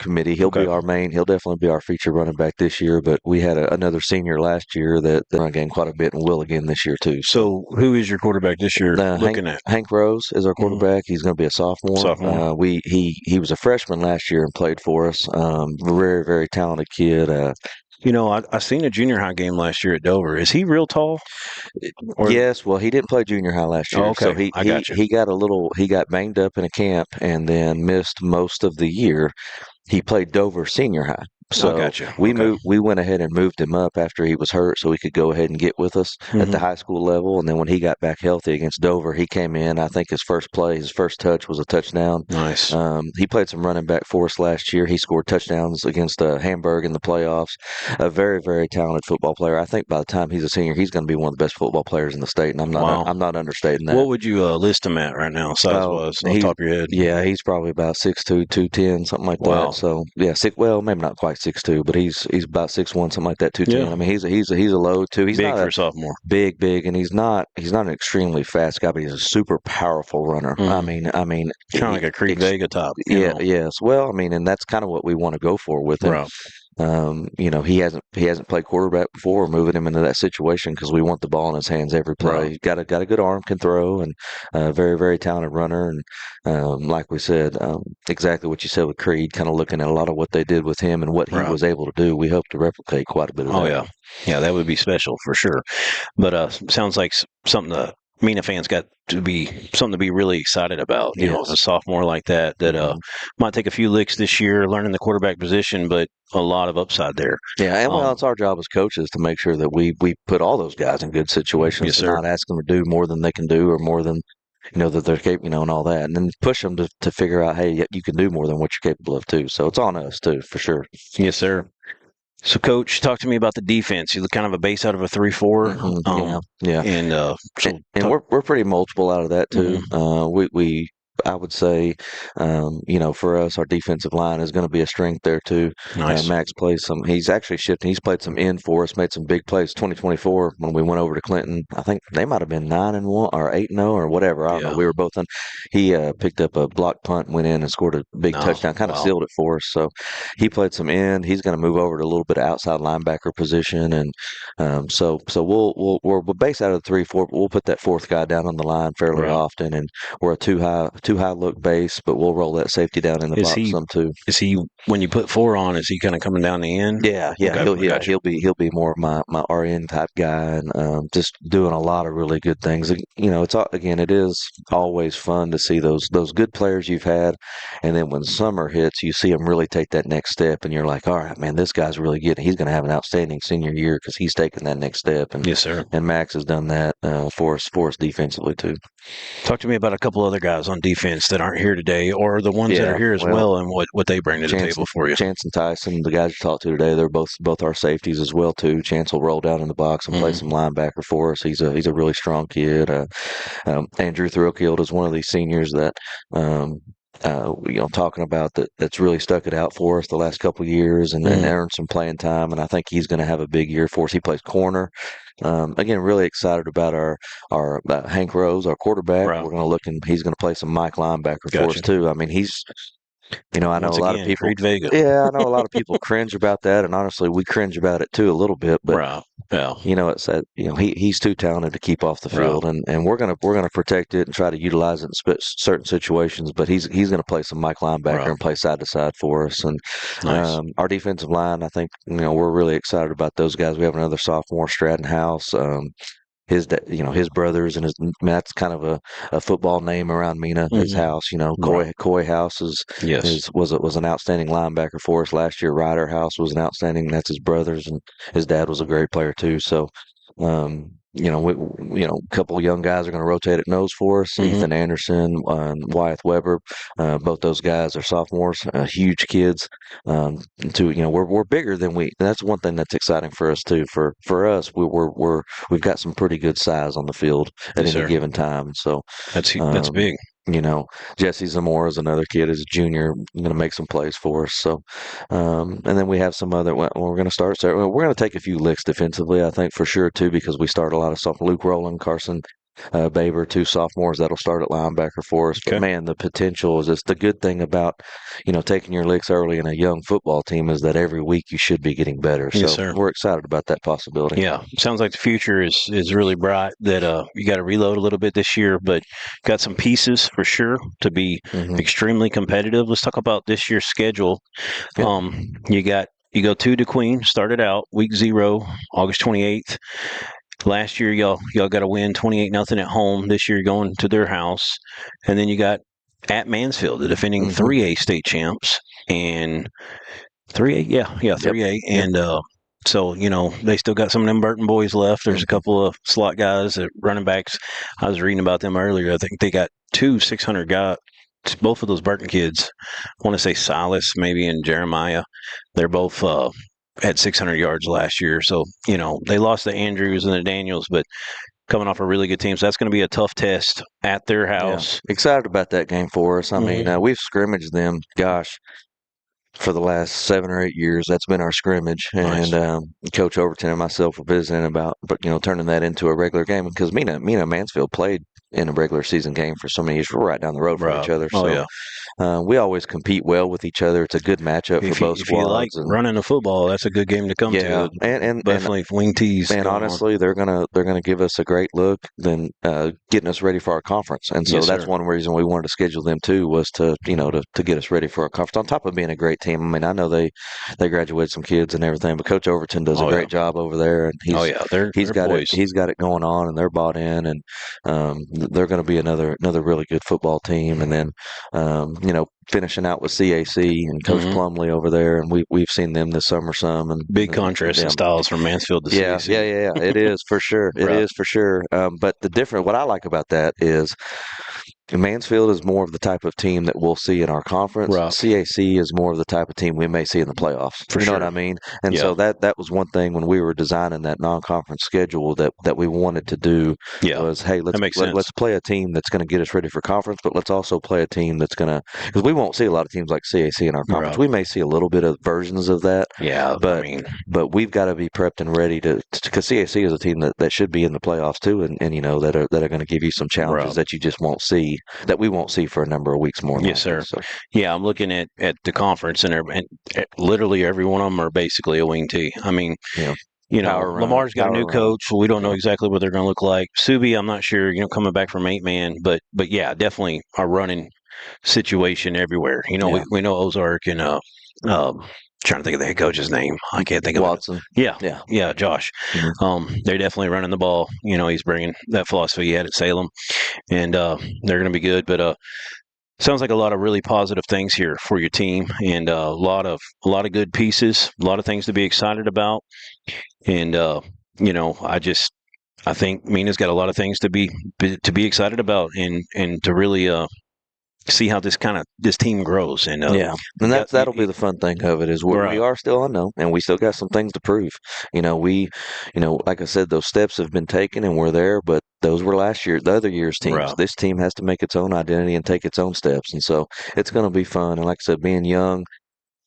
committee. He'll Okay. be our main. He'll definitely be our feature running back this year. But we had another senior last year that run game quite a bit and will again this year too. So So who is your quarterback this year Hank looking at? Hank Rose is our Hmm. quarterback. He's going to be a sophomore. Sophomore. He was a freshman last year and played for us. Very very talented kid. I seen a junior high game last year at Dover. Is he real tall? Or Yes, well, he didn't play junior high last oh, year, so okay, he I he got you. he got a little he got banged up in a camp and then missed most of the year. He played Dover Senior High. I So got you. Okay. we went ahead and moved him up after he was hurt so he could go ahead and get with us at the Hmm. high school level. And then when he got back healthy against Dover, he came in. I think his first touch was a touchdown. Nice. He played some running back for us last year. He scored touchdowns against Hamburg in the playoffs. A very, very talented football player. I think by the time he's a senior, he's going to be one of the best football players in the state, and Wow. I'm not understating that. What would you list him at right now, size Oh, wise, off the top of your head? he's probably about 6'2", 210, something like that. Wow. So yeah, well, maybe not quite 6'2", but he's about 6'1", something like that, 210. Yeah. I mean, he's a load too. He's Big not for a a sophomore. big, and he's not an extremely fast guy, but he's a super powerful runner. Hmm. I mean, Kind of like a Creed Vega top. yes. Well, I mean, and that's kind of what we want to go for with him. Right. He hasn't played quarterback before. We're moving him into that situation because we want the ball in his hands every play. Right. He's got a good arm, can throw, and very very talented runner. And like we said, exactly what you said with Creed. Kind of looking at a lot of what they did with him and what he Right. was able to do. We hope to replicate quite a bit of Oh that. yeah. Yeah, that would be special for sure. But sounds like something the Mina fans got to be something to be really excited about. A Yes. sophomore like that Mhm. might take a few licks this year learning the quarterback position, but a lot of upside there. Yeah, and well, Um, it's our job as coaches to make sure that we put all those guys in good situations yes, to sir. not ask them to do more than they can do or more than that they're capable, and all that, and then push them to figure out, hey, you can do more than what you're capable of too. So it's on us too, for sure. Yes, sir. So, Coach, talk to me about the defense. You look kind of a base out of a 3-4, Yeah, yeah, and so and talk. we're pretty multiple out of that too. Mhm. We I would say, for us, our defensive line is going to be a strength there too. Nice. Max plays some. He's actually shifting. He's played some in for us. Made some big plays. 2024 when we went over to Clinton, I think they might have been 9-1 or 8-0 or whatever. I don't know. Yeah. We were both on. He picked up a block punt, went in and scored a big No. touchdown. Kind of Wow. sealed it for us. So he played some in. He's going to move over to a little bit of outside linebacker position, and so we're based out of the 3-4, but we'll put that fourth guy down on the line fairly Right. often, and we're a too high look base, but we'll roll that safety down in the Is box he? some too. Is he? When you put four on, is he kind of coming down the end? Yeah, Okay, I got you. he'll be more of my RN type guy, and just doing a lot of really good things. Again, it is always fun to see those good players you've had, and then when summer hits, you see them really take that next step, and you're like, all right, man, this guy's really good. He's going to have an outstanding senior year because he's taking that next step, and Yes, sir. Max has done that for us defensively too. Talk to me about a couple other guys on defense that aren't here today, or the ones that are Yeah, here as well, well, and what they bring to the table for you. Chance and Tyson, the guys you talked to today, they're both our safeties as well too. Chance will roll down in the box and play Hmm. some linebacker for us. He's a really strong kid. Andrew Thrillkield is one of these seniors that talking about that's really stuck it out for us the last couple of years and Hmm. earned some playing time. And I think he's going to have a big year for us. He plays corner. Again, really excited about our Hank Rose, our quarterback. Right. We're going to look and he's going to play some Mike linebacker for us Gotcha. too. I mean, he's I know Once a lot of again, people. Creed Vega. Yeah, I know a lot of people cringe about that, and honestly, we cringe about it too a little bit. But Right. Yeah. it's that he's too talented to keep off the Right. field, and we're gonna protect it and try to utilize it in certain situations. But he's gonna play some Mike linebacker Right. and play side to side for us. And Nice. our defensive line, I think we're really excited about those guys. We have another sophomore, Stratton House. His brothers and that's kind of a football name around Mina. His Hmm. house, Right. Coy House Yes. was an outstanding linebacker for us last year. Ryder House was an outstanding. That's his brothers, and his dad was a great player too. So, a couple of young guys are going to rotate at nose for us. Hmm. Ethan Anderson, Wyatt Weber, both those guys are sophomores, huge kids. We're bigger than we. That's one thing that's exciting for us too. For us, we've got some pretty good size on the field at Yes, any sir. given time. So, That's um, big. Jesse Zamora is another kid as a junior, going to make some plays for us. So, and then we have some other. Well, we're going to we're going to take a few licks defensively, I think for sure too, because we start a lot of stuff. Luke Rowland, Carson Baber, two sophomores that'll start at linebacker for us. But Okay. man, the potential is just the good thing about, taking your licks early in a young football team is that every week you should be getting better. Yes, So sir. we're excited about that possibility. Yeah, sounds like the future is really bright. That you got to reload a little bit this year, but got some pieces for sure to be Hmm. extremely competitive. Let's talk about this year's schedule. Yeah. You go to DeQueen. Started out week 0, August 28th. Last year, y'all got to win 28-0 at home. This year, you're going to their house, and then you got at Mansfield, the defending Hmm. 3A state champs, and 3A, yeah, Yep. 3A, Yep. and so they still got some of them Burton boys left. There's a Hmm. couple of slot guys, running backs. I was reading about them earlier. I think they got 2 600 guys. Both of those Burton kids, I want to say Silas maybe and Jeremiah. They're both had 600 yards last year. So they lost the Andrews and the Daniels, but coming off a really good team. So that's going to be a tough test at their Yeah. house. Excited about that game for us. I mean, Hmm. we've scrimmaged them, gosh, for the last 7 or 8 years. That's been our scrimmage, and Nice. Coach Overton and myself were visiting about, but turning that into a regular game because Mina Mansfield played in a regular season game for so many years. We're right down the road from each Right. other, Oh so yeah. we always compete well with each other. It's a good matchup for both If you like squads, and running the football, that's a good game to come yeah, to. Definitely wing tees and going on. honestly, they're gonna give us a great look, then getting us ready for our conference. And so Yes, that's sir. one reason we wanted to schedule them too, was to get us ready for our conference. On top of being a great team, I mean, I know they graduated some kids and everything, but Coach Overton does a Oh yeah. great job over there, and Oh yeah. he's They're got it boys. he's got it going on, and they're bought in, and they're going to be another really good football team. And then finishing out with CAC and Coach Hmm. Plumley over there, and we've seen them this summer some, Big and contrast in yeah. styles from Mansfield to Yeah, yeah, CAC. yeah, yeah. It is for sure. It Right. is for sure. But what I like about that is Mansfield is more of the type of team that we'll see in our conference. Right. CAC is more of the type of team we may see in the playoffs. For You know what sure. I mean? And Yeah. so that was one thing when we were designing that non-conference schedule that we wanted to do Yeah. was, hey, That makes sense. let's play a team that's going to get us ready for conference, but let's also play a team that's going to, because we won't see a lot of teams like CAC in our conference. Right. We may see a little bit of versions of that, Yeah. I but mean, we've got to be prepped and ready to because CAC is a team that should be in the playoffs too, and that are going to give you some challenges right. that you just won't see, that we won't see for a number of weeks more than Yes, likely. sir. So Yeah, I'm looking at the conference, and literally every one of them are basically a wing tee. I mean, yeah, power run, Lamar's got a power new run. coach. So we don't know Yeah, exactly what they're going to look like. Subi, I'm not sure. Coming back from 8 man, but yeah, definitely a running situation everywhere. yeah, We know Ozark and um, trying to think of the head coach's name. I can't think of it. Watson. Yeah, Yeah, yeah, Josh. mhm. They're definitely running the ball. He's bringing that philosophy he had at Salem, and they're going to be good. But sounds like a lot of really positive things here for your team, and a lot of good pieces, a lot of things to be excited about. And I think Mina's got a lot of things to be excited about, and to really see how this team grows. And Yeah, you and got that'll be the fun thing of it is we right, are still unknown, and we still got some things to prove. We, like I said, those steps have been taken, and we're there. But those were last year, the other year's teams. right. This team has to make its own identity and take its own steps, and so it's going to be fun. And like I said, being young,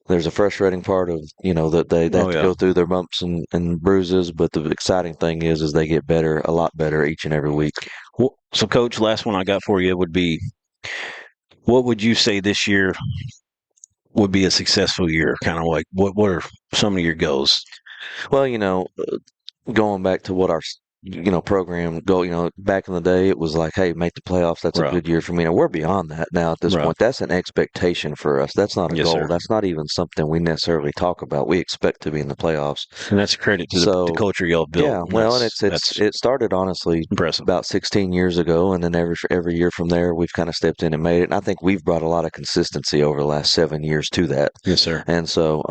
there's a frustrating part of that they have Oh to yeah. go through their bumps and bruises. But the exciting thing is they get better, a lot better each and every week. Well, so, Coach, last one I got for you would be, what would you say this year would be a successful year? Kind of like what are some of your goals? Well, going back to what our program goal, back in the day, it was like, hey, make the playoffs. That's a Right, good year for me. Now we're beyond that now at this right. point. That's an expectation for us. That's not a Yes, goal. sir. That's not even something we necessarily talk about. We expect to be in the playoffs. And that's a credit to the So culture y'all built. yeah, And well, and that's it started honestly impressive. about 16 years ago, and then every year from there, we've kind of stepped in and made it. And I think we've brought a lot of consistency over the last 7 years to that. Yes, sir. And so,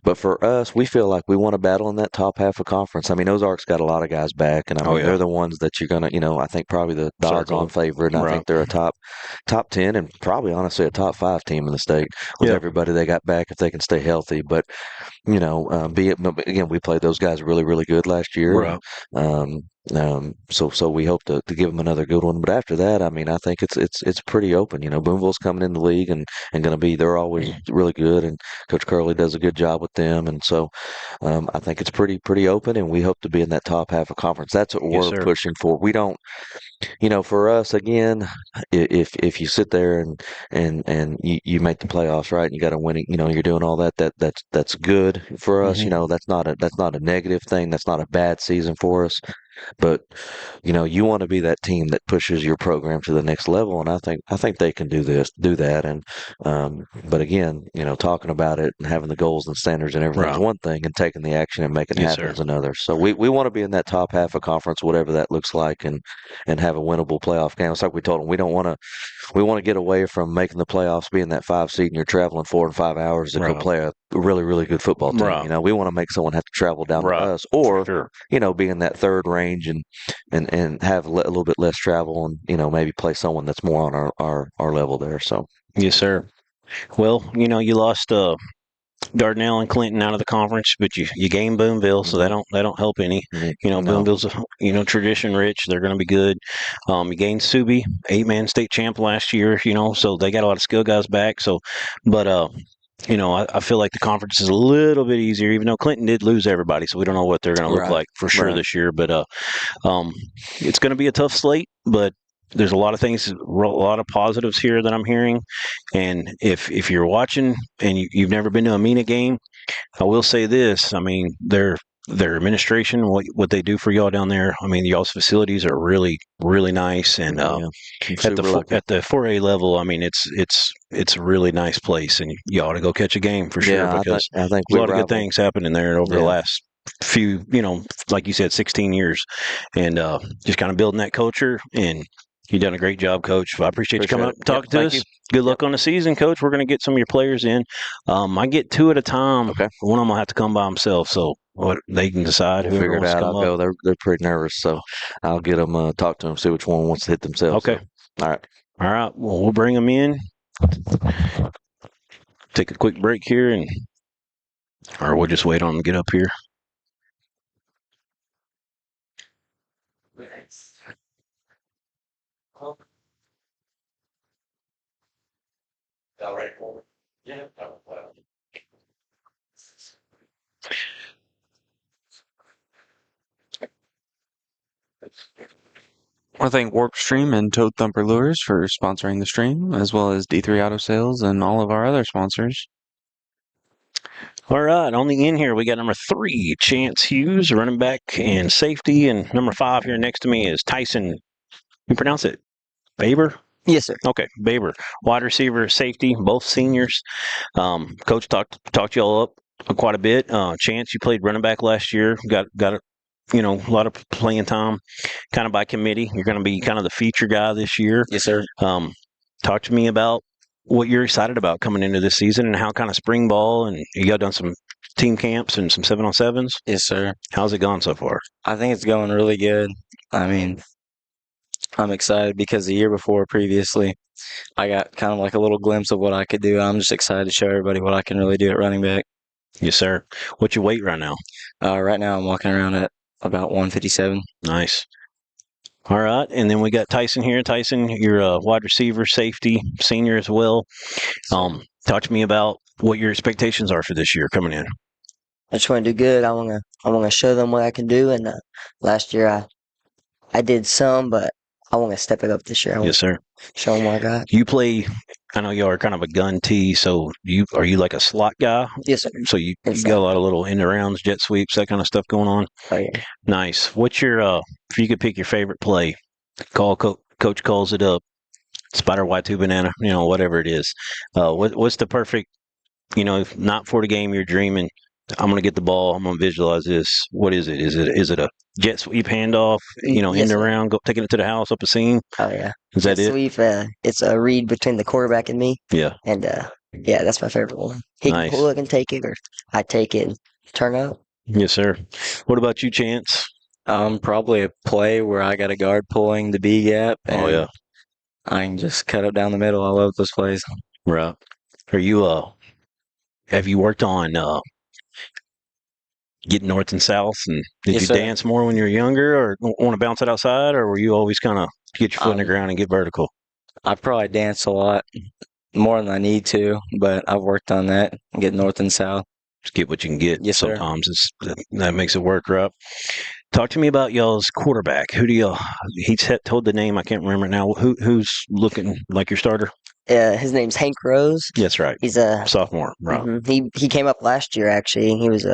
but for us, we feel like we want to battle in that top half of conference. I mean, Ozark's got a lot of guys back, and I Oh mean, they're yeah. the ones that you're gonna, I think probably the odds-on Circle. favorite, and I Right. think they're a top 10, and probably honestly a top five team in the state with Yeah. everybody they got back if they can stay healthy. But be it but again, we played those guys really, really good last year, and Right. So we hope to give them another good one. But after that, I mean, I think it's pretty open. Boonville's coming in the league and going to be they're always really good, and Coach Curley does a good job with them, and so I think it's pretty open, and we hope to be in that top half of conference. That's what Yes, we're sir. pushing for. We don't, for us again, if you sit there and you make the playoffs, right, and you got to win it, you're doing all that's good for us. Hmm. That's not a negative thing. That's not a bad season for us. But you want to be that team that pushes your program to the next level, and I think they can do that. And but again, talking about it and having the goals and standards and everything is Right. one thing, and taking the action and making it Yes, happen sir. is another. So we want to be in that top half of conference, whatever that looks like, and have a winnable playoff game. It's like we told them we want to get away from making the playoffs, being that 5 seed, and you're traveling 4 and 5 hours to go Right. play a really, really good football team. Right. We want to make someone have to travel down to Right. us, For or sure. be in that third range and have a little bit less travel, and maybe play someone that's more on our level there. So Yes, sir. Well, you lost Dardanelle and Clinton out of the conference, but you gained Boonville, so hmm that don't help any. no, Boonville's tradition rich. They're going to be good. You gained Subi, 8-man state champ last year. So they got a lot of skill guys back. So, but I feel like the conference is a little bit easier, even though Clinton did lose everybody, so we don't know what they're going to look right, like for sure right, this year. But um, it's going to be a tough slate, but there's a lot of things, a lot of positives here that I'm hearing. And if you're watching and you've never been to a MENA game, I will say this. I mean, their administration, what they do for y'all down there. I mean, y'all's facilities are really really nice, and oh yeah, I'm at the super lucky. at the 4A level, I mean, it's a really nice place, and you ought to go catch a game for sure Yeah, because I think there's a we lot of good rival. things happening there over the Yeah, last few, like you said, 16 years, and just kind of building that culture. And you've done a great job, Coach. I appreciate you coming appreciate up it. and Yep, talking to thank you. us. Good Yep. luck on the season, Coach. We're going to get some of your players in. I get two at a time. Okay, One of them will have to come by himself, so what they can decide we'll whoever figure it wants to out. come I'll up. go. They're pretty nervous, so I'll get them talk to them, see which one wants to hit themselves. Okay. So, all right. All right. Well, we'll bring them in. Take a quick break here, and or we'll just wait on them to get up here. I want to thank Warpstream and Toad Thumper Lures for sponsoring the stream, as well as D3 Auto Sales and all of our other sponsors. All right, on the end here, we got number 3, Chance Hughes, running back and safety, and number 5 here next to me is Tyson. You pronounce it Baber? Yes, sir. Okay, Baber, wide receiver, safety, both seniors. Coach talked y'all up quite a bit. Chance, you played running back last year. Got a lot of playing time, kind of by committee. You're going to be kind of the feature guy this year. Yes, sir. Um, Talk to me about what you're excited about coming into this season and how kind of spring ball and you got done some team camps and some 7-on-7s. Yes, sir. How's it gone so far? I think it's going really good. I mean, I'm excited because the year before, previously, I got kind of like a little glimpse of what I could do. I'm just excited to show everybody what I can really do at running back. Yes, sir. What's your weight right now? Right now, I'm walking around at about 157. Nice. All right, and then we got Tyson here. Tyson, you're a wide receiver, safety, senior as well. Talk to me about what your expectations are for this year coming in. I just want to do good. I want to show them what I can do. And last year I did some, but I want to step it up this year. I want Yes, sir. to show them what I got. You play. I know you are kind of a gun tee, so are you like a slot guy? Yes, sir. So you Inside. got a lot of little end arounds, jet sweeps, that kind of stuff going on. Oh yeah. Nice. What's your if you could pick your favorite play, coach calls it up, spider white two banana, whatever it is. What's the perfect, if not for the game you're dreaming, I'm gonna get the ball, I'm gonna visualize this. What is it? Is it a jet sweep handoff, Yes, end sir. around, go taking it to the house up a seam? Oh yeah. Is that Jet it? sweep. It's a read between the quarterback and me. Yeah. And yeah, that's my favorite one. He can Nice. pull it and take it, or I take it and turn up. Yes, sir. What about you, Chance? Probably a play where I got a guard pulling the B gap, Oh and yeah. I can just cut up down the middle. I love those plays. Right. Are you have you worked on get north and south? And did Yes, you sir. dance more when you were younger, or want to bounce it outside, or were you always kind of get your foot in the Um, ground and get vertical? I probably dance a lot more than I need to, but I've worked on that. Get north and south. Just get what you can get. Yes, sir. Sometimes that makes it work, right? Talk to me about y'all's quarterback. Who do y'all? Told the name. I can't remember it now. Who's looking like your starter? His name's Hank Rose. That's right. He's a Sophomore, right? he came up last year actually. He was he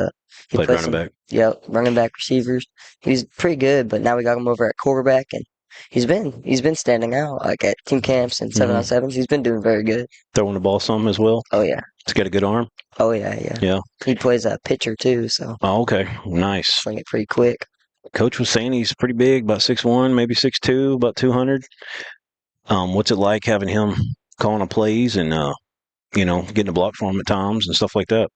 Played played running back. Yep, running back receivers. He was pretty good, but now we got him over at quarterback, and he's been standing out like at team camps and 7-on-7s. He's been doing very good. Throwing the ball some as well. Oh yeah, He's got a good arm. oh yeah, yeah. Yeah. He plays a pitcher too, so Oh, okay. Nice. sling it pretty quick. Coach was saying he's pretty big, about 6'1", maybe 6'2", about 200. What's it like having him calling the plays and getting a block for him at times and stuff like that?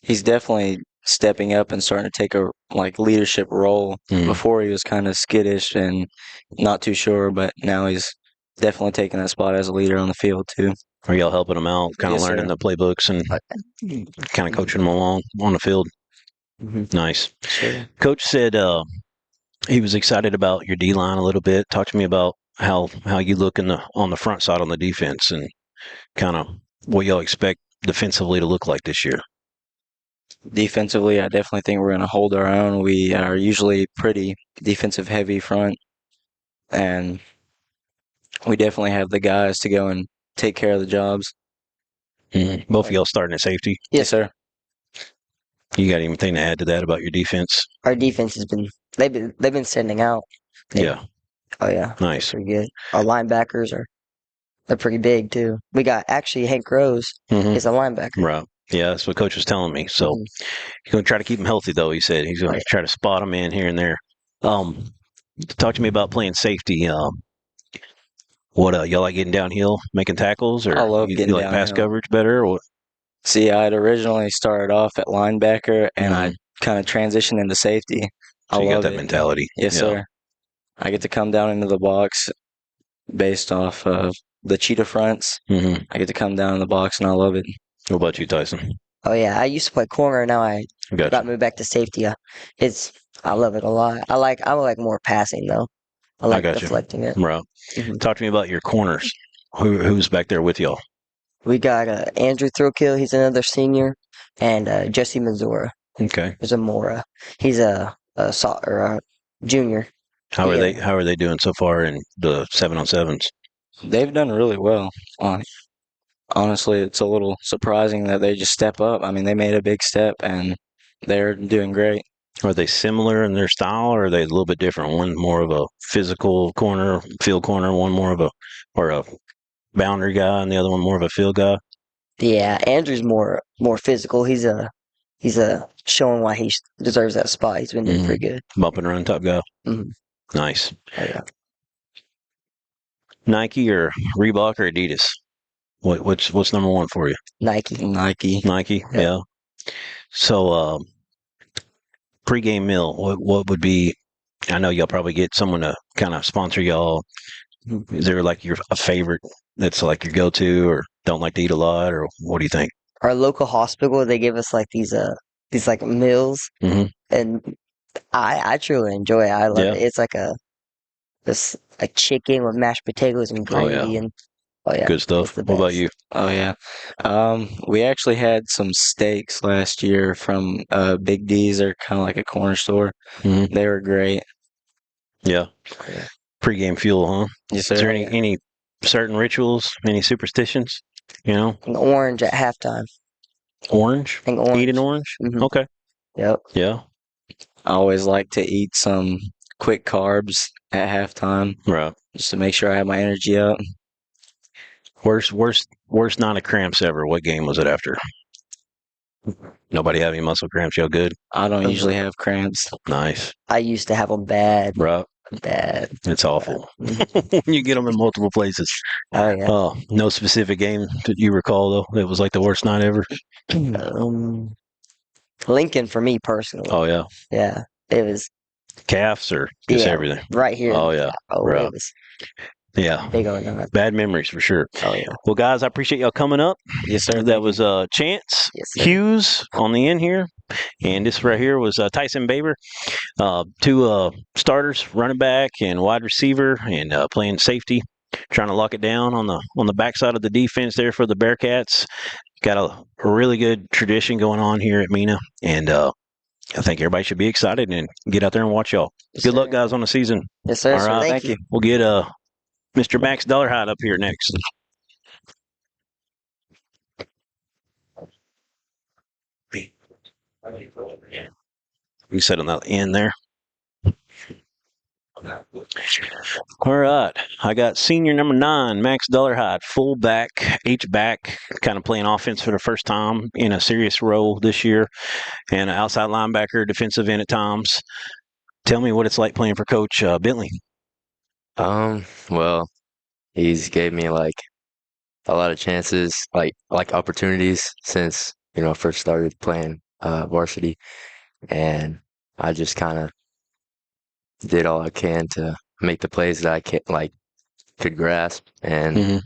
He's definitely stepping up and starting to take a leadership role. Mm. Before he was kind of skittish and not too sure, but now he's definitely taking that spot as a leader on the field too. Are y'all helping him out, kind of Yes, learning sir. the playbooks and kind of coaching him along on the field? Mhm. Nice. Sure. Coach said he was excited about your D line a little bit. Talk to me about how you look on the front side on the defense and kind of what y'all expect defensively to look like this year. Defensively, I definitely think we're going to hold our own. We are usually pretty defensive heavy front, and we definitely have the guys to go and take care of the jobs. Mm-hmm. Both of y'all starting at safety. Yes, sir. You got anything to add to that about your defense? Our defense has been they've been standing out. Yeah. Oh yeah, Nice. pretty good. Our linebackers they're pretty big too. We got actually Hank Rose Mm-hmm. is a linebacker. Right. Yeah, that's what Coach was telling me. So Mhm. he's going to try to keep him healthy, though. He said he's going to try to spot him in here and there. Talk to me about playing safety. What y'all like getting downhill, making tackles, or I love you getting like pass downhill. coverage better? Or what? See, I'd originally started off at linebacker, and Mhm. I kind of transitioned into safety. I So you got love that it. mentality. Yes, Yeah. sir. I get to come down into the box based off of the cheetah fronts. Mm-hmm. I get to come down in the box, and I love it. What about you, Tyson? Oh yeah, I used to play corner. Now I got Gotcha. moved back to safety. I love it a lot. I like more passing though. I like got you. deflecting it. Right. Mhm. Talk to me about your corners. Who's back there with y'all? We got Andrew Throkill. He's another senior, and Jesse Mazura Okay. is a Mora. He's a junior. How are Yeah. they doing so far in the 7-on-7s? They've done really well. Honestly, it's a little surprising that they just step up. I mean, they made a big step, and they're doing great. Are they similar in their style, or are they a little bit different? One more of a physical corner, field corner, one more of a boundary guy, and the other one more of a field guy. Yeah, Andrew's more physical. He's showing why he deserves that spot. He's been doing pretty good. Bump and run type guy. Mhm. Nice. Oh yeah. Nike or Reebok or Adidas? What's number one for you? Nike. Nike. Yeah. Yeah. So pregame meal. What would be? I know y'all probably get someone to kind of sponsor y'all. Is there like a favorite that's like your go-to, or don't like to eat a lot, or what do you think? Our local hospital, they give us like these like meals, Mhm. and I truly enjoy it. I love Yeah. it. It's like a chicken with mashed potatoes and Oh, yeah. gravy, and oh yeah, Good stuff. it's the What about best. you? Oh yeah. We actually had some steaks last year from Big D's. They're kind of like a corner store. Mhm. They were great. Yeah. Yeah. Pre-game fuel, huh? Yes, sir. Is there any certain rituals, any superstitions? You know, And orange at halftime. orange. I think orange. Eat an orange. Mhm. Okay. Yep. Yeah. I always like to eat some quick carbs at halftime Right. just to make sure I have my energy up. Worst night of cramps ever. What game was it after? Nobody have any muscle cramps? Y'all good? I don't usually have cramps. Nice. I used to have them bad, Right. bad. It's awful. When you get them in multiple places. Oh yeah. Oh, no specific game that you recall though. It was like the worst night ever. Lincoln for me personally. Oh yeah. Yeah, it was. Calves or just Yeah, everything. right here. Oh yeah. Oh, Right. it was. Yeah. big on that. Bad memories for sure. Oh yeah. Well, guys, I appreciate y'all coming up. Yes, sir. That was Chance Yes, sir. Hughes on the end here. And this right here was Tyson Baber. Two starters, running back and wide receiver, and playing safety, trying to lock it down on the backside of the defense there for the Bearcats. Got a really good tradition going on here at Mina, and I think everybody should be excited and get out there and watch y'all. Yes, Good luck, sir. guys, on the season. Yes, sir. All right. Thank you. We'll get Mr. Max Dollarhide up here next. We sit on the end there. All right. I got senior number 9, Max Dollarhide, fullback, H-back, kind of playing offense for the first time in a serious role this year, and an outside linebacker, defensive end at times. Tell me what it's like playing for Coach Bentley. Well, he's gave me like a lot of chances, like opportunities since, I first started playing varsity, and I just kind of did all I can to make the plays that I could grasp, and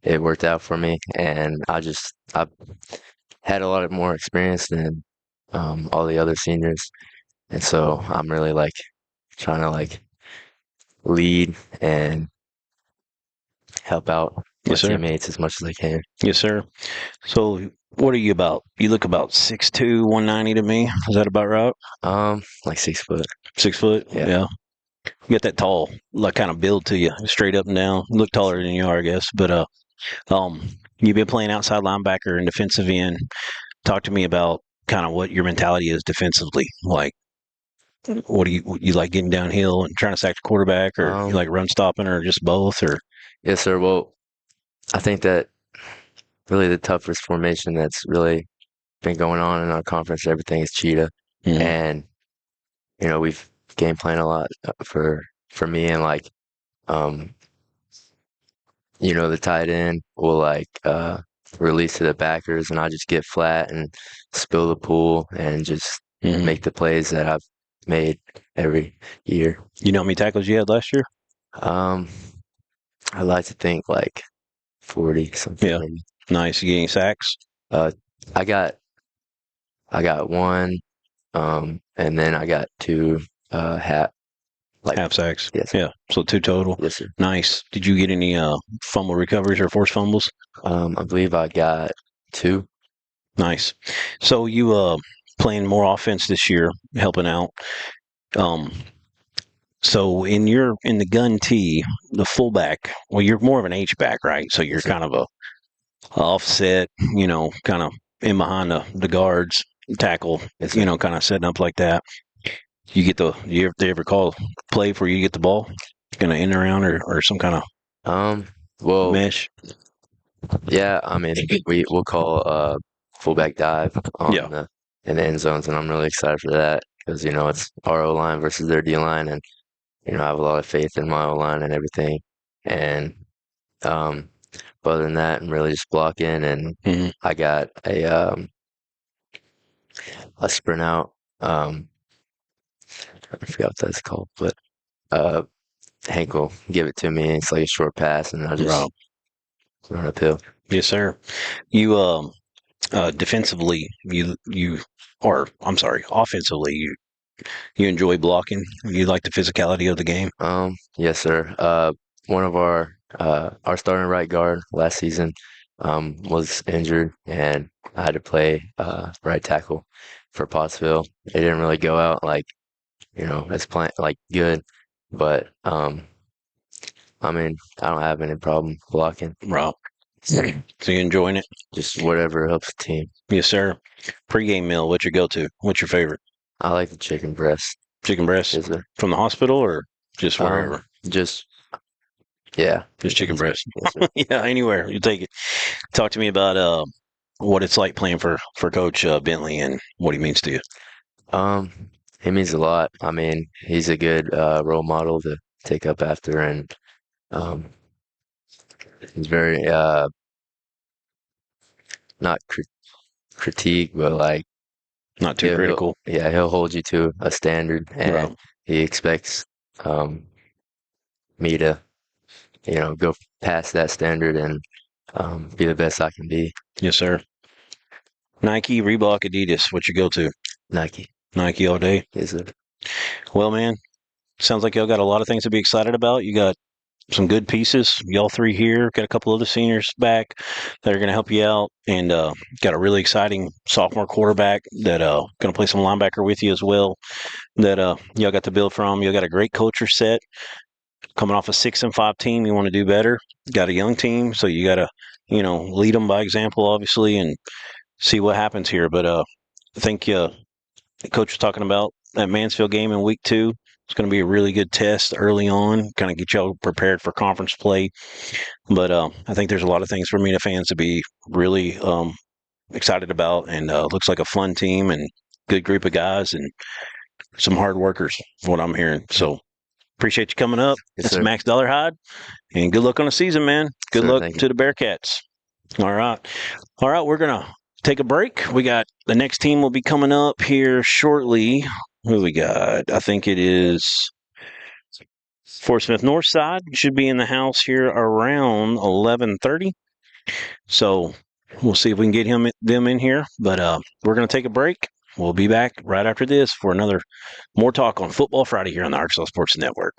it worked out for me. And I had a lot of more experience than all the other seniors, and so I'm really trying to lead and help out my Yes, sir. teammates as much as I can. Yes, sir. So what are you about? You look about 6'2", 190 to me. Is that about right? Like 6 foot. 6 foot? Yeah. You got that tall, kind of build to you, straight up and down. You look taller than you are, I guess. But you've been playing outside linebacker and defensive end. Talk to me about kind of what your mentality is defensively. Like, what do you like getting downhill and trying to sack the quarterback, or you like run stopping, or just both? Or Yes, sir. Well, I think that really the toughest formation that's really been going on in our conference, everything is cheetah, and we've game plan a lot for me, and the tight end will release to the backers, and I just get flat and spill the pool and just make the plays that I've made every year. You know how many tackles you had last year? I like to think 40 something. Yeah. Maybe. Nice. You getting sacks? I got one, and then I got 2 half sacks. Yes. Yeah. So 2 total. Yes, sir. Nice. Did you get any fumble recoveries or forced fumbles? I believe I got 2. Nice. So you playing more offense this year, helping out. So in the gun tee, the fullback, well, you're more of an H back, right? So you're kind of a offset, kind of in behind the guards, tackle, kind of setting up like that. You ever call play where you get the ball, kind of in and around, or some kind of well, mesh? Yeah, I mean, we'll call fullback dive on in the end zones, and I'm really excited for that because it's our O line versus their D line, and I have a lot of faith in my O line and everything. And but other than that, I'm really just blocking, and I got a sprint out. I forgot what that's called, but Hank will give it to me. It's like a short pass, and I'll just run uphill. Yes, sir. You defensively, offensively, you enjoy blocking. You like the physicality of the game. Yes, sir. One of our starting right guard last season was injured, and I had to play right tackle for Pottsville. It didn't really go out as planned, good, but I mean, I don't have any problem blocking. Right. So you enjoying it? Just whatever helps the team. Yes, sir. Pre-game meal, what's your go-to? What's your favorite? I like the chicken breast. Chicken breast? Yes, sir. From the hospital or just wherever? Just chicken breast. Yes, sir. Yeah, anywhere. You take it. Talk to me about what it's like playing for Coach Bentley and what he means to you. He means a lot. I mean, he's a good role model to take up after, and he's very not critique, but not too critical. He'll hold you to a standard, and he expects me to go past that standard and be the best I can be. Yes, sir. Nike, Reebok, Adidas. What you go to? Nike. Nike all day. Yes, sir. Well, man, sounds like y'all got a lot of things to be excited about. You got some good pieces. Y'all three here. Got a couple other seniors back that are going to help you out, and got a really exciting sophomore quarterback that going to play some linebacker with you as well. That y'all got to build from. Y'all got a great culture set. Coming off a 6-5 team, you want to do better. Got a young team, so you got to lead them by example, obviously, and see what happens here. But I think the coach was talking about that Mansfield game in week 2. It's going to be a really good test early on, kind of get y'all prepared for conference play. But I think there's a lot of things for MENA fans to be really excited about, and looks like a fun team and good group of guys and some hard workers, from what I'm hearing. So appreciate you coming up. Yes, That's sir. Max Dollarhide, and good luck on the season, man. Good Sir, luck thank you. to the Bearcats. All right. We're going to take a break. We got the next team will be coming up here shortly. Who we got? I think it is Fort Smith Northside. Should be in the house here around 11:30. So we'll see if we can get them in here. But we're going to take a break. We'll be back right after this for another more talk on Football Friday here on the Arkansas Sports Network.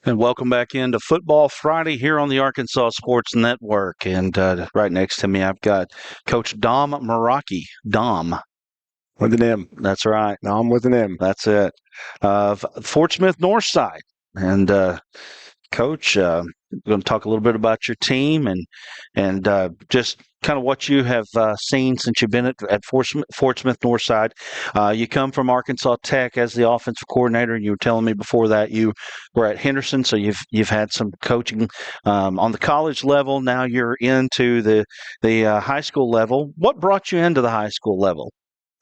And welcome back into Football Friday here on the Arkansas Sports Network. And right next to me, I've got Coach Dom Meraki. Dom. With an M. That's right. Dom with an M. That's it. Fort Smith Northside. And Coach, we're going to talk a little bit about your team and just kind of what you have seen since you've been at Fort Smith Northside. You come from Arkansas Tech as the offensive coordinator, and you were telling me before that you were at Henderson, so you've had some coaching on the college level. Now you're into the high school level. What brought you into the high school level?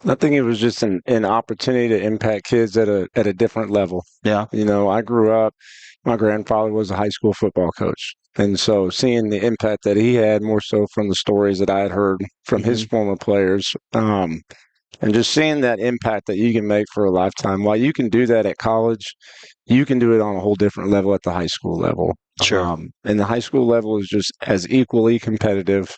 I think it was just an opportunity to impact kids at a different level. Yeah. I grew up, my grandfather was a high school football coach. And so seeing the impact that he had more so from the stories that I had heard from his former players, and just seeing that impact that you can make for a lifetime. While you can do that at college, you can do it on a whole different level at the high school level. Sure. And the high school level is just as equally competitive.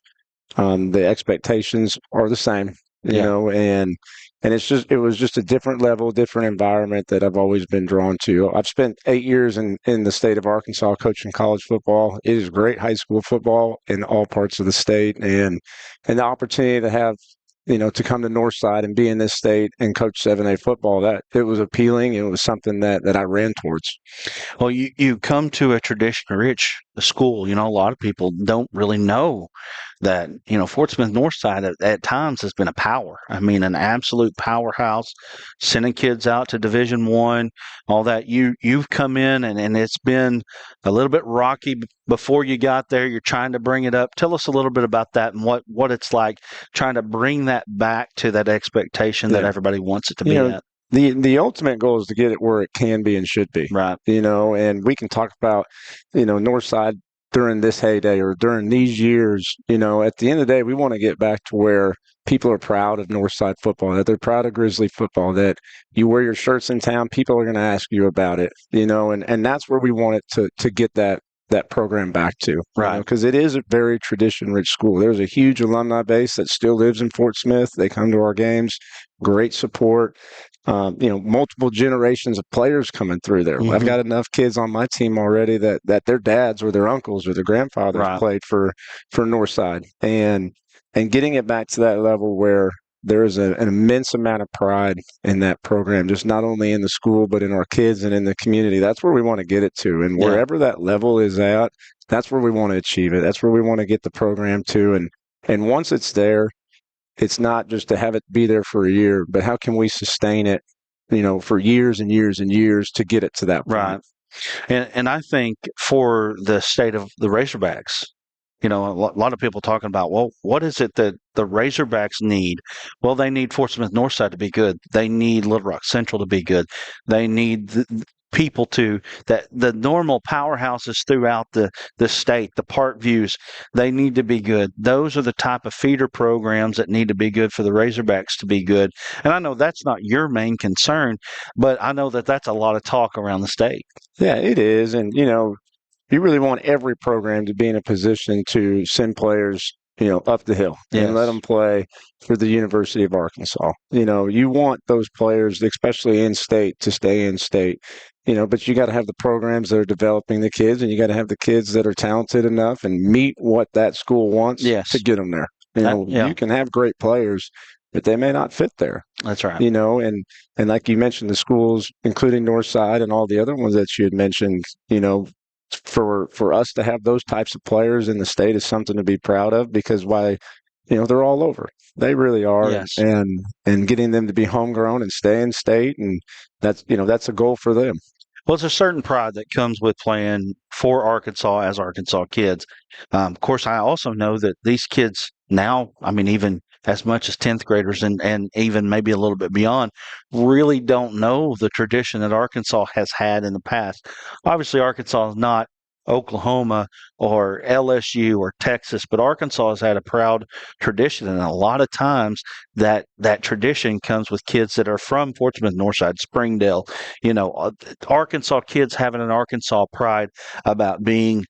The expectations are the same, you know, and it was just a different level, different environment that I've always been drawn to. I've spent 8 years in the state of Arkansas coaching college football. It is great high school football in all parts of the state, and the opportunity to have, to come to Northside and be in this state and coach 7A football, that it was appealing. It was something that I ran towards. Well, you come to a tradition-rich school. A lot of people don't really know that, Fort Smith Northside at times has been a power. I mean, an absolute powerhouse, sending kids out to Division I, all that. You've come in and it's been a little bit rocky before you got there. You're trying to bring it up. Tell us a little bit about that and what it's like trying to bring that back to that expectation that everybody wants it to be at. The ultimate goal is to get it where it can be and should be. Right. And we can talk about, Northside during this heyday or during these years. At the end of the day, we want to get back to where people are proud of Northside football, that they're proud of Grizzly football, that you wear your shirts in town, people are going to ask you about it, and that's where we want it to get that program back to. Right. Because it is a very tradition-rich school. There's a huge alumni base that still lives in Fort Smith. They come to our games, great support. Multiple generations of players coming through there. I've got enough kids on my team already that their dads or their uncles or their grandfathers played for Northside, and getting it back to that level where there is an immense amount of pride in that program, just not only in the school but in our kids and in the community. That's where we want to get it to, and wherever that level is at, that's where we want to achieve it. That's where we want to get the program to, and once it's there, it's not just to have it be there for a year, but how can we sustain it, for years and years and years to get it to that point. Right. And I think for the state of the Razorbacks, a lot of people talking about, well, what is it that the Razorbacks need? Well, they need Fort Smith Northside to be good. They need Little Rock Central to be good. They need people that the normal powerhouses throughout the state, the Park Views, they need to be good. Those are the type of feeder programs that need to be good for the Razorbacks to be good. And I know that's not your main concern, but I know that that's a lot of talk around the state. Yeah, it is. And, you really want every program to be in a position to send players, up the hill and let them play for the University of Arkansas. You want those players, especially in state, to stay in state. But you got to have the programs that are developing the kids, and you got to have the kids that are talented enough and meet what that school wants to get them there. You can have great players, but they may not fit there. That's right. And like you mentioned, the schools, including Northside and all the other ones that you had mentioned, for us to have those types of players in the state is something to be proud of, because they're all over. They really are. Yes. And getting them to be homegrown and stay in state, and that's a goal for them. Well, it's a certain pride that comes with playing for Arkansas as Arkansas kids. Of course, I also know that these kids now, even as much as 10th graders and even maybe a little bit beyond, really don't know the tradition that Arkansas has had in the past. Obviously, Arkansas is not Oklahoma or LSU or Texas, but Arkansas has had a proud tradition, and a lot of times that tradition comes with kids that are from Fort Smith Northside, Springdale. Arkansas kids having an Arkansas pride about being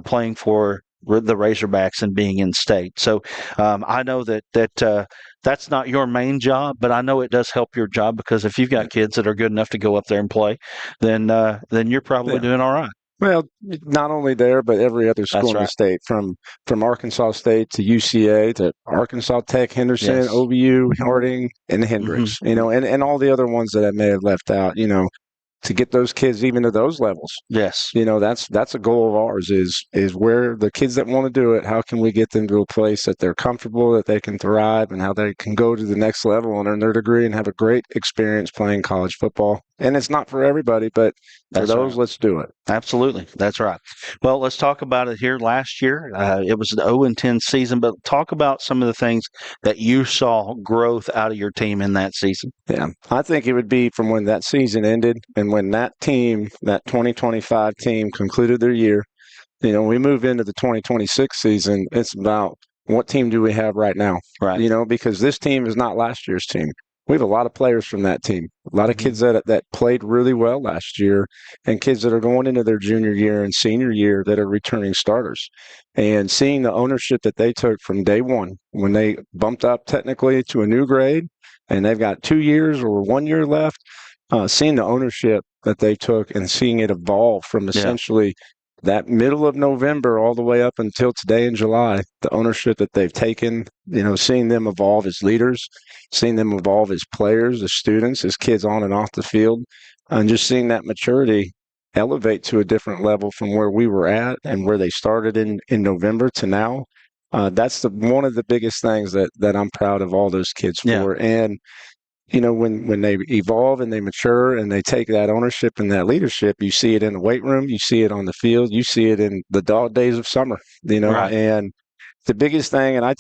playing for the Razorbacks and being in state. So I know that that's not your main job, but I know it does help your job, because if you've got kids that are good enough to go up there and play, then you're probably doing all right. Well, not only there, but every other school That's in the right. state, from Arkansas State to UCA to Arkansas Tech, Henderson, Yes. OBU, Harding, and Hmm. Hendrix. And all the other ones that I may have left out. To get those kids even to those levels. Yes. That's a goal of ours is where the kids that want to do it, how can we get them to a place that they're comfortable, that they can thrive, and how they can go to the next level and earn their degree and have a great experience playing college football. And it's not for everybody, but for That's those, right. let's do it. Absolutely. That's right. Well, let's talk about it here last year. It was an 0-10 season, but talk about some of the things that you saw growth out of your team in that season. Yeah, I think it would be from when that season ended and when that team, that 2025 team, concluded their year. We move into the 2026 season. It's about what team do we have right now? Right. Because this team is not last year's team. We have a lot of players from that team, a lot of kids that played really well last year, and kids that are going into their junior year and senior year that are returning starters. And seeing the ownership that they took from day one, when they bumped up technically to a new grade, and they've got 2 years or 1 year left, seeing the ownership that they took and seeing it evolve from essentially that middle of November all the way up until today in July, the ownership that they've taken, seeing them evolve as leaders, seeing them evolve as players, as students, as kids on and off the field, and just seeing that maturity elevate to a different level from where we were at and where they started in November to now. That's one of the biggest things that I'm proud of all those kids for. And when they evolve and they mature and they take that ownership and that leadership, you see it in the weight room, you see it on the field, you see it in the dog days of summer, Right. and the biggest thing, and I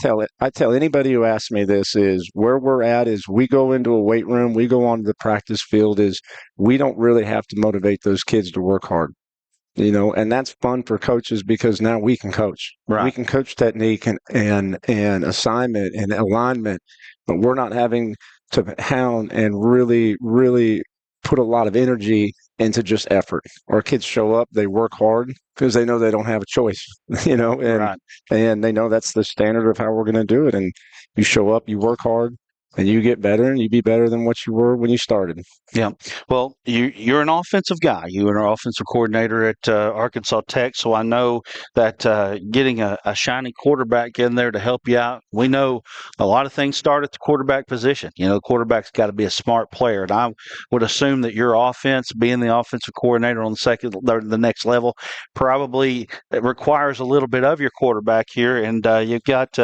tell anybody who asks me this, is where we're at is we go into a weight room, we go onto the practice field, is we don't really have to motivate those kids to work hard. And that's fun for coaches because now we can coach. Right. We can coach technique and assignment and alignment, but we're not having to hound and really, really put a lot of energy into just effort. Our kids show up, they work hard because they know they don't have a choice, Right. and they know that's the standard of how we're going to do it. And you show up, you work hard, and you get better, and you be better than what you were when you started. Yeah. Well, you're an offensive guy. You were an offensive coordinator at Arkansas Tech, so I know that getting a shiny quarterback in there to help you out. We know a lot of things start at the quarterback position. The quarterback's got to be a smart player, and I would assume that your offense, being the offensive coordinator on the next level, probably it requires a little bit of your quarterback here. And you've got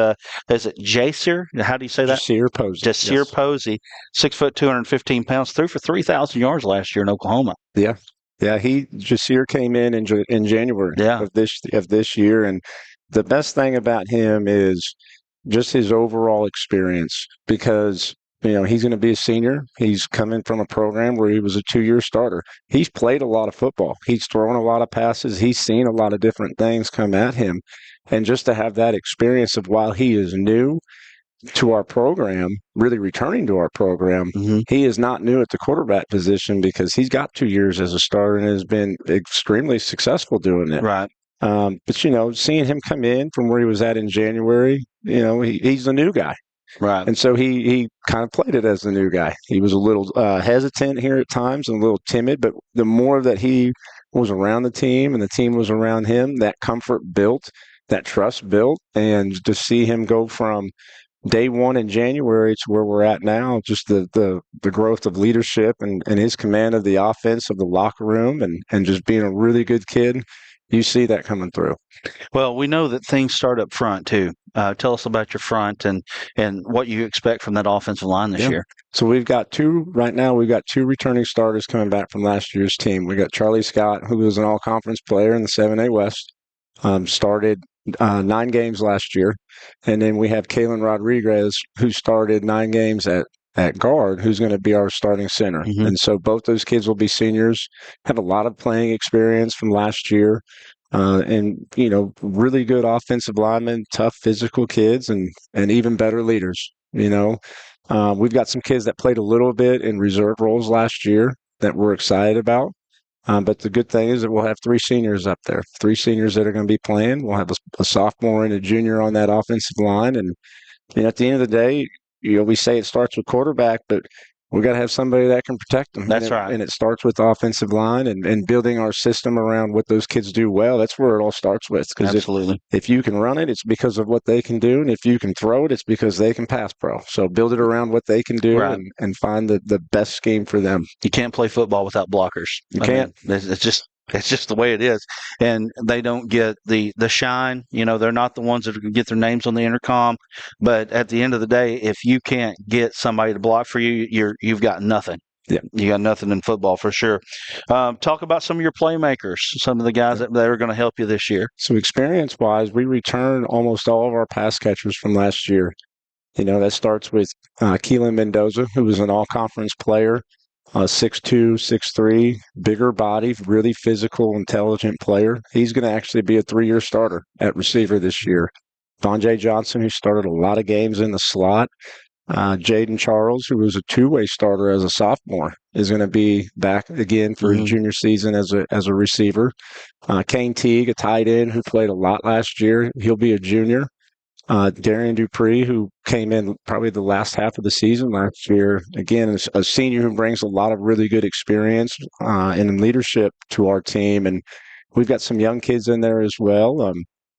is it Jasir? How do you say that? Jasir Posey. Jasir Posey, 6 foot, 215 pounds, threw for 3,000 yards last year in Oklahoma. Yeah. Jasir came in January of this year, and the best thing about him is just his overall experience because he's going to be a senior. He's coming from a program where he was a 2-year starter. He's played a lot of football. He's thrown a lot of passes. He's seen a lot of different things come at him, and just to have that experience of while he is new to our program, really returning to our program, he is not new at the quarterback position because he's got 2 years as a starter and has been extremely successful doing it. Right. But seeing him come in from where he was at in January, he's the new guy. Right. And so he kind of played it as the new guy. He was a little hesitant here at times and a little timid, but the more that he was around the team and the team was around him, that comfort built, that trust built, and to see him go from day one in January to where we're at now, just the growth of leadership and his command of the offense, of the locker room, and just being a really good kid, you see that coming through. Well, we know that things start up front too. Tell us about your front and what you expect from that offensive line this year. So we've got two returning starters coming back from last year's team. We got Charlie Scott, who was an all-conference player in the 7A West, started 9 games last year. And then we have Kalen Rodriguez, who started 9 games at guard, who's going to be our starting center. And so both those kids will be seniors, have a lot of playing experience from last year. And really good offensive linemen, tough physical kids, and even better leaders. We've got some kids that played a little bit in reserve roles last year that we're excited about. But the good thing is that we'll have 3 seniors up there, 3 seniors that are going to be playing. We'll have a sophomore and a junior on that offensive line. And at the end of the day, we say it starts with quarterback, but we got to have somebody that can protect them. That's and right. And it starts with the offensive line and building our system around what those kids do well. That's where it all starts with. Because Absolutely. if you can run it, it's because of what they can do. And if you can throw it, it's because they can pass pro. So build it around what they can do Right. and find the best scheme for them. You can't play football without blockers. You can't. It's just the way it is, and they don't get the shine. They're not the ones that are going to get their names on the intercom. But at the end of the day, if you can't get somebody to block for you, you've got nothing. Yeah, you got nothing in football for sure. Talk about some of your playmakers, some of the guys that are going to help you this year. So experience-wise, we returned almost all of our pass catchers from last year. That starts with Keelan Mendoza, who was an all-conference player. 6'2", 6'3", bigger body, really physical, intelligent player. He's going to actually be a 3-year starter at receiver this year. Vonjay Johnson, who started a lot of games in the slot. Jaden Charles, who was a 2-way starter as a sophomore, is going to be back again for his junior season as a receiver. Kane Teague, a tight end who played a lot last year. He'll be a junior. Darian Dupree, who came in probably the last half of the season last year, again, is a senior who brings a lot of really good experience and leadership to our team. And we've got some young kids in there as well.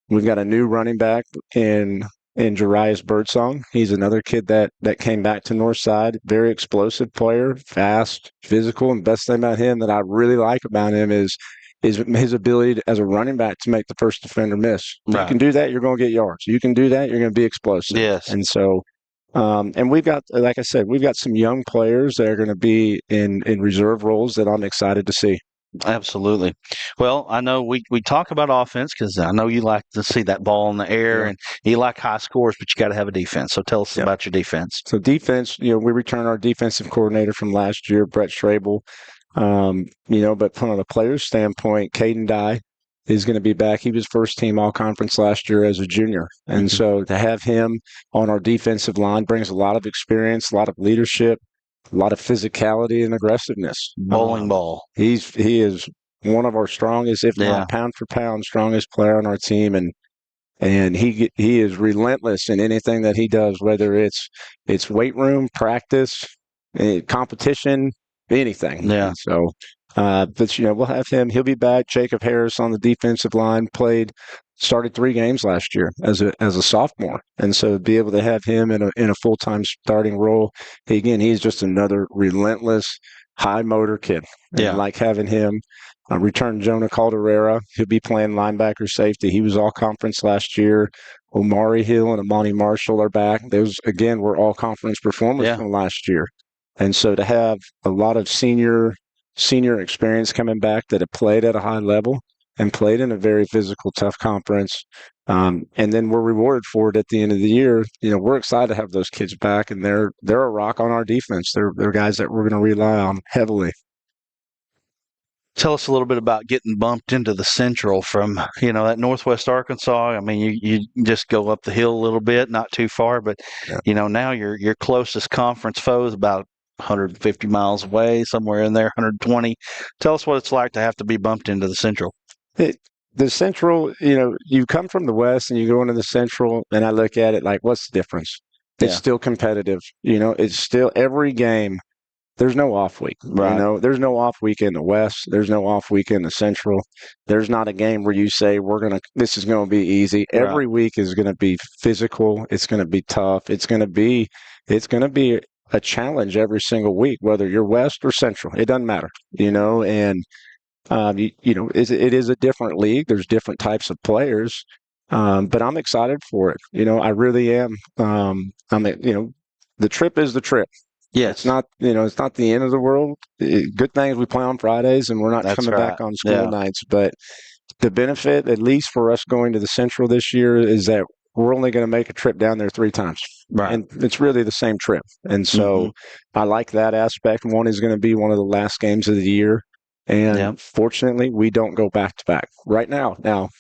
We've got a new running back in Jarius Birdsong. He's another kid that came back to Northside. Very explosive player, fast, physical, and best thing about him that I really like about him is his ability as a running back to make the first defender miss. Right. You can do that, you're going to get yards. You can do that, you're going to be explosive. Yes. And so, and we've got, like I said, we've got some young players that are going to be in reserve roles that I'm excited to see. Absolutely. Well, I know we talk about offense because I know you like to see that ball in the air and you like high scores, but you got to have a defense. So tell us about your defense. So defense, we returned our defensive coordinator from last year, Brett Strabel. But from a player's standpoint, Caden Dye is going to be back. He was first team all conference last year as a junior. And so to have him on our defensive line brings a lot of experience, a lot of leadership, a lot of physicality and aggressiveness. Bowling ball. He is one of our strongest, if not pound for pound, strongest player on our team. And he is relentless in anything that he does, whether it's weight room, practice, competition, anything. Yeah. And so, but we'll have him. He'll be back. Jacob Harris on the defensive line started 3 games last year as a sophomore, and so to be able to have him in a full-time starting role, he's just another relentless, high motor kid. And I like having him. Return Jonah Calderera. He'll be playing linebacker safety. He was all conference last year. Omari Hill and Amani Marshall are back. Those again were all conference performers from last year. And so to have a lot of senior experience coming back that have played at a high level and played in a very physical, tough conference, and then we're rewarded for it at the end of the year. We're excited to have those kids back, and they're a rock on our defense. They're guys that we're going to rely on heavily. Tell us a little bit about getting bumped into the Central from, that Northwest Arkansas. I mean, you just go up the hill a little bit, not too far, but, now your closest conference foe is about 150 miles away, somewhere in there, 120. Tell us what it's like to have to be bumped into the Central. The Central, you come from the West and you go into the Central, and I look at it like, what's the difference? It's still competitive. It's still every game. There's no off week. Right. There's no off week in the West. There's no off week in the Central. There's not a game where you say this is going to be easy. Right. Every week is going to be physical. It's going to be tough. It's going to be a challenge every single week, whether you're West or Central. It doesn't matter. And it is a different league. There's different types of players. But I'm excited for it. I really am. The trip is the trip. Yes. It's not the end of the world. Good thing is we play on Fridays and we're not coming back on school nights. But the benefit, at least for us going to the Central this year, is that we're only going to make a trip down there 3 times. Right. And it's really the same trip. And so I like that aspect. One is going to be one of the last games of the year. And fortunately, we don't go back to back right now. Now,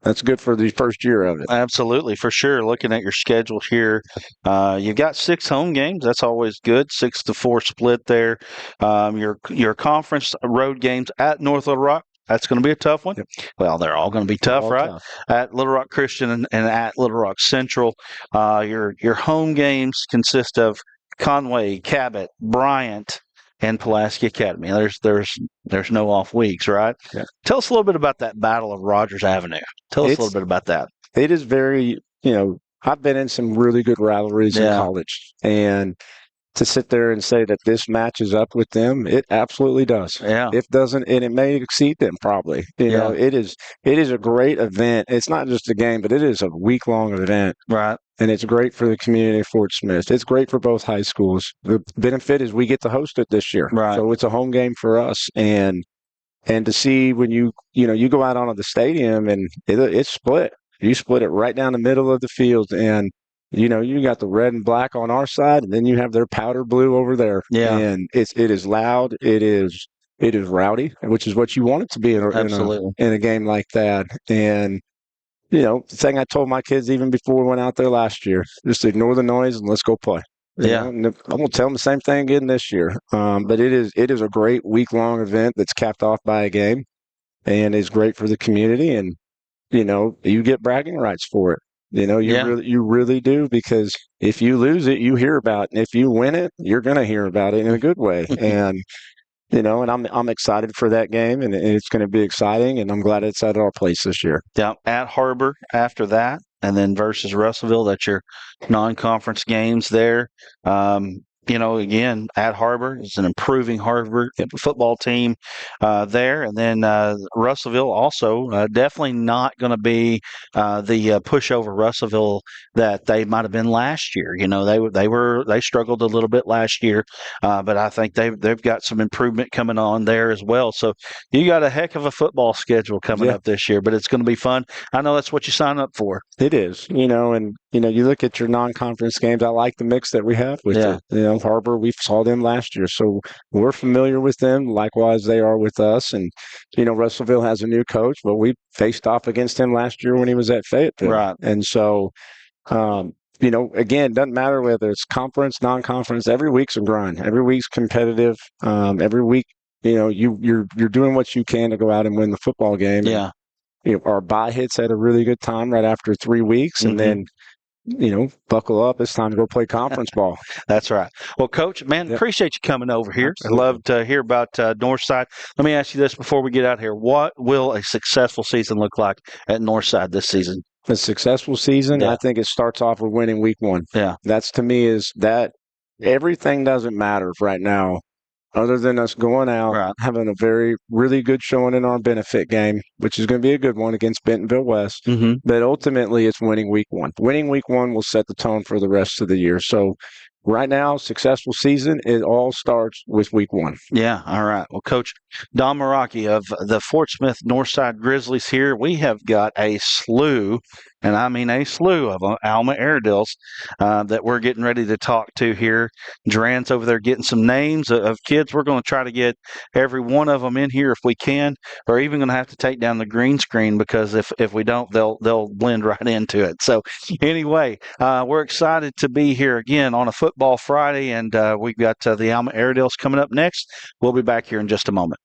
that's good for the first year of it. Absolutely, for sure. Looking at your schedule here, you've got 6 home games. That's always good. 6-4 split there. Your conference road games at North Little Rock. That's going to be a tough one. Yep. Well, they're all going to be tough, right? Tough. At Little Rock Christian and at Little Rock Central. Your home games consist of Conway, Cabot, Bryant, and Pulaski Academy. There's no off weeks, right? Yeah. Tell us a little bit about that battle of Rogers Avenue. Tell us a little bit about that. It is very, I've been in some really good rivalries in college, and to sit there and say that this matches up with them, it absolutely does. Yeah. It doesn't, and it may exceed them probably. It is a great event. It's not just a game, but it is a week-long event. Right. And it's great for the community of Fort Smith. It's great for both high schools. The benefit is we get to host it this year. Right. So it's a home game for us. And to see when you go out onto the stadium and it's split. You split it right down the middle of the field, and you got the red and black on our side, and then you have their powder blue over there. Yeah. And it is loud. It is rowdy, which is what you want it to be in a game like that. And the thing I told my kids even before we went out there last year, just ignore the noise and let's go play. And I'm going to tell them the same thing again this year. But it is a great week-long event that's capped off by a game, and is great for the community. And you get bragging rights for it. You really do, because if you lose it, you hear about it. And if you win it, you're going to hear about it in a good way. And and I'm excited for that game, and it's going to be exciting, and I'm glad it's at our place this year. Yeah, at Harbor after that, and then versus Russellville. That's your non-conference games there. Again, at Harbor, it's an improving Harbor football team there. And then Russellville also definitely not going to be the pushover Russellville that they might have been last year. They struggled a little bit last year, but I think they've got some improvement coming on there as well. So you got a heck of a football schedule coming up this year, but it's going to be fun. I know that's what you sign up for. It is, and you look at your non-conference games. I like the mix that we have with it. Harbor, we saw them last year, so we're familiar with them. Likewise, they are with us. And Russellville has a new coach, but we faced off against him last year when he was at Fayetteville. Right. And so, again, doesn't matter whether it's conference, non-conference. Every week's a grind. Every week's competitive. Every week, you're doing what you can to go out and win the football game. Yeah. And, our bye hits at a really good time right after 3 weeks, and then buckle up. It's time to go play conference ball. That's right. Well, Coach, man, appreciate you coming over here. I'd love to hear about Northside. Let me ask you this before we get out here. What will a successful season look like at Northside this season? A successful season, I think it starts off with winning week 1. Yeah. That's, to me, is that everything doesn't matter right now other than us going out, having a really good showing in our benefit game, which is going to be a good one against Bentonville West. Mm-hmm. But ultimately, it's winning week 1. Winning week 1 will set the tone for the rest of the year. So right now, successful season, it all starts with week 1. Yeah, all right. Well, Coach Don Meraki of the Fort Smith Northside Grizzlies here, we have got a slew, and I mean a slew of Alma Airedales that we're getting ready to talk to here. Duran's over there getting some names of kids. We're going to try to get every one of them in here if we can. We're even going to have to take down the green screen, because if we don't, they'll blend right into it. So anyway, we're excited to be here again on a Football Friday, and we've got the Alma Airedales coming up next. We'll be back here in just a moment.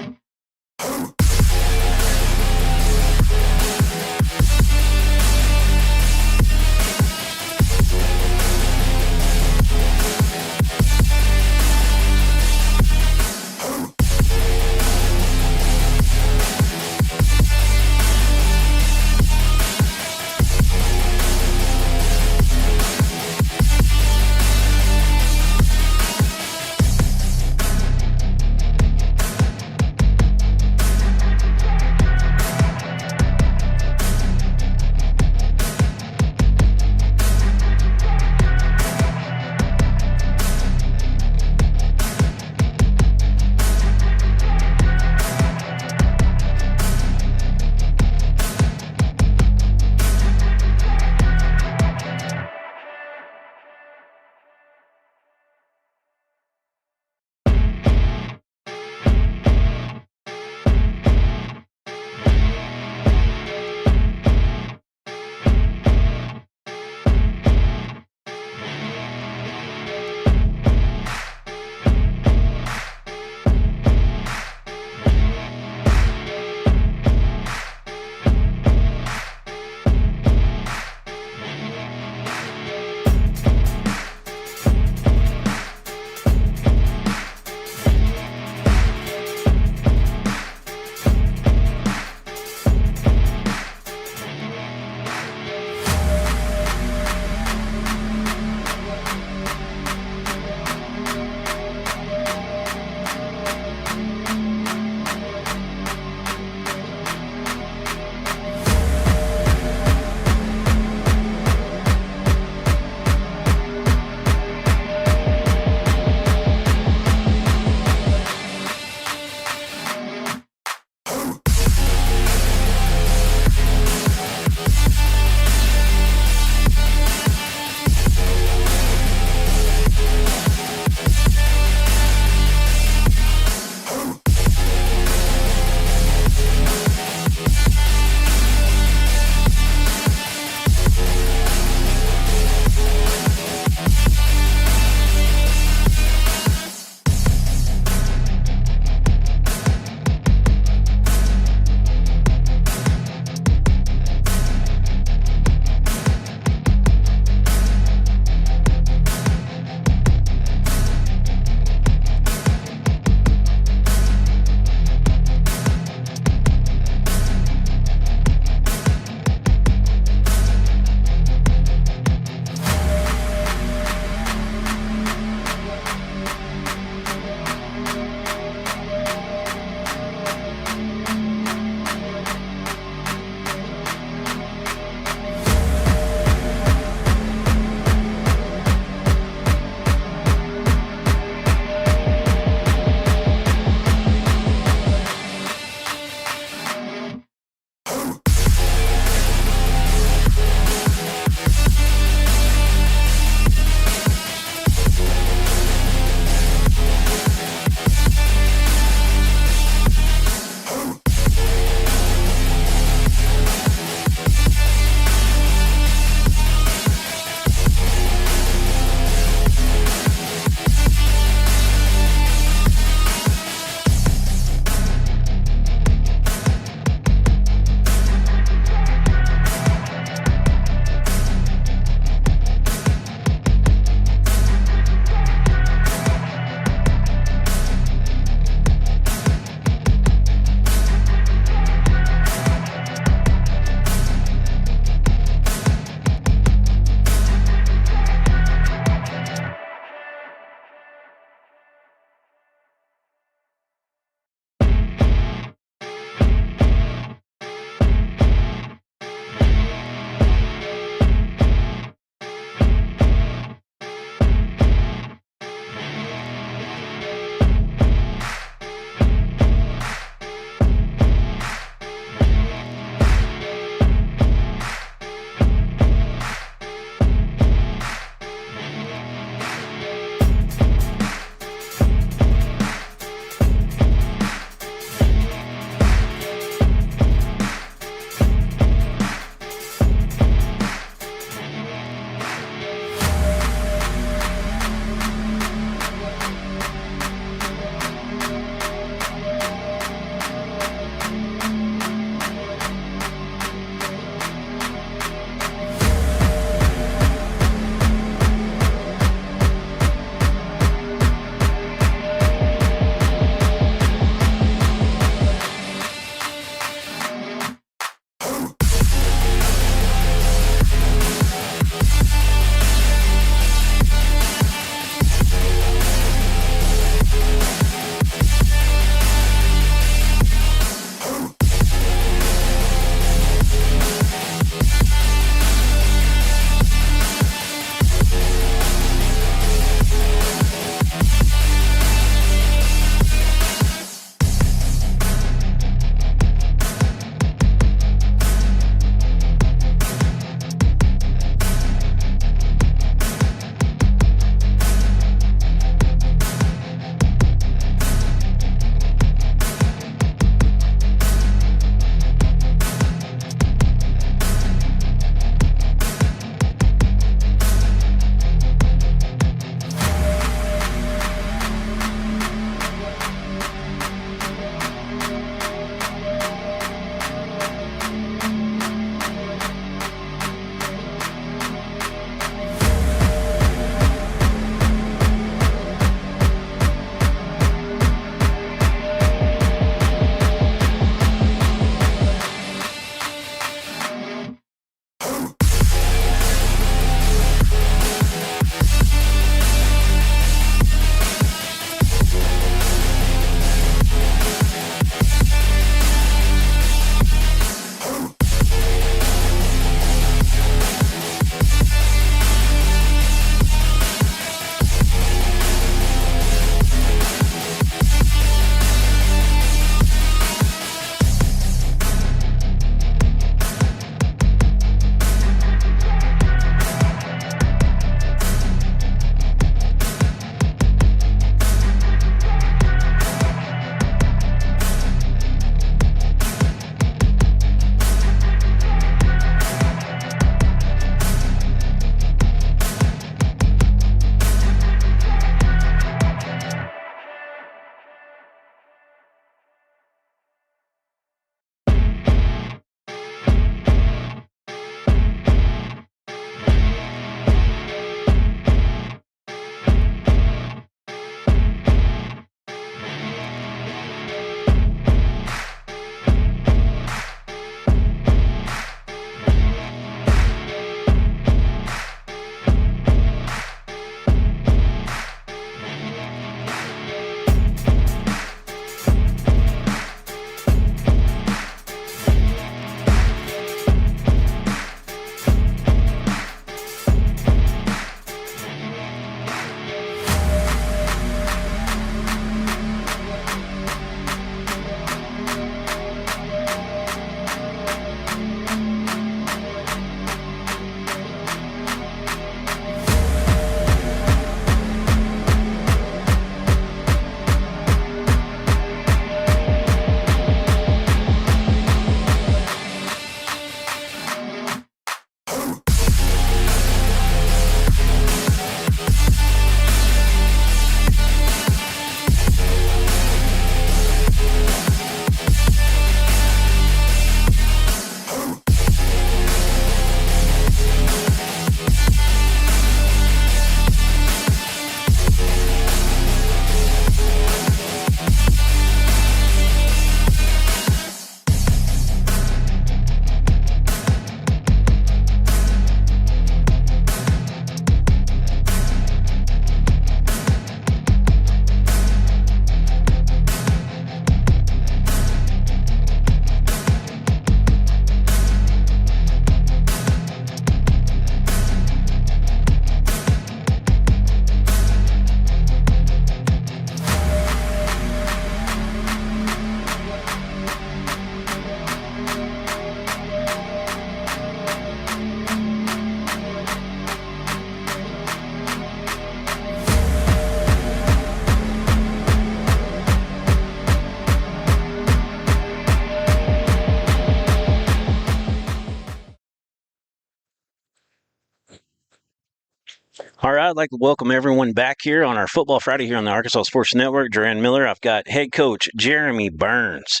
All right, I'd like to welcome everyone back here on our Football Friday here on the Arkansas Sports Network. Duran Miller, I've got head coach Jeremy Burns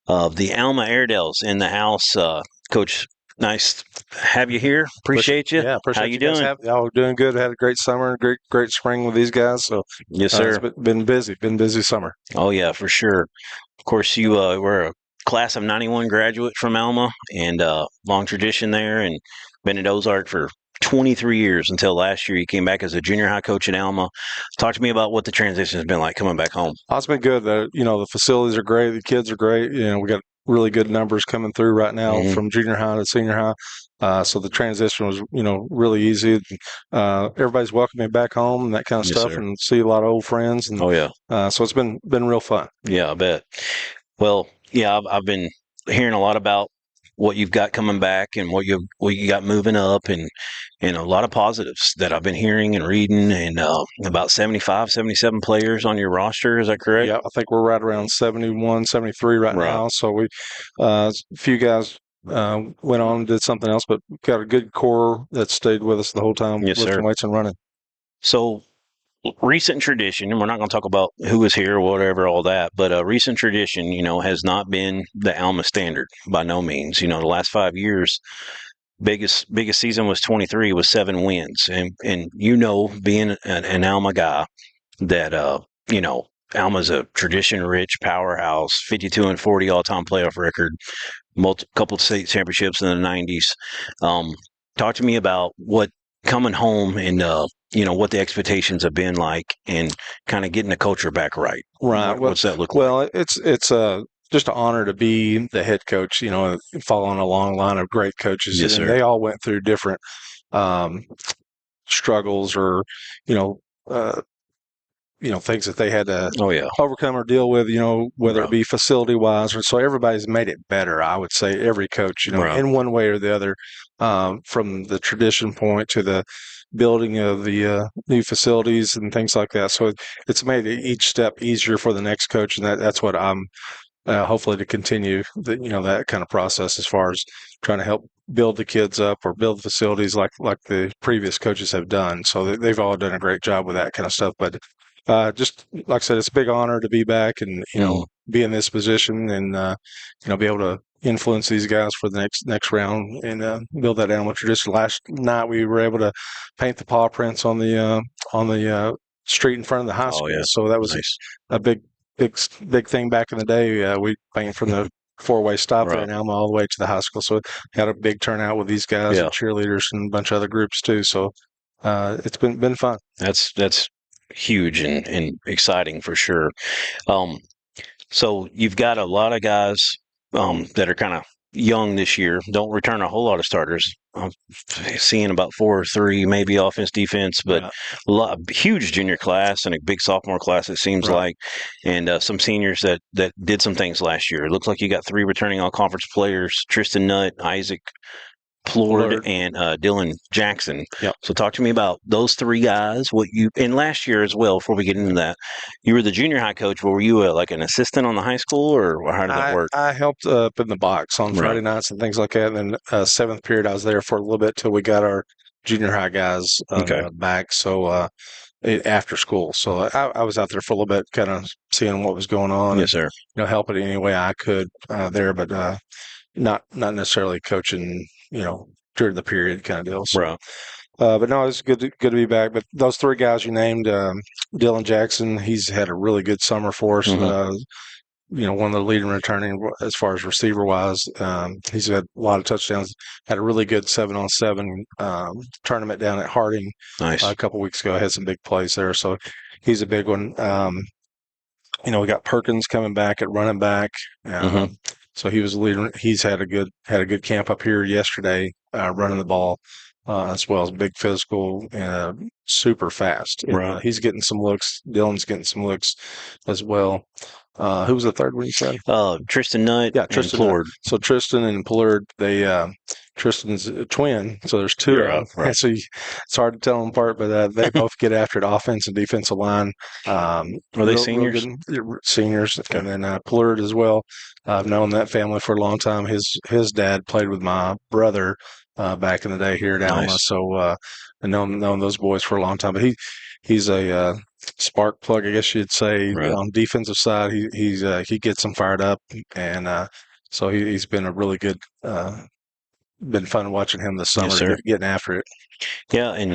of the Alma Airedales in the house. Coach, nice to have you here. Appreciate you. Yeah, appreciate How you guys doing? y'all doing good. Had a great summer, great spring with these guys. So Yes, it's sir. been busy summer. Oh, yeah, for sure. Of course, you were a class of 91 graduate from Alma and long tradition there and been at Ozark for 23 years until last year. You came back as a junior high coach at Alma. Talk to me about what the transition has been like coming back home. It's been good. The facilities are great. The kids are great. We got really good numbers coming through right now from junior high to senior high. So the transition was, really easy. Everybody's welcoming me back home and that kind of Yes, stuff, sir. and see a lot of old friends. And Oh, yeah. so it's been real fun. Yeah, I bet. Well, yeah, I've been hearing a lot about what you've got coming back and what you got moving up and a lot of positives that I've been hearing and reading and about 75, 77 players on your roster. Is that correct? Yeah, I think we're right around 71, 73 right now. So we, a few guys went on and did something else, but got a good core that stayed with us the whole time, Yes, lifting sir. weights and running. So recent tradition, and we're not going to talk about who was here or whatever, all that, but a recent tradition, has not been the Alma standard by no means. The last 5 years, biggest season was 23 with 7 wins, and being an Alma guy that Alma's a tradition-rich powerhouse, 52-40 all-time playoff record, couple state championships in the 90s. Talk to me about what coming home and what the expectations have been like and kind of getting the culture back right. Right. What's that look like? Well, it's just an honor to be the head coach. Following a long line of great coaches, Yes, and sir. they all went through different struggles or uh, things that they had to overcome or deal with, whether it be facility wise or so everybody's made it better. I would say every coach, in one way or the other, from the tradition point to the building of the new facilities and things like that. So it's made each step easier for the next coach. And that's what I'm hopefully to continue that kind of process as far as trying to help build the kids up or build the facilities like the previous coaches have done. So they've all done a great job with that kind of stuff. But just like I said, it's a big honor to be back and be in this position and be able to influence these guys for the next round and build that animal tradition. Last night we were able to paint the paw prints on the street in front of the high school. So that was nice. a big thing back in the day. We painted from the four-way stop there in Alma all the way to the high school. So had a big turnout with these guys and cheerleaders and a bunch of other groups too. So it's been fun. That's huge and exciting for sure. So you've got a lot of guys that are kind of young this year, don't return a whole lot of starters. I'm seeing about 4 or 3, maybe offense, defense, but huge junior class and a big sophomore class, it seems like, and some seniors that did some things last year. It looks like you got 3 returning all-conference players, Tristan Nutt, Isaac Plord, and Dylan Jackson. So talk to me about those 3 guys. And last year as well, before we get into that, you were the junior high coach, but were you like an assistant on the high school, or how did that work? I helped up in the box on Friday nights and things like that. And then 7th period, I was there for a little bit till we got our junior high guys back. So after school, so I was out there for a little bit, kind of seeing what was going on. Yes, sir. Helping any way I could there, but not necessarily coaching. During the period kind of deal. So, but no, it's good to be back. But those 3 guys you named, Dylan Jackson, he's had a really good summer for us. One of the leading returning as far as receiver wise. He's had a lot of touchdowns. Had a really good 7-on-7 tournament down at Harding a couple weeks ago. Had some big plays there, so he's a big one. We got Perkins coming back at running back. So he was a leader. He's had a good camp up here yesterday, running the ball, as well as big physical and super fast. He's getting some looks. Dylan's getting some looks as well. Who was the third one you said? Tristan Nutt. Yeah, Tristan and Plord. So Tristan and Plord, Tristan's a twin, so there's 2 of them. So it's hard to tell them apart, but they both get after the offense and defensive line. Are they seniors? Seniors, and then Plord as well. I've known that family for a long time. His dad played with my brother back in the day here at Alma, so and known those boys for a long time. But he's a spark plug, I guess you'd say, Right. on defensive side. He gets them fired up, and so he's been a really good. Been fun watching him this Yes, summer, sir. getting after it. Yeah, and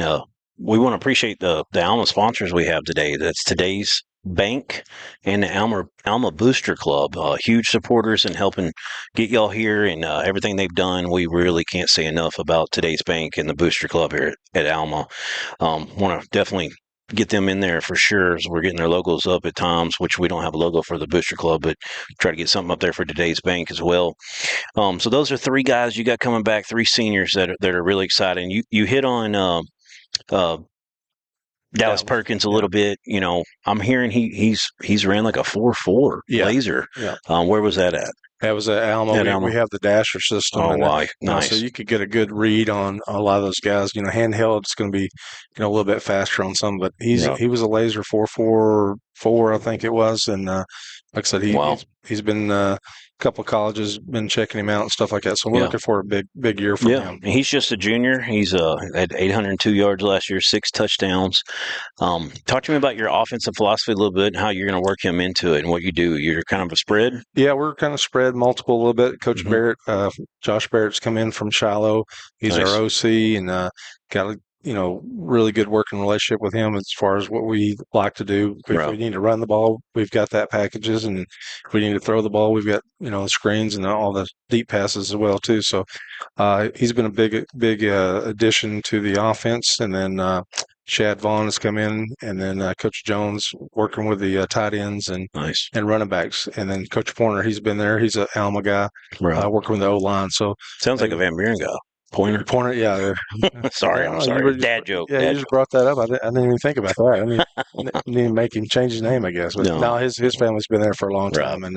we want to appreciate the Alma sponsors we have today. That's Today's Bank and the Alma Booster Club. Huge supporters and helping get y'all here and everything they've done. We really can't say enough about Today's Bank and the Booster Club here at Alma. Want to definitely get them in there for sure. As we're getting their logos up at times, which we don't have a logo for the Booster Club, but try to get something up there for Today's Bank as well. So those are three guys you got coming back, three seniors that are really exciting. You hit on Dallas Perkins a little bit. You know, I'm hearing he's ran like a 4.4 laser. Yeah. Where was that at? That was at Alma. We have the dasher system. Oh, and wow. Nice. So you could get a good read on a lot of those guys. You know, handheld, it's going to be, a little bit faster on some, but he was a laser 4.44, I think it was. And like I said, he's been a couple of colleges been checking him out and stuff like that. So we're looking for a big year from him. He's just a junior. He's had 802 yards last year, 6 touchdowns. Talk to me about your offensive philosophy a little bit and how you're going to work him into it and what you do. You're kind of a spread? Yeah, we're kind of spread multiple a little bit. Coach Barrett, Josh Barrett's come in from Shiloh. He's our OC and got a really good working relationship with him as far as what we like to do. If we need to run the ball, we've got that packages, and if we need to throw the ball, we've got the screens and all the deep passes as well too. So he's been a big addition to the offense, and then Chad Vaughn has come in, and then Coach Jones working with the tight ends and running backs, and then Coach Pointer, he's been there. He's an Alma guy, working with the O line. So sounds like a Van Buren guy. Pointer, yeah. Sorry, I'm sorry. Dad joke. Yeah, you just brought that up. I didn't even think about that. I mean, didn't even make him change his name, I guess. But no, his family's been there for a long time, and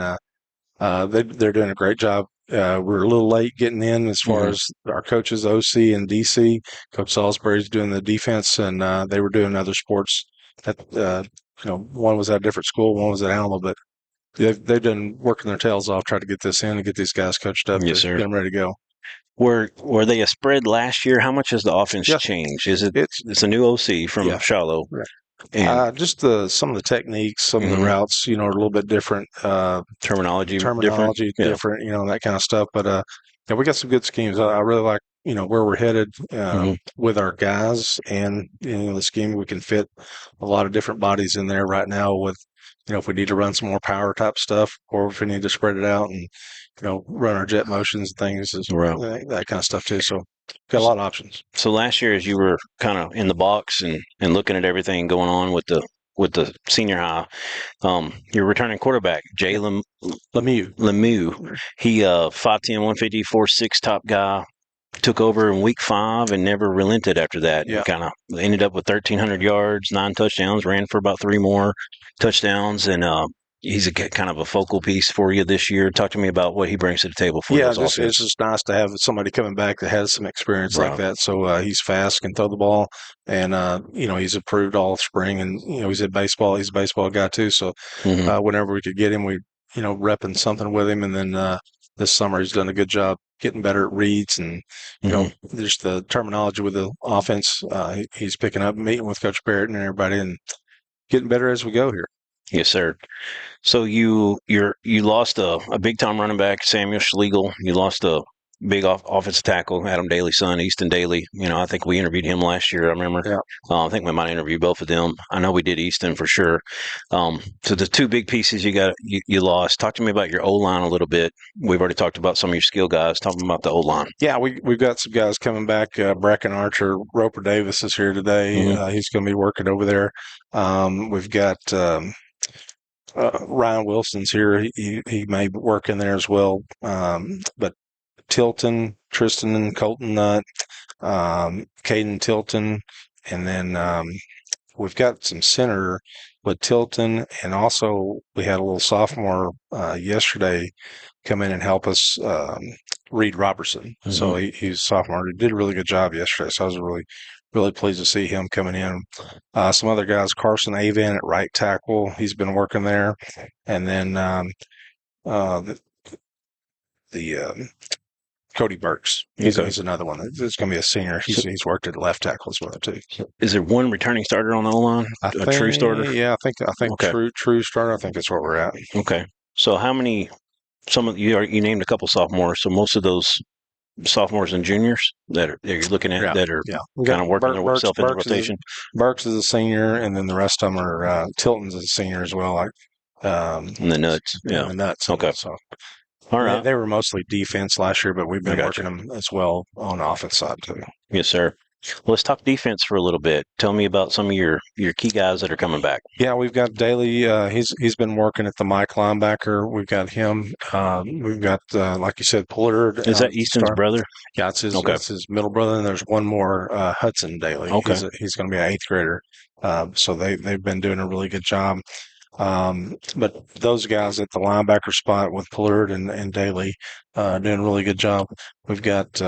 they're doing a great job. We're a little late getting in as far as our coaches, OC and DC. Coach Salisbury's doing the defense, and they were doing other sports. One was at a different school, one was at Alma, but they've been working their tails off trying to get this in and get these guys coached up to get them ready to go. Were they a spread last year? How much has the offense changed? Is it? It's a new OC from Shiloh. Right. And just some of the techniques, some of the routes, are a little bit different. Terminology different, that kind of stuff. But we got some good schemes. I really like where we're headed with our guys, and the scheme. We can fit a lot of different bodies in there right now. With if we need to run some more power type stuff, or if we need to spread it out and run our jet motions and things, that kind of stuff too. So got a lot of options. So last year, as you were kind of in the box and looking at everything going on with the senior high, your returning quarterback, Jay Lemieux, he 5'10", 150, 4'6" top guy, took over in week 5 and never relented after that. Yeah. Kind of ended up with 1,300 yards, 9 touchdowns, ran for about 3 more touchdowns, and he's a kind of a focal piece for you this year. Talk to me about what he brings to the table for you. Yeah, it's just nice to have somebody coming back that has some experience like that. So he's fast, can throw the ball, and he's improved all spring, and he's at baseball. He's a baseball guy too. So whenever we could get him, we repping something with him, and then this summer he's done a good job getting better at reads and just the terminology with the offense. He's picking up, meeting with Coach Barrett and everybody, and getting better as we go here. Yes, sir. So you lost a big time running back, Samuel Schlegel. You lost a big offensive tackle, Adam Daly's son, Easton Daly. I think we interviewed him last year. I remember. Yeah. I think we might interview both of them. I know we did Easton for sure. So the 2 big pieces you lost. Talk to me about your O-line a little bit. We've already talked about some of your skill guys. Talk about the O-line. Yeah, we've got some guys coming back. Bracken Archer, Roper Davis is here today. He's going to be working over there. We've got Ryan Wilson's here. He may work in there as well. But Tilton, Tristan and Colton Nutt, Caden Tilton, and then we've got some center with Tilton, and also we had a little sophomore yesterday come in and help us, Reed Robertson. So he's a sophomore. He did a really good job yesterday, so I was really pleased to see him coming in. Some other guys, Carson Avan at right tackle. He's been working there. And then the Cody Burks. He's another one. It's going to be a senior. He's worked at left tackle as well too. Is there one returning starter on the O-line? True starter? Yeah, I think true starter. I think that's where we're at. Okay. So how many? Some of you named a couple sophomores. So most of those sophomores and juniors that you're looking at that are kind of working themselves in the rotation. Burks is a senior, and then the rest of them are Tilton's a senior as well. Like and the nuts, the nuts. Okay. So all right, they were mostly defense last year, but we've been working them as well on the offense side too. Yes, sir. Well, let's talk defense for a little bit. Tell me about some of your key guys that are coming back. Yeah, we've got Daly. He's been working at the Mike linebacker. We've got him. We've got like you said, Pullard. Is that Easton's brother? Yeah, it's his middle brother. And there's one more, Hudson Daly. Okay, he's going to be an 8th grader. So they've been doing a really good job. But those guys at the linebacker spot with Pullard and Daly doing a really good job. We've got.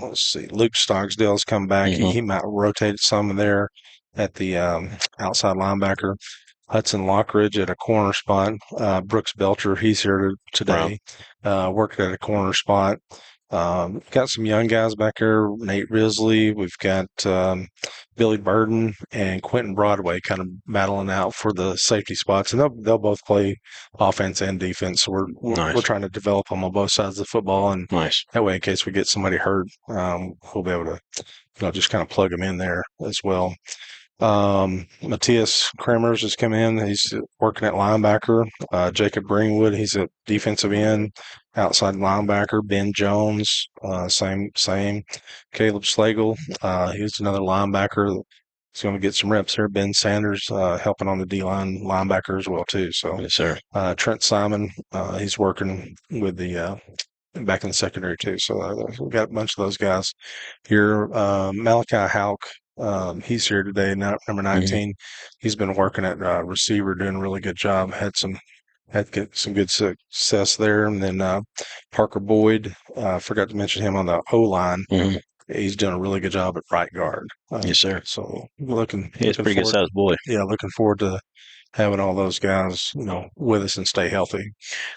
Let's see, Luke Stogsdale's come back. Mm-hmm. He might rotate some there at the outside linebacker. Hudson Lockridge at a corner spot. Brooks Belcher, he's here today, working at a corner spot. Got some young guys back there. Nate Risley. We've got Billy Burden and Quentin Broadway kind of battling out for the safety spots, and they'll both play offense and defense. So we're trying to develop them on both sides of the football, and that way, in case we get somebody hurt, we'll be able to just kind of plug them in there as well. Matthias Kremers has come in. He's working at linebacker. Jacob Greenwood, he's a defensive end, outside linebacker. Ben Jones, same. Caleb Slagle, he's another linebacker. He's going to get some reps there. Ben Sanders, helping on the D-line linebacker as well too. So, yes, sir. Trent Simon, he's working with the back in the secondary too. So we've got a bunch of those guys here. Malachi Hauk. He's here today, number 19. Mm-hmm. He's been working at receiver, doing a really good job. Had some good success there. And then Parker Boyd, forgot to mention him on the O-line. Mm-hmm. He's doing a really good job at right guard. Yes, sir. So he's a pretty good sized boy. Yeah, looking forward to having all those guys, with us and stay healthy.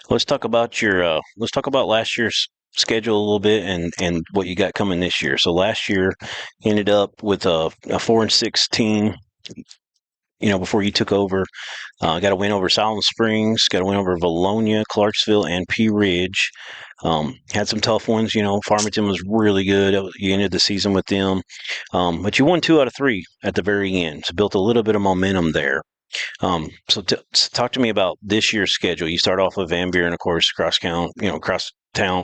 Let's talk about let's talk about last year's schedule a little bit and what you got coming this year. So last year ended up with a 4-6 team. Before you took over, got a win over Silent Springs, got a win over Valonia, Clarksville, and Pea Ridge. Had some tough ones. Farmington was really good. You ended the season with them, but you won 2 out of 3 at the very end. So built a little bit of momentum there. So talk to me about this year's schedule. You start off with Van Buren, of course, cross town.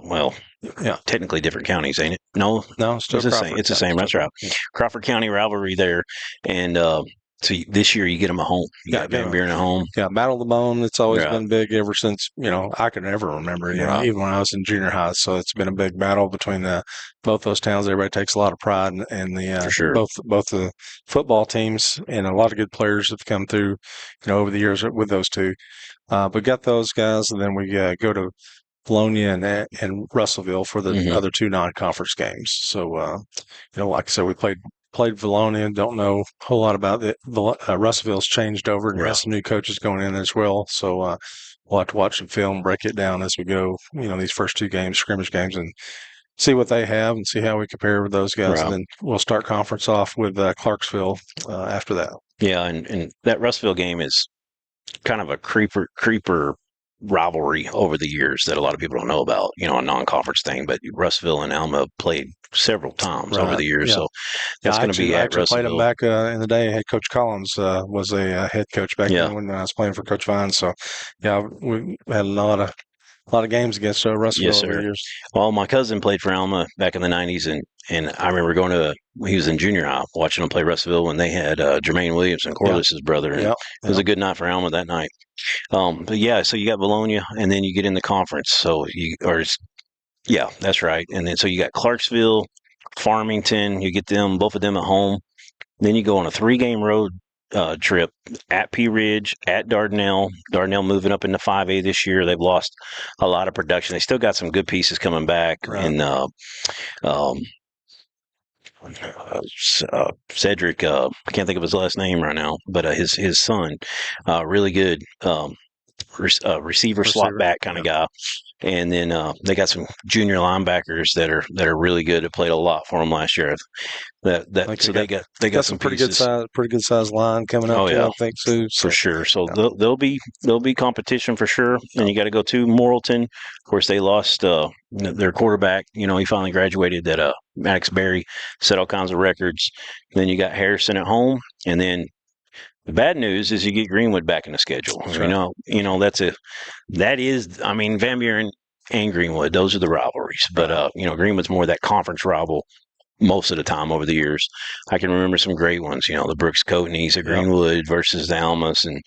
Well, yeah, technically different counties, ain't it? No, still it's the same. It's the same. That's right. Yeah. Crawford County rivalry there, and so this year you get them at home. You got Van Buren at home. Yeah, Battle of the Bone. It's always been big ever since I can ever remember. Even when I was in junior high. So it's been a big battle between both those towns. Everybody takes a lot of pride in the for sure. both the football teams, and a lot of good players have come through over the years with those two. But got those guys, and then we go to Valonia and Russellville for the other 2 non-conference games. So like I said, we played Valonia. Don't know a whole lot about it. Russellville's changed over and has some new coaches going in as well. So we'll have to watch some film, break it down as we go. These first 2 games, scrimmage games, and see what they have and see how we compare with those guys. And then we'll start conference off with Clarksville after that. Yeah, and that Russellville game is kind of a creeper rivalry over the years that a lot of people don't know about, a non-conference thing, but Russellville and Alma played several times over the years. Yeah. So that's going to be at Russellville. I played them back in the day. Head Coach Collins was a head coach back then when I was playing for Coach Vine. So, we had a lot of games against Russellville over the years. Well, my cousin played for Alma back in the 90s, and I remember he was in junior high, watching him play Russellville when they had Jermaine Williamson, Corliss's brother. And it was a good night for Alma that night. But so you got Valonia, and then you get in the conference. So that's right. And then so you got Clarksville, Farmington. You get both of them at home. Then you go on a 3-game road trip at Pea Ridge, at Dardanelle. Dardanelle moving up into 5A this year. They've lost a lot of production. They still got some good pieces coming back, and Cedric, I can't think of his last name right now, but his son, really good. receiver slot back kind of guy. And then they got some junior linebackers that are really good. That played a lot for them last year. So they got some pretty pieces. pretty good size line coming up. I think too. So, for sure. So there'll be competition for sure. And you got to go to Morrilton. Of course, they lost their quarterback. He finally graduated. That Maddox Berry set all kinds of records. Then you got Harrison at home, and then the bad news is you get Greenwood back in the schedule. That's right. That is. I mean, Van Buren and Greenwood, those are the rivalries. But Greenwood's more that conference rival most of the time over the years. I can remember some great ones. The Brooks Coatneys at Greenwood versus the Almas, and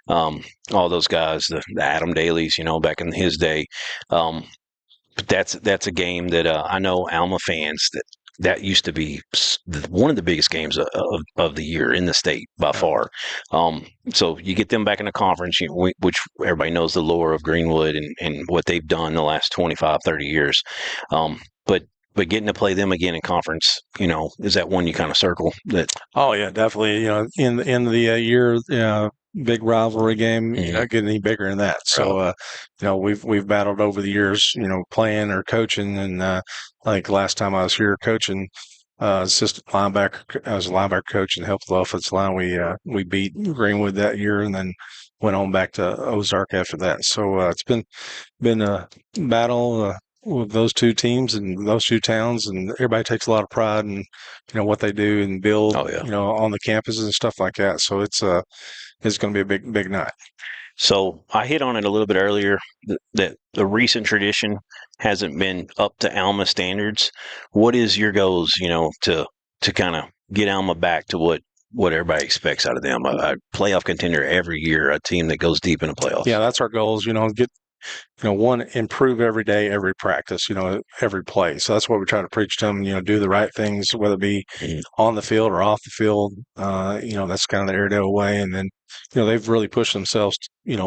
all those guys, the Adam Dailies. Back in his day. But that's a game that I know Alma fans that used to be one of the biggest games of the year in the state by far. So you get them back in the conference, which everybody knows the lore of Greenwood and what they've done the last 25, 30 years. But getting to play them again in conference, is that one you kind of circle? That? Oh yeah, definitely. In the year, big rivalry game. You're not getting any bigger than that. So, we've battled over the years, playing or coaching. And I think last time I was here coaching, assistant linebacker, I was a linebacker coach and helped the offensive line. We beat Greenwood that year, and then went on back to Ozark after that. So it's been a battle. With those two teams and those two towns, and everybody takes a lot of pride in what they do and build on the campuses and stuff like that. So it's going to be a big night. So I hit on it a little bit earlier that the recent tradition hasn't been up to Alma standards. What is your goals, to kind of get Alma back to what everybody expects out of them? A playoff contender every year, a team that goes deep in the playoffs. Yeah, that's our goals. Get one, improve every day, every practice, every play. So that's what we try to preach to them, do the right things, whether it be on the field or off the field. That's kind of the Airedale way. And then, they've really pushed themselves,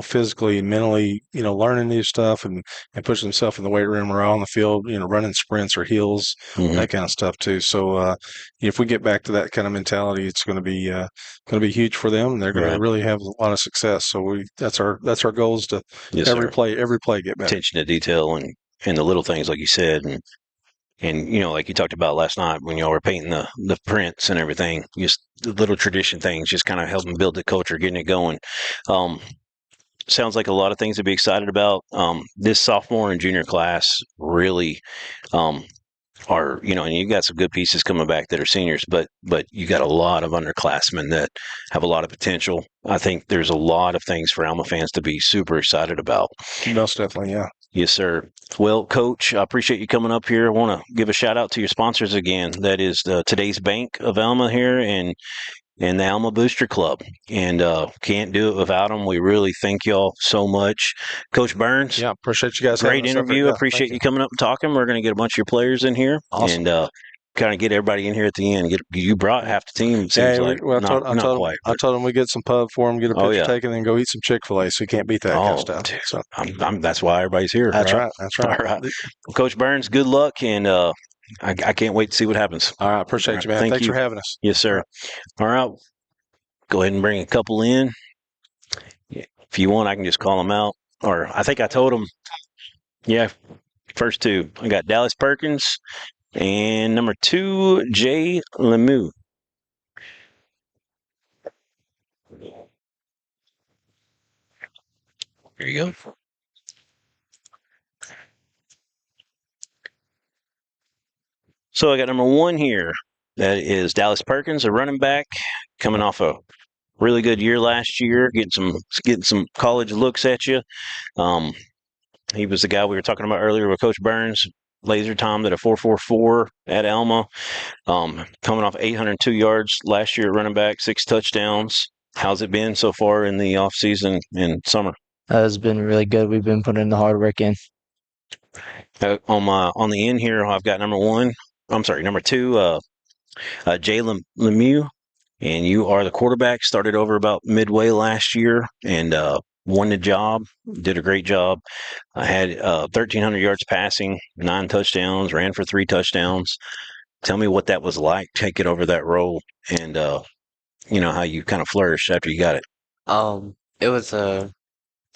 physically and mentally, learning new stuff and pushing themselves in the weight room or on the field, running sprints or heels, that kind of stuff too. So if we get back to that kind of mentality, it's going to be huge for them. And they're going to really have a lot of success. So that's our goals to every play get better. Attention to detail and the little things, like you said, and like you talked about last night when y'all were painting the prints and everything, just the little tradition things, just kind of helping build the culture, getting it going. Sounds like a lot of things to be excited about. This sophomore and junior class really are, and you got some good pieces coming back that are seniors, but you got a lot of underclassmen that have a lot of potential. I think there's a lot of things for Alma fans to be super excited about. Most definitely, yeah. Yes, sir. Well, Coach, I appreciate you coming up here. I want to give a shout out to your sponsors again. That is Today's Bank of Alma here and the Alma Booster Club. And can't do it without them. We really thank y'all so much. Coach Burns. Yeah, appreciate you guys. Great interview. Appreciate you coming up and talking. We're going to get a bunch of your players in here. Awesome. And kind of get everybody in here at the end. You brought half the team. It seems like. Well, I told them we get some pub for them, get a picture taken, and go eat some Chick-fil-A. So you can't beat that kind of stuff. Dude, so that's why everybody's here. That's right. All right. Well, Coach Burns, good luck, and I can't wait to see what happens. All right, appreciate you, man. Thanks for having us. Yes, sir. All right, go ahead and bring a couple in. If you want, I can just call them out. Or I think I told them. Yeah, first two. I got Dallas Perkins. And number 2, Jay Lemieux. Here you go. So I got number 1 here. That is Dallas Perkins, a running back, coming off a really good year last year, getting some college looks at you. He was the guy we were talking about earlier with Coach Burns. Laser timed at a 4.44 at Alma, coming off 802 yards last year at running back, 6 touchdowns. How's it been so far in the off season and summer? It's been really good. We've been putting the hard work in. On the end here, I've got number 2, Jay Lemieux, and you are the quarterback. Started over about midway last year and won the job, did a great job. I had 1,300 yards passing, 9 touchdowns, ran for 3 touchdowns. Tell me what that was like, taking over that role, and how you kind of flourished after you got it. It was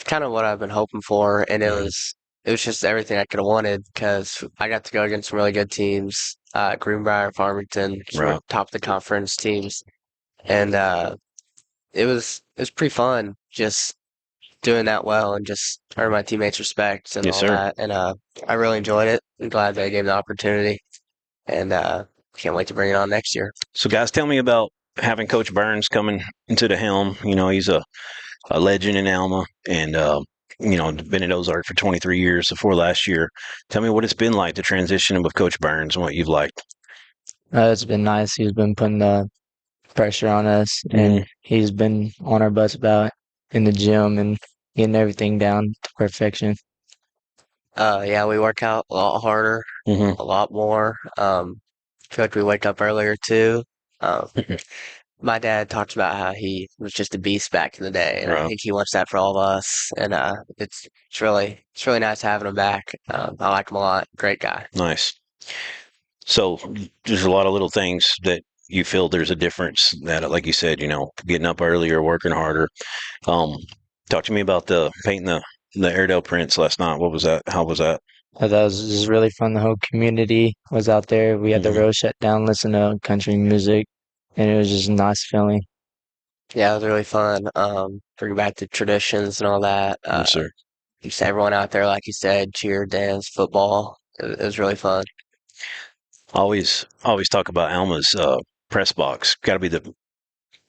kind of what I've been hoping for, and it was just everything I could have wanted because I got to go against some really good teams, Greenbrier, Farmington, sort Right. of top of the conference teams, and it was pretty fun just doing that well and just earn my teammates' respect and Yes, all sir. that, and I really enjoyed it. I'm glad they gave me the opportunity, and can't wait to bring it on next year. So, guys, tell me about having Coach Burns coming into the helm. You know, he's a legend in Alma and, been at Ozark for 23 years before last year. Tell me what it's been like to transition with Coach Burns and what you've liked. It's been nice. He's been putting the pressure on us, and he's been on our butts about in the gym and getting everything down to perfection. Yeah, we work out a lot harder, Mm-hmm. a lot more. Feel like we wake up earlier too. Um, my dad talked about how he was just a beast back in the day, and I Right. think he wants that for all of us. And it's really nice having him back. I like him a lot. Great guy. Nice. So there's a lot of little things that you feel there's a difference that, like you said, getting up earlier, working harder. Talk to me about the painting the Airedale prints last night. What was that? How was that? That was just really fun. The whole community was out there. We had the road shut down, listen to country music, and it was just a nice feeling. Yeah, it was really fun. Bring back the traditions and all that. Yes, sir. Just everyone out there, like you said, cheer, dance, football. It was really fun. Always talk about Alma's press box. Got to be the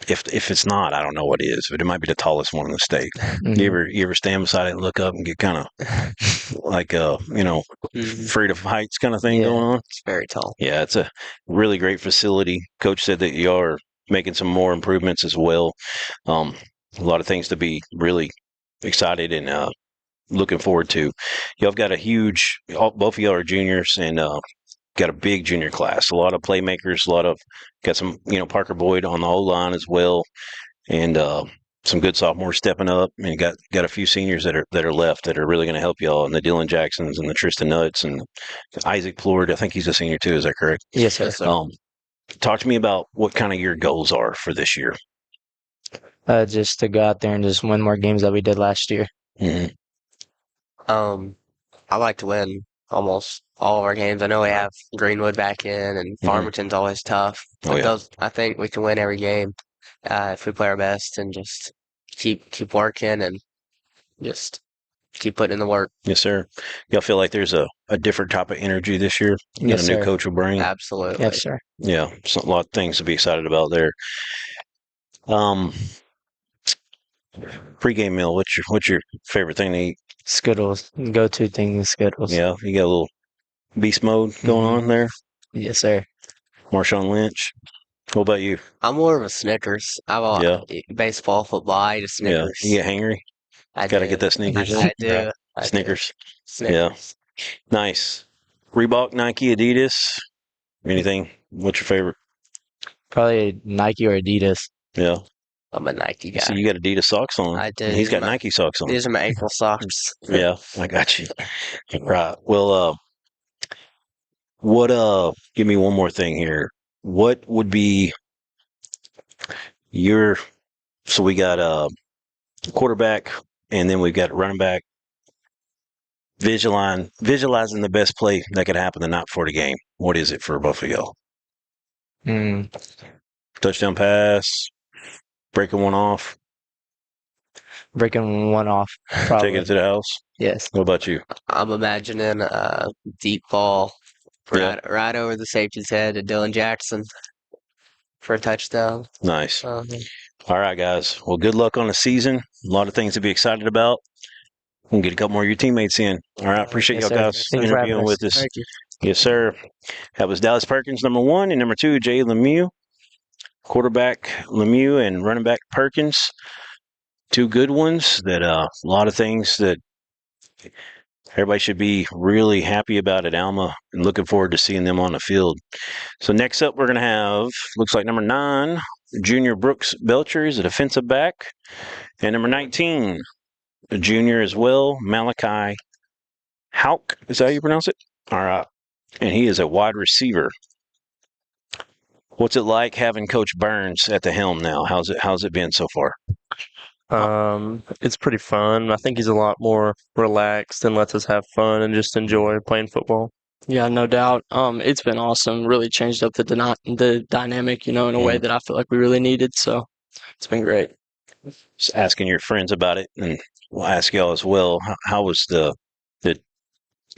if it's not, I don't know what is, but it might be the tallest one in the state. You ever stand beside it and look up and get kind of like afraid of heights kind of thing going on? It's very tall. Yeah, it's a really great facility. Coach said that you are making some more improvements as well. A lot of things to be really excited and looking forward to. Y'all have got both of y'all are juniors and got a big junior class. A lot of playmakers. Got some Parker Boyd on the O line as well, and some good sophomores stepping up. And got a few seniors that are left that are really going to help y'all. And the Dylan Jacksons and the Tristan Nuts and Isaac Plord. I think he's a senior too. Is that correct? Yes, sir. Talk to me about what kind of your goals are for this year. Just to go out there and just win more games that we did last year. Mm-hmm. I like to win almost all of our games. I know we have Greenwood back in, and Farmington's always tough. But I think we can win every game if we play our best and just keep working and just keep putting in the work. Yes, sir. Y'all feel like there's a different type of energy this year that a new coach will bring? Absolutely. Yes, sir. Yeah, a lot of things to be excited about there. Pre-game meal. What's your favorite thing to eat? Skittles. Go-to thing is Skittles. Yeah, you got a little beast mode going on there. Yes, sir. Marshawn Lynch. What about you? I'm more of a Snickers. Baseball, football. I eat a Snickers. Yeah, you get hangry. Got to get that Snickers. I do. Snickers. Snickers. Yeah, nice. Reebok, Nike, Adidas. Anything? What's your favorite? Probably Nike or Adidas. Yeah. I'm a Nike guy. So you got Adidas socks on. I do. And he's got Nike socks on. These are my ankle socks. Yeah, I got you. Right. Well, give me one more thing here. What would be so we got quarterback and then we've got running back. Visualizing the best play that could happen the night before the game. What is it for both of y'all? Touchdown pass, breaking one off. Breaking one off. Probably. Taking it to the house. Yes. What about you? I'm imagining a deep ball right over the safety's head to Dylan Jackson for a touchdown. Nice. All right, guys. Well, good luck on the season. A lot of things to be excited about. We'll get a couple more of your teammates in. All right. Appreciate y'all guys interviewing with us. Thank you. Yes, sir. That was Dallas Perkins, number 1, and number 2, Jay Lemieux. Quarterback Lemieux and running back Perkins. 2 good ones that a lot of things that everybody should be really happy about at Alma and looking forward to seeing them on the field. So next up, we're going to have, looks like number 9, junior Brooks Belcher is a defensive back. And number 19, a junior as well, Malachi Hauk. Is that how you pronounce it? All right. And he is a wide receiver. What's it like having Coach Burns at the helm now? How's it been so far? It's pretty fun. I think he's a lot more relaxed and lets us have fun and just enjoy playing football. Yeah, no doubt. It's been awesome. Really changed up the dynamic, in a way that I feel like we really needed. So it's been great. Just asking your friends about it, and we'll ask y'all as well. How was the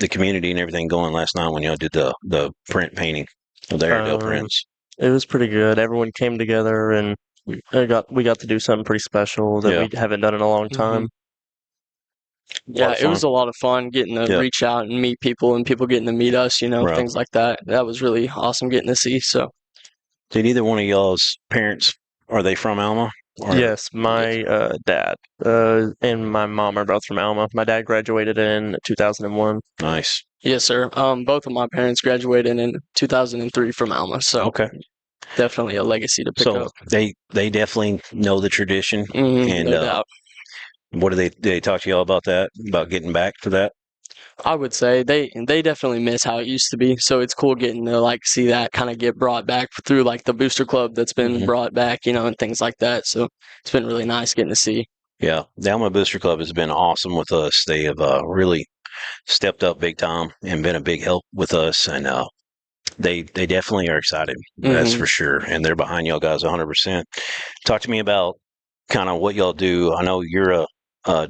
community and everything going last night when y'all did the print painting of the Airedale prints? It was pretty good. Everyone came together and we got to do something pretty special that we haven't done in a long time. Yeah, it was a lot of fun getting to reach out and meet people and people getting to meet us, things like that. That was really awesome getting to see. So, did either one of y'all's parents, are they from Alma? Yes, my dad and my mom are both from Alma. My dad graduated in 2001. Nice. Yes, sir. Both of my parents graduated in 2003 from Alma. So, okay, definitely a legacy to pick up. They definitely know the tradition, and no doubt. What did they talk to y'all about that? About getting back to that? I would say they definitely miss how it used to be. So it's cool getting to see that kind of get brought back through the booster club that's been brought back, and things like that. So it's been really nice getting to see. Yeah, the Alma Booster Club has been awesome with us. They have really stepped up big time and been a big help with us, and they definitely are excited. That's for sure, and they're behind y'all guys 100%. Talk to me about kind of what y'all do. I know you're a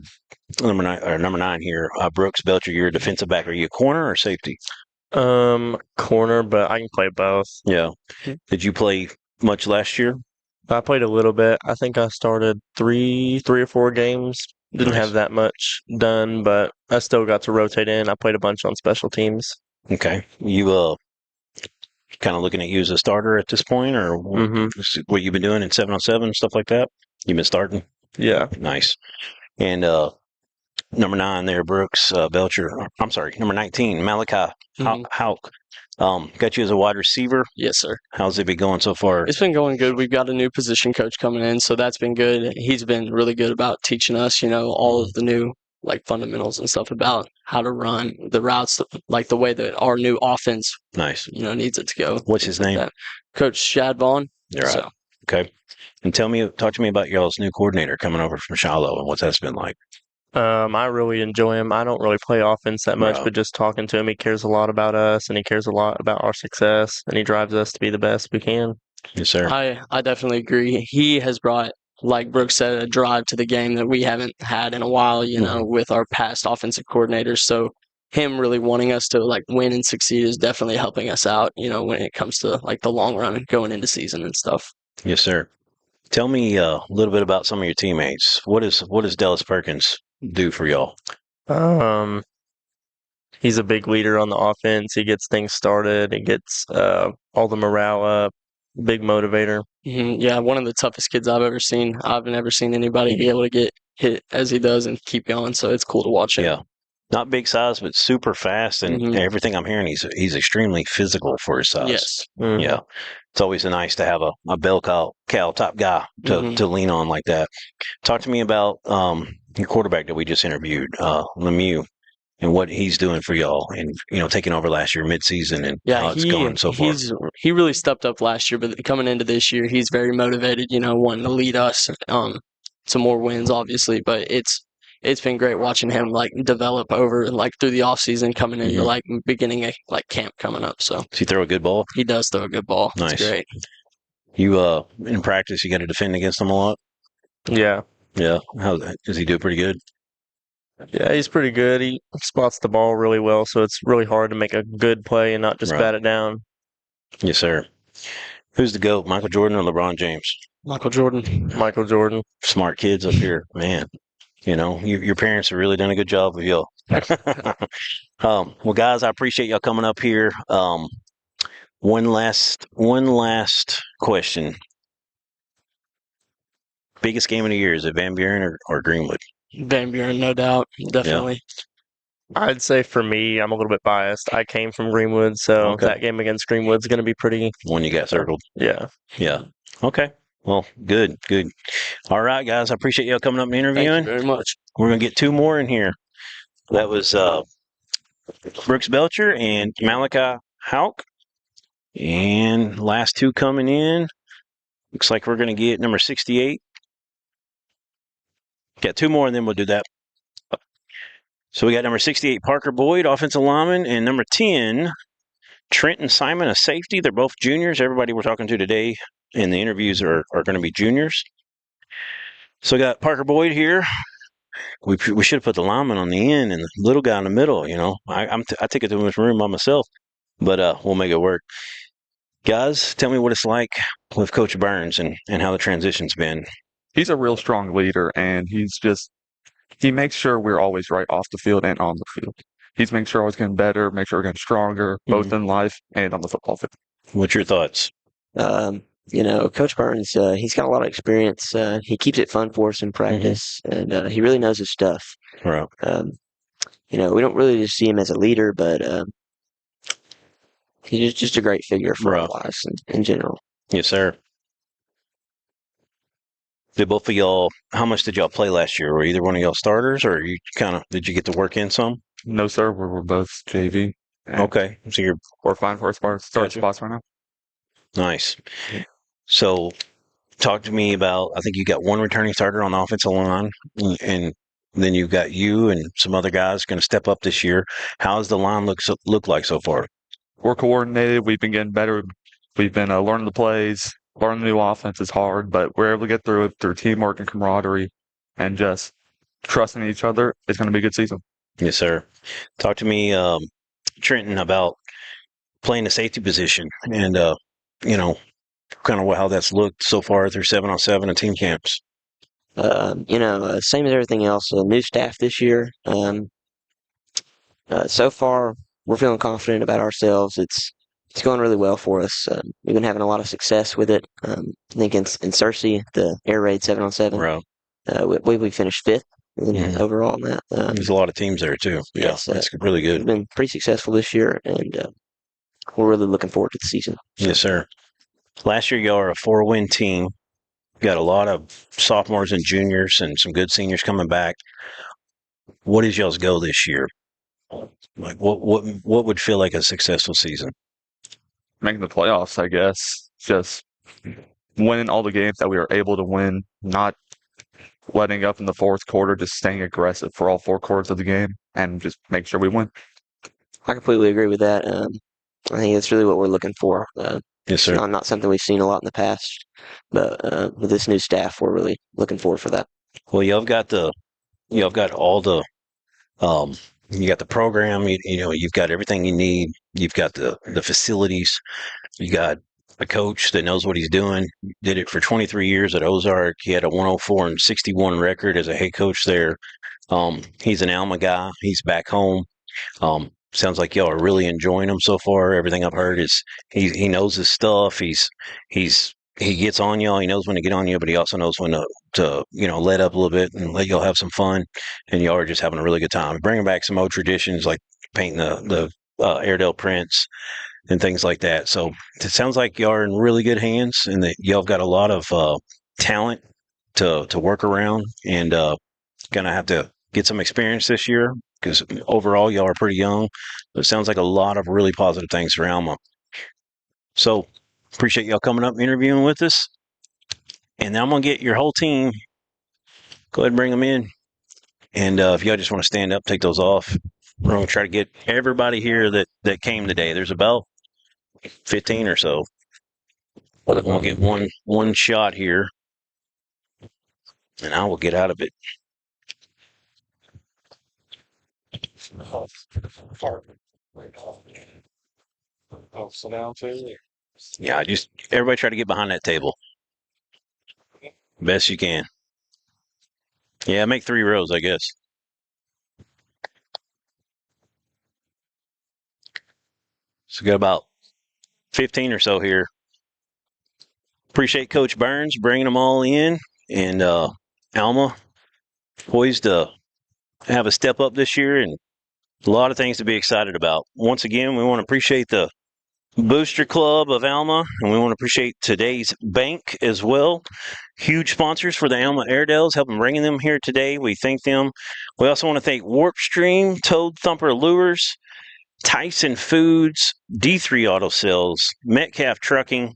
number 9 here. Brooks Belcher, you're a defensive back. Are you a corner or safety? Corner, but I can play both. Yeah. Did you play much last year? I played a little bit. I think I started three or four games. Didn't have that much done, but I still got to rotate in. I played a bunch on special teams. Okay. You kind of looking at you as a starter at this point, or what you've been doing in 7-on-7 stuff like that? You've been starting? Yeah. Nice. And number 9 there, Brooks Belcher. I'm sorry, number 19, Malachi Hauk. Got you as a wide receiver? Yes, sir. How's it been going so far? It's been going good. We've got a new position coach coming in, so that's been good. He's been really good about teaching us, all of the new fundamentals and stuff about how to run the routes, the way that our new offense, needs it to go. What's his name? Coach Shad Vaughn. You're right. So. Okay. And talk to me about y'all's new coordinator coming over from Shiloh and what that's been like. I really enjoy him. I don't really play offense that much, but just talking to him, he cares a lot about us and he cares a lot about our success and he drives us to be the best we can. Yes, sir. I definitely agree. He has brought, like Brooks said, a drive to the game that we haven't had in a while, with our past offensive coordinators. So him really wanting us to win and succeed is definitely helping us out, when it comes to the long run and going into season and stuff. Yes, sir. Tell me a little bit about some of your teammates. What does Dallas Perkins do for y'all? He's a big leader on the offense. He gets things started. He gets all the morale up. Big motivator. Yeah, one of the toughest kids I've ever seen. I've never seen anybody be able to get hit as he does and keep going. So it's cool to watch him. Yeah, not big size, but super fast, and everything I'm hearing, he's extremely physical for his size. Yes. Yeah, it's always nice to have a bell cow type guy to lean on like that. Talk to me about your quarterback that we just interviewed, Lemieux, and what he's doing for y'all, and taking over last year midseason, and how it's going so far. He really stepped up last year, but coming into this year, he's very motivated. Wanting to lead us to more wins, obviously. But it's been great watching him develop over through the off season, coming into beginning of camp coming up. So does he throw a good ball? He does throw a good ball. Nice. It's great. You in practice, you got to defend against him a lot. Yeah. Yeah. How does he do? Pretty good. Yeah, he's pretty good. He spots the ball really well, so it's really hard to make a good play and not just bat it down. Yes, sir. Who's the GOAT, Michael Jordan or LeBron James? Michael Jordan. Michael Jordan. Smart kids up here, man. Your parents have really done a good job of y'all. Well, guys, I appreciate y'all coming up here. One last question. Biggest game of the year, is it Van Buren or Greenwood? Van Buren, no doubt. Definitely. Yeah. I'd say for me, I'm a little bit biased. I came from Greenwood, so that game against Greenwood's going to be pretty... One you got circled? Yeah. Yeah. Okay. Well, good. All right, guys. I appreciate y'all coming up and interviewing. Thank you very much. We're going to get 2 more in here. That was Brooks Belcher and Malachi Hauk. And last 2 coming in. Looks like we're going to get number 68. Got two more, and then we'll do that. So we got number 68, Parker Boyd, offensive lineman, and number 10, Trenton Simon, a safety. They're both juniors. Everybody we're talking to today in the interviews are going to be juniors. So we got Parker Boyd here. We should have put the lineman on the end and the little guy in the middle. I take it too much room by myself, but we'll make it work. Guys, tell me what it's like with Coach Burns and how the transition's been. He's a real strong leader, and he makes sure we're always right off the field and on the field. He's making sure we're always getting better, make sure we're getting stronger, both in life and on the football field. What's your thoughts? Coach Burns, he's got a lot of experience. He keeps it fun for us in practice, and he really knows his stuff. Right. We don't really just see him as a leader, but he's just a great figure for our class in general. Yes, sir. Did both of y'all, how much did y'all play last year? Were either one of y'all starters, or did you get to work in some? No, sir. We're both JV. Okay. So we're fine for start spots right now. Nice. So talk to me about, I think you got one returning starter on the offensive line, and then you've got you and some other guys going to step up this year. How's the line look like so far? We're coordinated. We've been getting better. We've been learning the plays. Learning the new offense is hard, but we're able to get through it through teamwork and camaraderie and just trusting each other. It's going to be a good season. Yes, sir. Talk to me, Trenton, about playing the safety position and, kind of how that's looked so far through 7-on-7 and team camps. Same as everything else. New staff this year. So far, we're feeling confident about ourselves. It's going really well for us. We've been having a lot of success with it. I think in Searcy, the air raid 7-on-7, we finished 5th overall in that. There's a lot of teams there too. Yes, that's really good. We've been pretty successful this year, and we're really looking forward to the season. Yes, sir. Last year, y'all are a 4-win team. Got a lot of sophomores and juniors and some good seniors coming back. What is y'all's goal this year? Like, what would feel like a successful season? Making the playoffs, I guess. Just winning all the games that we are able to win, not letting up in the fourth quarter, just staying aggressive for all 4 quarters of the game, and just make sure we win. I completely agree with that. I think that's really what we're looking for. Yes, sir. Not something we've seen a lot in the past, but with this new staff, we're really looking forward for that. Well, y'all got all the, you got the program. You've got everything you need. You've got the facilities. You got a coach that knows what he's doing. Did it for 23 years at Ozark. He had a 104-61 record as a head coach there. He's an Alma guy. He's back home. Sounds like y'all are really enjoying him so far. Everything I've heard is he knows his stuff. He gets on y'all. He knows when to get on you, but he also knows when to let up a little bit and let y'all have some fun. And y'all are just having a really good time. Bringing back some old traditions like painting the Airedale prints and things like that. So it sounds like y'all are in really good hands, and that y'all have got a lot of talent to work around, and gonna have to get some experience this year, because overall y'all are pretty young. But it sounds like a lot of really positive things for Alma. So appreciate y'all coming up and interviewing with us. And now I'm going to get your whole team. Go ahead and bring them in. And if y'all just want to stand up, take those off. We're going to try to get everybody here that came today. There's about 15 or so. We'll get one shot here, and I will get out of it. Yeah, just everybody try to get behind that table. Best you can. Yeah, make 3 rows, I guess. So we got about 15 or so here. Appreciate Coach Burns bringing them all in, and Alma poised to have a step up this year, and a lot of things to be excited about. Once again, we want to appreciate the Booster Club of Alma, and we want to appreciate today's bank as well. Huge sponsors for the Alma Airedales, helping bringing them here today. We thank them. We also want to thank Warp Stream, Toad Thumper Lures, Tyson Foods, D3 Auto Sales, Metcalf Trucking,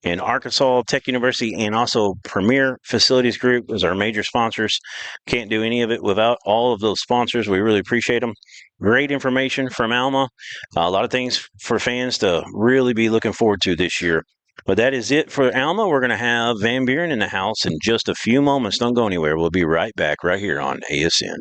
and Arkansas Tech University, and also Premier Facilities Group as our major sponsors. Can't do any of it without all of those sponsors. We really appreciate them. Great information from Alma. A lot of things for fans to really be looking forward to this year. But that is it for Alma. We're going to have Van Buren in the house in just a few moments. Don't go anywhere. We'll be right back right here on ASN.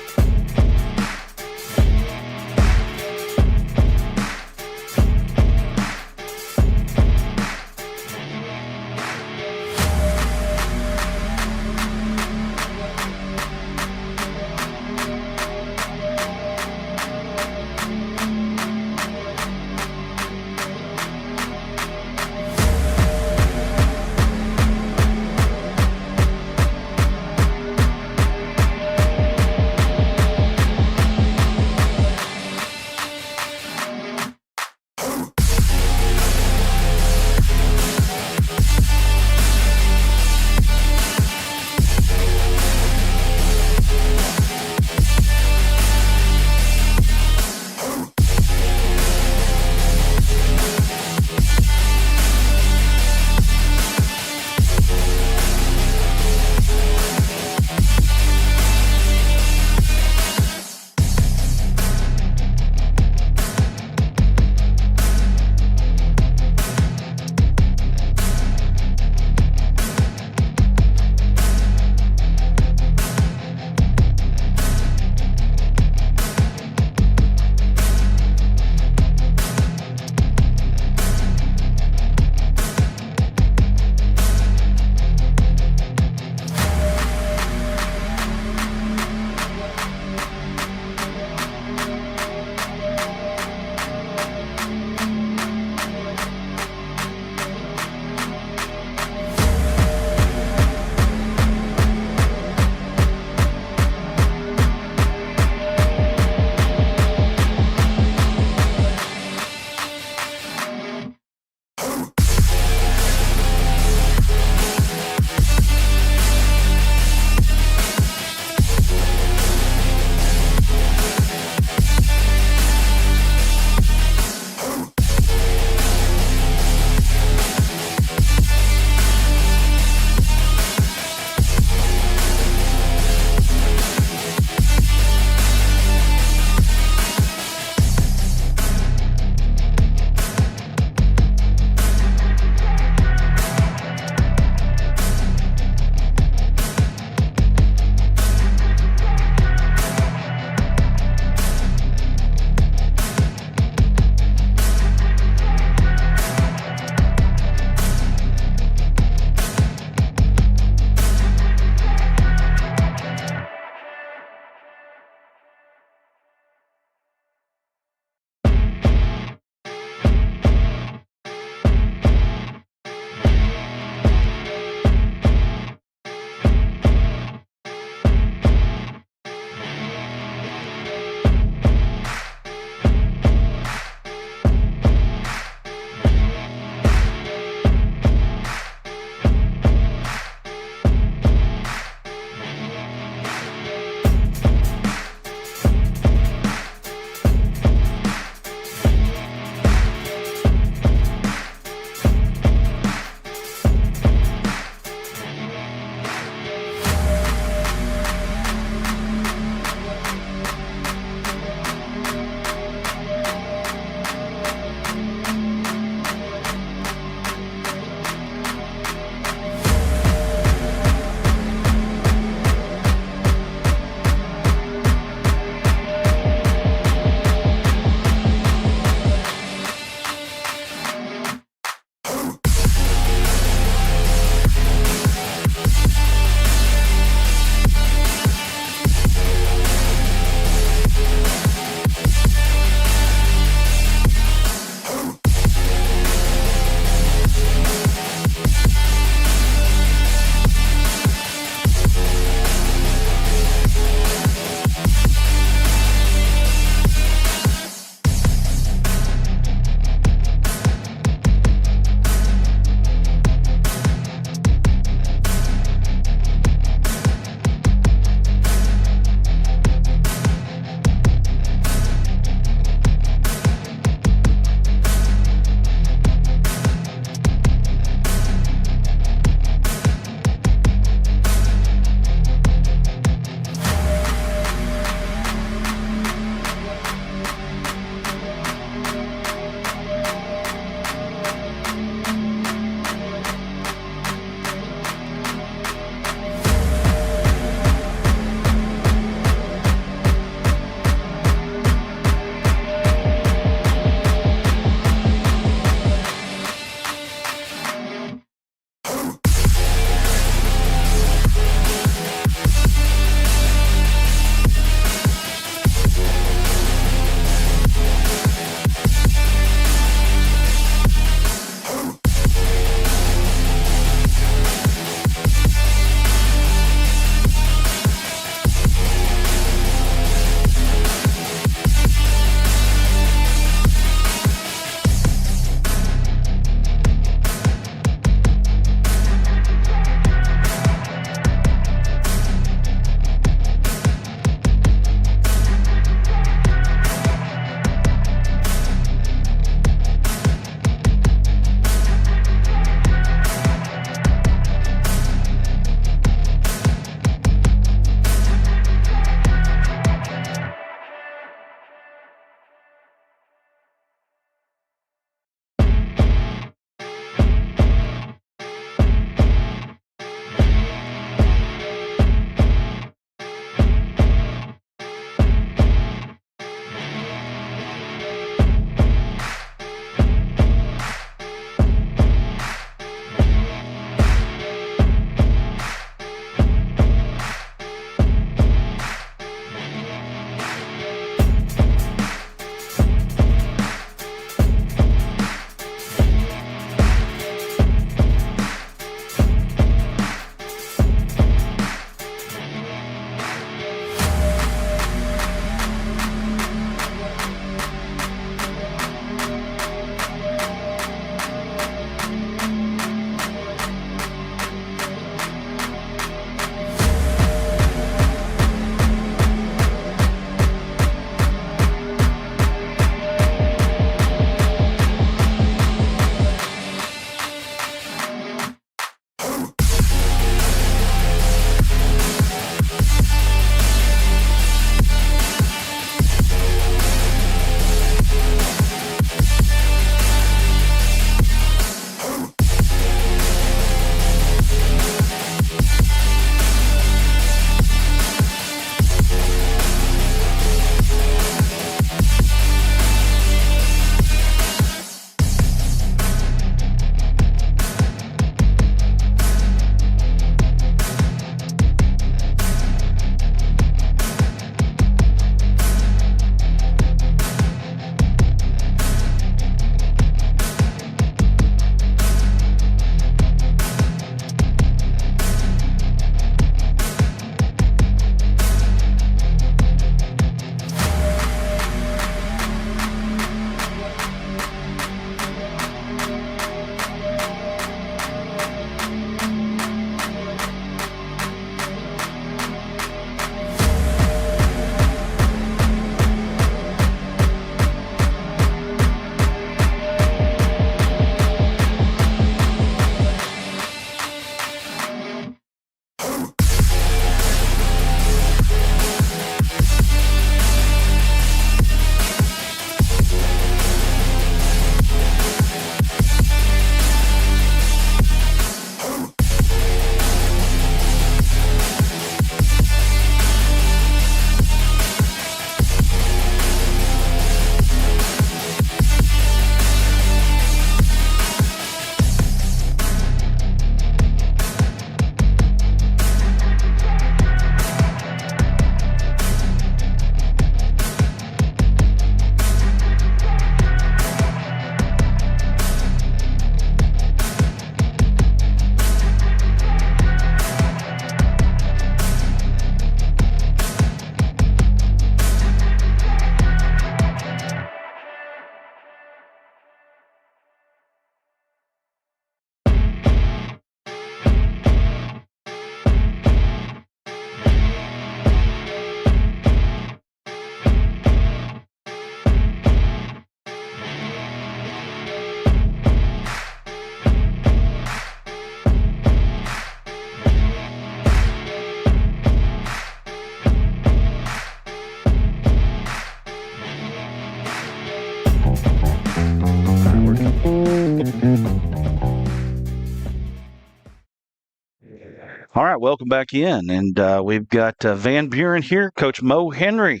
All right, welcome back in. And we've got Van Buren here, Coach Mo Henry.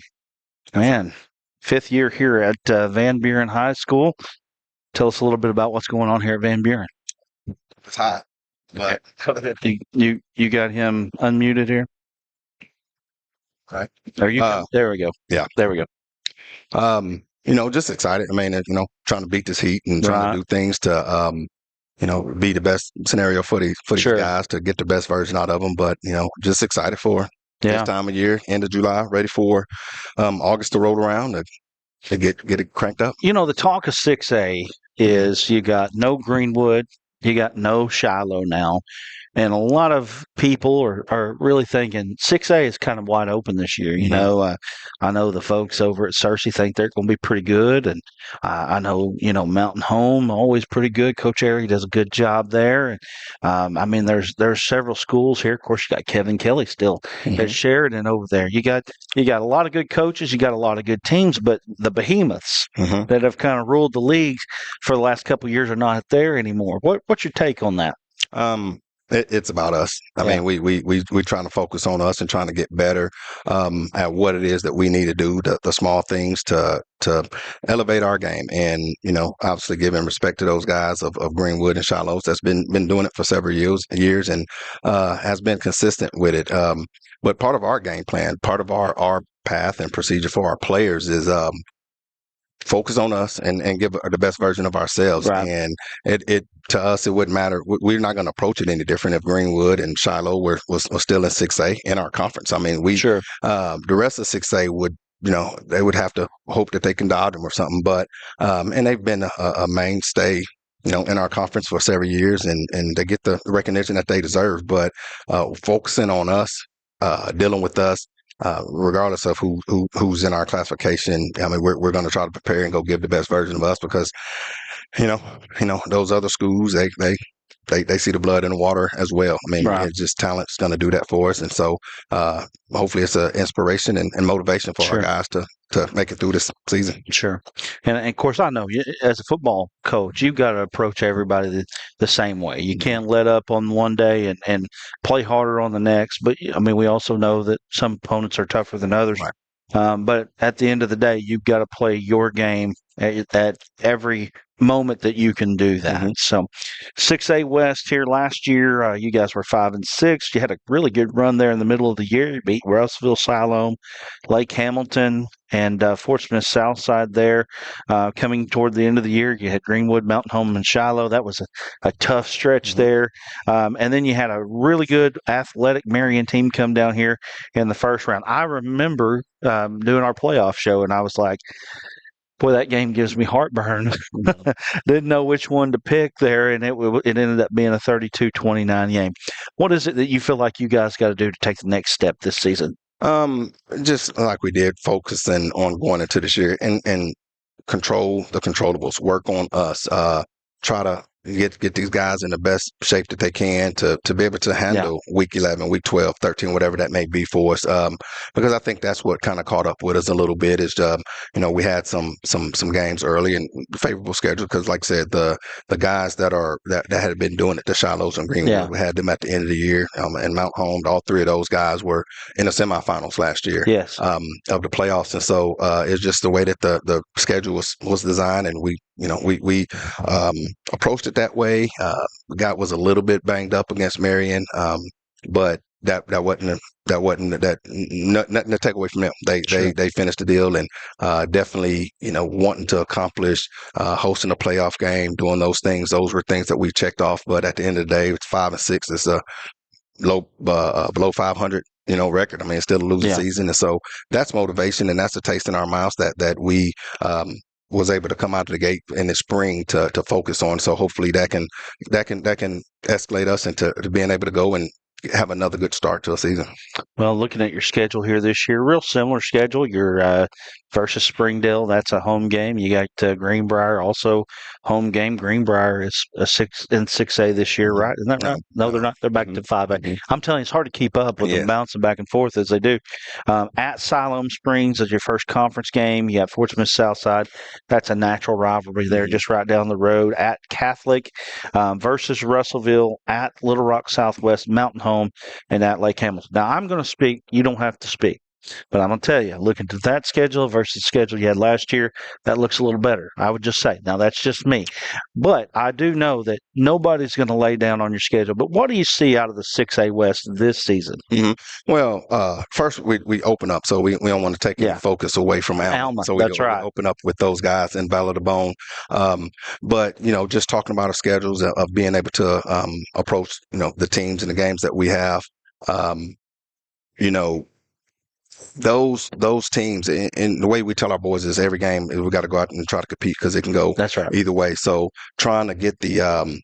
Man, 5th year here at Van Buren High School. Tell us a little bit about what's going on here at Van Buren. It's hot, but you got him unmuted here. Right. Are you? There we go. Yeah, there we go. Just excited. I mean, trying to beat this heat and trying to do things to, be the best scenario for these guys to get the best version out of them. But just excited for this time of year, end of July, ready for August to roll around to get it cranked up. The talk of 6A is you got no Greenwood, you got no Shiloh now. And a lot of people are really thinking 6A is kind of wide open this year. I know the folks over at Searcy think they're going to be pretty good. And I know, Mountain Home, always pretty good. Coach Airy does a good job there. And there's several schools here. Of course, you got Kevin Kelly still at Sheridan over there. You got a lot of good coaches. You got a lot of good teams. But the behemoths that have kind of ruled the league for the last couple of years are not there anymore. What's your take on that? It's about us. I mean, we're trying to focus on us and trying to get better at what it is that we need to do, the small things to elevate our game. And, obviously giving respect to those guys of Greenwood and Shiloh that's been doing it for several years and has been consistent with it. But part of our game plan, part of our path and procedure for our players is focus on us and give the best version of ourselves. Right. And it to us, it wouldn't matter. We're not going to approach it any different if Greenwood and Shiloh was still in 6A in our conference. I mean, the rest of 6A would, they would have to hope that they can dodge them or something. But and they've been a mainstay, in our conference for several years, and they get the recognition that they deserve. But focusing on us, dealing with us, regardless of who's in our classification. I mean, we're going to try to prepare and go give the best version of us because, those other schools, they see the blood in the water as well. I mean, it's just talent's going to do that for us. And so hopefully it's an inspiration and motivation for our guys to make it through this season. Sure. And of course, I know as a football coach, you've got to approach everybody the same way. You can't let up on one day and play harder on the next. But, I mean, we also know that some opponents are tougher than others. Right. But at the end of the day, you've got to play your game at every moment that you can do that. So 6A West here last year, you guys were 5-6. You had a really good run there in the middle of the year. You beat Russellville, Siloam, Lake Hamilton, and Fort Smith Southside there. Coming toward the end of the year, you had Greenwood, Mountain Home, and Shiloh. That was a tough stretch there. And then you had a really good athletic Marion team come down here in the first round. I remember doing our playoff show, and I was like, boy, that game gives me heartburn. Didn't know which one to pick there, and it ended up being a 32-29 game. What is it that you feel like you guys got to do to take the next step this season? Just like we did, focusing on going into this year and control the controllables, work on us, try to get these guys in the best shape that they can to be able to handle week 11, week 12, 13, whatever that may be for us. Because I think that's what kind of caught up with us a little bit is, we had some games early and favorable schedule because, like I said, the guys that had been doing it, the Shilohs and Greenwood, we had them at the end of the year, and Mount Home, all three of those guys were in the semifinals last year of the playoffs. And so it's just the way that the schedule was designed, and we approached it that way. The guy was a little bit banged up against Marion, but that wasn't nothing to take away from them. They finished the deal and definitely wanting to accomplish hosting a playoff game, doing those things. Those were things that we checked off. But at the end of the day, it's 5-6. It's a low below 500 record. I mean, it's still a losing season, and so that's motivation and that's a taste in our mouths that we was able to come out of the gate in the spring to focus on. So hopefully that can escalate us into being able to go and have another good start to a season. Well, looking at your schedule here this year, real similar schedule. You're versus Springdale. That's a home game. You got Greenbrier also home game. Greenbrier is a 6A this year, right? Isn't that right? No, they're not. They're back to 5A. I'm telling you, it's hard to keep up with them bouncing back and forth as they do. At Siloam Springs is your first conference game. You have Fort Smith Southside. That's a natural rivalry there, just right down the road. At Catholic versus Russellville. At Little Rock Southwest, Mountain Home, and at Lake Hamilton. Now, I'm going to speak. You don't have to speak. But I'm going to tell you, looking to that schedule versus the schedule you had last year, that looks a little better, I would just say. Now, that's just me. But I do know that nobody's going to lay down on your schedule. But what do you see out of the 6A West this season? Well, first, we open up, so we don't want to take any focus away from Alma. So we open up with those guys in Battle of the Bone. But, just talking about our schedules of being able to approach, the teams and the games that we have, those teams, and the way we tell our boys is every game we got to go out and try to compete because it can go either way. So trying to get the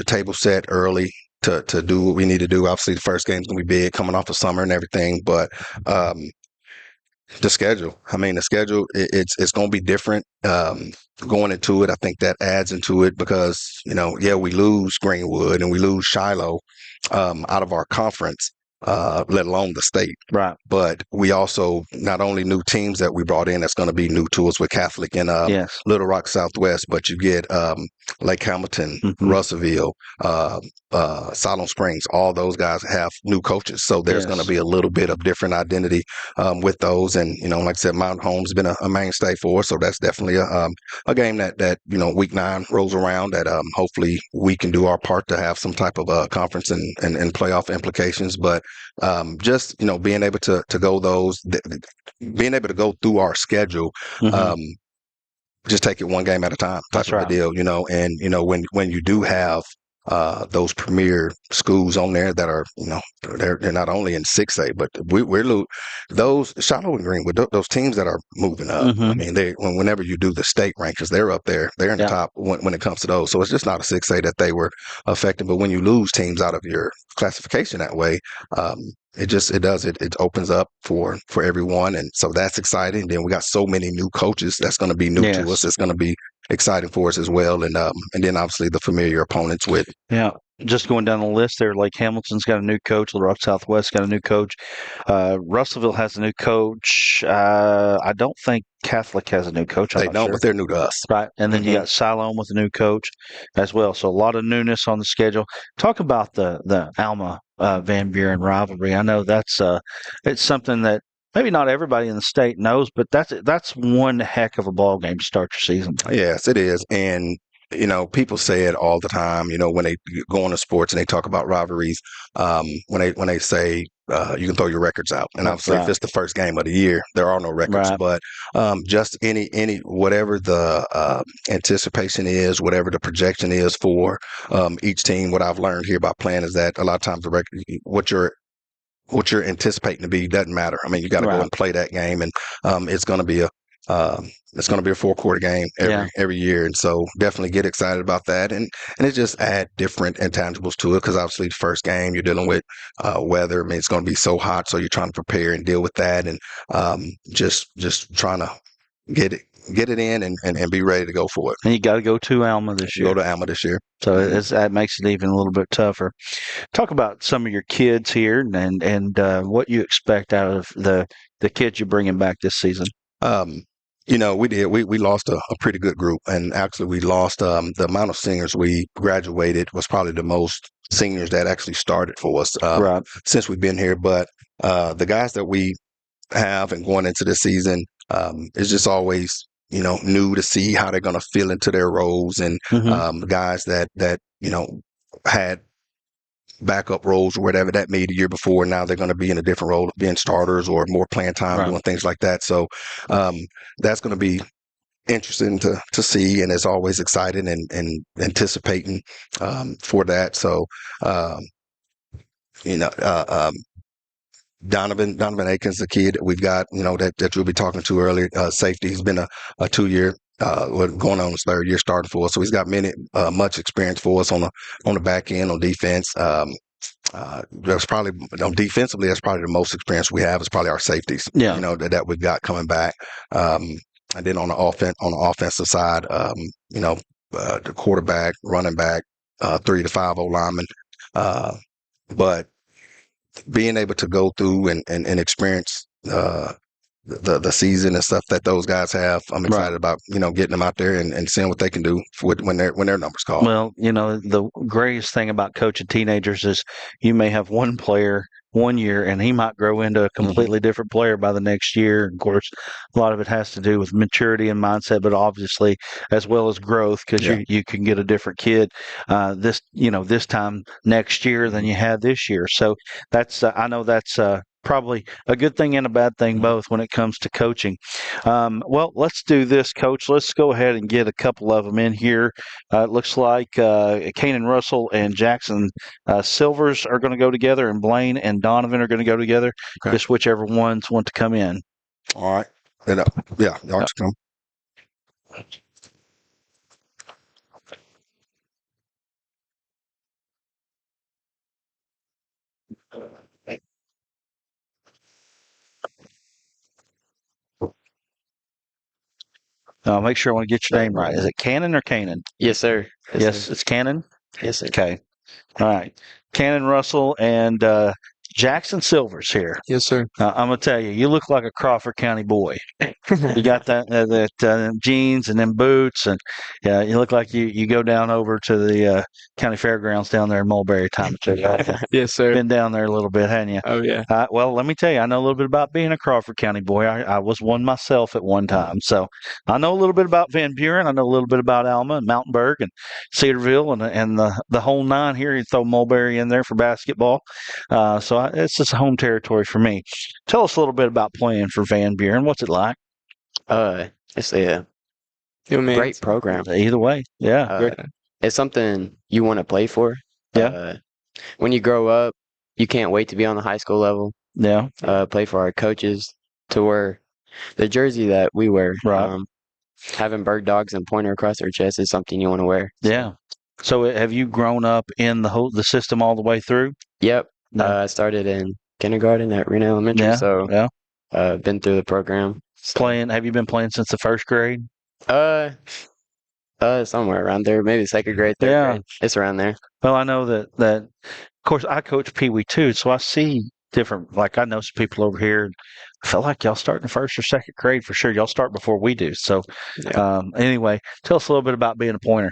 table set early to do what we need to do. Obviously, the first game's gonna be big, coming off of summer and everything, but the schedule. I mean, the schedule it's gonna be different going into it. I think that adds into it because we lose Greenwood and we lose Shiloh out of our conference. Let alone the state. Right. But we also not only new teams that we brought in that's going to be new to us with Catholic and Little Rock Southwest, but you get Lake Hamilton, Russellville, Siloam Springs. All those guys have new coaches. So there's going to be a little bit of different identity with those. And, like I said, Mount Home's been a mainstay for us. So that's definitely a game that week 9 rolls around that hopefully we can do our part to have some type of conference and playoff implications. But just being able to go being able to go through our schedule, just take it one game at a time type of a deal, and when you do have those premier schools on there that are, they're not only in 6A, but we're those Shiloh and Greenwood, those teams that are moving up. I mean, whenever you do the state rankings, they're up there, they're in the top when it comes to those. So it's just not a 6A that they were affected. But when you lose teams out of your classification that way, it opens up for everyone, and so that's exciting. Then we got so many new coaches that's going to be new to us. It's going to be exciting for us as well, and then obviously the familiar opponents with. Just going down the list there, Lake Hamilton's got a new coach. Little Rock Southwest got a new coach. Russellville has a new coach. I don't think Catholic has a new coach. They don't, but they're new to us. Right. And then you got Siloam with a new coach as well. So a lot of newness on the schedule. Talk about the Alma Van Buren rivalry. I know that's it's something that maybe not everybody in the state knows, but that's one heck of a ball game to start your season. Yes, it is. And people say it all the time, when they go into sports and they talk about rivalries, when they say you can throw your records out. And obviously, if it's the first game of the year, there are no records. But just any whatever the anticipation is, whatever the projection is for each team, what I've learned here by playing is that a lot of times the record, what you're anticipating to be doesn't matter. I mean, you got to go and play that game, and it's going to be a 4-quarter game every year, and so definitely get excited about that, and it just add different intangibles to it because obviously the first game you're dealing with weather. I mean, it's going to be so hot, so you're trying to prepare and deal with that, and just trying to get it in and be ready to go for it. And you got to go to Alma this year. Go to Alma this year, so that makes it even a little bit tougher. Talk about some of your kids here and what you expect out of the kids you're bringing back this season. We lost a pretty good group, and actually we lost the amount of seniors we graduated was probably the most seniors that actually started for us since we've been here. But the guys that we have and going into this season is just always new to see how they're going to feel into their roles, and guys that had backup roles or whatever that made the year before. Now they're going to be in a different role, being starters or more playing time, doing things like that. So that's going to be interesting to see, and it's always exciting and anticipating for that. So Donovan Aikens, the kid that we've got, that you'll be talking to earlier, safety. He's been a 2-year. Going on his 3rd year starting for us, so he's got much experience for us on the back end on defense. That's probably defensively. That's probably the most experience we have. Is probably our safeties. Yeah. That we've got coming back. And then on the offensive side, the quarterback, running back, 3 to 5 O linemen. But being able to go through and experience the season and stuff that those guys have, I'm excited about getting them out there and seeing what they can do when their numbers call. Well, the greatest thing about coaching teenagers is you may have one player 1 year and he might grow into a completely different player by the next year. Of course, a lot of it has to do with maturity and mindset, but obviously as well as growth, because you can get a different kid this time next year than you had this year. So that's I know that's probably a good thing and a bad thing both when it comes to coaching. Well, let's do this, Coach. Let's go ahead and get a couple of them in here. It looks like Kanan Russell and Jackson Silvers are going to go together, and Blaine and Donovan are going to go together. Okay. Just whichever ones want to come in. All right. Yeah, y'all just come. Make sure I want to get your name right. Is it Cannon or Kanan? Yes, sir. Yes, it's Cannon? Yes, sir. Okay. All right. Cannon Russell and Jackson Silvers here. Yes, sir. I'm going to tell you, you look like a Crawford County boy. You got that jeans and them boots, and you look like you go down over to the county fairgrounds down there in Mulberry time. Yes, sir. Been down there a little bit, hadn't you? Oh, yeah. Well, let me tell you, I know a little bit about being a Crawford County boy. I was one myself at one time. So I know a little bit about Van Buren. I know a little bit about Alma and Mountainburg and Cedarville and the whole nine here. You throw Mulberry in there for basketball. So it's just home territory for me. Tell us a little bit about playing for Van Buren. What's it like? It's a great program. Either way, yeah. It's something you want to play for. Yeah. When you grow up, you can't wait to be on the high school level. Yeah. Play for our coaches to wear the jersey that we wear. Right. Having bird dogs and pointer across our chest is something you want to wear. Yeah. So have you grown up in the system all the way through? Yep. I started in kindergarten at Reno Elementary. Yeah. So been through the program. Have you been playing since the first grade? Somewhere around there, maybe second grade, third grade. It's around there. Well, I know that of course I coach Pee Wee too, so I see different. Like I know some people over here. I feel like y'all start in first or second grade for sure. Y'all start before we do. So anyway, tell us a little bit about being a pointer.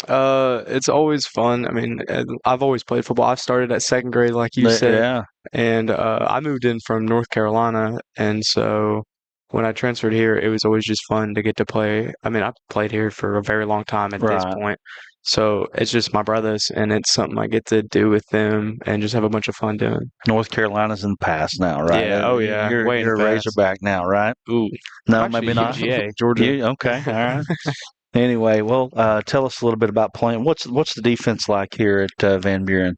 It's always fun. I mean, I've always played football. I started at second grade, like you said. Yeah. And I moved in from North Carolina, and so when I transferred here, it was always just fun to get to play. I mean, I've played here for a very long time at this point. So it's just my brothers, and it's something I get to do with them and just have a bunch of fun doing. North Carolina's in the past now, right? Yeah. Oh, yeah. You're a Razorback now, right? Ooh. No, Actually, maybe not. UGA, Georgia. Okay. All right. Anyway, well, tell us a little bit about playing. What's the defense like here at Van Buren?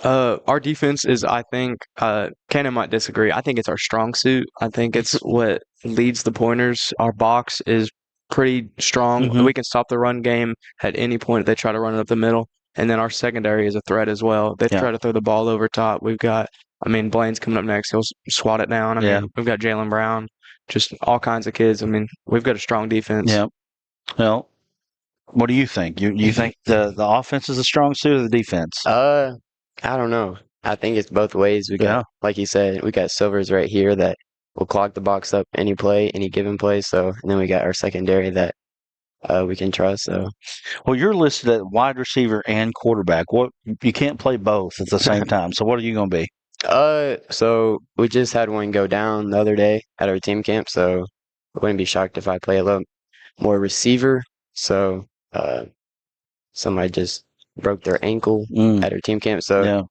Our defense is, I think, Cannon might disagree. I think it's our strong suit. I think it's what leads the pointers. Our box is pretty strong. Mm-hmm. We can stop the run game at any point if they try to run it up the middle. And then our secondary is a threat as well. They try to throw the ball over top. We've got, Blaine's coming up next. He'll swat it down. We've got Jalen Brown, just all kinds of kids. We've got a strong defense. Yeah. Well, what do you think? You think the offense is a strong suit of the defense? I don't know. I think it's both ways. We got, like you said, we got Silvers right here that will clog the box up any play, any given play. So, and then we got our secondary that we can trust. So, well, you're listed at wide receiver and quarterback. What you can't play both at the same time. So, what are you going to be? So we just had one go down the other day at our team camp. So, I wouldn't be shocked if I play a little more receiver. So, somebody just broke their ankle at our team camp. So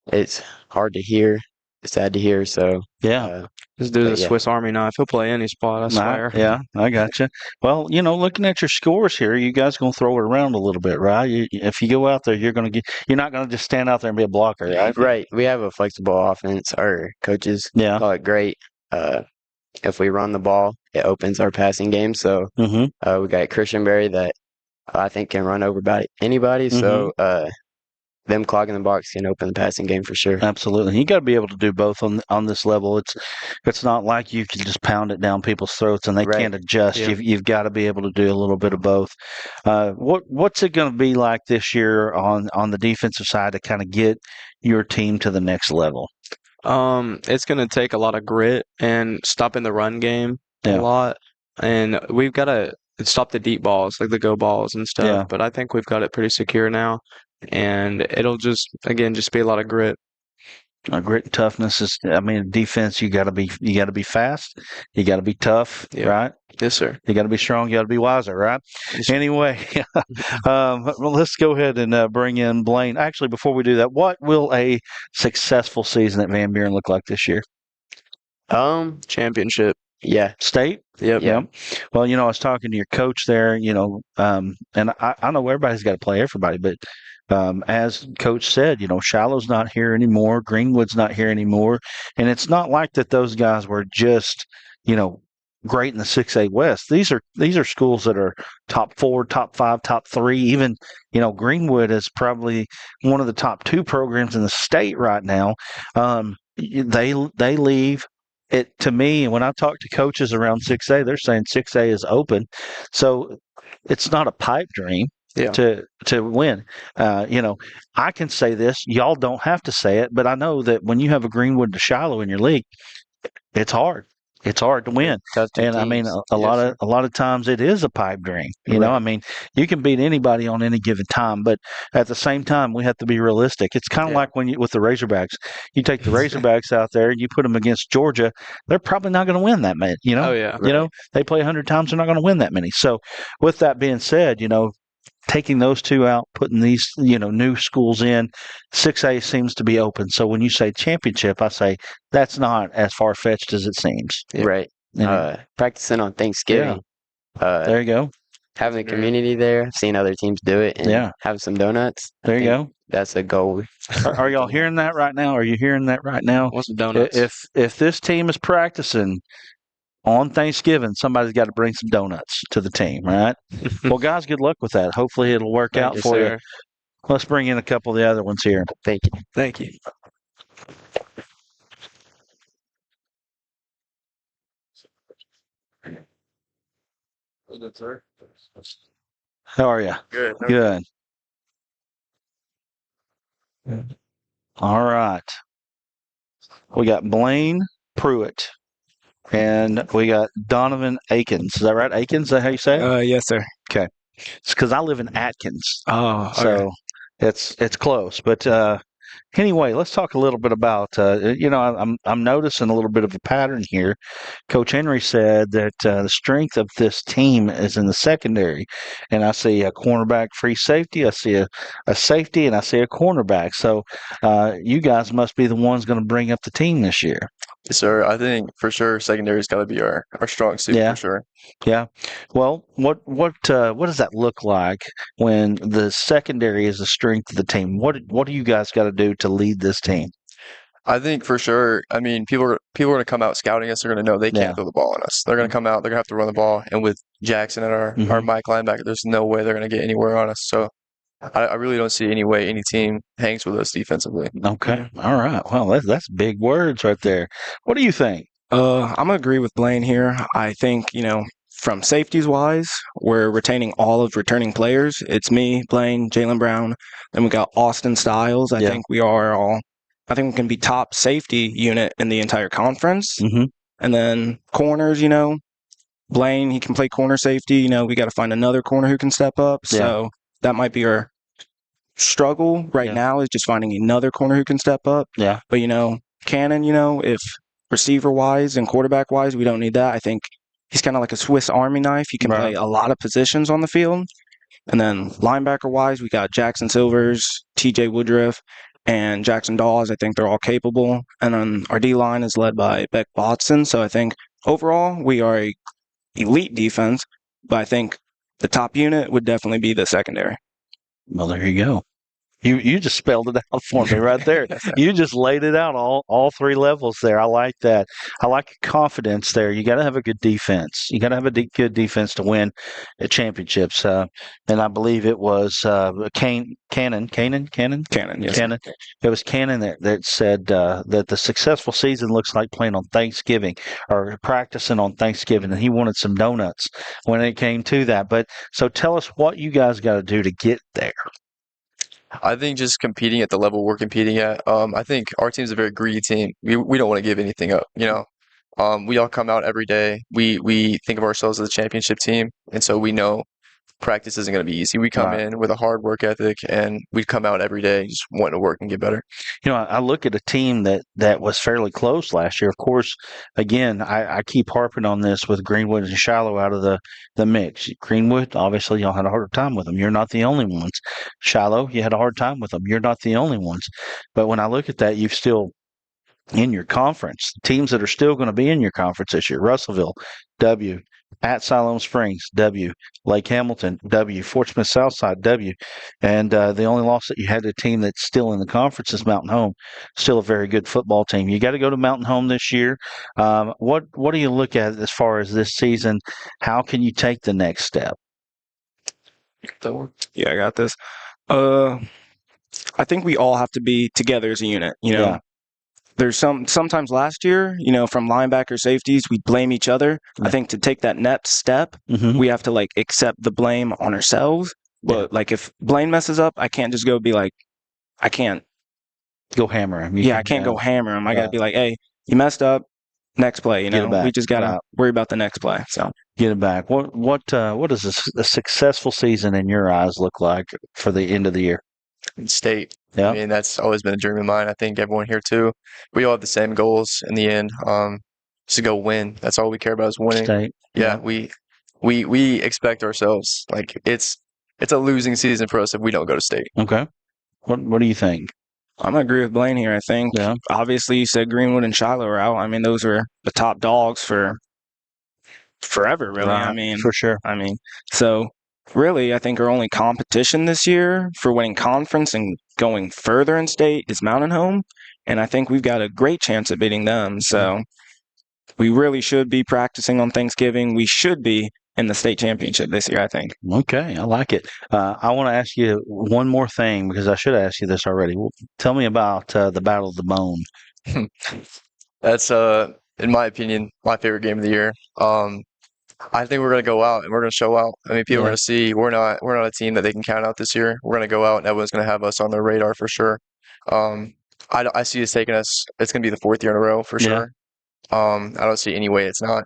it's hard to hear. It's sad to hear. So this dude's a Swiss Army knife. He'll play any spot, I swear. Yeah, I gotcha. Well, looking at your scores here, you guys going to throw it around a little bit, right? If you go out there, you're not going to just stand out there and be a blocker, right? Right. We have a flexible offense. Our coaches call it great. If we run the ball, it opens our passing game. So we got Christian Berry that I think can run over about anybody. So them clogging the box can open the passing game for sure. Absolutely. You got to be able to do both on this level. It's not like you can just pound it down people's throats and they Right. can't adjust. Yeah. You've got to be able to do a little bit of both. What's it going to be like this year on the defensive side to kind of get your team to the next level? It's gonna take a lot of grit and stopping the run game Yeah. a lot, and we've got to stop the deep balls, like the go balls and stuff. Yeah. But I think we've got it pretty secure now, and it'll just be a lot of grit. Grit and toughness is. I mean, defense. You got to be fast. You got to be tough, Yeah. right? Yes, sir. You got to be strong. You got to be wiser, right? Anyway, let's go ahead and bring in Blaine. Actually, before we do that, what will a successful season at Van Buren look like this year? Championship. Yeah. State? Yep. Yeah. Well, I was talking to your coach there, and I know everybody's got to play everybody, but as Coach said, Shallow's not here anymore, Greenwood's not here anymore, and it's not like that those guys were just, great in the 6A West. These are schools that are top 4, top 5, top 3. Even, Greenwood is probably one of the top 2 programs in the state right now. They leave. It to me, when I talk to coaches around 6A, they're saying 6A is open, so it's not a pipe dream to win. I can say this; y'all don't have to say it, but I know that when you have a Greenwood to Shiloh in your league, it's hard. It's hard to win, and I mean a lot of times it is a pipe dream. I mean you can beat anybody on any given time, but at the same time we have to be realistic. It's kind of like when with the Razorbacks, you take the Razorbacks out there and you put them against Georgia, they're probably not going to win that many. Oh yeah. They play 100 times, they're not going to win that many. So with that being said, taking those two out, putting these, new schools in, 6A seems to be open. So when you say championship, I say that's not as far-fetched as it seems. Right. Practicing on Thanksgiving. There you go. Having the community there, seeing other teams do it, and having some donuts. There you go. That's a goal. Are y'all hearing that right now? Are you hearing that right now? What's the donuts? If this team is practicing on Thanksgiving, somebody's got to bring some donuts to the team, right? Well, guys, good luck with that. Hopefully it'll work out for you. Let's bring in a couple of the other ones here. Thank you. Thank you. Good, sir. How are you? Good. Good. All right. We got Blaine Pruitt. And we got Donovan Akins. Is that right? Akins? Is that how you say it? Yes, sir. Okay. It's because I live in Atkins. Oh, so it's close. But anyway, let's talk a little bit about. I'm noticing a little bit of a pattern here. Coach Henry said that the strength of this team is in the secondary, and I see a cornerback, free safety. I see a safety, and I see a cornerback. So you guys must be the ones going to bring up the team this year. Yes, sir. I think for sure secondary's got to be our strong suit for sure. Yeah. Well, what does that look like when the secondary is the strength of the team? What do you guys got to do to lead this team? I think for sure. I mean, people are going to come out scouting us. They're going to know they can't throw the ball on us. They're going to come out. They're going to have to run the ball. And with Jackson at our Mike linebacker, there's no way they're going to get anywhere on us. So I really don't see any way any team hangs with us defensively. Okay. All right. Well, that's big words right there. What do you think? I'm gonna agree with Blaine here. I think, from safeties wise, we're retaining all of returning players. It's me, Blaine, Jalen Brown. Then we got Austin Styles. I think we can be top safety unit in the entire conference. And then corners, Blaine, he can play corner safety. We got to find another corner who can step up. So that might be our struggle right now, is just finding another corner who can step up. Yeah. But, Cannon, if receiver-wise and quarterback-wise, we don't need that. I think he's kind of like a Swiss Army knife. He can play a lot of positions on the field. And then linebacker-wise, we got Jackson Silvers, TJ Woodruff, and Jackson Dawes. I think they're all capable. And then our D-line is led by Beck Botson. So I think overall we are a elite defense, but I think the top unit would definitely be the secondary. Well, there you go. You just spelled it out for me right there. You just laid it out all three levels there. I like that. I like your confidence there. You got to have a good defense. You got to have a good defense to win at championships. And I believe it was Cannon. Yes. Cannon. It was Cannon that said that the successful season looks like playing on Thanksgiving or practicing on Thanksgiving, and he wanted some donuts when it came to that. But so tell us what you guys got to do to get there. I think just competing at the level we're competing at. I think our team's a very greedy team. We don't want to give anything up. We all come out every day. We think of ourselves as a championship team, and so we know practice isn't going to be easy. We come in with a hard work ethic, and we come out every day just wanting to work and get better. I look at a team that was fairly close last year. Of course, again, I keep harping on this with Greenwood and Shiloh out of the mix. Greenwood, obviously, y'all had a harder time with them. You're not the only ones. Shiloh, you had a hard time with them. You're not the only ones. But when I look at that, you've still in your conference, teams that are still going to be in your conference this year: Russellville, W. At Siloam Springs, W. Lake Hamilton, W. Fort Smith Southside, W. And the only loss that you had to a team that's still in the conference is Mountain Home. Still a very good football team. You got to go to Mountain Home this year. What do you look at as far as this season? How can you take the next step? Yeah, I got this. I think we all have to be together as a unit. Yeah. There's sometimes last year, from linebacker safeties, we blame each other. Yeah. I think to take that next step, we have to accept the blame on ourselves. But if Blaine messes up, I can't just go be like, I can't go hammer him. I can't go hammer him. I got to be like, hey, you messed up. Next play, we just got to worry about the next play. So get it back. What does a successful season in your eyes look like for the end of the year? State. Yeah. I mean, that's always been a dream of mine. I think everyone here too. We all have the same goals in the end. Just to go win. That's all we care about is winning. State. Yeah. We expect ourselves. It's a losing season for us if we don't go to state. Okay. What do you think? I'm gonna agree with Blaine here. I think obviously you said Greenwood and Shiloh are out. I mean, those are the top dogs for forever, really. Right. I mean, for sure. I mean, so really, I think our only competition this year for winning conference and going further in state is Mountain Home, and I think we've got a great chance at beating them. So we really should be practicing on Thanksgiving. We should be in the state championship this year, I think. Okay, I like it. I want to ask you one more thing because I should have asked you this already. Tell me about the Battle of the Bone. That's, in my opinion, my favorite game of the year. I think we're going to go out and we're going to show out. I mean, people are going to see we're not a team that they can count out this year. We're going to go out and everyone's going to have us on their radar for sure. I see us taking us. It's going to be the 4th year in a row for sure. I don't see any way it's not.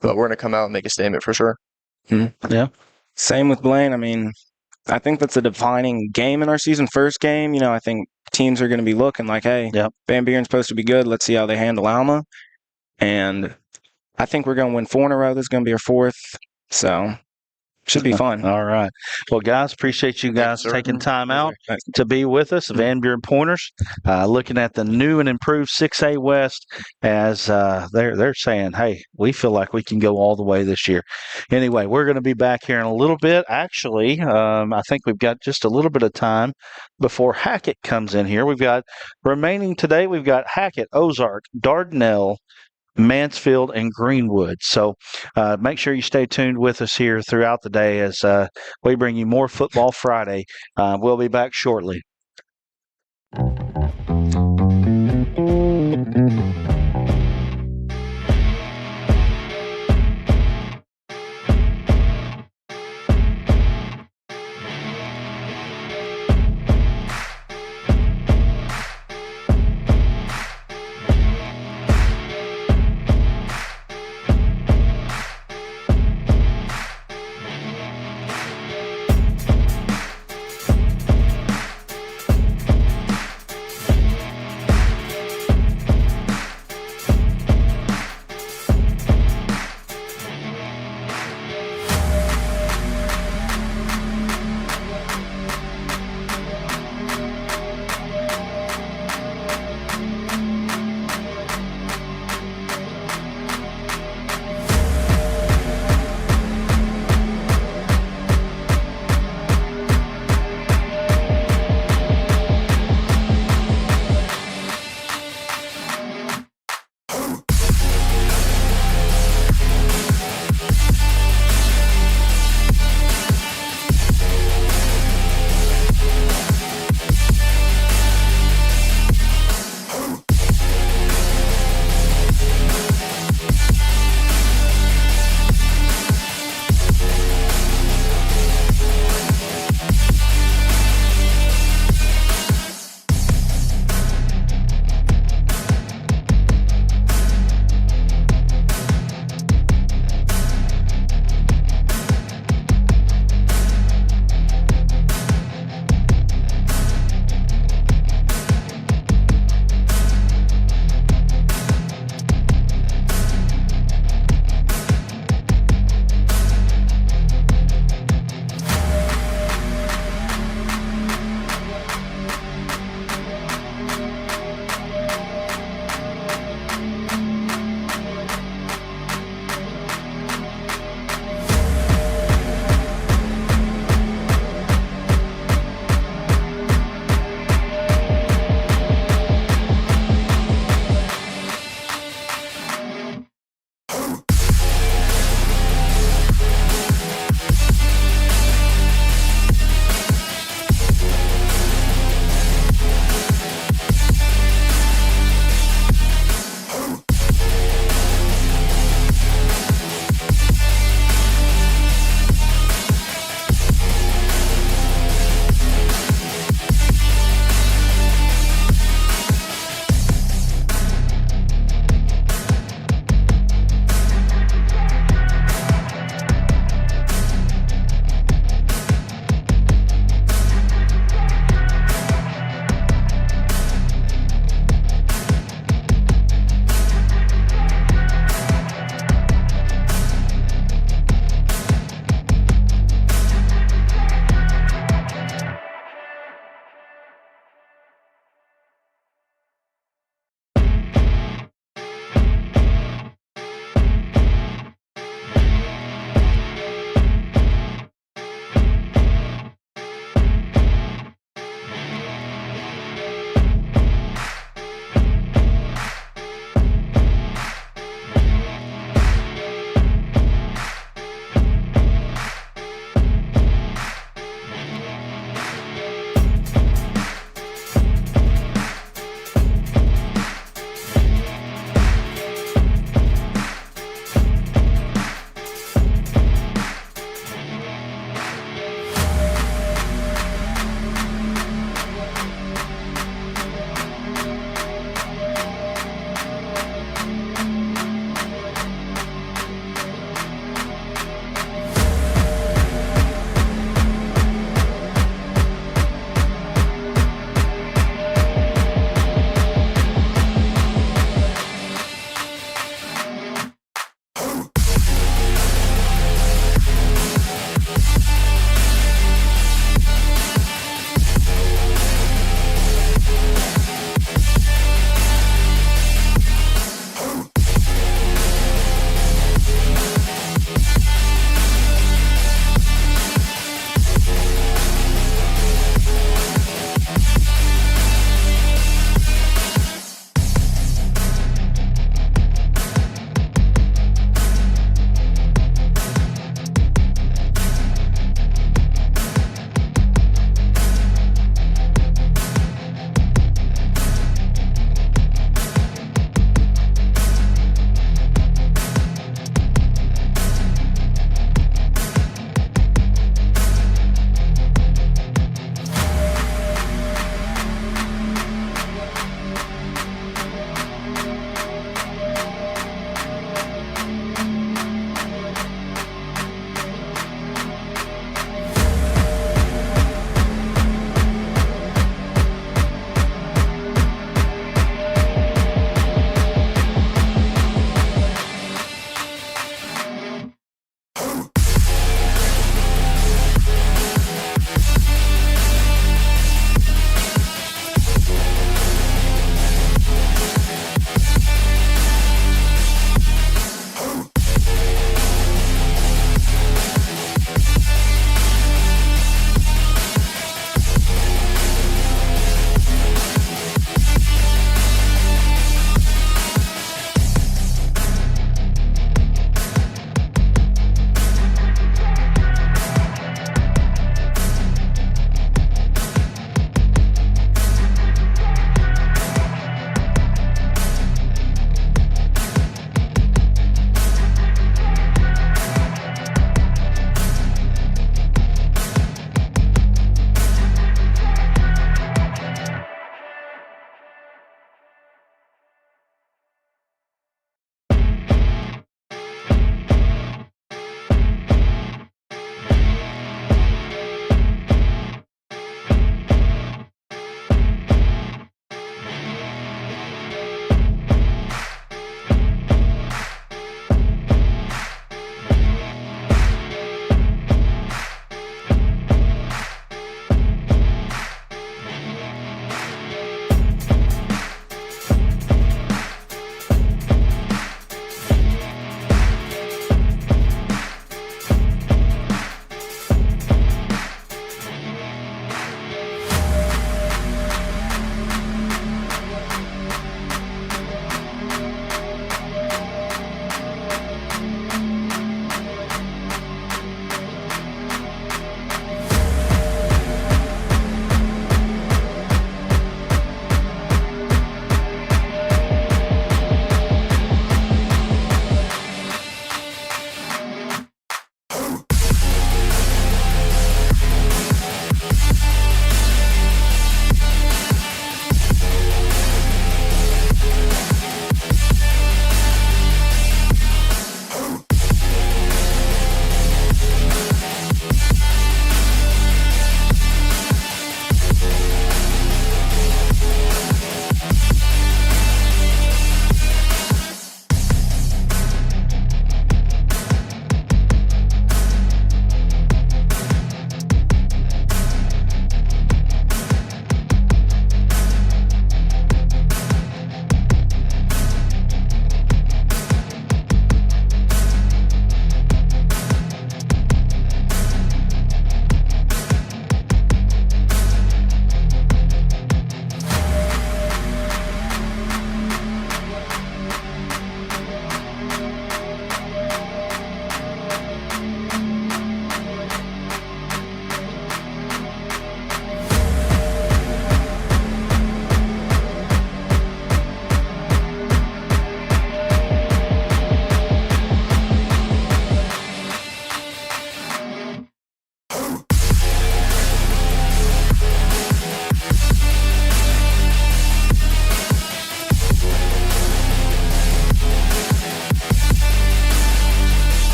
But we're going to come out and make a statement for sure. Yeah. Same with Blaine. I mean, I think that's a defining game in our season. First game, I think teams are going to be looking like, hey, Van Buren's supposed to be good. Let's see how they handle Alma. And I think we're going to win 4 in a row. This is going to be our 4th. So should be fun. All right. Well, guys, appreciate you guys taking time out to be with us. Van Buren Pointers, looking at the new and improved 6A West as they're saying, hey, we feel like we can go all the way this year. Anyway, we're going to be back here in a little bit. Actually, I think we've got just a little bit of time before Hackett comes in here. We've got remaining today, we've got Hackett, Ozark, Dardanelle, Mansfield, and Greenwood. So make sure you stay tuned with us here throughout the day as we bring you more Football Friday. We'll be back shortly.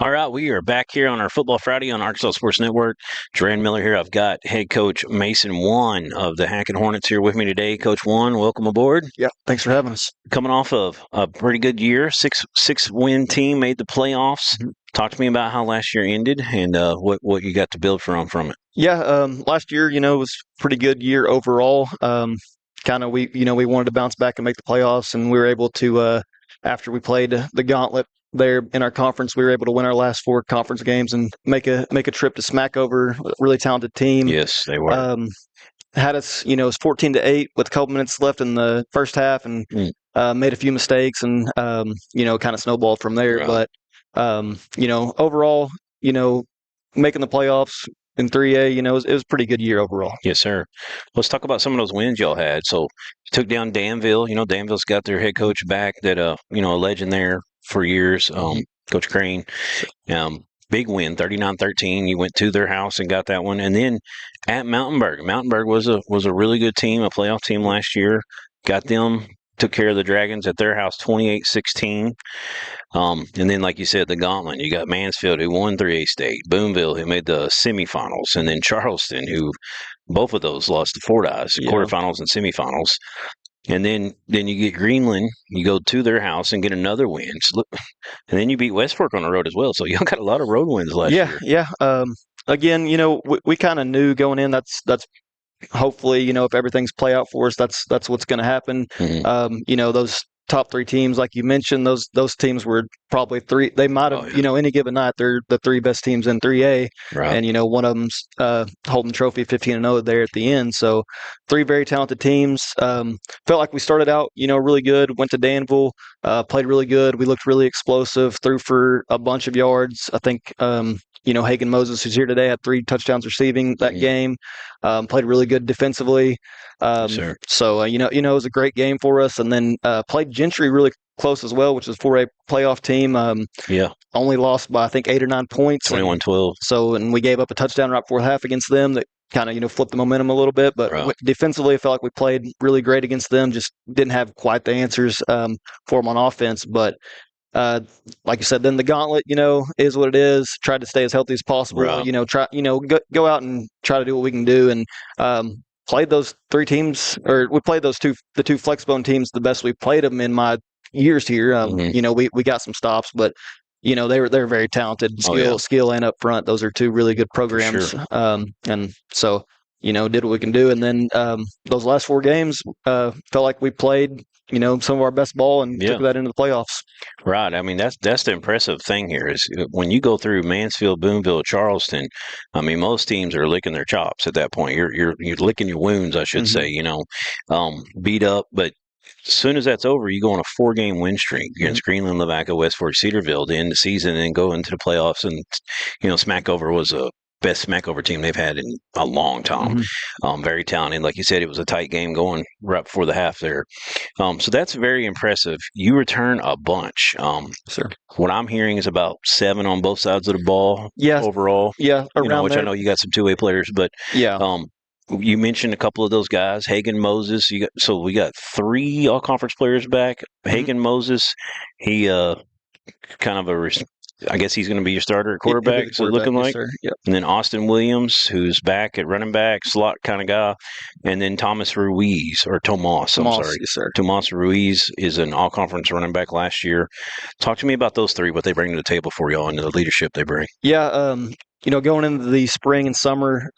All right, we are back here on our Football Friday on Arkansas Sports Network. Duran Miller here. I've got head coach Mason Wan of the Hackett Hornets here with me today. Coach Wan, welcome aboard. Yeah, thanks for having us. Coming off of a pretty good year, six win team, made the playoffs. Mm-hmm. Talk to me about how last year ended and what you got to build from it. Yeah, last year, was a pretty good year overall. We wanted to bounce back and make the playoffs, and we were able to after we played the gauntlet there in our conference, we were able to win our last 4 conference games and make a trip to Smackover, a really talented team. Yes, they were. Had us, it was 14-8 with a couple minutes left in the first half, and made a few mistakes, and kind of snowballed from there. Right. But overall, making the playoffs in 3A, it was a pretty good year overall. Yes, sir. Let's talk about some of those wins y'all had. So you took down Danville. Danville's got their head coach back that, a legend there for years, Coach Crane. Big win, 39-13. You went to their house and got that one. And then at Mountainburg. Mountainburg was a really good team, a playoff team last year. Got them, took care of the Dragons at their house 28-16. And then, like you said, the gauntlet. You got Mansfield, who won 3A state. Boonville, who made the semifinals. And then Charleston, who both of those lost to Fordyce, quarterfinals and semifinals. And then you get Greenland, you go to their house and get another win. And then you beat West Fork on the road as well. So y'all got a lot of road wins last year. Yeah. Again, we kind of knew going in that's hopefully, if everything's play out for us, that's what's going to happen. Mm-hmm. Those top 3 teams, like you mentioned, those teams were probably 3. They might have, any given night, they're the 3 best teams in 3A. Right. And, one of them's holding the trophy 15-0 there at the end. So 3 very talented teams. Felt like we started out, really good. Went to Danville, played really good. We looked really explosive, threw for a bunch of yards. I think, Hagen Moses, who's here today, had 3 touchdowns receiving that game. Played really good defensively. Sure. So, it was a great game for us. And then played Gentry really close as well, which is for a playoff team. Only lost by, I think, 8 or 9 points. 21-12. So, and we gave up a touchdown right before half against them that kind of, flipped the momentum a little bit. But defensively, I felt like we played really great against them. Just didn't have quite the answers for them on offense. But like you said, then the gauntlet, is what it is. Tried to stay as healthy as possible. Right. Try, go out and try to do what we can do. And played those 3 teams, or we played the 2 Flexbone teams the best we played them in my years here. We got some stops, but they're very talented. Skill and up front. Those are 2 really good programs. Sure. And so did what we can do. And then those last 4 games felt like we played some of our best ball and took that into the playoffs. Right. I mean, that's the impressive thing here is when you go through Mansfield, Boonville, Charleston. I mean, most teams are licking their chops at that point. You're licking your wounds, I should say. Beat up, but as soon as that's over, you go on a 4-game win streak against Greenland, Lavaca, West Fork, Cedarville to end the season and go into the playoffs. And Smackover was a best Smackover team they've had in a long time. Very talented. Like you said, it was a tight game going right before the half there. So that's very impressive. You return a bunch. Sure. What I'm hearing is about 7 on both sides of the ball overall. Yeah, around which there. I know you got some 2A players, but you mentioned a couple of those guys, Hagen Moses. So we got 3 all-conference players back. Hagen Moses, he kind of I guess he's going to be your starter at quarterback, so looking like. Yes, yep. And then Austin Williams, who's back at running back, slot kind of guy. And then Tomas Ruiz. Yes, sir. Tomas Ruiz is an all-conference running back last year. Talk to me about those 3, what they bring to the table for y'all and the leadership they bring. Yeah, going into the spring and summer,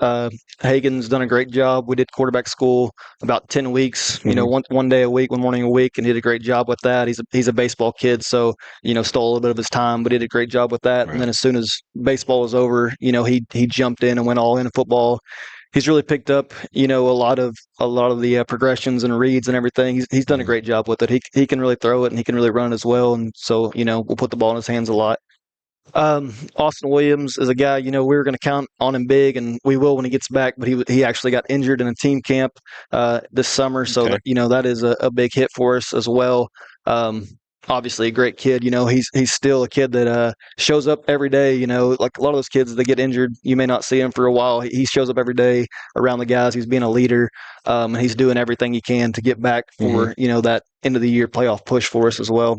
Hagen's done a great job. We did quarterback school about 10 weeks, one day a week, one morning a week, and he did a great job with that. He's a baseball kid, so, stole a little bit of his time, but he did a great job with that. Right. And then as soon as baseball was over, he jumped in and went all in football. He's really picked up, a lot of the progressions and reads and everything. He's done a great job with it. He can really throw it and he can really run as well. And so, we'll put the ball in his hands a lot. Austin Williams is a guy, we were going to count on him big, and we will when he gets back, but he actually got injured in a team camp this summer, so that is a big hit for us as well. Obviously a great kid, he's still a kid that shows up every day, like a lot of those kids, they get injured, you may not see him for a while. He shows up every day around the guys. He's being a leader, and he's doing everything he can to get back for, that end of the year playoff push for us as well.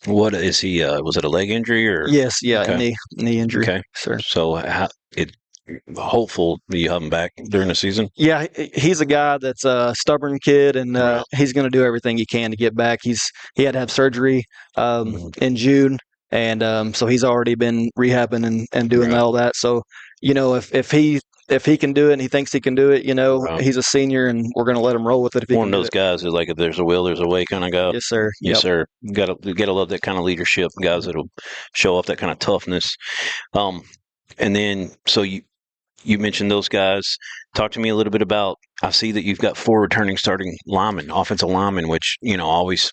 What is he? Was it a leg injury or? Yes, yeah, Okay. knee injury. Okay. Sir. So hopeful you have him back during the season. Yeah, he's a guy that's a stubborn kid, and Wow. he's going to do everything he can to get back. He had to have surgery in June, and so he's already been rehabbing and doing all that. So if he can do it and he thinks he can do it, he's a senior, and we're going to let him roll with it. If he One can of those guys is like, if there's a will, there's a way kind of guy. Yes, sir. Yes, Yep. sir. Gotta love that kind of leadership. Guys that'll show off that kind of toughness. And then so you mentioned those guys. Talk to me a little bit about. I see that you've got 4 returning starting linemen, offensive linemen, which always,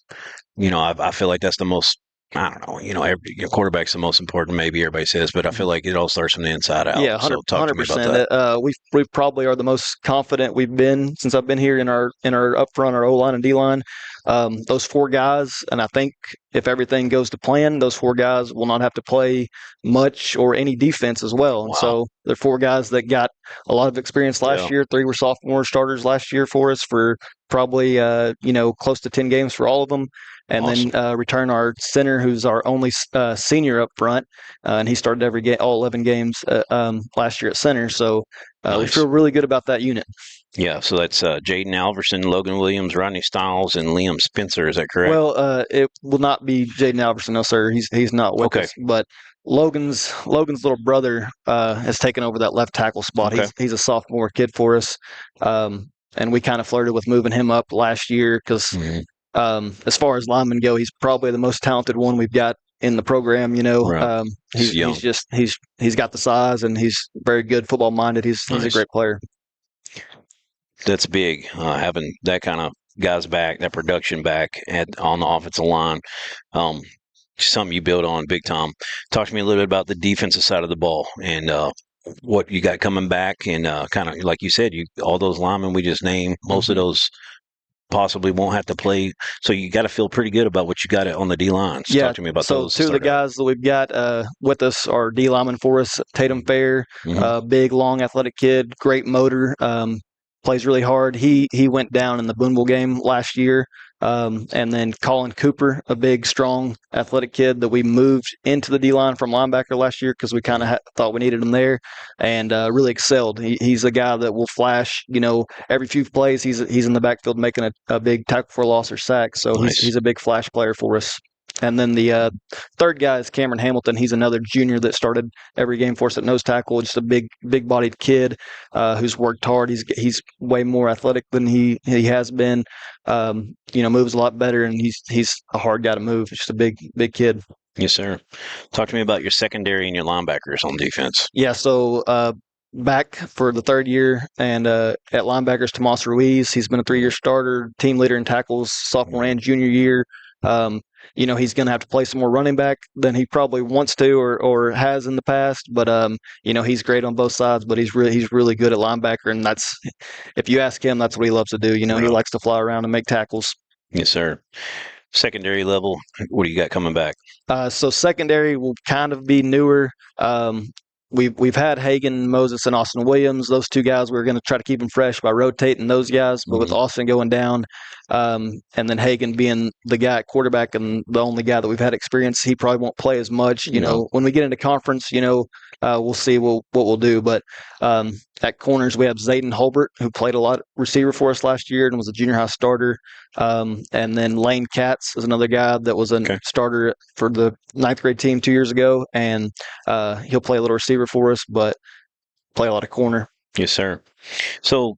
I feel like that's the most. I don't know. Every quarterback's the most important. Maybe everybody says, but I feel like it all starts from the inside out. Yeah, so talk to me about that. We probably are the most confident we've been since I've been here in our up front, our O line and D line. Those 4 guys, and I think if everything goes to plan, those 4 guys will not have to play much or any defense as well. And so they're 4 guys that got a lot of experience last year. 3 were sophomore starters last year for us for probably close to 10 games for all of them. And then return our center, who's our only senior up front, and he started every game, all 11 games last year at center. So we feel really good about that unit. Yeah, so that's Jaden Alverson, Logan Williams, Rodney Stiles, and Liam Spencer. Is that correct? Well, it will not be Jaden Alverson, no, sir. He's not with us. But Logan's little brother has taken over that left tackle spot. Okay. He's a sophomore kid for us, and we kind of flirted with moving him up last year because. As far as linemen go, he's probably the most talented one we've got in the program. Right. He's got the size and he's very good football minded. He's a great player. That's big, having that kind of guys back, that production back on the offensive line. Something you build on big time. Talk to me a little bit about the defensive side of the ball and what you got coming back, and kind of like you said, all those linemen we just named, most of those possibly won't have to play. So you got to feel pretty good about what you got on the D line. So talk to me about those. So 2 of the guys that we've got with us are D linemen for us. Tatum Fair, big, long, athletic kid, great motor, plays really hard. He went down in the Boonville game last year. And then Colin Cooper, a big, strong, athletic kid that we moved into the D-line from linebacker last year because we kind of thought we needed him there, and really excelled. He's a guy that will flash, every few plays he's in the backfield making a big tackle for loss or sack. So he's a big flash player for us. And then the 3rd guy is Cameron Hamilton. He's another junior that started every game for us at nose tackle. Just a big-bodied kid who's worked hard. He's way more athletic than he has been. Moves a lot better, and he's a hard guy to move. Just a big kid. Yes, sir. Talk to me about your secondary and your linebackers on defense. Yeah, so back for the 3rd year, and at linebackers, Tomas Ruiz. He's been a 3-year starter, team leader in tackles, sophomore and junior year. He's going to have to play some more running back than he probably wants to or has in the past. But he's great on both sides. But he's really good at linebacker, and that's, if you ask him, that's what he loves to do. He likes to fly around and make tackles. Yes, sir. Secondary level, what do you got coming back? So secondary will kind of be newer. We've had Hagan, Moses, and Austin Williams. Those 2 guys, we're going to try to keep them fresh by rotating those guys. But with Austin going down, and then Hagan being the guy at quarterback and the only guy that we've had experience, he probably won't play as much. When we get into conference, we'll see what we'll do. But at corners, we have Zayden Holbert, who played a lot receiver for us last year and was a junior high starter. And then Lane Katz is another guy that was a starter for the 9th grade team 2 years ago, and he'll play a little receiver for us, but play a lot of corner. Yes, sir. So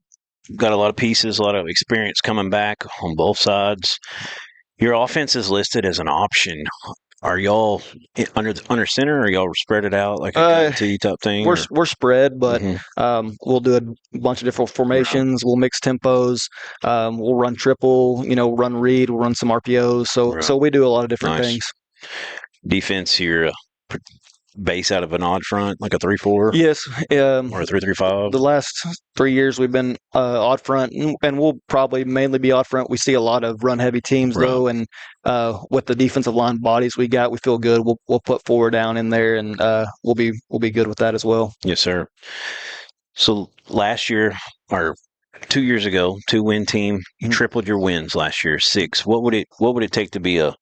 got a lot of pieces, a lot of experience coming back on both sides. Your offense is listed as an option. Are y'all under center, or y'all spread it out like a T type thing? We're spread, but we'll do a bunch of different formations. We'll mix tempos. We'll run triple. Run read. We'll run some RPOs. So we do a lot of different things. Defense, you're base out of an odd front, like a 3-4? Yes. Or a 3-3-5? The last 3 years we've been odd front, and we'll probably mainly be odd front. We see a lot of run-heavy teams, though, and with the defensive line bodies we got, we feel good. We'll put 4 down in there, and we'll be good with that as well. Yes, sir. So last year, or 2 years ago, 2-win team, you tripled your wins last year, 6. What would it take to be a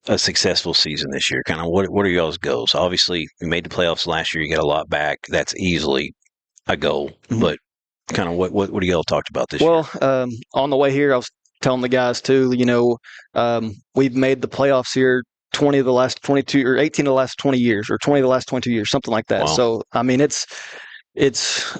a successful season this year? Kind of what are y'all's goals? Obviously, we made the playoffs last year. You got a lot back. That's easily a goal. But kind of what do y'all talked about this year? Well, on the way here, I was telling the guys too. We've made the playoffs here 20 of the last 22 or 18 of the last 20 years, or 20 of the last 22 years, something like that. Wow. So I mean, it's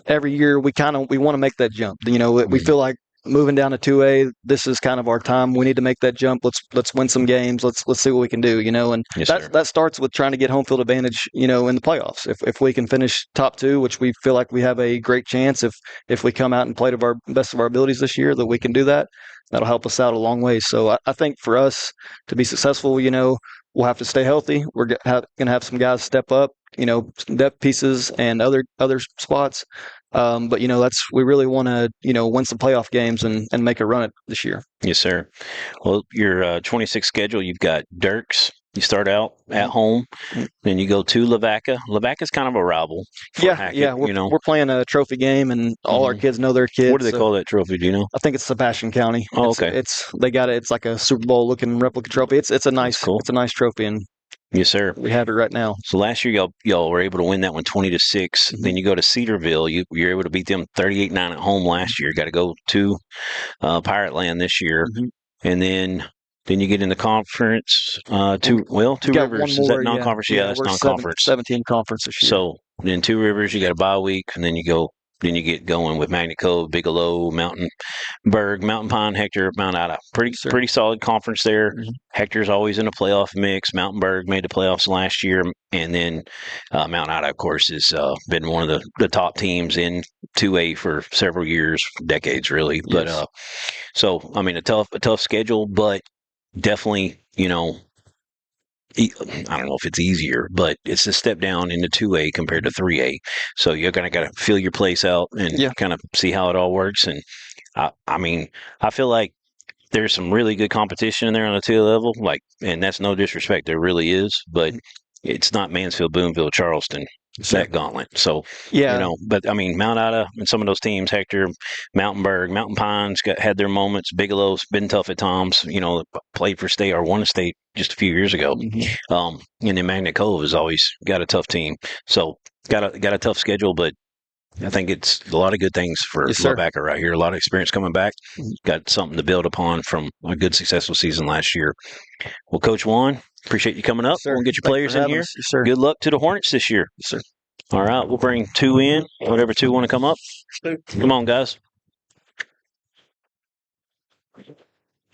every year we want to make that jump. We feel like moving down to 2A, this is kind of our time. We need to make that jump. Let's win some games. Let's see what we can do. And Yes, that starts with trying to get home field advantage. In the playoffs. If we can finish top 2, which we feel like we have a great chance. If we come out and play to our best of our abilities this year, that we can do that. That'll help us out a long way. So I think for us to be successful, we'll have to stay healthy. We're going to have some guys step up. Depth pieces and other spots. But we really want to win some playoff games and make a run at this year. Yes, sir. Well, your 26 schedule, you've got Dirks. You start out at home, then you go to Lavaca. Lavaca's kind of a rival. Yeah. We're playing a trophy game, and all our kids know their kids. What do they call that trophy? Do you know? I think it's Sebastian County. Oh, okay. It's like a Super Bowl looking replica trophy. It's a nice trophy, and yes, sir. We have it right now. So last year y'all were able to win that one 20-6. Then you go to Cedarville. You're able to beat them 38-9 at home last year. Got to go to Pirate Land this year, and then you get in the conference. Two Rivers. Is that non-conference? Yeah, that's non-conference. 17 conference this year. So then Two Rivers, you got a bye week, and then you get going with Magnet Cove, Bigelow, Mountain Pine, Hector, Mount Ida. Pretty solid conference there. Hector's always in a playoff mix. Mountain Berg made the playoffs last year, and then Mount Ida, of course, has been one of the top teams in 2A for several years, decades really. Yes. But so I mean, a tough schedule, but definitely, I don't know if it's easier, but it's a step down into 2A compared to 3A. So you're got to feel your place out and kind of see how it all works. And I mean, I feel like there's some really good competition in there on the 2A level. And that's no disrespect, there really is, but it's not Mansfield, Boonville, Charleston. That gauntlet. So, but I mean, Mount Ida and some of those teams, Hector, Mountain Berg, Mountain Pines had their moments. Bigelow's been tough at times, played for state or won a state just a few years ago. And then Magnet Cove has always got a tough team. So got a tough schedule, but I think it's a lot of good things for Lavaca right here. A lot of experience coming back. Got something to build upon from a good, successful season last year. Well, Coach Juan, appreciate you coming up. We'll get your players in here. Yes, good luck to the Hornets this year. Yes, sir. All right, we'll bring 2 in. Whatever 2 want to come up. Come on, guys.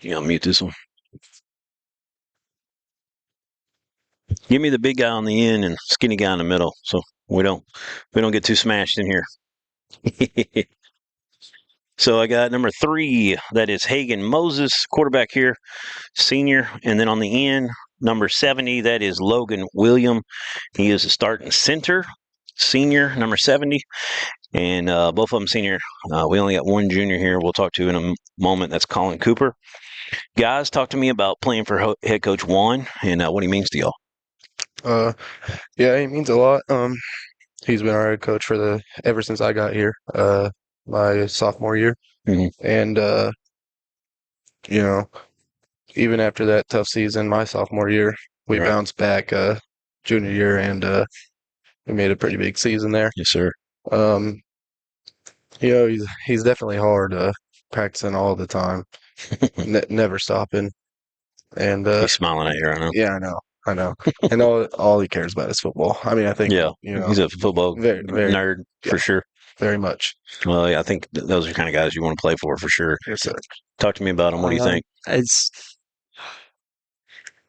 Yeah, I'll mute this one. Give me the big guy on the end and skinny guy in the middle, so we don't get too smashed in here. So I got number 3. That is Hagen Moses, quarterback here, senior, and then on the end, number 70. That is Logan William. He is a starting center, senior, number 70, and both of them senior. We only got one junior here. We'll talk to in a moment. That's Colin Cooper. Guys, talk to me about playing for head coach Juan and what he means to y'all. Yeah, he means a lot. He's been our head coach ever since I got here, my sophomore year, and even after that tough season, my sophomore year, we bounced back junior year, and we made a pretty big season there. Yes, sir. He's definitely hard, practicing all the time, never stopping, and he's smiling at you right now. Yeah, I know. And all he cares about is football. I mean, I think he's a football nerd for sure. Very much. Well, yeah, I think those are the kind of guys you want to play for sure. Yes, sir. Talk to me about him. What do you think?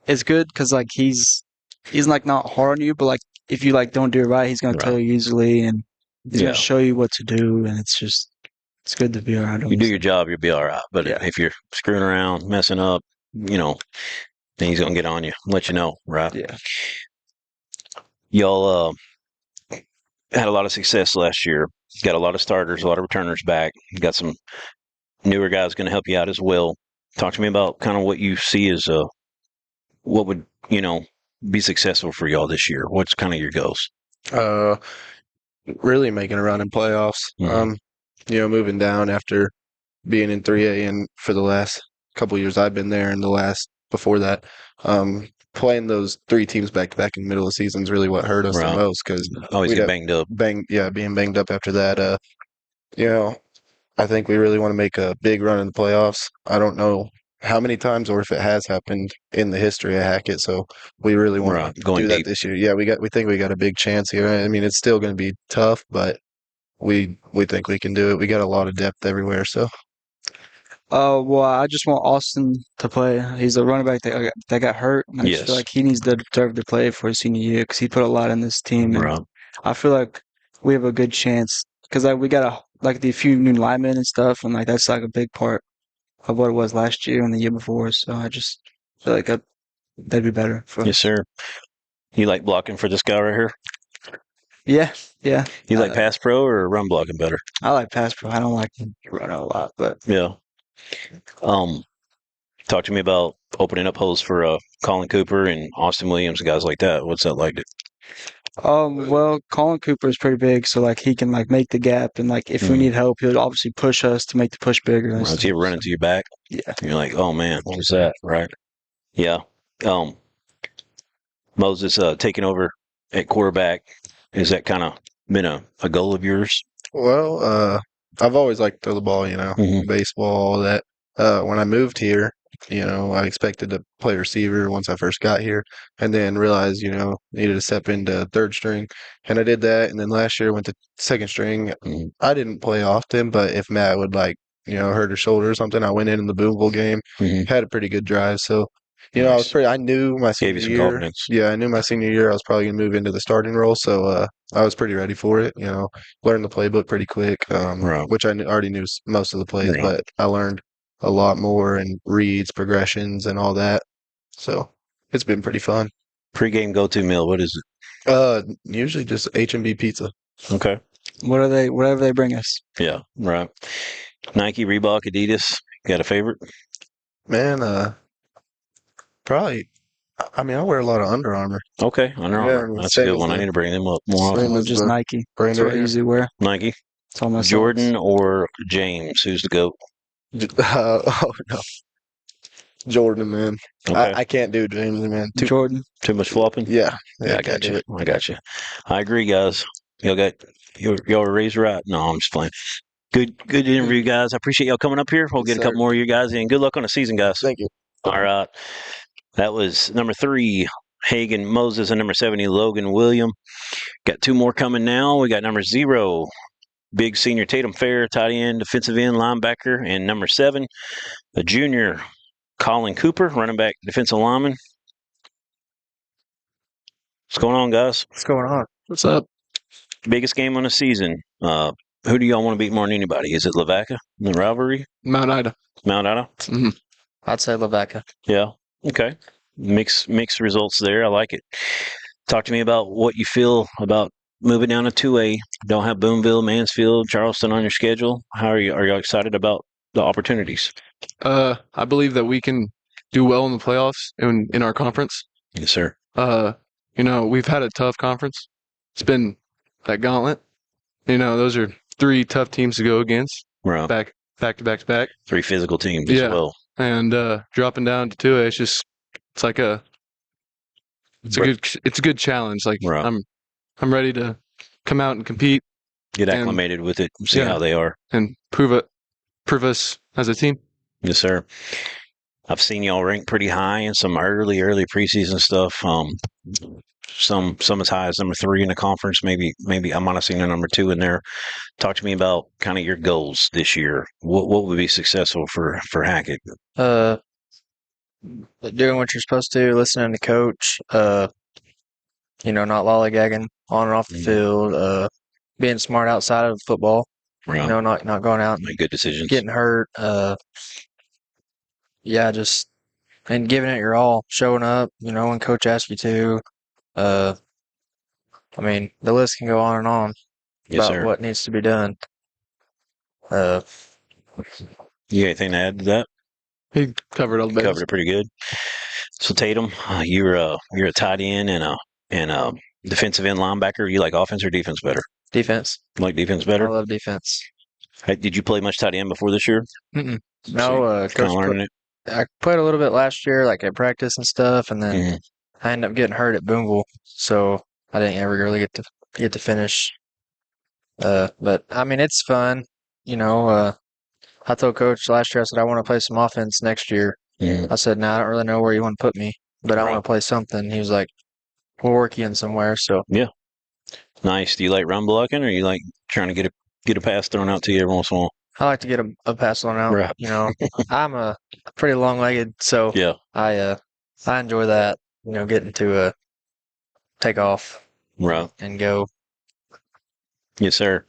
It's good because he's not hard on you, but if you don't do it right, he's gonna tell you easily, and he's gonna show you what to do, and it's good to be around him. You do your job, you'll be all right. But if you're screwing around, messing up, then he's gonna get on you, let you know, right? Yeah. Y'all had a lot of success last year. Got a lot of starters, a lot of returners back. Got some newer guys going to help you out as well. Talk to me about kind of what you see as what would be successful for y'all this year. What's kind of your goals? Really making a run in playoffs. Moving down after being in 3A and for the last couple of years I've been there, and the last before that, playing those 3 teams back to back in the middle of the season is really what hurt us the most because always get banged up. Being banged up after that. I think we really want to make a big run in the playoffs. I don't know how many times or if it has happened in the history of Hackett, so we really want to do that this year. Yeah, we think we got a big chance here. I mean, it's still going to be tough, but we think we can do it. We got a lot of depth everywhere, so. Well, I just want Austin to play. He's a running back that got hurt. And I just feel like he needs to deserve to play for his senior year because he put a lot in this team. And I feel like we have a good chance because we got the few new linemen and stuff, and that's like a big part of what it was last year and the year before. So I just feel like that'd be better for us. Yes, sir. You like blocking for this guy right here? Yeah. You like pass pro or run blocking better? I like pass pro. I don't like to run a lot, but yeah. Talk to me about opening up holes for Colin Cooper and Austin Williams and guys like that. What's that like? Well, Colin Cooper is pretty big, so he can make the gap, and if we need help, he'll obviously push us to make the push bigger. Right, so you run into your back. Yeah, and you're like, oh man, what was that? Right? Yeah. Moses taking over at quarterback. Has that kind of been a goal of yours? Well, I've always liked to throw the ball. Baseball, all that. When I moved here, I expected to play receiver once I first got here, and then realized, needed to step into third string, and I did that. And then last year I went to second string. I didn't play often, but if Matt would hurt his shoulder or something, I went in the Boonville game, had a pretty good drive. So, I knew my senior year. Confidence. Yeah, I knew my senior year I was probably gonna move into the starting role. So I was pretty ready for it. Learned the playbook pretty quick, which I already knew most of the plays, but I learned a lot more and reads, progressions, and all that. So it's been pretty fun. Pre-game go-to meal, what is it? Usually just H&B pizza. Okay. Whatever they bring us. Yeah, right. Nike, Reebok, Adidas. Got a favorite? Man, probably. I mean, I wear a lot of Under Armour. Okay, Under Armour. That's a good one. I need to bring them up more often. Just Nike. That's what I usually wear. Nike. It's all my Jordan or James? Who's the GOAT? Oh no, Jordan, man. Okay. I can't do James, man. Jordan. Too much flopping. Yeah, I got you. I got you. I agree, guys. Y'all were raised right. No, I'm just playing. Good interview, guys. I appreciate y'all coming up here. We'll get a couple more of you guys in. Good luck on the season, guys. Thank you. All right. That was number 3, Hagen Moses, and number 70, Logan William. Got 2 more coming now. We got number 0, big senior Tatum Fair, tight end, defensive end, linebacker, and number 7, the junior Colin Cooper, running back, defensive lineman. What's going on, guys? What's going on? What's up? Biggest game on the season. Who do y'all want to beat more than anybody? Is it Lavaca in the rivalry? Mount Ida. Mount Ida? Mm-hmm. I'd say Lavaca. Yeah. Okay. Mixed results there. I like it. Talk to me about what you feel about moving down to 2A. Don't have Boonville, Mansfield, Charleston on your schedule. How are you excited about the opportunities? I believe that we can do well in the playoffs in our conference. Yes, sir. We've had a tough conference. It's been that gauntlet. Those are 3 tough teams to go against. Right. Back to back. 3 physical teams as well. And dropping down to 2A, it's a good challenge. Right. I'm ready to come out and compete. Get acclimated with it, see how they are. And prove us as a team. Yes, sir. I've seen y'all rank pretty high in some early preseason stuff. Some as high as number 3 in the conference. Maybe I might have seen a number 2 in there. Talk to me about kind of your goals this year. What would be successful for Hackett? Doing what you're supposed to, listening to coach. Not lollygagging on and off the field. Being smart outside of football. Right. Not going out, make good decisions, getting hurt. And giving it your all, showing up. When coach asks you to. The list can go on and on about what needs to be done. You got anything to add to that? He covered all the bases. Covered it pretty good. So Tatum, you're a tight end and a defensive end linebacker. You like offense or defense better? Defense. Like defense better? I love defense. Hey, did you play much tight end before this year? Mm-mm. No, Coach. I played a little bit last year, like at practice and stuff, and then I ended up getting hurt at Boonville, so I didn't ever really get to finish. But I mean, it's fun. I told Coach last year, I said I want to play some offense next year. I said, "No, I don't really know where you want to put me, but I want to play something." He was like, "We'll work you in somewhere." So yeah, nice. Do you like run blocking, or you like trying to get a pass thrown out to you every once in a while? I like to get a pass on out. Right. I'm a pretty long-legged, so yeah, I enjoy that. Getting to take off, right, and go. Yes, sir.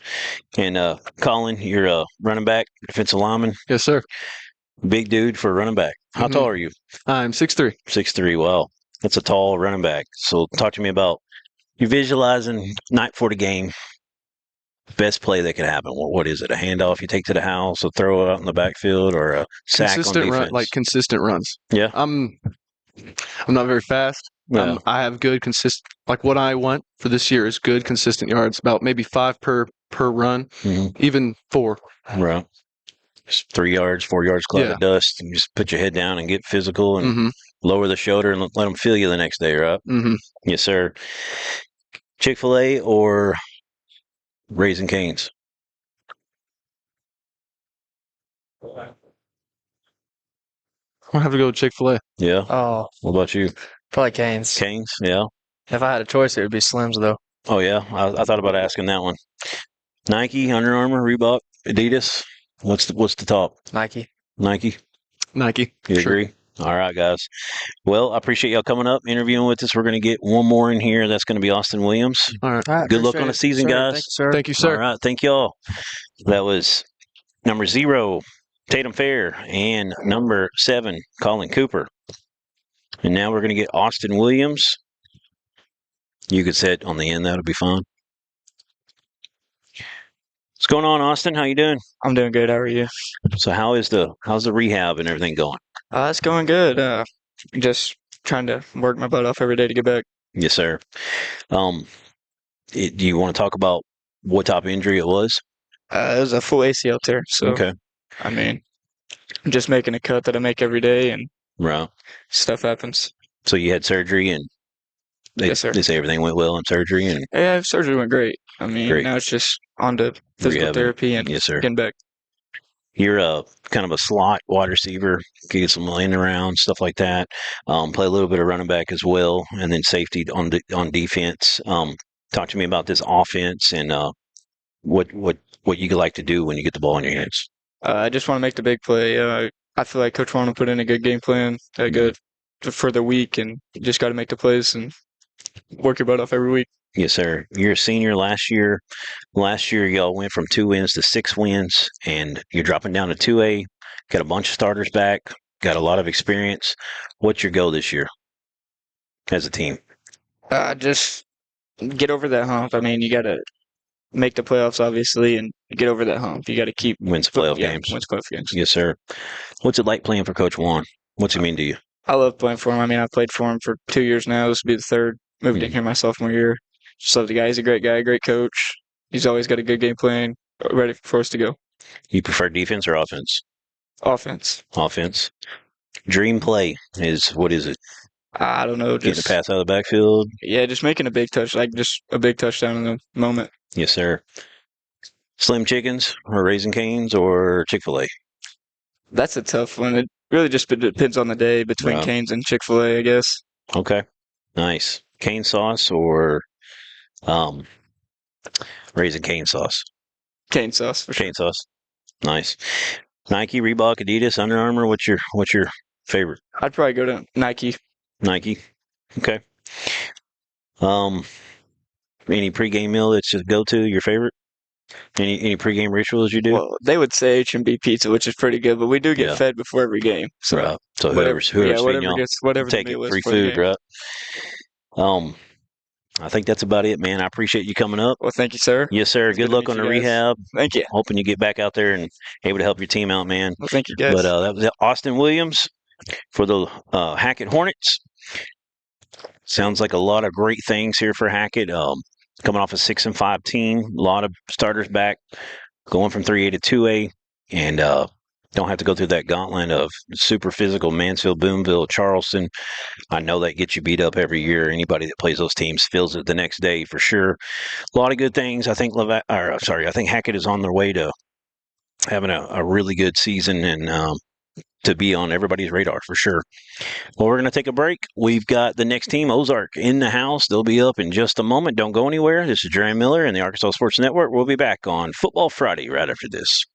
And Colin, you're a running back, defensive lineman. Yes, sir. Big dude for a running back. How tall are you? I'm 6'3". 6'3". Wow, that's a tall running back. So talk to me about you visualizing night before the game. Best play that could happen. What is it? A handoff you take to the house, a throw out in the backfield, or a sack consistent on defense? Run, like consistent runs. Yeah. I'm not very fast. Yeah. I have good consistent. Like what I want for this year is good consistent yards. About maybe 5 per run, even 4. Right. Just 3 yards, 4 yards, cloud of dust, and just put your head down and get physical and lower the shoulder and let them feel you the next day, right? Yes, sir. Chick-fil-A or Raising Cane's? I'm gonna have to go with Chick-fil-A. Yeah. Oh, what about you? Probably Cane's. Cane's, yeah. If I had a choice, it would be Slim's though. Oh yeah, I thought about asking that one. Nike, Under Armour, Reebok, Adidas. What's the top? Nike. Nike. You Sure. agree? All right, guys. Well, I appreciate y'all coming up, interviewing with us. We're going to get one more in here. That's going to be Austin Williams. All right. Good luck on the season, guys. Thank you, sir. Thank you, sir. All right. Thank y'all. That was number 0, Tatum Fair, and number 7, Colin Cooper. And now we're going to get Austin Williams. You could sit on the end. That'll be fine. What's going on, Austin? How you doing? I'm doing good. How are you? So how's the rehab and everything going? It's going good. Just trying to work my butt off every day to get back. Yes, sir. Do you want to talk about what type of injury it was? It was a full ACL tear. So, okay. I mean, I'm just making a cut that I make every day, and right. Stuff happens. So you had surgery, and yes, sir. They say everything went well in surgery, and yeah, surgery went great. I mean, now it's just on to physical therapy and yes, sir. getting back. You're kind of a slot wide receiver, get some in around stuff like that. Play a little bit of running back as well, and then safety on defense. Talk to me about this offense and what you like to do when you get the ball in your hands. I just want to make the big play. I feel like Coach Warren put in a good game plan, good for the week, and you just got to make the plays and work your butt off every week. Yes, sir. You're a senior last year. Last year, y'all went from 2 wins to 6 wins, and you're dropping down to 2A. Got a bunch of starters back. Got a lot of experience. What's your goal this year as a team? Just get over that hump. I mean, you got to make the playoffs, obviously, and get over that hump. You got to keep wins playoff games. Wins playoff games. Yes, sir. What's it like playing for Coach Juan? What's it mean to you? I love playing for him. I mean, I've played for him for 2 years now. This will be the third. Moved in here my sophomore year. Just love the guy. He's a great guy, great coach. He's always got a good game plan, ready for us to go. You prefer defense or offense? Offense. Offense. Dream play is, what is it? I don't know. Getting a pass out of the backfield? Yeah, just making a big touch, like just a big touchdown in the moment. Yes, sir. Slim Chickens or Raising Cane's or Chick-fil-A? That's a tough one. It really just depends on the day between Cane's and Chick-fil-A, I guess. Okay. Nice. Cane sauce or Raising Cane sauce? Cane sauce, for sure. Cane sauce. Nice. Nike, Reebok, Adidas, Under Armour. What's your favorite? I'd probably go to Nike. Nike. Okay. Any pregame meal that's just go to your favorite? Any pregame rituals you do? Well, they would say H&B pizza, which is pretty good, but we do get fed before every game. So, right. So whoever's whatever take the meal it, is free for the food, game. right? I think that's about it, man. I appreciate you coming up. Well, thank you, sir. Yes, sir. Good luck on the rehab. Thank you. Hoping you get back out there and able to help your team out, man. Well, thank you, guys. But that was Austin Williams for the Hackett Hornets. Sounds like a lot of great things here for Hackett. Coming off a 6-5 team, a lot of starters back, going from 3A to 2A, and don't have to go through that gauntlet of super physical Mansfield, Boonville, Charleston. I know that gets you beat up every year. Anybody that plays those teams feels it the next day for sure. A lot of good things. I think I think Hackett is on their way to having a really good season and to be on everybody's radar for sure. Well, we're going to take a break. We've got the next team, Ozark, in the house. They'll be up in just a moment. Don't go anywhere. This is Jerry Miller and the Arkansas Sports Network. We'll be back on Football Friday right after this.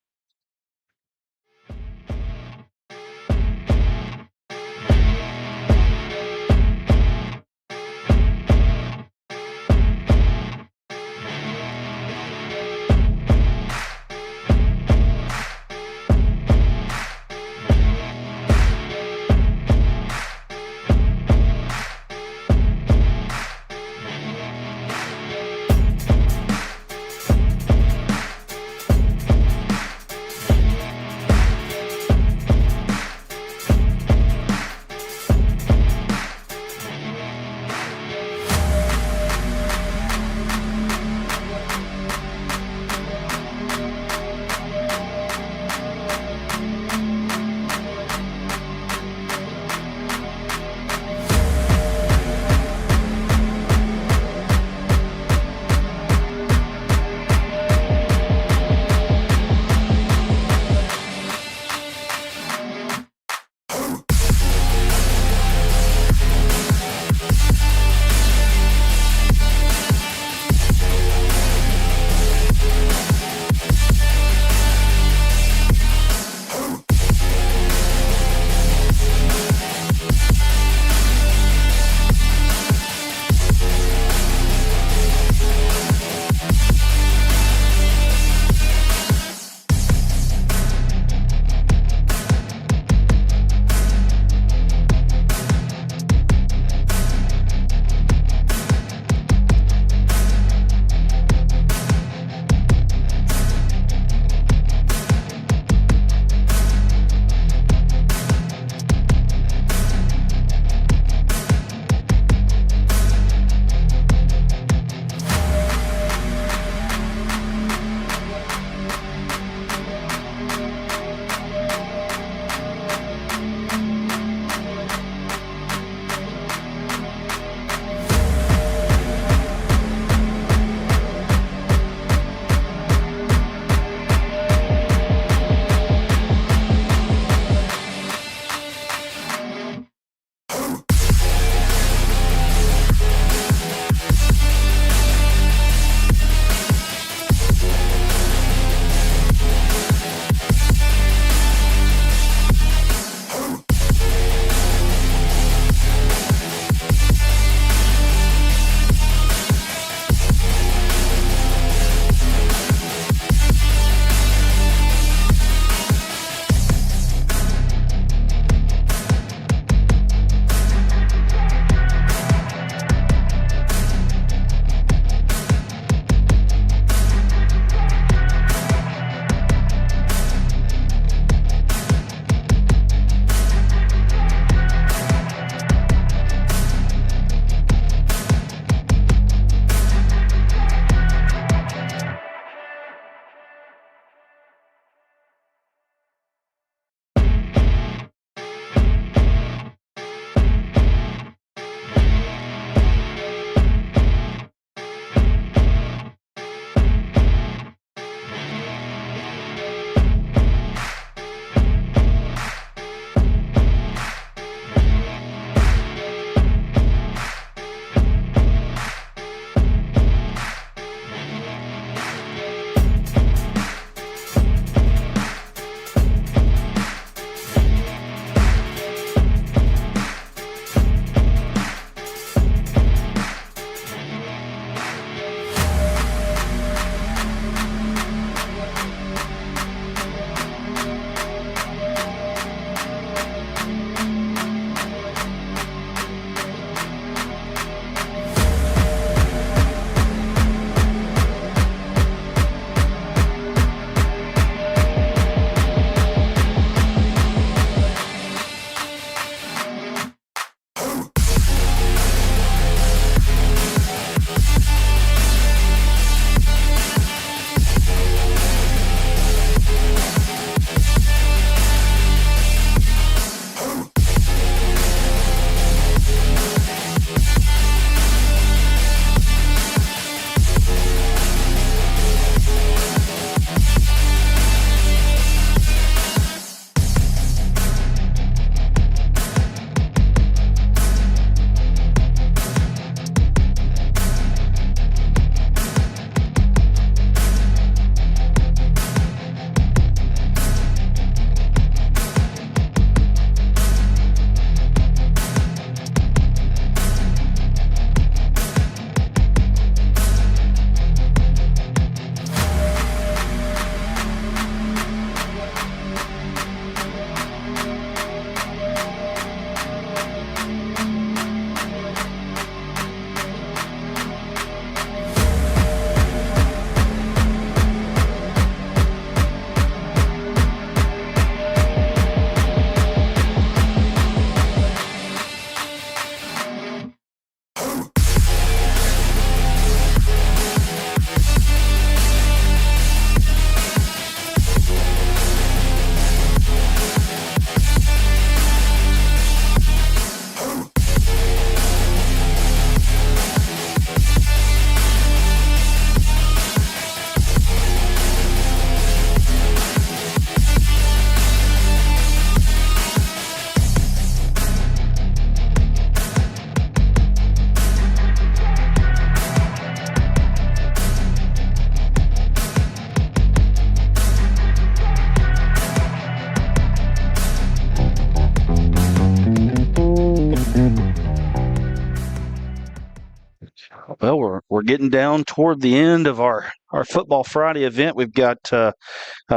we're getting down toward the end of our Football Friday event. We've got a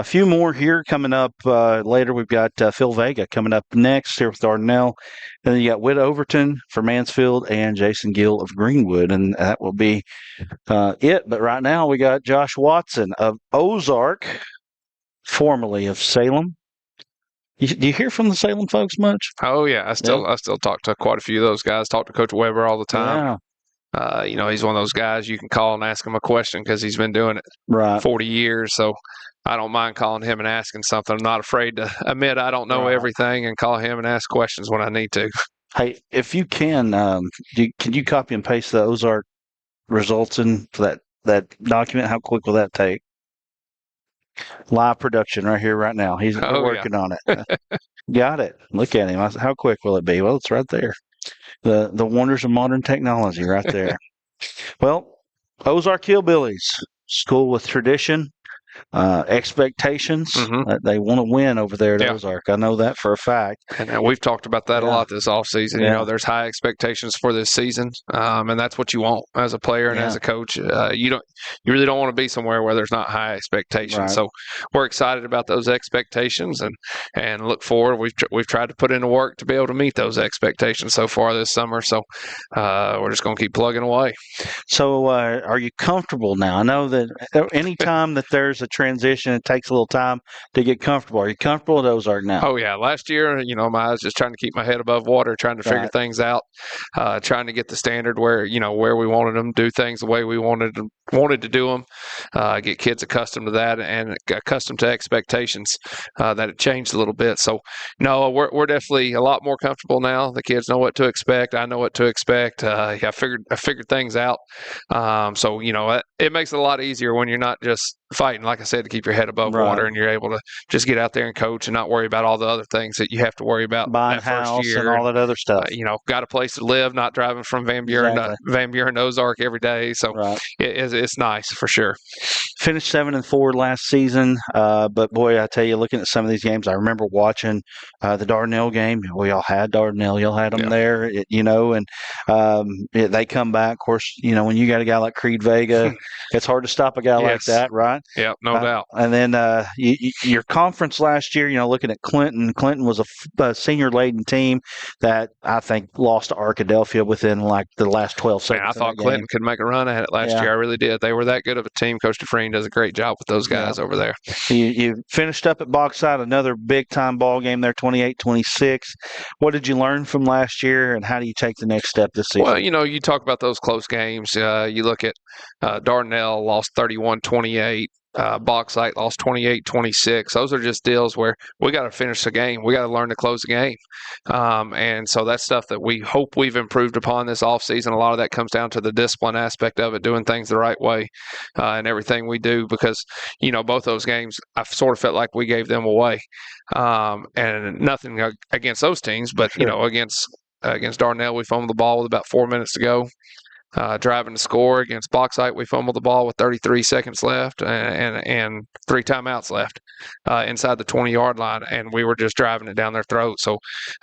few more here coming up later. We've got Phil Vega coming up next here with Dardanelle. And then you got Whit Overton for Mansfield and Jason Gill of Greenwood, and that will be it. But right now we got Josh Watson of Ozark, formerly of Salem. Do you hear from the Salem folks much? Oh yeah, I still talk to quite a few of those guys. Talk to Coach Weber all the time. Yeah. He's one of those guys you can call and ask him a question because he's been doing it 40 years. So I don't mind calling him and asking something. I'm not afraid to admit I don't know everything and call him and ask questions when I need to. Hey, if you can you copy and paste the Ozark results in for that document? How quick will that take? Live production right here, right now. He's working on it. Got it. Look at him. How quick will it be? Well, it's right there. The wonders of modern technology right there. Well, Ozark Hillbillies, school with tradition, expectations. They want to win over there at Ozark. I know that for a fact. And we've talked about that a lot this offseason. Yeah. There's high expectations for this season, and that's what you want as a player and as a coach. You really don't want to be somewhere where there's not high expectations. Right. So we're excited about those expectations and look forward. We've tried to put in the work to be able to meet those expectations so far this summer. So we're just going to keep plugging away. So are you comfortable now? I know that any time that there's a transition, it takes a little time to get comfortable. Are you comfortable at Ozark now? Oh yeah, last year, I was just trying to keep my head above water, trying to figure things out, trying to get the standard where we wanted them, do things the way we wanted to do them, get kids accustomed to that and accustomed to expectations. That it changed a little bit. So no, we're definitely a lot more comfortable now. The kids know what to expect. I know what to expect. I figured things out. So it makes it a lot easier when you're not just fighting, like I said, to keep your head above water, and you're able to just get out there and coach and not worry about all the other things that you have to worry about buying that house first year and all that other stuff. Got a place to live, not driving from Van Buren to Ozark every day. So it's nice for sure. Finished 7-4 last season, but boy, I tell you, looking at some of these games, I remember watching the Dardanelle game. We all had Dardanelle, y'all had them there, and they come back. Of course, when you got a guy like Creed Vega, it's hard to stop a guy like that, right? Yeah, no doubt. And then your conference last year, looking at Clinton. Clinton was a senior-laden team that I think lost to Arkadelphia within like the last 12 seconds. Man, I thought Clinton could make a run at it last year. I really did. They were that good of a team. Coach DeFreen does a great job with those guys over there. You finished up at Bauxite, another big-time ball game there, 28-26. What did you learn from last year, and how do you take the next step this season? Well, you talk about those close games. You look at Dardanelle lost 31-28. Bauxite lost 28-26. Those are just deals where we got to finish the game. We got to learn to close the game. And so that's stuff that we hope we've improved upon this offseason. A lot of that comes down to the discipline aspect of it, doing things the right way and everything we do because, both those games, I sort of felt like we gave them away. And nothing against those teams, but, against Dardanelle, we fumbled the ball with about 4 minutes to go. Driving to score against Bauxite, we fumbled the ball with 33 seconds left and 3 timeouts left inside the 20-yard line, and we were just driving it down their throat. So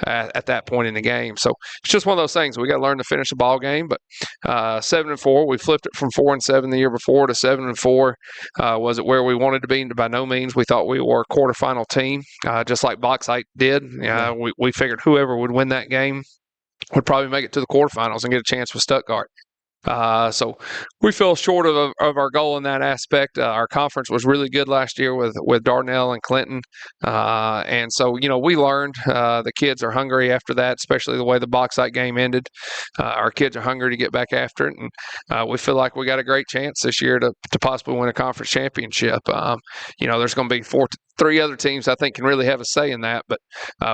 at that point in the game, so it's just one of those things. We got to learn to finish the ball game. But 7-4, we flipped it from 4-7 the year before to 7-4. Was it where we wanted to be? By no means. We thought we were a quarterfinal team, just like Bauxite did. We figured whoever would win that game would probably make it to the quarterfinals and get a chance with Stuttgart. So we fell short of our goal in that aspect. Our conference was really good last year with Dardanelle and Clinton. And so, we learned the kids are hungry after that, especially the way the Bauxite game ended. Our kids are hungry to get back after it. And we feel like we got a great chance this year to possibly win a conference championship. There's going to be 3 other teams I think can really have a say in that, but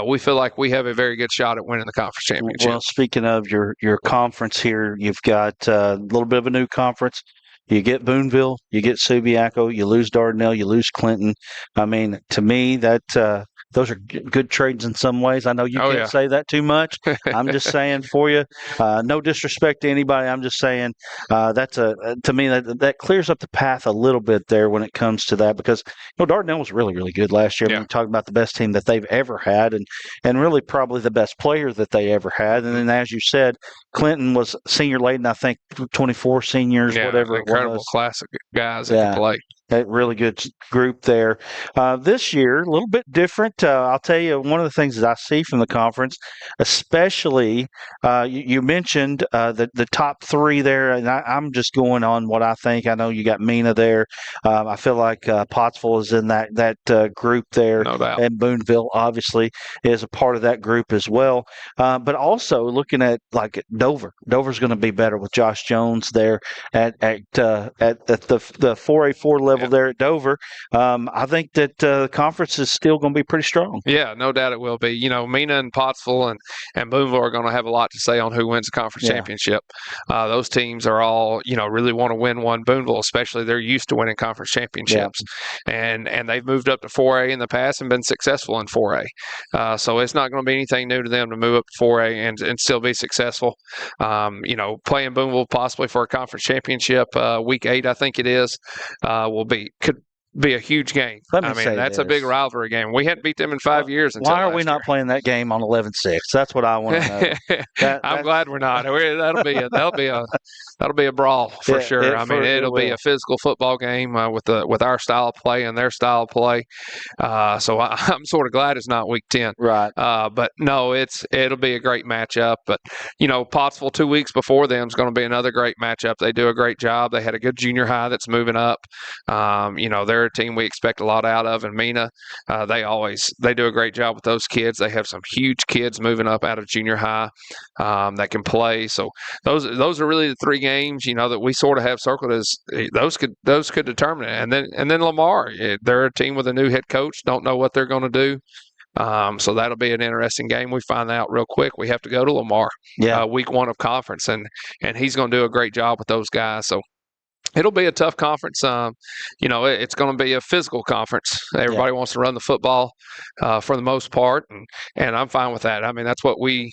we feel like we have a very good shot at winning the conference championship. Well, speaking of your conference here, you've got a little bit of a new conference. You get Boonville, you get Subiaco, you lose Dardanelle, you lose Clinton. I mean, to me, that those are good trades in some ways. I know you can't say that too much. I'm just saying for you, no disrespect to anybody. I'm just saying that's to me that clears up the path a little bit there when it comes to that, because Dardanelle was really, really good last year. I mean, talking about the best team that they've ever had, and really probably the best player that they ever had. And then, as you said, Clinton was senior laden, I think 24 seniors, whatever it was. Incredible class of guys that can play. A really good group there. This year, a little bit different. I'll tell you, one of the things that I see from the conference, especially, you mentioned the top three there, and I'm just going on what I think. I know you got Mina there. I feel like Pottsville is in that group there. No doubt. And Boonville, obviously, is a part of that group as well. But also looking at like Dover. Dover's going to be better with Josh Jones there at the 4A4 level there at Dover. I think that the conference is still going to be pretty strong. Yeah, no doubt it will be. Mina and Pottsville and Boonville are going to have a lot to say on who wins the conference championship. Those teams are all, really want to win one. Boonville, especially, they're used to winning conference championships. And they've moved up to 4A in the past and been successful in 4A. So it's not going to be anything new to them to move up to 4A and still be successful. Playing Boonville possibly for a conference championship, week 8, I think it is, could be a huge game. That's a big rivalry game. We hadn't beat them in 5 years. Why are we not playing that game on 11-6? That's what I want to know. I'm glad we're not. That'll be a brawl for sure. It'll be a physical football game with our style of play and their style of play. So I'm sort of glad it's not week 10. Right. But no, it'll be a great matchup. But Pottsville 2 weeks before them is going to be another great matchup. They do a great job. They had a good junior high that's moving up. They're a team we expect a lot out of. And Mina, they do a great job with those kids. They have some huge kids moving up out of junior high that can play. So those are really the 3 games that we sort of have circled as those could determine it. And then Lamar, they're a team with a new head coach. Don't know what they're going to do. So that'll be an interesting game. We find out real quick. We have to go to Lamar week 1 of conference, and he's going to do a great job with those guys. So it'll be a tough conference. It's going to be a physical conference. Everybody wants to run the football for the most part, and I'm fine with that. That's what we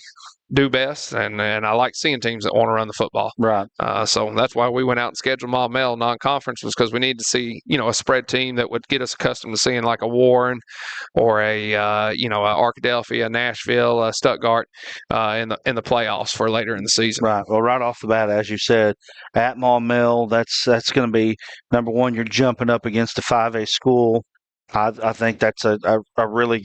do best, and I like seeing teams that want to run the football. Right. So that's why we went out and scheduled Maumelle non-conference, was because we need to see a spread team that would get us accustomed to seeing like a Warren or a Arkadelphia, Nashville, Stuttgart in the playoffs for later in the season. Right. Well, right off the bat, as you said, at Maumelle, that's going to be number one. You're jumping up against a 5A school. I think that's a really,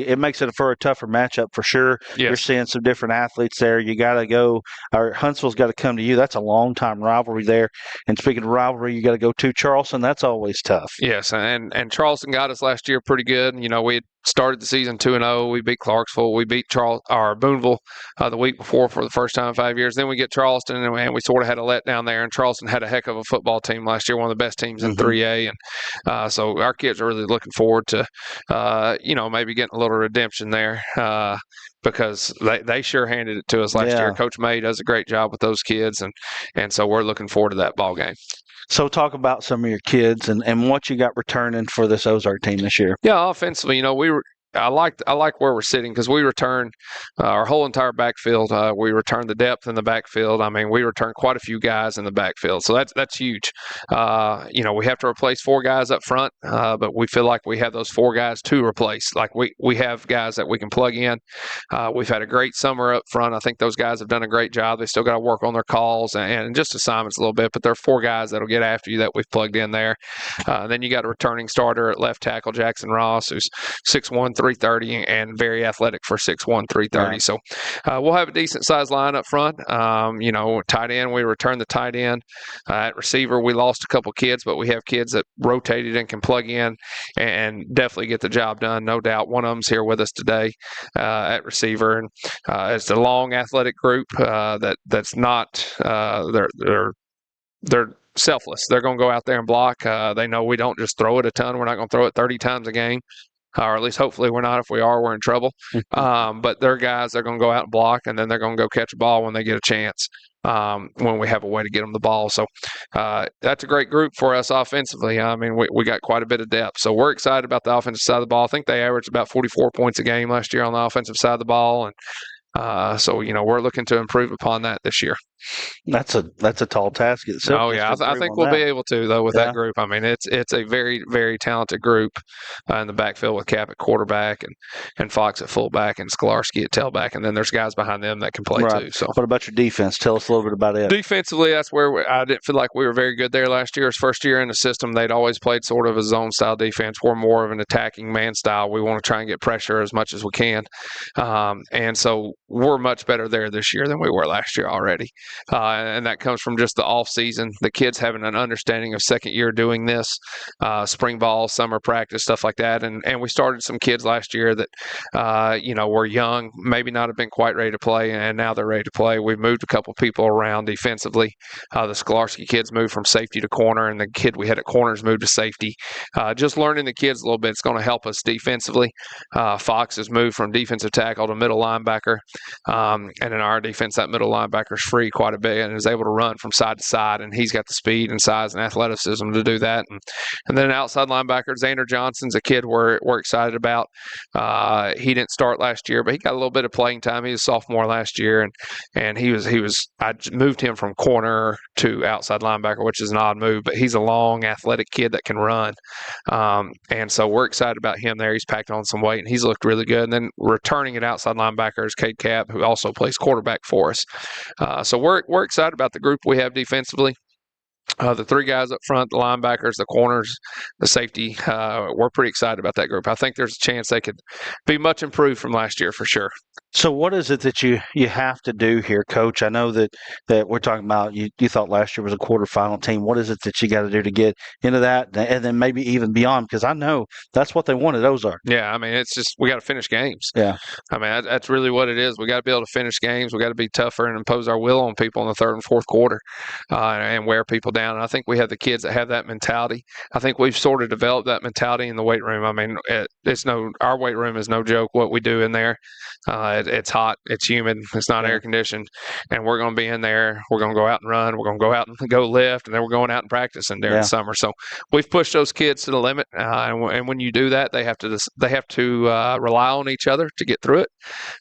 it makes it for a tougher matchup for sure. Yes. You're seeing some different athletes there. You got to go, or Huntsville's got to come to you. That's a long-time rivalry there. And speaking of rivalry, you got to go to Charleston. That's always tough. Yes, and Charleston got us last year pretty good. We had started the season 2-0. We beat Clarksville. We beat Boonville the week before for the first time in 5 years. Then we get Charleston, and we sort of had a letdown there. And Charleston had a heck of a football team last year, one of the best teams in 3A. And so our kids are really looking forward to, maybe getting a little redemption there because they sure handed it to us last year. Coach May does a great job with those kids, and so we're looking forward to that ball game. So talk about some of your kids and what you got returning for this Ozark team this year. Yeah, offensively, I like where we're sitting because we return our whole entire backfield. We return the depth in the backfield. We return quite a few guys in the backfield, so that's huge. We have to replace 4 guys up front, but we feel like we have those 4 guys to replace. Like we have guys that we can plug in. We've had a great summer up front. I think those guys have done a great job. They still got to work on their calls and just assignments a little bit, but there are 4 guys that'll get after you that we've plugged in there. Then you got a returning starter at left tackle, Jackson Ross, who's 6'1", 330 and very athletic for 6'1", 330. Right. So we'll have a decent sized line up front. Tight end, we return the tight end. At receiver, we lost a couple kids, but we have kids that rotated and can plug in and definitely get the job done. No doubt. One of them's here with us today at receiver, and it's a long athletic group that's not they're selfless. They're going to go out there and block. They know we don't just throw it a ton. We're not going to throw it 30 times a game. Or at least hopefully we're not. If we are, we're in trouble. But they're guys that are going to go out and block, and then they're going to go catch a ball when they get a chance. when we have a way to get them the ball. So that's a great group for us offensively. I mean, we got quite a bit of depth. So we're excited about the offensive side of the ball. I think they averaged about 44 points a game last year on the offensive side of the ball. And so, we're looking to improve upon that this year. That's a tall task itself. Oh yeah, I think we'll be able to though with that group. I mean, it's a very very talented group in the backfield with Cap at quarterback and Fox at fullback and Skolarski at tailback, and then there's guys behind them that can play too. So, what about your defense? Tell us a little bit about it. Defensively, that's where I didn't feel like we were very good there last year. His first year in the system, they'd always played sort of a zone style defense. We're more of an attacking man style. We want to try and get pressure as much as we can, and so we're much better there this year than we were last year already. And that comes from just the off season, the kids having an understanding of second year doing this, spring ball, summer practice, stuff like that. And we started some kids last year that, were young, maybe not have been quite ready to play, and now they're ready to play. We've moved a couple people around defensively. The Skolarski kids moved from safety to corner, and the kid we had at corners moved to safety. Just learning the kids a little bit is going to help us defensively. Fox has moved from defensive tackle to middle linebacker. And in our defense, that middle linebacker is free quite a bit and is able to run from side to side, and he's got the speed and size and athleticism to do that. And then outside linebacker, Xander Johnson's a kid we're excited about. He didn't start last year, but he got a little bit of playing time. He was a sophomore last year, and he was I moved him from corner to outside linebacker, which is an odd move, but he's a long, athletic kid that can run. And so we're excited about him there. He's packed on some weight, and he's looked really good. And then returning at outside linebacker is Cade Cap, who also plays quarterback for us. So we're excited about the group we have defensively. The three guys up front, the linebackers, the corners, the safety, we're pretty excited about that group. I think there's a chance they could be much improved from last year for sure. So what is it that you have to do here, Coach? I know that we're talking about you thought last year was a quarterfinal team. What is it that you got to do to get into that and then maybe even beyond? Because I know that's what they wanted, Ozark. Yeah, I mean, it's just we got to finish games. Yeah. I mean, that's really what it is. We got to be able to finish games. We got to be tougher and impose our will on people in the third and fourth quarter and wear people down. And I think we have the kids that have that mentality. I think we've sort of developed that mentality in the weight room. I mean, our weight room is no joke what we do in there. It's hot, it's humid, it's not air conditioned, and we're going to be in there. We're going to go out and run. We're going to go out and go lift, and then we're going out and practicing during the summer. So we've pushed those kids to the limit, and when you do that, they have to rely on each other to get through it,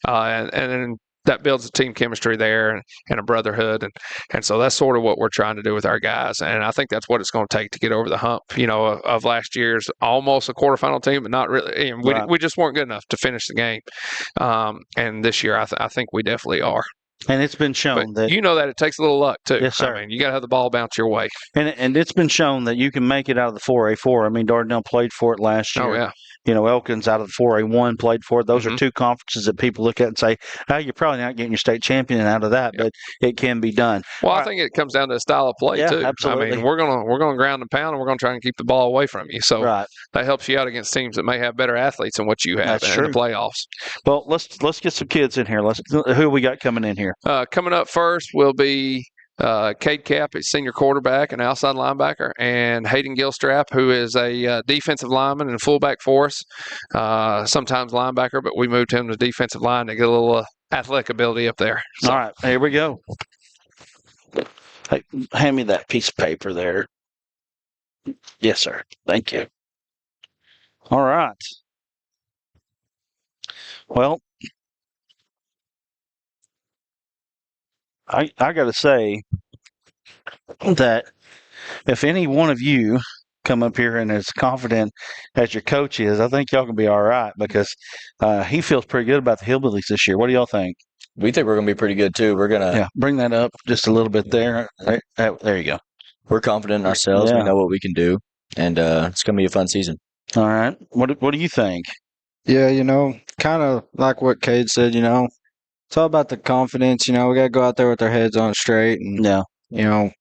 and then that builds a team chemistry there and a brotherhood. And so that's sort of what we're trying to do with our guys. And I think that's what it's going to take to get over the hump, of last year's almost a quarterfinal team, but not really. We just weren't good enough to finish the game. And this year, I think we definitely are. And it's been shown that that it takes a little luck too. Yes, sir. I mean, you got to have the ball bounce your way. And it's been shown that you can make it out of the 4A4. I mean, Dardanelle played for it last year. Oh yeah. Elkins out of the 4A1 played for it. Those are two conferences that people look at and say, you're probably not getting your state champion out of that, but it can be done. Well, I think it comes down to the style of play too. Absolutely. I mean, we're gonna ground and pound, and we're gonna try and keep the ball away from you. So that helps you out against teams that may have better athletes than what you have in the playoffs. Well, let's get some kids in here. Who we got coming in here? Coming up first will be Cade Cap, a senior quarterback and outside linebacker, and Hayden Gilstrap, who is a defensive lineman and fullback for us, sometimes linebacker, but we moved him to defensive line to get a little athletic ability up there. So. All right, here we go. Hey, hand me that piece of paper there. Yes, sir. Thank you. All right. Well, I got to say that if any one of you come up here and as confident as your coach is, I think y'all can be all right because he feels pretty good about the Hillbillies this year. What do y'all think? We think we're going to be pretty good too. We're going to bring that up just a little bit there. There you go. We're confident in ourselves. We know what we can do, and it's going to be a fun season. All right. What do you think? Yeah, kind of like what Cade said, it's all about the confidence. We got to go out there with our heads on straight. And, as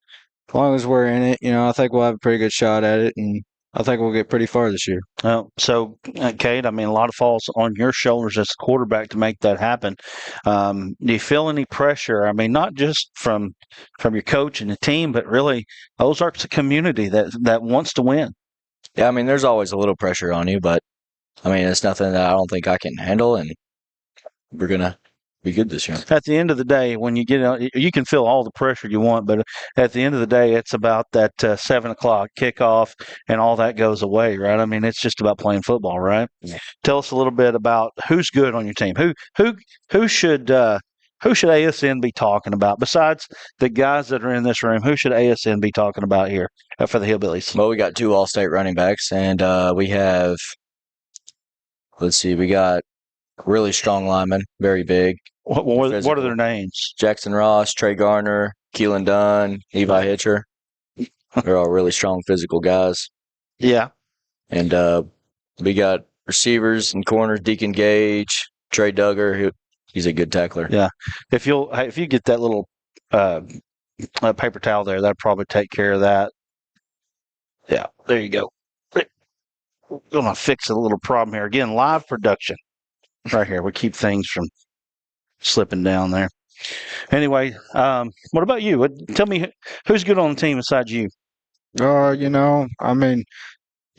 long as we're in it, I think we'll have a pretty good shot at it. And I think we'll get pretty far this year. So, Cade, I mean, a lot of falls on your shoulders as a quarterback to make that happen. Do you feel any pressure? I mean, not just from your coach and the team, but really Ozark's a community that wants to win. Yeah, I mean, there's always a little pressure on you, but, I mean, it's nothing that I don't think I can handle, and we're going to be good this year. At the end of the day, when you get out, you can feel all the pressure you want, but at the end of the day, it's about that 7 o'clock kickoff, and all that goes away, right? I mean, it's just about playing football, right? Yeah. Tell us a little bit about who's good on your team. Who should ASN be talking about besides the guys that are in this room? Who should ASN be talking about here for the Hillbillies? Well, we got 2 All-State running backs, and we have. Let's see, we got really strong linemen, very big. What are their names? Jackson Ross, Trey Garner, Keelan Dunn, Levi Hitcher. They're all really strong physical guys. Yeah. And we got receivers and corners, Deacon Gage, Trey Duggar. He's a good tackler. Yeah. If you get that little paper towel there, that'll probably take care of that. Yeah, there you go. We're going to fix a little problem here. Again, live production right here. We keep things from slipping down there. Anyway, what about you? Tell me who's good on the team besides you? I mean,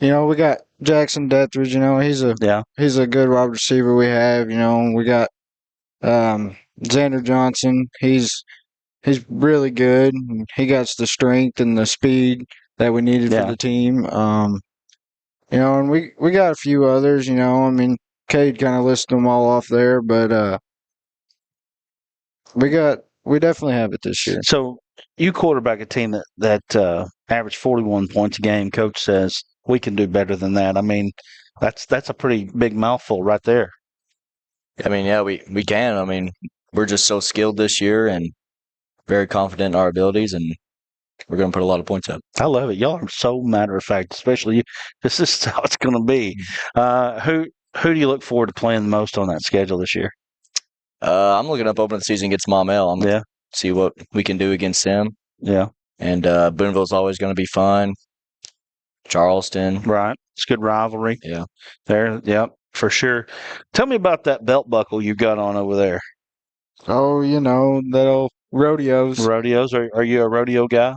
we got Jackson Dethridge. He's a good wide receiver we have. We got Xander Johnson. He's really good. He got the strength and the speed that we needed for the team. And we got a few others. I mean, Cade kind of listed them all off there, but we definitely have it this year. So you quarterback a team that averaged 41 points a game. Coach says we can do better than that. I mean, that's a pretty big mouthful right there. I mean, yeah, we can. I mean, we're just so skilled this year and very confident in our abilities, and we're going to put a lot of points up. I love it. Y'all are so matter of fact, especially you. This is how it's going to be. Who do you look forward to playing the most on that schedule this year? I'm looking up opening the season against Maumelle. I'm going to see what we can do against them. Yeah. And Boonville's always going to be fun. Charleston. Right. It's good rivalry. Yeah. There. Yep. For sure. Tell me about that belt buckle you got on over there. Oh, that old rodeos. Rodeos? Are you a rodeo guy?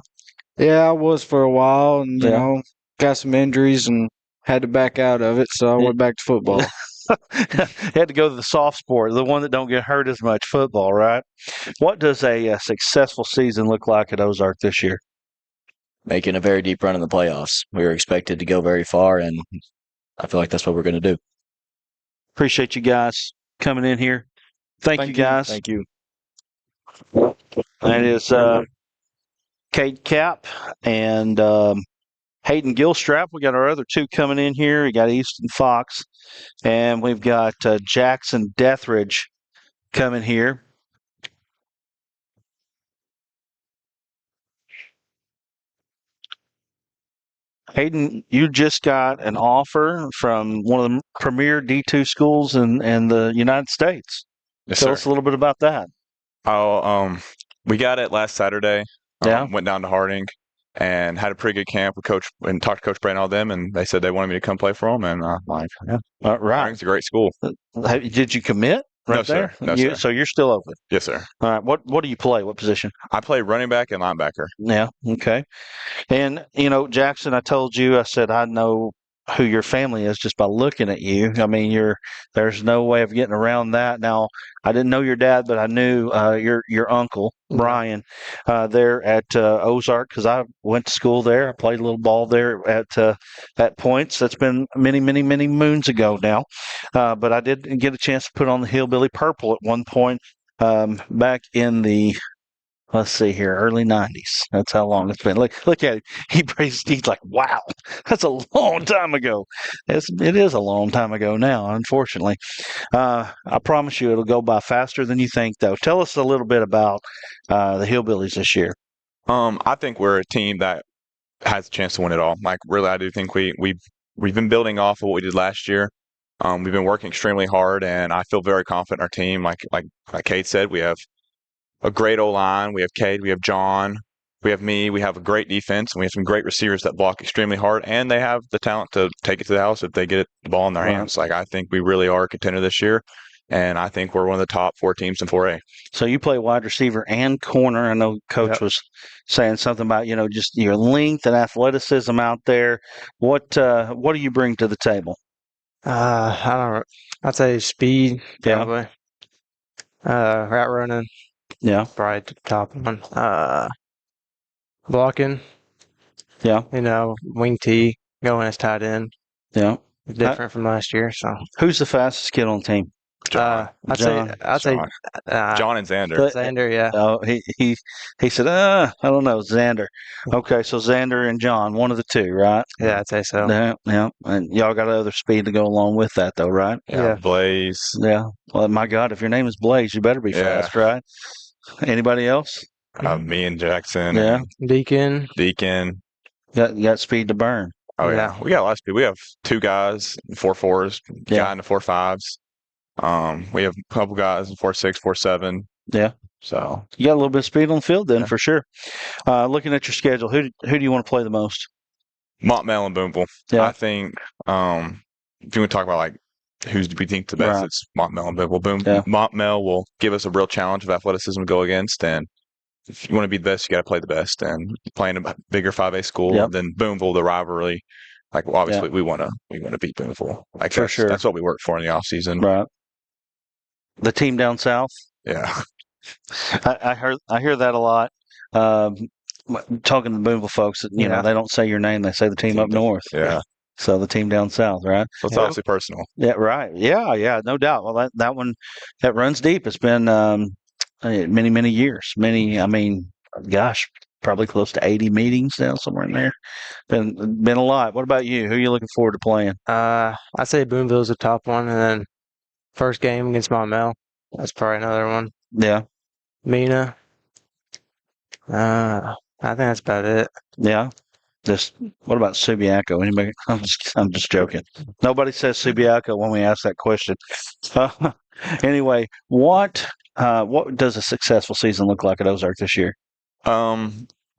Yeah, I was for a while, and got some injuries and had to back out of it, so I went back to football. Had to go to the soft sport, the one that don't get hurt as much, football, right? What does a successful season look like at Ozark this year? Making a very deep run in the playoffs. We were expected to go very far, and I feel like that's what we're going to do. Appreciate you guys coming in here. Thank you, guys. Thank you. That is Cade Cap and Hayden Gilstrap. We got our other 2 coming in here. We got Easton Fox, and we've got Jackson Dethridge coming here. Hayden, you just got an offer from one of the premier D2 schools in the United States. Yes, Tell sir. us a little bit about that. We got it last Saturday. Yeah. Went down to Harding and had a pretty good camp with Coach and talked to Coach Brand and all them, and they said they wanted me to come play for them. And I'm like, yeah, right. Harding's a great school. Did you commit? Right No, there? sir. No, sir. So you're still open? Yes, sir. All right. What do you play? What position? I play running back and linebacker. Yeah. Okay. And, Jackson, I told you, I said, I know who your family is just by looking at you. I mean, there's no way of getting around that. Now, I didn't know your dad, but I knew your uncle, Brian, there at Ozark, because I went to school there. I played a little ball there at Points. That's been many, many, many moons ago now. But I did get a chance to put on the Hillbilly Purple at one point back in the, let's see here, early 90s. That's how long it's been. Look at him. He's like, wow, that's a long time ago. It is a long time ago now, unfortunately. I promise you it'll go by faster than you think, though. Tell us a little bit about the Hillbillies this year. I think we're a team that has a chance to win it all. Like, really, I do think we've been building off of what we did last year. We've been working extremely hard, and I feel very confident in our team. Like Cade said, we have a great O-line. We have Cade, we have John, we have me, we have a great defense, and we have some great receivers that block extremely hard, and they have the talent to take it to the house if they get the ball in their hands. Like, I think we really are a contender this year, and I think we're one of the top 4 teams in 4A. So you play wide receiver and corner. I know Coach was saying something about, just your length and athleticism out there. What do you bring to the table? I don't know. I'd say speed, probably. Route running. Yeah. Probably the top one. Blocking. Yeah. Wing T going as tight end. Yeah. Different from last year. So who's the fastest kid on the team? John. I'd say John and Xander. Xander, yeah. Oh, he said, I don't know, Xander. Okay, so Xander and John, one of the two, right? Yeah, I'd say so. Yeah. And y'all got other speed to go along with that, though, right? Yeah. Blaze. Yeah. Well, my God, if your name is Blaze, you better be fast, right? Anybody else? Me and Jackson. Yeah. And Deacon. You got speed to burn. Oh yeah. We got a lot of speed. We have 2 guys, 4.4s, guy in the 4.5s. We have a couple guys in 4.6, 4.7. Yeah. So you got a little bit of speed on the field then, for sure. Looking at your schedule, who do you want to play the most? Montmel and Boonville. Yeah. I think if you want to talk about like who's we think the best, it's Montmel and Boonville. Montmel will give us a real challenge of athleticism to go against, and if you want to be the best, you got to play the best. And playing a bigger 5A school than Boonville, the rivalry. Like obviously we want to beat Boonville. Like for sure. That's what we work for in the off season. Right. The team down south. Yeah. I hear that a lot. Talking to the Boonville folks, you know, they don't say your name; they say the team up north. Yeah. So the team down south, right? So it's obviously personal. Yeah. Right. Yeah. No doubt. Well, that one that runs deep. It's been many years. I mean, gosh, probably close to 80 meetings now, somewhere in there. Been a lot. What about you? Who are you looking forward to playing? I'd say Boonville's the top one, and then first game against Montmel. That's probably another one. Yeah. Mina. I think that's about it. Yeah. What about Subiaco? Anybody? I'm just joking. Nobody says Subiaco when we ask that question. Anyway, what does a successful season look like at Ozark this year? A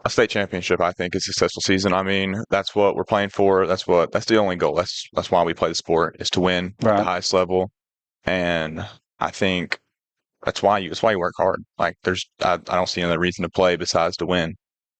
state championship, I think, is a successful season. I mean, that's what we're playing for. That's the only goal. That's why we play the sport, is to win at the highest level. And I think that's why you work hard. Like I don't see another reason to play besides to win.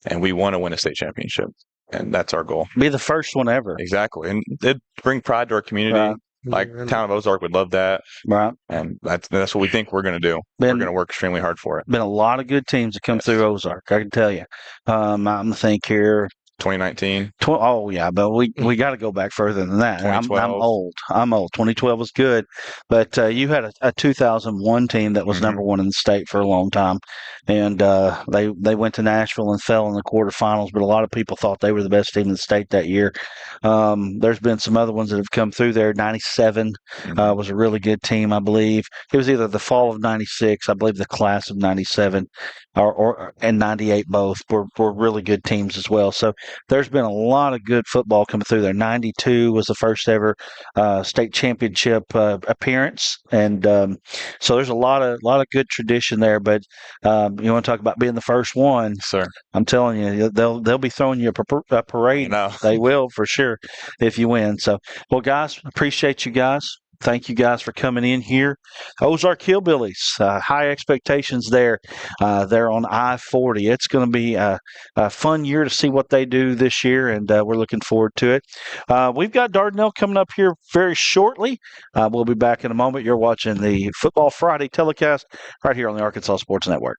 And we want to win a state championship. And that's our goal. Be the first one ever. Exactly. And it'd bring pride to our community. Right. Like the town of Ozark would love that. Right. And that's what we think we're going to do. We're going to work extremely hard for it. Been a lot of good teams that come through Ozark, I can tell you. I'm think here. 2019. Oh yeah, but we got to go back further than that. I'm old. 2012 was good, but you had a 2001 team that was number one in the state for a long time, and they went to Nashville and fell in the quarterfinals. But a lot of people thought they were the best team in the state that year. There's been some other ones that have come through there. 97 was a really good team, I believe. It was either the fall of 96, I believe the class of 97, and 98 both were really good teams as well. So there's been a lot of good football coming through there. 92 was the first ever state championship appearance, and so there's a lot of good tradition there. But you want to talk about being the first one? Sir, I'm telling you, they'll be throwing you a parade. They will for sure if you win. So, well, guys, appreciate you guys. Thank you guys for coming in here. Ozark Hillbillies, high expectations there. They're on I-40. It's going to be a fun year to see what they do this year, and we're looking forward to it. We've got Dardanelle coming up here very shortly. We'll be back in a moment. You're watching the Football Friday telecast right here on the Arkansas Sports Network.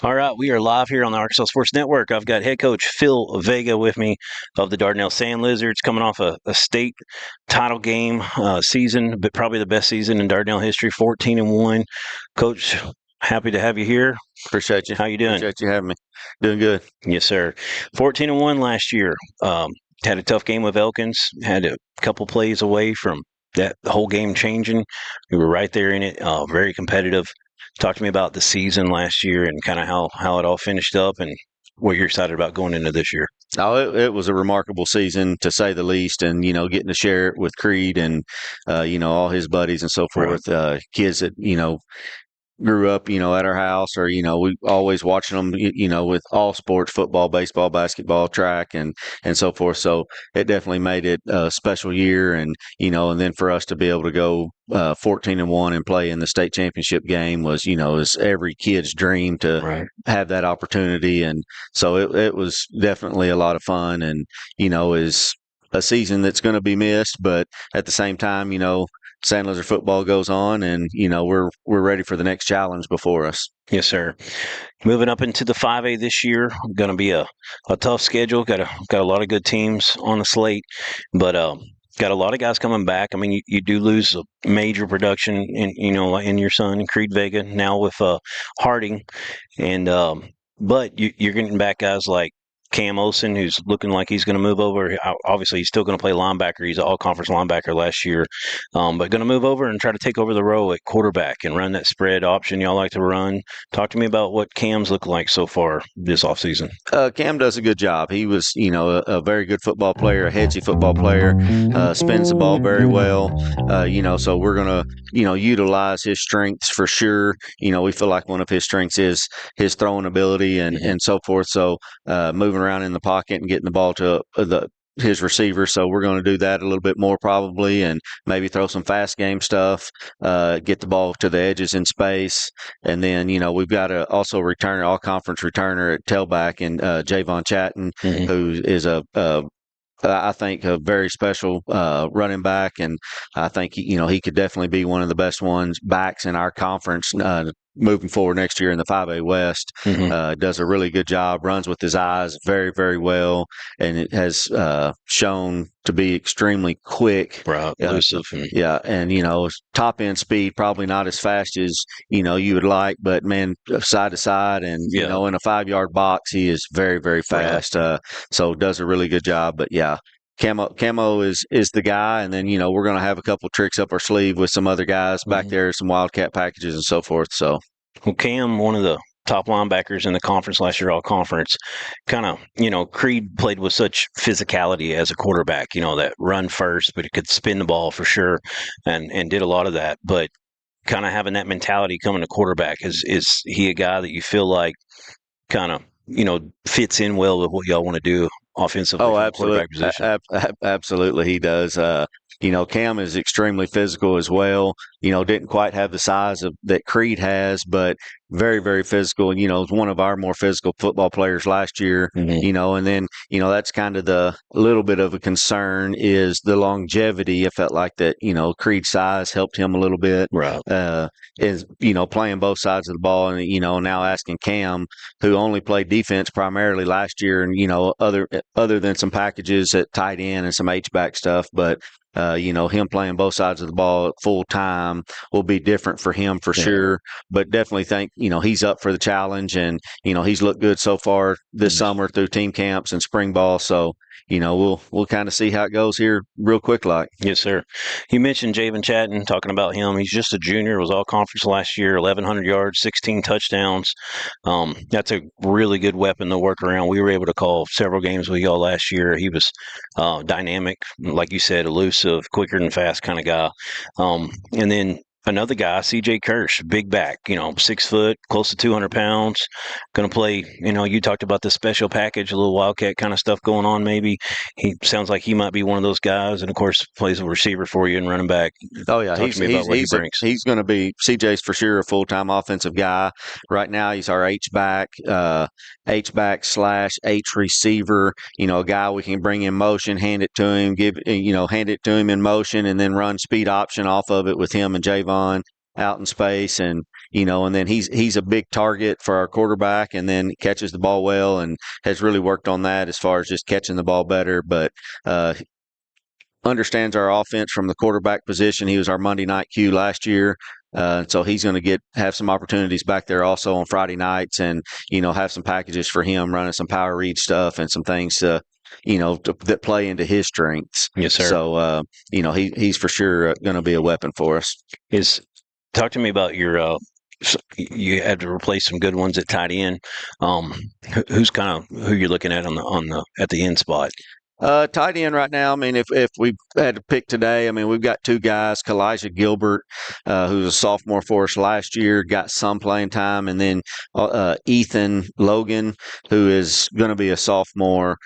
All right, we are live here on the Arkansas Sports Network. I've got head coach Phil Vega with me of the Dardanelle Sand Lizards, coming off a state title game season, but probably the best season in Dardanelle history, 14-1. Coach, happy to have you here. Appreciate you. How you doing? Appreciate you having me. Doing good. Yes, sir. 14-1 last year. Had a tough game with Elkins. Had a couple plays away from the whole game changing. We were right there in it. Very competitive. Talk to me about the season last year and kind of how it all finished up and what you're excited about going into this year. Oh, it was a remarkable season, to say the least, and, getting to share it with Creed and, all his buddies and so forth, right. Kids that, grew up, at our house, or, we always watching them, with all sports, football, baseball, basketball, track, and so forth. So it definitely made it a special year. And, and then for us to be able to go 14-1 and play in the state championship game was, is every kid's dream to have that opportunity. And so it was definitely a lot of fun, and, is a season that's going to be missed, but at the same time, Sand Lizard football goes on, and we're ready for the next challenge before us. Yes, sir. Moving up into the 5A this year, going to be a tough schedule. Got a lot of good teams on the slate, but got a lot of guys coming back. I mean, you do lose a major production in your son Creed Vega now with Harding, and but you're getting back guys like Cam Olsen, who's looking like he's going to move over. Obviously, he's still going to play linebacker. He's an all-conference linebacker last year, but going to move over and try to take over the role at quarterback and run that spread option y'all like to run. Talk to me about what Cam's looked like so far this offseason. Cam does a good job. He was, a very good football player, a headsy football player, spins the ball very well. So we're going to, utilize his strengths for sure. We feel like one of his strengths is his throwing ability and so forth. So moving around in the pocket and getting the ball to his receiver. So we're going to do that a little bit more probably, and maybe throw some fast game stuff, get the ball to the edges in space. And then, we've got a also returner, all conference returner at tailback, and Javon Chatton, who is I think a very special running back, and I think he could definitely be one of the best backs in our conference moving forward next year in the 5A West. Does a really good job, runs with his eyes very, very well, and it has shown to be extremely quick. Right, elusive. And top end speed, probably not as fast as you would like, but man, side to side, and in a 5-yard box, he is very, very fast. Right. So does a really good job. But yeah, Camo is the guy, and then we're going to have a couple tricks up our sleeve with some other guys back there, some wildcat packages and so forth. So, well, Cam, one of the top linebackers in the conference last year, all conference, kind of, Creed played with such physicality as a quarterback, that run first, but he could spin the ball for sure, and did a lot of that. But kind of having that mentality coming to quarterback, is he a guy that you feel like kind of fits in well with what y'all want to do offensively? Oh, absolutely. Absolutely, he does. Cam is extremely physical as well. Didn't quite have the size that Creed has, but very, very physical. And, is one of our more physical football players last year, and then, that's kind of the little bit of a concern is the longevity. I felt like that, Creed's size helped him a little bit. Right. Is, playing both sides of the ball, and, now asking Cam, who only played defense primarily last year, and, other than some packages at tight end and some H-back stuff, but him playing both sides of the ball full time will be different for him for sure. But definitely think, he's up for the challenge, and, he's looked good so far this summer through team camps and spring ball. So, we'll kind of see how it goes here real quick like. Yes, sir. You mentioned Javon Chatton, talking about him. He's just a junior, was all conference last year, 1,100 yards, 16 touchdowns. That's a really good weapon to work around. We were able to call several games with y'all last year. He was dynamic, like you said, elusive, quicker than fast kind of guy. And then another guy, C.J. Kirsch, big back, 6 foot, close to 200 pounds, going to play, you talked about the special package, a little wildcat kind of stuff going on maybe. He sounds like he might be one of those guys, and, of course, plays a receiver for you and running back. Oh, yeah. Talk to me about what he brings. He's going to be – C.J.'s for sure a full-time offensive guy. Right now he's our H-back / H receiver, a guy we can bring in motion, hand it to him, hand it to him in motion, and then run speed option off of it with him and Javon. out in space, and and then he's a big target for our quarterback, and then catches the ball well, and has really worked on that as far as just catching the ball better. But understands our offense from the quarterback position. He was our Monday night Q last year. So he's going to have some opportunities back there also on Friday nights, and have some packages for him running some power read stuff and some things that play into his strengths. Yes, sir. So he's for sure going to be a weapon for us. Talk to me about your. You had to replace some good ones at tight end. Who's who you're looking at at the end spot? Tight end right now, I mean, if we had to pick today, I mean, we've got two guys, Kalijah Gilbert, who's a sophomore for us last year, got some playing time, and then Ethan Logan, who is going to be a sophomore,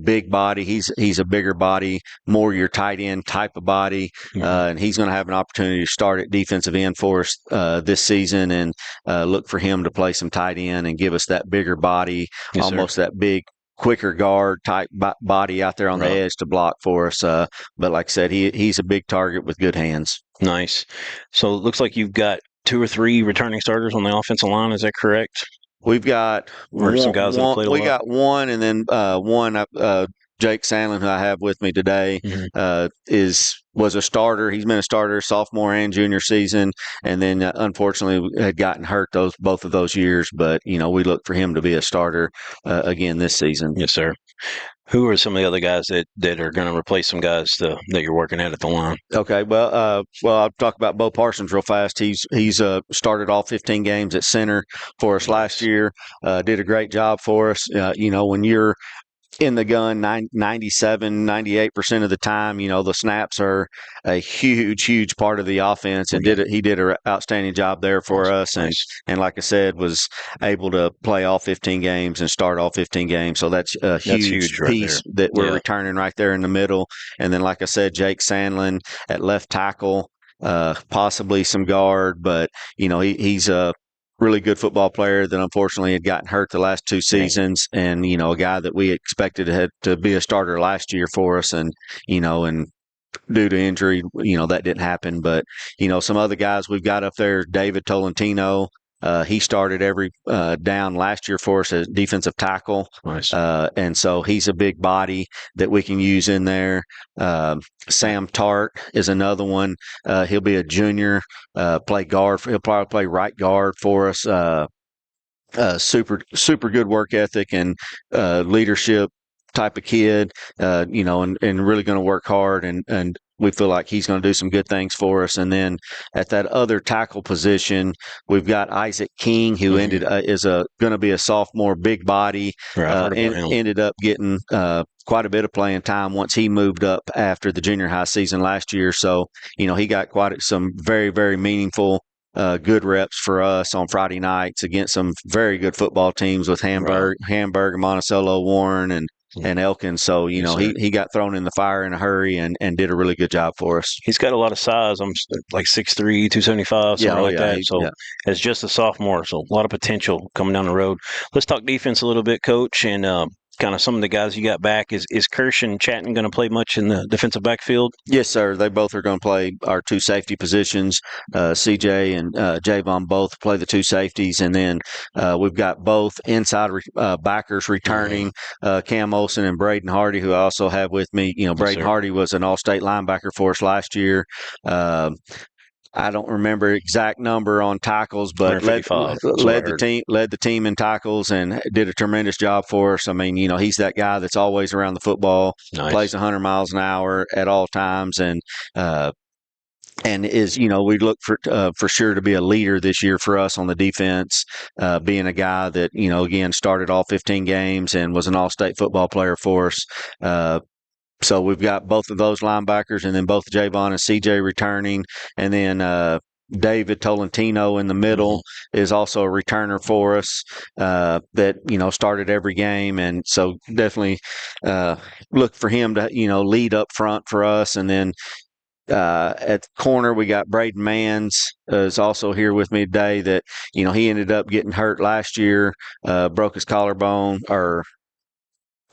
big body. He's a bigger body, more your tight end type of body, and he's going to have an opportunity to start at defensive end for us this season, and look for him to play some tight end and give us that bigger body, almost that big, quicker guard type body out there on the edge to block for us. But like I said, he's a big target with good hands. Nice. So it looks like you've got 2 or 3 returning starters on the offensive line. Is that correct? We've got some guys that played a lot? We got one, and then one. Jake Sandlin, who I have with me today, was a starter. He's been a starter sophomore and junior season, and then unfortunately had gotten hurt both of those years. But we look for him to be a starter again this season. Yes, sir. Who are some of the other guys that are going to replace some guys that you're working at the line? Okay, well, I'll talk about Bo Parsons real fast. He's started all 15 games at center for us last year. Did a great job for us. When you're in the gun 97, 98% of the time, the snaps are a huge part of the offense, and he did an outstanding job there for us. And like I said, was able to play all 15 games and start all 15 games. So that's a huge piece that we're returning right there in the middle. And then, like I said, Jake Sandlin at left tackle, possibly some guard, but he's a really good football player that unfortunately had gotten hurt the last 2 seasons, and a guy that we expected to be a starter last year for us, and due to injury, that didn't happen. But some other guys we've got up there, David Tolentino. He started every down last year for us as defensive tackle. Nice. And so he's a big body that we can use in there. Sam Tart is another one. He'll be a junior, play guard. He'll probably play right guard for us. Super good work ethic and leadership type of kid, and really going to work hard, and we feel like he's going to do some good things for us. And then at that other tackle position, we've got Isaac King, who is going to be a sophomore, big body, ended up getting quite a bit of playing time once he moved up after the junior high season last year. So, he got quite some very, very meaningful good reps for us on Friday nights against some very good football teams with Hamburg, Monticello, Warren, and Elkins. So, he got thrown in the fire in a hurry and did a really good job for us. He's got a lot of size. I'm like 6'3", 275, something like that. So as just a sophomore, so a lot of potential coming down the road. Let's talk defense a little bit, Coach, and kind of some of the guys you got back. Is Kirsch and Chatton going to play much in the defensive backfield? Yes, sir. They both are going to play our 2 safety positions. CJ and Javon both play the 2 safeties, and then we've got both inside backers returning, Cam Olsen and Braden Hardy, who I also have with me. Braden Hardy was an all-state linebacker for us last year. I don't remember exact number on tackles, but led the team in tackles and did a tremendous job for us. I mean, he's that guy that's always around the football, plays 100 miles an hour at all times, and is, we look for sure to be a leader this year for us on the defense, being a guy that, again, started all 15 games and was an all-state football player for us. So we've got both of those linebackers, and then both Javon and CJ returning, and then David Tolentino in the middle is also a returner for us that started every game, and so definitely look for him to lead up front for us. And then at the corner, we got Braden Manns is also here with me today. That he ended up getting hurt last year, broke his collarbone, or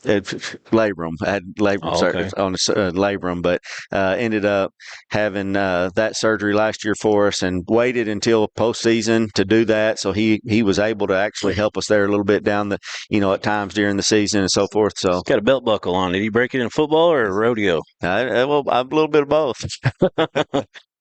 labrum. I had labrum on labrum, but ended up having that surgery last year for us, and waited until postseason to do that. So he was able to actually help us there a little bit down the, at times during the season and so forth. So he's got a belt buckle on. Did he break it in football or rodeo? Well, a little bit of both.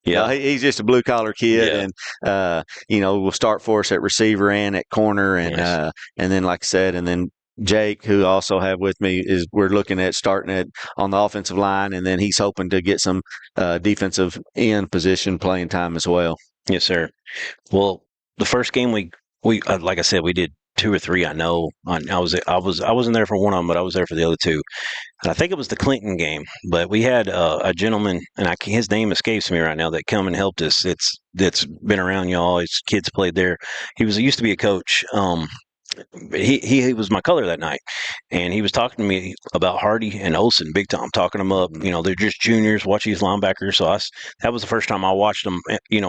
Yeah, he's just a blue collar kid, and will start for us at receiver and at corner, and nice. And then, like I said, and then Jake, who I also have with me, we're looking at starting it on the offensive line, and then he's hoping to get some defensive end position playing time as well. Yes, sir. Well, the first game we like I said, we did 2 or 3. I know. I wasn't there for one of them, but I was there for the other 2. And I think it was the Clinton game, but we had a gentleman, and his name escapes me right now, that come and helped us. That's been around y'all. His kids played there. He used to be a coach. He was my color that night, and he was talking to me about Hardy and Olsen, big time, talking them up. They're just juniors. Watch these linebackers. So that was the first time I watched them,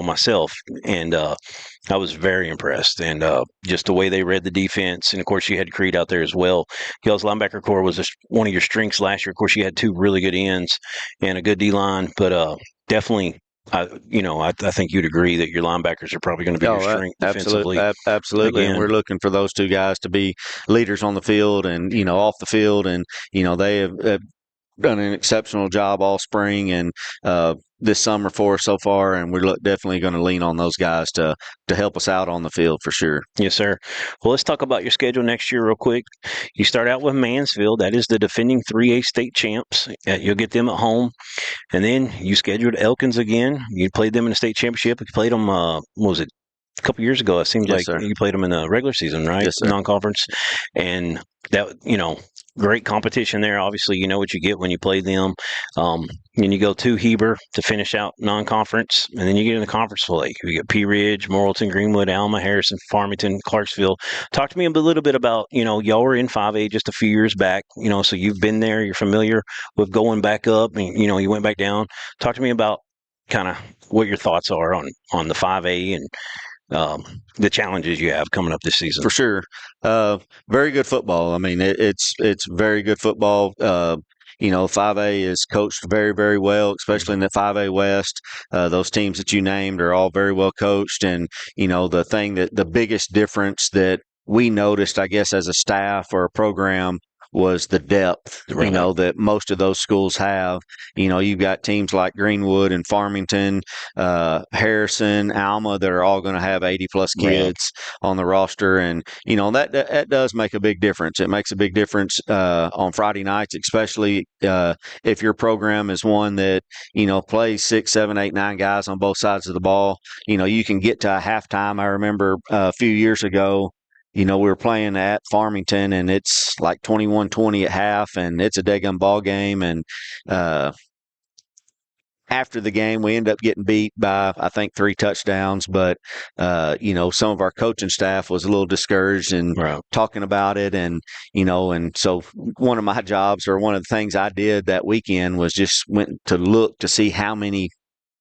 myself, and I was very impressed. And just the way they read the defense, and of course you had Creed out there as well. Y'all's linebacker core was one of your strengths last year. Of course, you had 2 really good ends and a good D line, but definitely. I think you'd agree that your linebackers are probably going to be your strength defensively. Absolutely. And we're looking for those 2 guys to be leaders on the field and, off the field. And, they have done an exceptional job all spring and this summer for us so far. And we're definitely going to lean on those guys to help us out on the field for sure. Yes, sir. Well, let's talk about your schedule next year real quick. You start out with Mansfield. That is the defending 3A state champs. You'll get them at home. And then you scheduled Elkins again. You played them in the state championship. You played them, what was it, a couple years ago? It seems like you played them in the regular season, right? Yes, sir. Non-conference. And that, great competition there. Obviously, you know what you get when you play them. Then you go to Heber to finish out non-conference, and then you get in the conference play. You get Pea Ridge, Morrilton, Greenwood, Alma, Harrison, Farmington, Clarksville. Talk to me a little bit about, y'all were in 5A just a few years back, so you've been there. You're familiar with going back up, and, you went back down. Talk to me about kind of what your thoughts are on the 5A and the challenges you have coming up this season. For sure. Very good football. I mean, it's very good football. 5A is coached very, very well, especially in the 5A West. Those teams that you named are all very well coached. And, the biggest difference that we noticed, I guess, as a staff or a program was the depth, that most of those schools have. You've got teams like Greenwood and Farmington, Harrison, Alma that are all going to have 80-plus kids on the roster. And, that does make a big difference. It makes a big difference on Friday nights, especially if your program is one that, plays 6, 7, 8, 9 guys on both sides of the ball. You can get to a halftime. I remember a few years ago, we were playing at Farmington, and it's like 21-20 at half, and it's a daggum ball game. And after the game, we end up getting beat by, I think, 3 touchdowns. But, some of our coaching staff was a little discouraged and talking about it. And, and so one of my jobs, or one of the things I did that weekend, was just went to look to see how many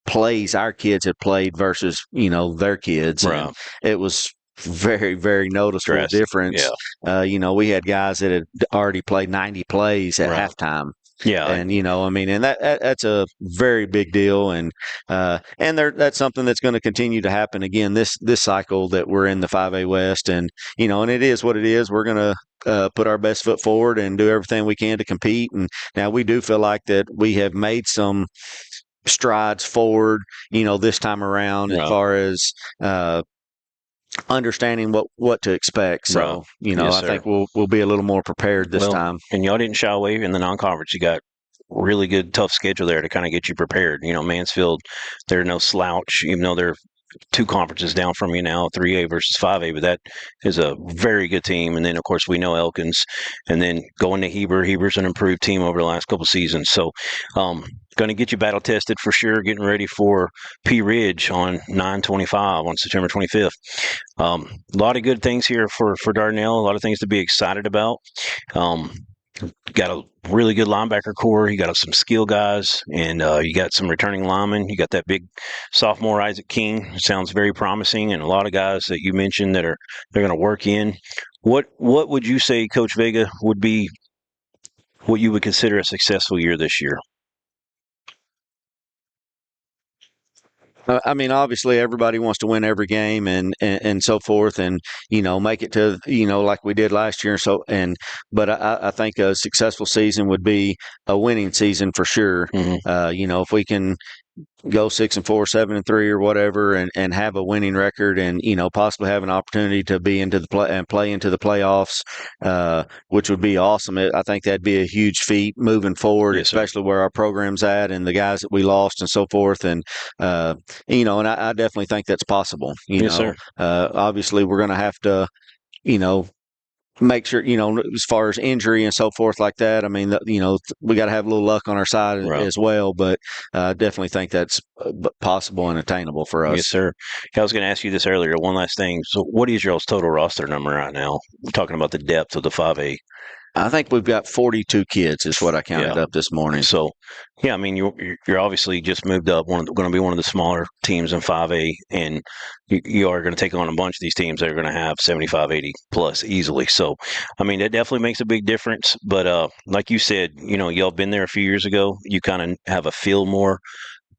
plays our kids had played versus, their kids. Right. And it was very, very noticeable difference. Yeah. We had guys that had already played 90 plays at halftime. Yeah. And, and that's a very big deal. And that's something that's going to continue to happen again this cycle that we're in the 5A West. And, and it is what it is. We're going to put our best foot forward and do everything we can to compete. And now we do feel like that we have made some strides forward, this time around as far as, understanding what to expect. So, I think we'll be a little more prepared this time. And y'all didn't shy away in the non-conference. You got really good, tough schedule there to kind of get you prepared. Mansfield, they're no slouch, even though they're 2 conferences down from you now, 3A versus 5A, but that is a very good team. And then, of course, we know Elkins. And then going to Heber. Heber's an improved team over the last couple seasons. So, going to get you battle tested for sure, getting ready for Pea Ridge on 9/25 on September 25th. A lot of good things here for Dardanelle, a lot of things to be excited about. Got a really good linebacker core. You got some skill guys, and you got some returning linemen. You got that big sophomore Isaac King. Sounds very promising, and a lot of guys that you mentioned that they're going to work in. What would you say, Coach Vega, would be what you would consider a successful year this year? I mean, obviously, everybody wants to win every game and so forth, and make it to like we did last year. But I think a successful season would be a winning season for sure. If we can go 6-4, 7-3, or whatever, and have a winning record, and possibly have an opportunity to be into the play into the playoffs, which would be awesome. I think that'd be a huge feat moving forward, especially where our program's at and the guys that we lost and so forth. And and I definitely think that's possible. Obviously, we're going to have to make sure, as far as injury and so forth like that. I mean, we got to have a little luck on our side as well, but I definitely think that's possible and attainable for us. Yes, sir. I was going to ask you this earlier. One last thing. So what is y'all's total roster number right now? We're talking about the depth of the 5A. I think we've got 42 kids is what I counted up this morning. So, I mean, you're obviously just moved up. Going to be one of the smaller teams in 5A, and you are going to take on a bunch of these teams that are going to have 75, 80 plus easily. So, I mean, that definitely makes a big difference. But like you said, y'all been there a few years ago. You kind of have a feel more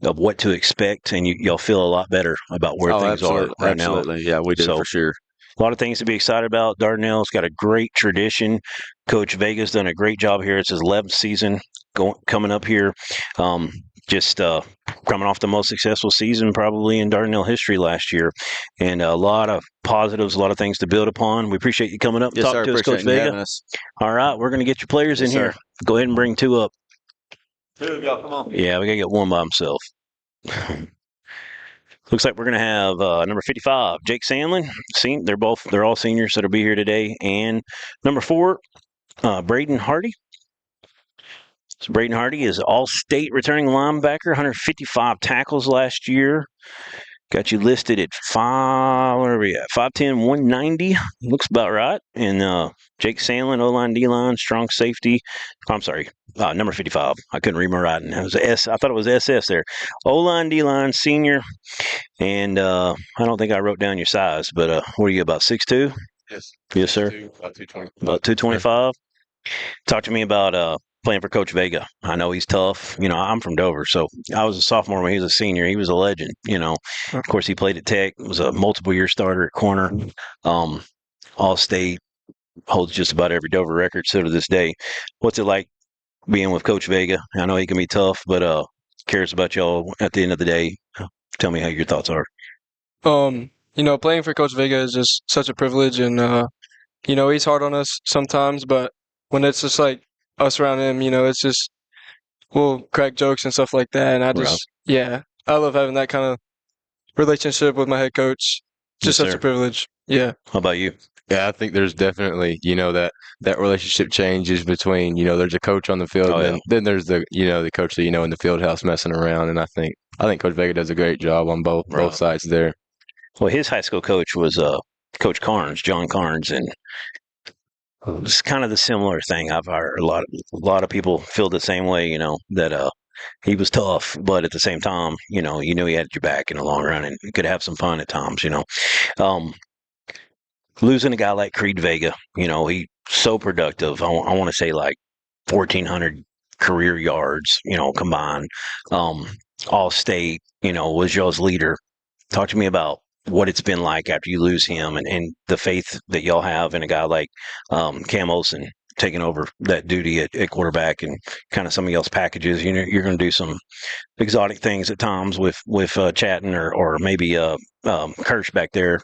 of what to expect, and y'all feel a lot better about where things are right now. Absolutely, yeah, we do for sure. A lot of things to be excited about. Dardanelle's got a great tradition. Coach Vega's done a great job here. It's his 11th season coming up here. Just coming off the most successful season probably in Dardanelle history last year. And a lot of positives, a lot of things to build upon. We appreciate you coming up and talking to us, Coach Vega. All right, we're going to get your players in here. Go ahead and bring two up. Two, y'all, come on. Yeah, we got to get one by himself. Looks like we're going to have number 55, Jake Sandlin. They're all seniors that'll be here today. And number 4, Braden Hardy. So Braden Hardy is all-state returning linebacker, 155 tackles last year. Got you listed at 5'10", 190. Looks about right. And Jake Sandlin, O-line, D-line, strong safety. I'm sorry, number 55. I couldn't read my writing. It was S. I thought it was SS there. O-line, D-line, senior. And I don't think I wrote down your size, but what are you, about 6'2"? Yes. Yes, sir. About 225. About 225. Talk to me about playing for Coach Vega. I know he's tough. I'm from Dover, so I was a sophomore when he was a senior. He was a legend. Of course, he played at Tech. Was a multiple-year starter at corner. All-state, holds just about every Dover record still to this day. What's it like being with Coach Vega? I know he can be tough, but cares about y'all at the end of the day. Tell me how your thoughts are. Playing for Coach Vega is just such a privilege, and he's hard on us sometimes, but when it's just like us around him, it's just we'll crack jokes and stuff like that. And I love having that kind of relationship with my head coach. Just such a privilege. Yeah. How about you? Yeah, I think there's definitely, that relationship changes between, there's a coach on the field, and then there's the coach that in the field house messing around. And I think Coach Vega does a great job on both sides there. Well, his high school coach was Coach Carnes, John Carnes, and it's kind of the similar thing. I've heard a lot of people feel the same way, that he was tough, but at the same time, you knew he had your back in the long run, and you could have some fun at times, Losing a guy like Creed Vega, he's so productive. I want to say like 1,400 career yards, combined. All state, was y'all's leader. Talk to me about what it's been like after you lose him, and the faith that y'all have in a guy like Cam Olsen taking over that duty at quarterback, and kind of some of y'all's packages. You're going to do some exotic things at times with Chatton or maybe Kirsch back there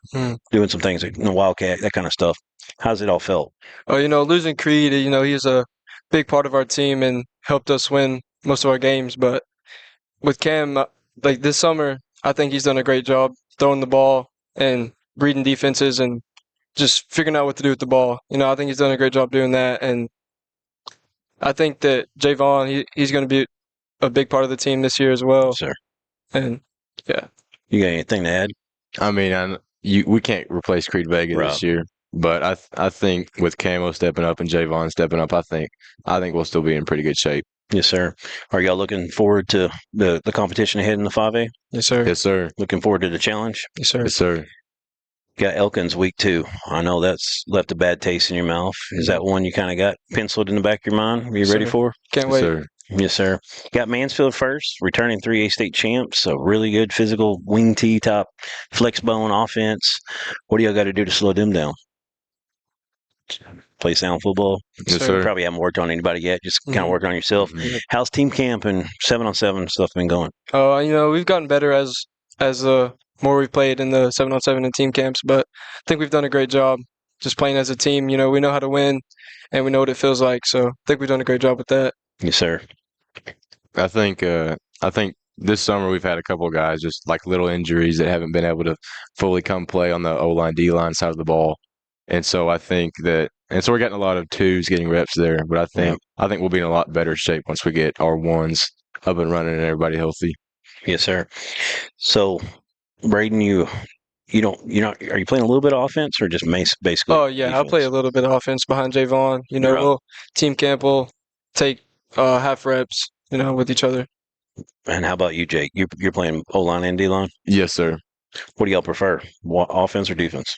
doing some things in the Wildcat, that kind of stuff. How's it all felt? Oh, losing Creed, he's a big part of our team and helped us win most of our games. But with Cam, like this summer, I think he's done a great job throwing the ball and reading defenses and just figuring out what to do with the ball. I think he's done a great job doing that. And I think that Javon, he's going to be a big part of the team this year as well. Sure. And, yeah. You got anything to add? I mean, we can't replace Creed Vega this year, but I think with Camo stepping up and Javon stepping up, I think we'll still be in pretty good shape. Yes, sir. Are y'all looking forward to the competition ahead in the 5A? Yes, sir. Yes, sir. Looking forward to the challenge? Yes, sir. Yes, sir. got Elkins week 2. I know that's left a bad taste in your mouth. Is that one you kind of got penciled in the back of your mind? Are you ready for? Can't wait. Sir. Yes, sir. Got Mansfield first, returning 3A state champs. So really good physical wing tee top flex bone offense. What do y'all got to do to slow them down? Play sound football. Yes, sir. You probably haven't worked on anybody yet. Just kind of working on yourself. How's team camp and 7-on-7 stuff been going? We've gotten better as more we've played in the 7-on-7 and team camps, but I think we've done a great job just playing as a team. We know how to win, and we know what it feels like. So I think we've done a great job with that. Yes, sir. I think this summer we've had a couple of guys just like little injuries that haven't been able to fully come play on the O-line, D-line side of the ball. And so I think that, and so we're getting a lot of twos getting reps there, but I think we'll be in a lot better shape once we get our ones up and running and everybody healthy. Yes, sir. So, Braden, are you playing a little bit of offense or just basically? Oh yeah, I'll play a little bit of offense behind Javon. We'll team camp. We'll take half reps, with each other. And how about you, Jake? You're playing O-line and D-line? Yes, sir. What do y'all prefer, offense or defense?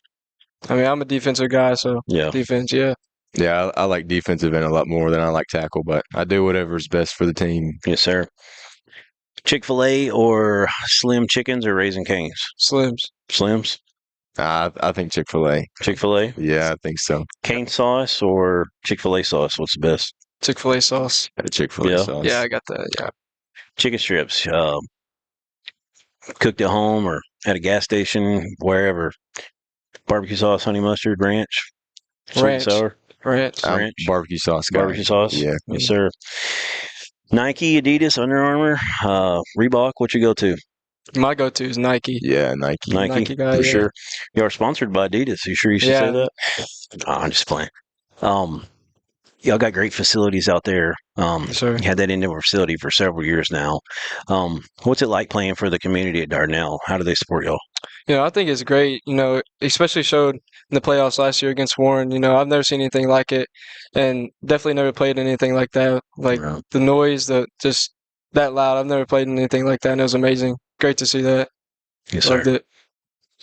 I mean, I'm a defensive guy, so defense, yeah. Yeah, I like defensive end a lot more than I like tackle, but I do whatever's best for the team. Yes, sir. Chick-fil-A or Slim Chickens or Raising Cane's? Slims. Slims? I think Chick-fil-A. Chick-fil-A? Yeah, I think so. Cane sauce or Chick-fil-A sauce? What's the best? Chick-fil-A sauce. Chick-fil-A sauce. Yeah, I got that, yeah. Chicken strips, cooked at home or at a gas station, wherever. Barbecue sauce, honey mustard, ranch, sweet and sour. Ranch. Barbecue sauce guy. Barbecue sauce? Yeah. Yes, sir. Nike, Adidas, Under Armour, Reebok, what you go to? My go-to is Nike. Yeah, Nike. Nike guy, for sure. You are sponsored by Adidas. You sure you should say that? Oh, I'm just playing. Y'all got great facilities out there. Sure. You had that indoor facility for several years now. What's it like playing for the community at Dardanelle? How do they support y'all? I think it's great. Especially showed in the playoffs last year against Warren. I've never seen anything like it, and definitely never played anything like that. Like the noise, just that loud. I've never played anything like that, and it was amazing. Great to see that. Yes, Loved sir. it.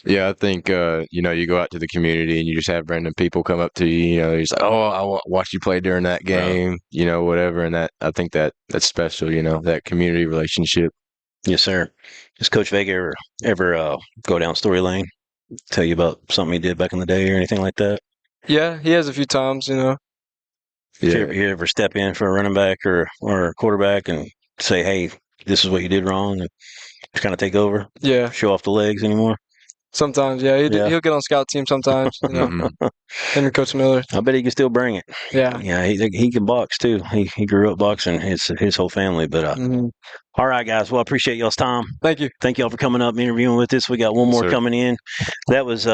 Yeah, I think you go out to the community and you just have random people come up to you. You're just like, oh, I watched you play during that game, whatever. And I think that's special. That community relationship. Yes, sir. Does Coach Vega ever go down story lane, tell you about something he did back in the day or anything like that? Yeah, he has a few times. Yeah. You ever step in for a running back or a quarterback and say, hey, this is what you did wrong, and just kind of take over? Yeah. Show off the legs anymore? Sometimes, yeah. He'll get on scout team sometimes. Him and Coach Miller. I bet he can still bring it. Yeah. Yeah, he can box too. He grew up boxing, his whole family. But all right, guys. Well, I appreciate y'all's time. Thank you. Thank y'all for coming up and interviewing with us. We got one more coming in. That was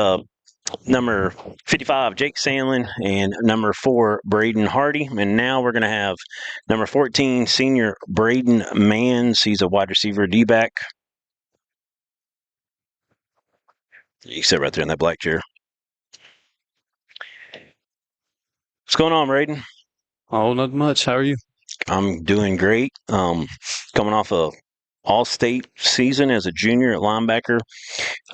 number 55, Jake Sandlin, and number 4, Braden Hardy. And now we're going to have number 14, senior Braden Mans. He's a wide receiver, D-back. You sit right there in that black chair. What's going on, Braden? Oh, not much. How are you? I'm doing great. Coming off a all-state season as a junior at linebacker.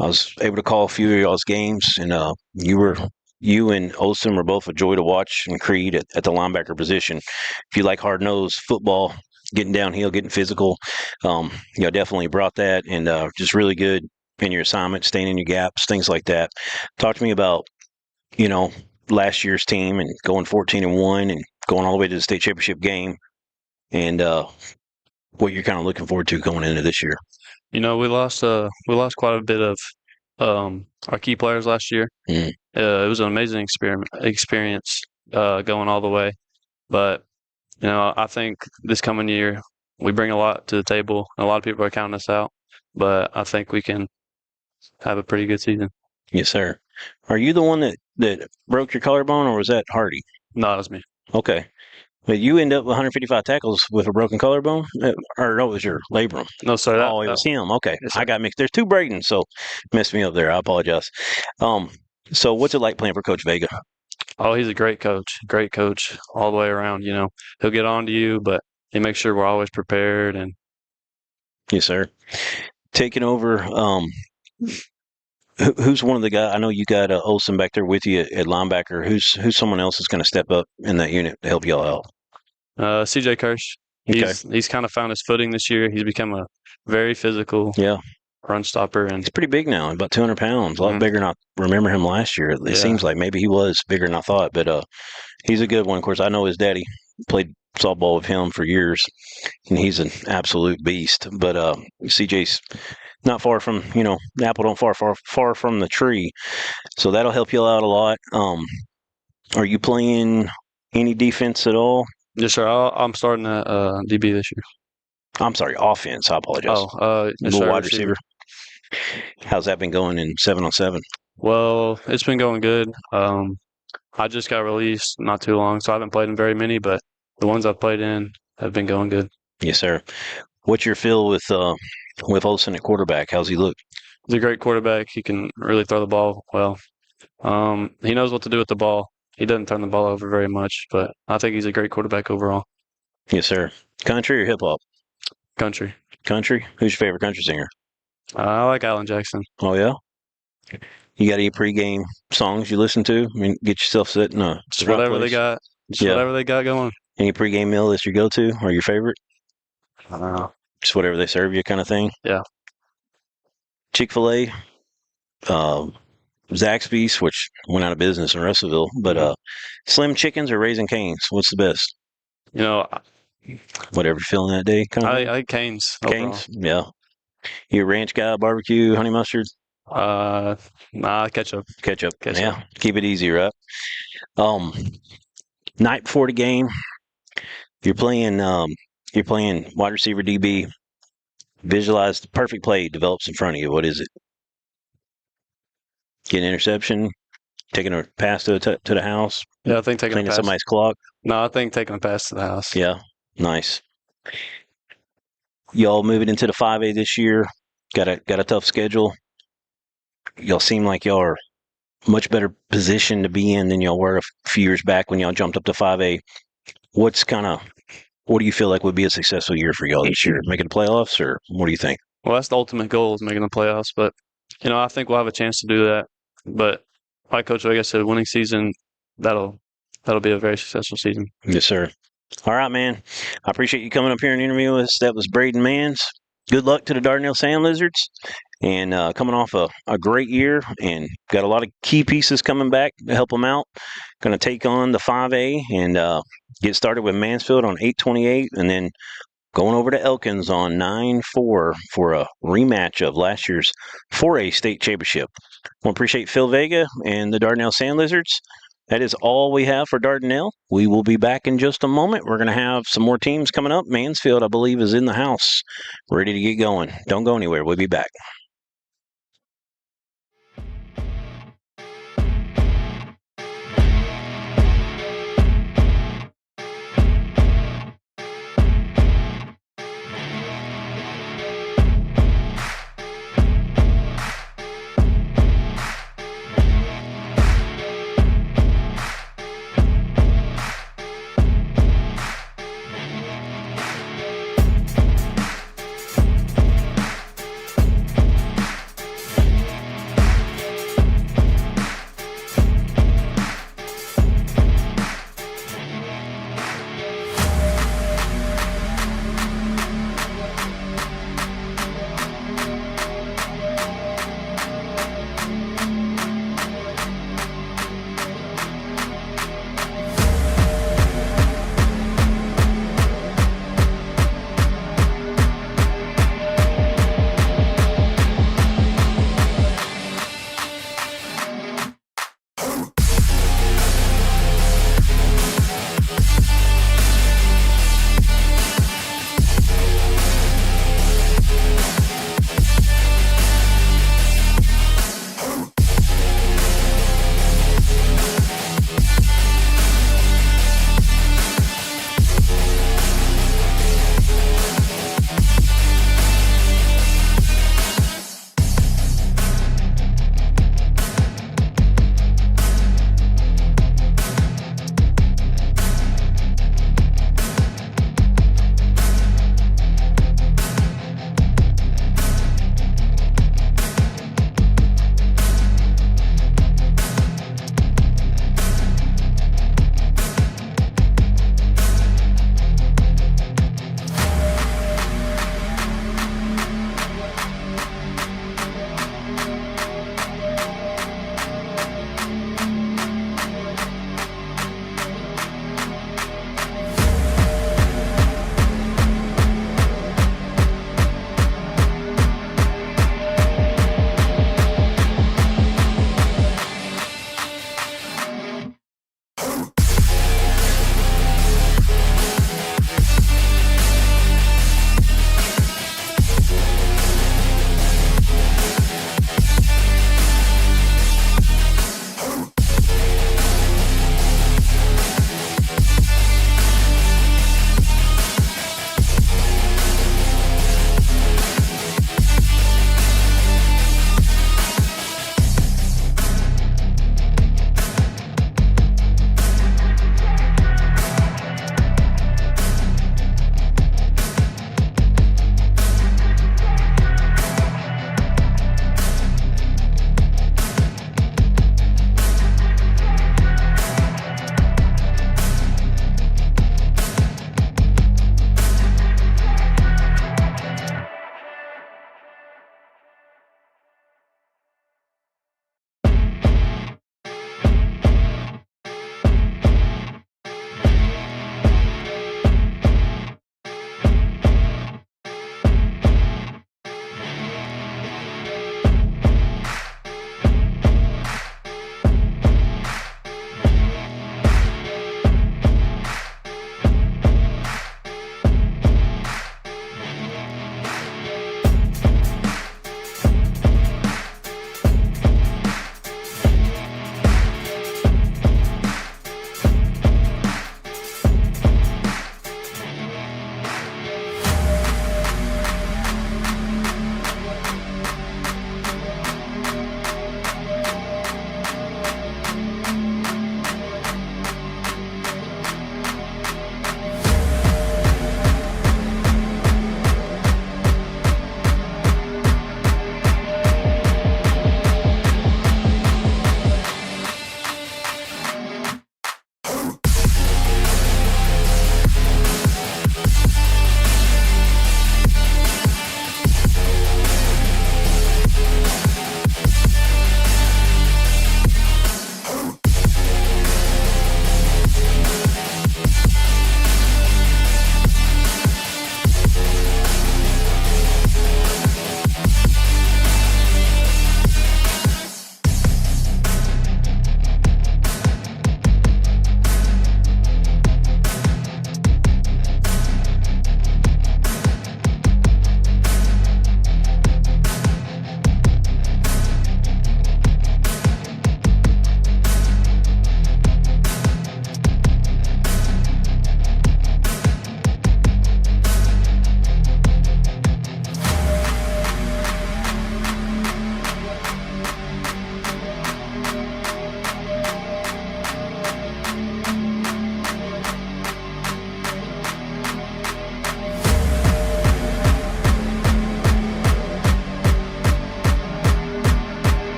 I was able to call a few of y'all's games, and you and Olsen were both a joy to watch, and Creed at the linebacker position. If you like hard-nosed football, getting downhill, getting physical, definitely brought that, and just really good in your assignment, staying in your gaps, things like that. Talk to me about, last year's team and going 14-1 and going all the way to the state championship game, and what you're kind of looking forward to going into this year. We lost quite a bit of our key players last year. It was an amazing experience going all the way. But I think this coming year we bring a lot to the table. A lot of people are counting us out, but I think we can have a pretty good season. Yes, sir. Are you the one that broke your collarbone, or was that Hardy? No, that was me. Okay. But you end up with 155 tackles with a broken collarbone? Or no, it was your labrum. No, sir. It was him. Okay. Yes, I got mixed. There's 2 Bradens, so messed me up there. I apologize. So what's it like playing for Coach Vega? Oh, he's a great coach all the way around. He'll get on to you, but he makes sure we're always prepared. And yes, sir. Taking over Who's one of the guys? I know you got Olsen back there with you at linebacker. Who's someone else that's going to step up in that unit to help y'all out? CJ Kirsch. He's kind of found his footing this year. He's become a very physical run stopper, and he's pretty big now, about 200 pounds, a lot bigger than I remember him last year. It seems like maybe he was bigger than I thought, but he's a good one. Of course, I know his daddy played softball with him for years, and he's an absolute beast. But CJ's not far from, the apple don't far from the tree, so that'll help you out a lot. Are you playing any defense at all? Yes, sir. I'm starting at DB this year. I'm sorry, offense. I apologize. Yes, wide receiver. How's that been going in 7-on-7? Well, it's been going good. I just got released not too long, so I haven't played in very many, but the ones I've played in have been going good. Yes, sir. What's your feel with Olsen at quarterback? How's he look? He's a great quarterback. He can really throw the ball well. He knows what to do with the ball. He doesn't turn the ball over very much, but I think he's a great quarterback overall. Yes, sir. Country or hip hop? Country. Country? Who's your favorite country singer? I like Alan Jackson. Oh, yeah? You got any pregame songs you listen to? I mean, get yourself set in a just whatever they got. Whatever they got going. Any pregame meal that's your go-to or your favorite? I don't know. Just whatever they serve you kind of thing? Yeah. Chick-fil-A, Zaxby's, which went out of business in Russellville, but Slim Chickens or Raising Cane's? What's the best? Whatever you're feeling that day. I like Cane's. Cane's? Yeah. You a ranch guy, barbecue, honey mustard? Nah, ketchup. Ketchup. Yeah. Keep it easy, right? Night before the game, you're playing wide receiver DB. Visualize the perfect play develops in front of you. What is it? Get an interception, taking a pass to the house. Yeah, I think taking a pass. Somebody's clock. No, I think taking a pass to the house. Yeah, nice. Y'all moving into the 5A this year. Got a tough schedule. Y'all seem like y'all are much better position to be in than y'all were a few years back when y'all jumped up to 5A. What do you feel like would be a successful year for y'all this year? Making the playoffs, or what do you think? Well, that's the ultimate goal, is making the playoffs. But I think we'll have a chance to do that. But like Coach Vega said, winning season, that'll be a very successful season. Yes, sir. All right, man. I appreciate you coming up here and interviewing us. That was Braden Mans. Good luck to the Dardanelle Sand Lizards, and coming off a great year, and got a lot of key pieces coming back to help them out. Going to take on the 5A and get started with Mansfield on 8/28, and then going over to Elkins on 9/4 for a rematch of last year's 4A state championship. I appreciate Phil Vega and the Dardanelle Sand Lizards. That is all we have for Dardanelle. We will be back in just a moment. We're going to have some more teams coming up. Mansfield, I believe, is in the house, ready to get going. Don't go anywhere. We'll be back.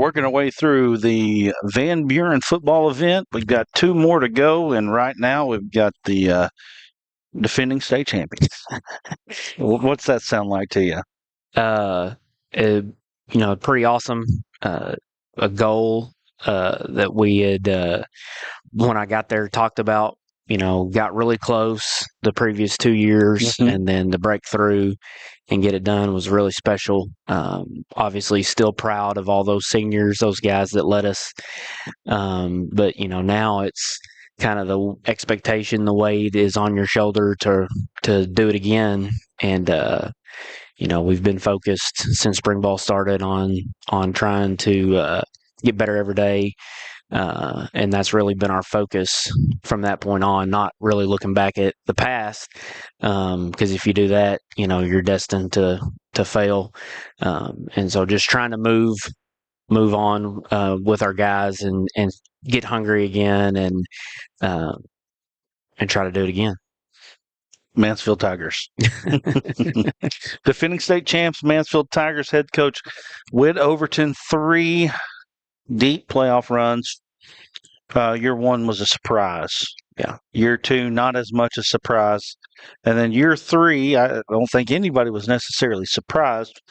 working our way through the Van Buren football event. We've got 2 more to go, and right now we've got the defending state champions. What's that sound like to you? Pretty awesome. A goal that we had, when I got there, talked about. Got really close the previous 2 years, and then to break through and get it done was really special. Obviously, still proud of all those seniors, those guys that led us. But now it's kind of the expectation, the weight is on your shoulder to do it again. And we've been focused since spring ball started on trying to get better every day. And that's really been our focus from that point on, not really looking back at the past, because if you do that, you're destined to fail. And so just trying to move on with our guys and get hungry again and try to do it again. Mansfield Tigers. Defending state champs, Mansfield Tigers head coach Whit Overton, 3 deep playoff runs. Year 1 was a surprise. Yeah. Year 2, not as much a surprise. And then year 3, I don't think anybody was necessarily surprised,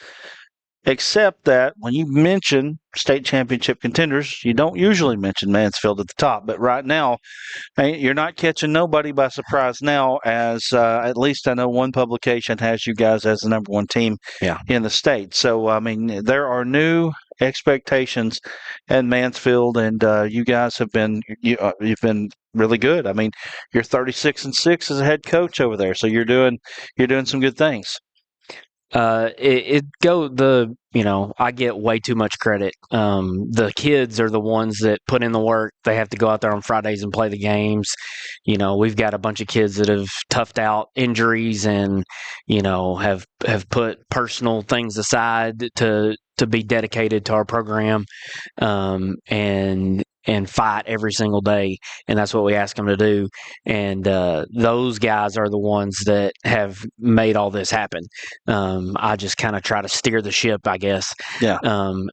except that when you mention state championship contenders, you don't usually mention Mansfield at the top. But right now, you're not catching nobody by surprise now, as at least I know one publication has you guys as the number 1 team in the state. So, there are new expectations in Mansfield, and you guys have been you've been really good. You're 36-6 as a head coach over there, so you're doing some good things. I get way too much credit. The kids are the ones that put in the work. They have to go out there on Fridays and play the games. We've got a bunch of kids that have toughed out injuries and, have put personal things aside to be dedicated to our program, and fight every single day. And that's what we ask them to do. And those guys are the ones that have made all this happen. I just kind of try to steer the ship, I guess. Yeah.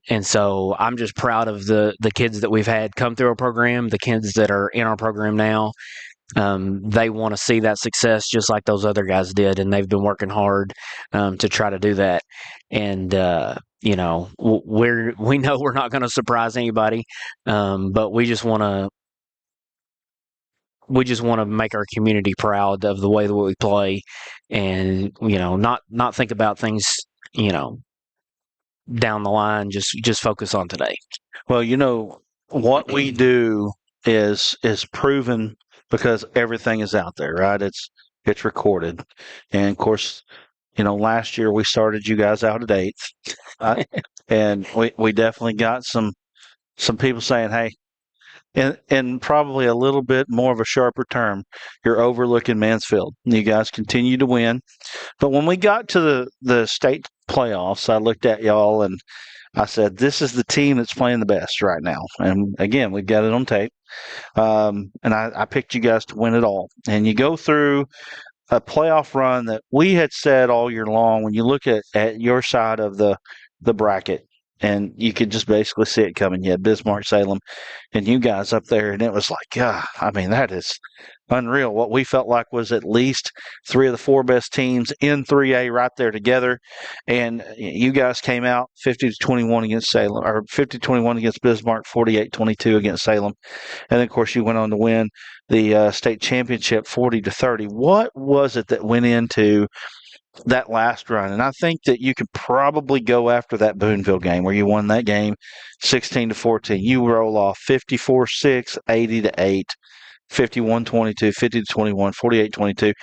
And so I'm just proud of the kids that we've had come through our program, the kids that are in our program now. They want to see that success just like those other guys did, and they've been working hard to try to do that. And we know we're not going to surprise anybody, but we just want to make our community proud of the way that we play, and not think about things down the line. Just focus on today. Well, what we do is proven because everything is out there, right? It's recorded, and of course, last year we started you guys out at 8th, and we definitely got some people saying, hey, in probably a little bit more of a sharper term, you're overlooking Mansfield. You guys continue to win, but when we got to the state playoffs, I looked at y'all and I said, this is the team that's playing the best right now. And again, we've got it on tape. And I picked you guys to win it all. And you go through a playoff run that we had said all year long, when you look at your side of the bracket, and you could just basically see it coming. You had Bismarck, Salem, and you guys up there, and it was like, that is unreal. What we felt like was at least 3 of the 4 best teams in 3A right there together, and you guys came out 50-21 against Salem, or 50-21 against Bismarck, 48-22 against Salem, and then of course you went on to win the state championship 40-30. What was it that went into that last run? And I think that you could probably go after that Boonville game where you won that game 16-14. You roll off 54-6, 80-8, 51-22, 50-21, 48-22,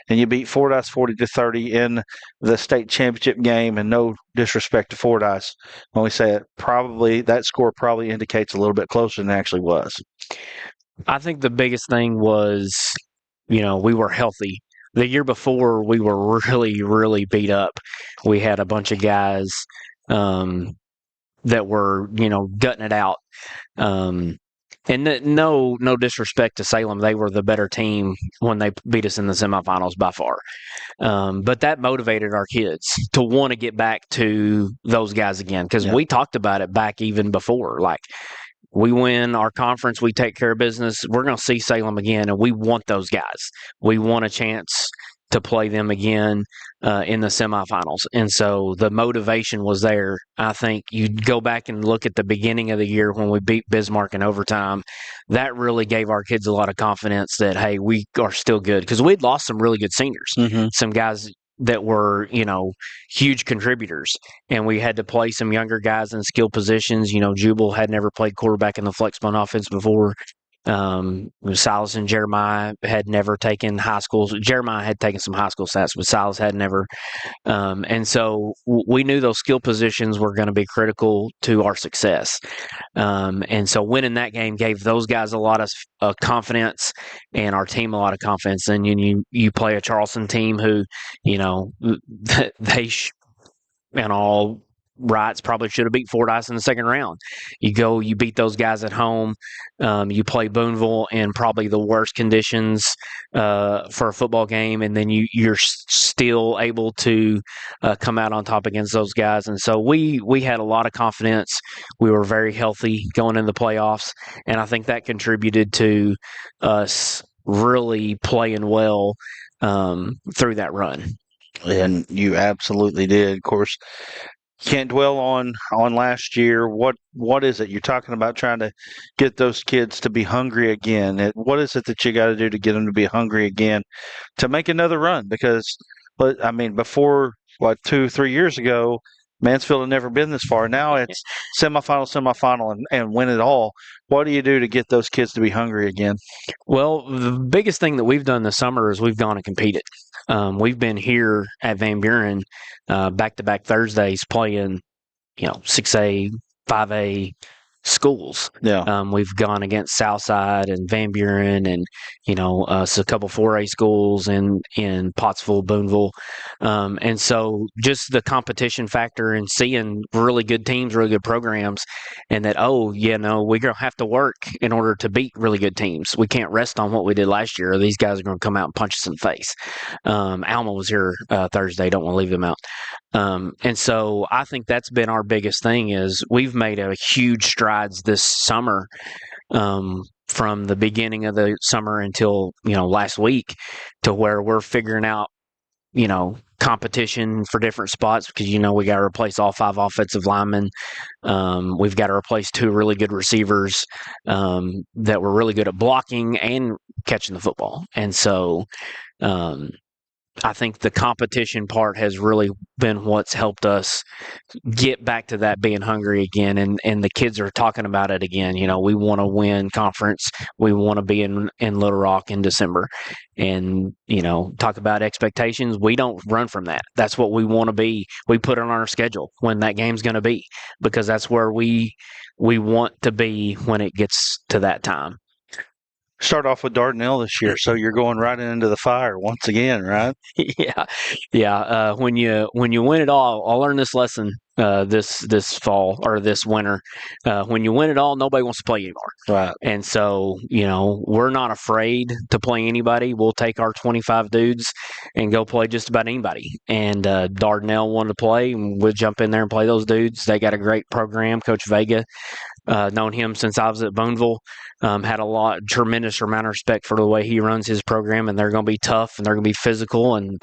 and you beat Fordyce 40-30 in the state championship game. And no disrespect to Fordyce, when we say it, probably that score probably indicates a little bit closer than it actually was. I think the biggest thing was, we were healthy. The year before, we were really, really beat up. We had a bunch of guys that were, gutting it out. And no disrespect to Salem, they were the better team when they beat us in the semifinals by far. But that motivated our kids to want to get back to those guys again, because we talked about it back even before. Like, we win our conference, we take care of business, we're going to see Salem again, and we want those guys. We want a chance to play them again in the semifinals. And so the motivation was there. I think you go back and look at the beginning of the year when we beat Bismarck in overtime. That really gave our kids a lot of confidence that, hey, we are still good. Because we'd lost some really good seniors, some guys that were, huge contributors. And we had to play some younger guys in skill positions. Jubal had never played quarterback in the flex punt offense before. Silas and Jeremiah had never taken high schools. Jeremiah had taken some high school stats, but Silas had never. And so we knew those skill positions were going to be critical to our success. And so winning that game gave those guys a lot of confidence and our team a lot of confidence. And you play a Charleston team who, they in all rights probably should have beat Fordyce in the second round. You beat those guys at home. You play Booneville in probably the worst conditions for a football game, and then you're still able to come out on top against those guys. And so we had a lot of confidence. We were very healthy going in the playoffs, and I think that contributed to us really playing well through that run. And you absolutely did. Of course, can't dwell on last year. What is it you're talking about? Trying to get those kids to be hungry again. What is it that you got to do to get them to be hungry again to make another run? Because before 2-3 years ago, Mansfield had never been this far. Now it's semifinal, and win it all. What do you do to get those kids to be hungry again? Well, the biggest thing that we've done this summer is we've gone and competed. We've been here at Van Buren back-to-back Thursdays playing, 6A, 5A schools. Yeah. We've gone against Southside and Van Buren and, a couple 4A schools in Pottsville, Booneville. And so just the competition factor and seeing really good teams, really good programs, and that, we're going to have to work in order to beat really good teams. We can't rest on what we did last year, or these guys are going to come out and punch us in the face. Alma was here Thursday. Don't want to leave them out. And so I think that's been our biggest thing is we've made a huge strides this summer from the beginning of the summer until, last week to where we're figuring out, competition for different spots because, we got to replace all 5 offensive linemen. We've got to replace 2 really good receivers that were really good at blocking and catching the football. And so I think the competition part has really been what's helped us get back to that being hungry again. And the kids are talking about it again. We want to win conference. We want to be in Little Rock in December. And, talk about expectations. We don't run from that. That's what we want to be. We put it on our schedule when that game's going to be because that's where we want to be when it gets to that time. Start off with Dardanelle this year, so you're going right into the fire once again, right? Yeah. When you win it all, I'll learn this lesson this fall or this winter. When you win it all, nobody wants to play you anymore. Right. And so, we're not afraid to play anybody. We'll take our 25 dudes and go play just about anybody. And Dardanelle wanted to play, and we'll jump in there and play those dudes. They got a great program. Coach Vega, known him since I was at Booneville. Had tremendous amount of respect for the way he runs his program, and they're going to be tough and they're going to be physical and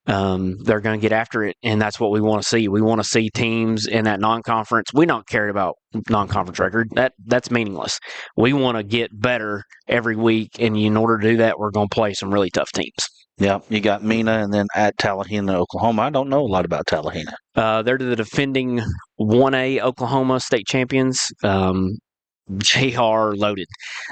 they're going to get after it. And that's what we want to see. We want to see teams in that non-conference. We don't care about non-conference record. That's meaningless. We want to get better every week, and in order to do that, we're going to play some really tough teams. Yeah, you got Mena and then at Tallahena, Oklahoma. I don't know a lot about Tallahena. They're the defending 1A Oklahoma state champions. They are loaded,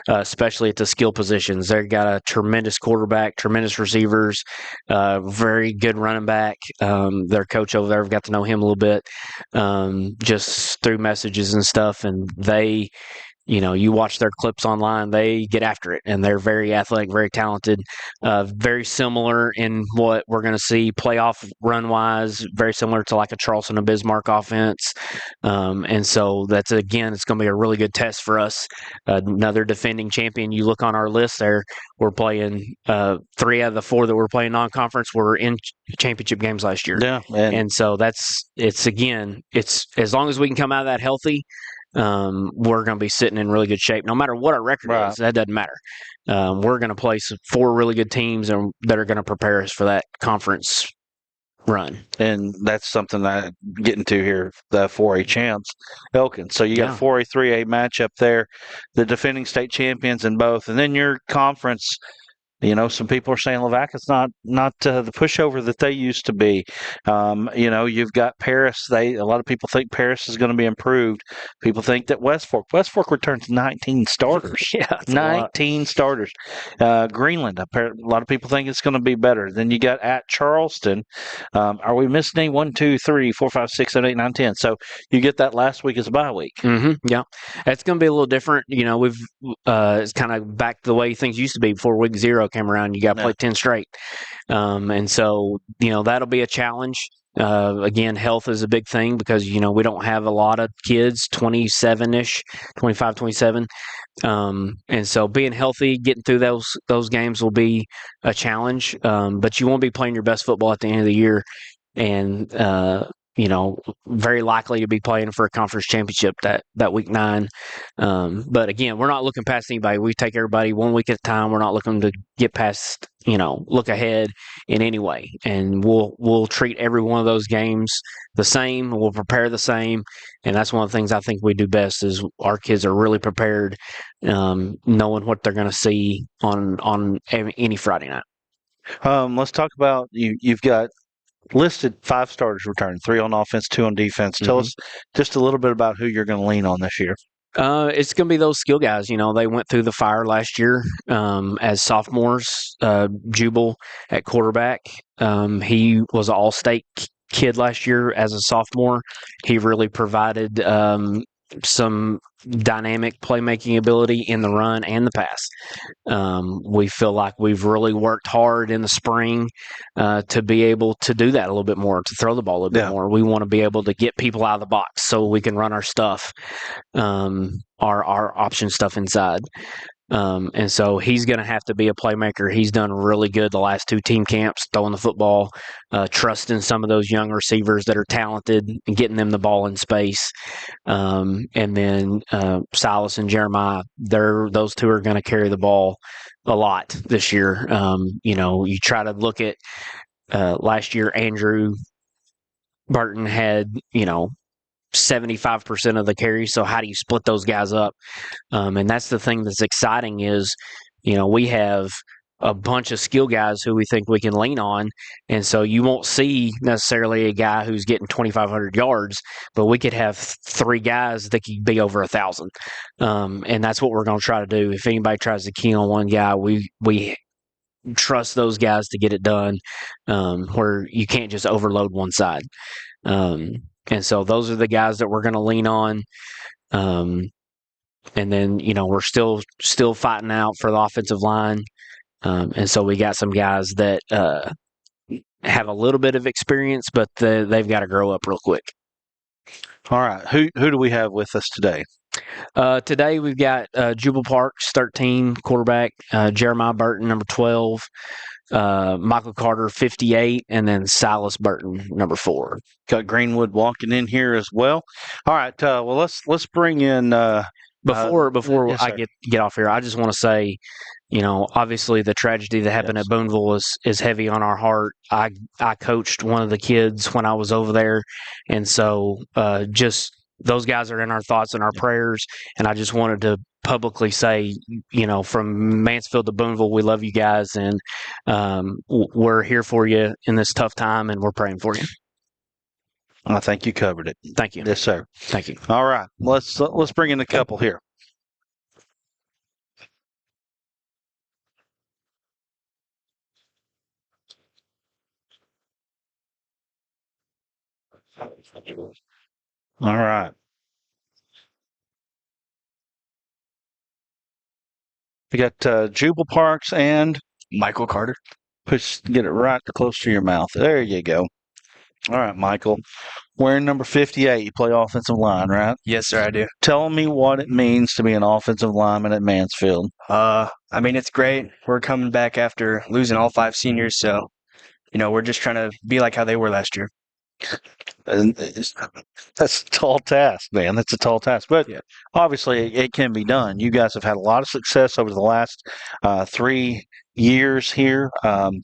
especially at the skill positions. They've got a tremendous quarterback, tremendous receivers, very good running back. Their coach over there, I've got to know him a little bit just through messages and stuff, and they you watch their clips online, they get after it, and they're very athletic, very talented, very similar in what we're going to see playoff run-wise, very similar to like a Charleston and Bismarck offense. And so it's going to be a really good test for us. Another defending champion. You look on our list there, we're playing 3 out of the 4 that we're playing non-conference were in championship games last year. Yeah, and so it's as long as we can come out of that healthy, we're going to be sitting in really good shape. No matter what our record is, that doesn't matter. We're going to play 4 really good teams that are going to prepare us for that conference run. And that's something I'm getting to here, the 4A champs, Elkins. So you got 4A, 3A matchup there, the defending state champions in both. And then your conference, some people are saying Lavaca's not the pushover that they used to be. You've got Paris. A lot of people think Paris is going to be improved. People think that West Fork returns 19 starters. 19 starters. Greenland, a lot of people think it's going to be better. Then you got at Charleston. Are we missing any? 1, 2, 3, 4, 5, 6, 7, 8, 9, 10. So you get that last week as a bye week. Mm-hmm. Yeah, it's going to be a little different. We've it's kind of back to the way things used to be before week 0 came around. You got to play 10 straight. And so, that'll be a challenge. Again, health is a big thing because, we don't have a lot of kids, 27-ish, 25, 27. And so being healthy, getting through those games will be a challenge. But you won't be playing your best football at the end of the year. And, very likely to be playing for a conference championship that week 9. But again, we're not looking past anybody. We take everybody 1 week at a time. We're not looking to get past, look ahead in any way. And we'll treat every one of those games the same. We'll prepare the same. And that's one of the things I think we do best is our kids are really prepared, knowing what they're going to see on any Friday night. Let's talk about you've got listed 5 starters returning, 3 on offense, 2 on defense. Tell us just a little bit about who you're going to lean on this year. It's going to be those skill guys. They went through the fire last year as sophomores. Jubal at quarterback. He was an all-state kid last year as a sophomore. He really provided some dynamic playmaking ability in the run and the pass. We feel like we've really worked hard in the spring to be able to do that a little bit more, to throw the ball a little bit more. We want to be able to get people out of the box so we can run our stuff, our option stuff inside. And so he's going to have to be a playmaker. He's done really good the last 2 team camps, throwing the football, trusting some of those young receivers that are talented and getting them the ball in space. And then Silas and Jeremiah, those 2 are going to carry the ball a lot this year. You try to look at last year, Andrew Burton had, 75% of the carries. So how do you split those guys up? And that's the thing that's exciting is, we have a bunch of skill guys who we think we can lean on. And so you won't see necessarily a guy who's getting 2,500 yards, but we could have 3 guys that could be over 1,000. And that's what we're going to try to do. If anybody tries to key on one guy, we trust those guys to get it done, where you can't just overload one side. And so those are the guys that we're going to lean on. And then, we're still fighting out for the offensive line. And so we got some guys that have a little bit of experience, but they've got to grow up real quick. All right. Who do we have with us today? Today we've got Jubal Parks, 13, quarterback, Jeremiah Burton, number 12, Michael Carter, 58, and then Silas Burton, number 4. Got Greenwood walking in here as well. All right. Well, let's bring in before yes, I get off here. I just want to say, obviously the tragedy that happened at Booneville is heavy on our heart. I coached one of the kids when I was over there, and so just those guys are in our thoughts and our prayers. And I just wanted to publicly say, from Mansfield to Booneville, we love you guys, and we're here for you in this tough time, and we're praying for you. I think you covered it. Thank you. Yes, sir. Thank you. All right. Let's bring in a couple here. All right. We got Jubal Parks and Michael Carter. Get it right close to your mouth. There you go. All right, Michael. Wearing number 58, you play offensive line, right? Yes, sir, I do. Tell me what it means to be an offensive lineman at Mansfield. I mean, it's great. We're coming back after losing all 5 seniors, so we're just trying to be like how they were last year. And that's a tall task, man. That's a tall task. But obviously, it can be done. You guys have had a lot of success over the last 3 years here. Again,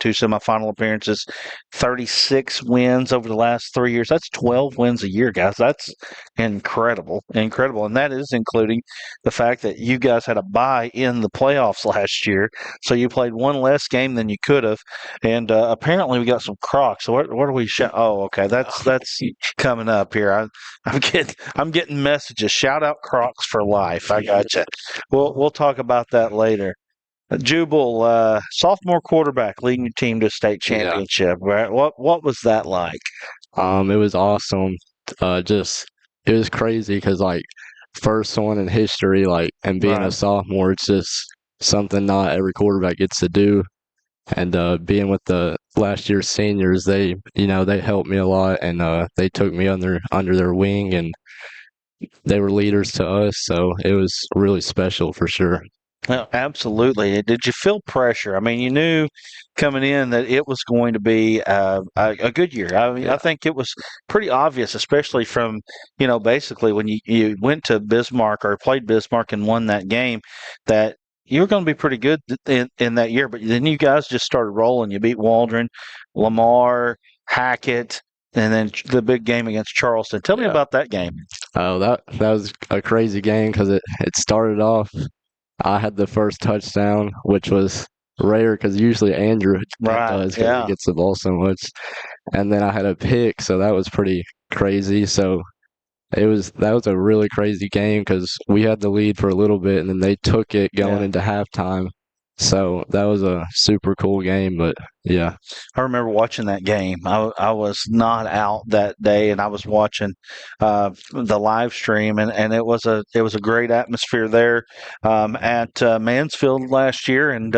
2 semifinal appearances, 36 wins over the last 3 years. That's 12 wins a year, guys. That's incredible. Incredible. And that is including the fact that you guys had a bye in the playoffs last year. So you played 1 less game than you could have. And apparently we got some Crocs. So what are we? Oh, okay. That's coming up here. I'm getting messages. Shout out Crocs for life. I gotcha. We'll talk about that later. Jubal, sophomore quarterback, leading your team to a state championship. Right? What was that like? It was awesome. It was crazy because first one in history, and being a sophomore, it's just something not every quarterback gets to do. And being with the last year's seniors, they helped me a lot, and they took me under their wing, and they were leaders to us. So it was really special for sure. No, absolutely. Did you feel pressure? I mean, you knew coming in that it was going to be a good year. I mean, I think it was pretty obvious, especially from, basically when you went to Bismarck or played Bismarck and won that game, that you were going to be pretty good in that year. But then you guys just started rolling. You beat Waldron, Lamar, Hackett, and then the big game against Charleston. Tell me about that game. Oh, that was a crazy game because it started off. I had the first touchdown, which was rare because usually Andrew does because he gets the ball so much. And then I had a pick, so that was pretty crazy. So that was a really crazy game because we had the lead for a little bit, and then they took it going into halftime. So that was a super cool game, but yeah. I remember watching that game. I was not out that day, and I was watching the live stream, and it was a great atmosphere there at Mansfield last year, and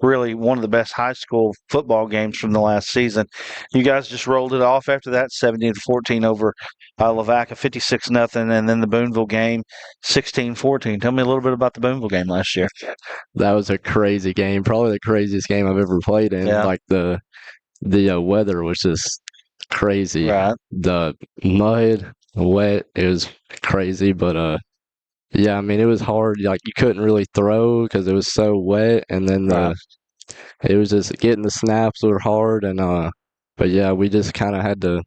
really one of the best high school football games from the last season. You guys just rolled it off after that, 17-14 over Lavaca, 56-0, and then the Boonville game, 16-14. Tell me a little bit about the Boonville game last year. That was a crazy game, probably the craziest game I've ever played in. Yeah. The weather was just crazy. Right. The mud, wet, it was crazy, but yeah, I mean, it was hard. You couldn't really throw because it was so wet, and then it was just getting the snaps were hard, and but yeah, we just kind of had to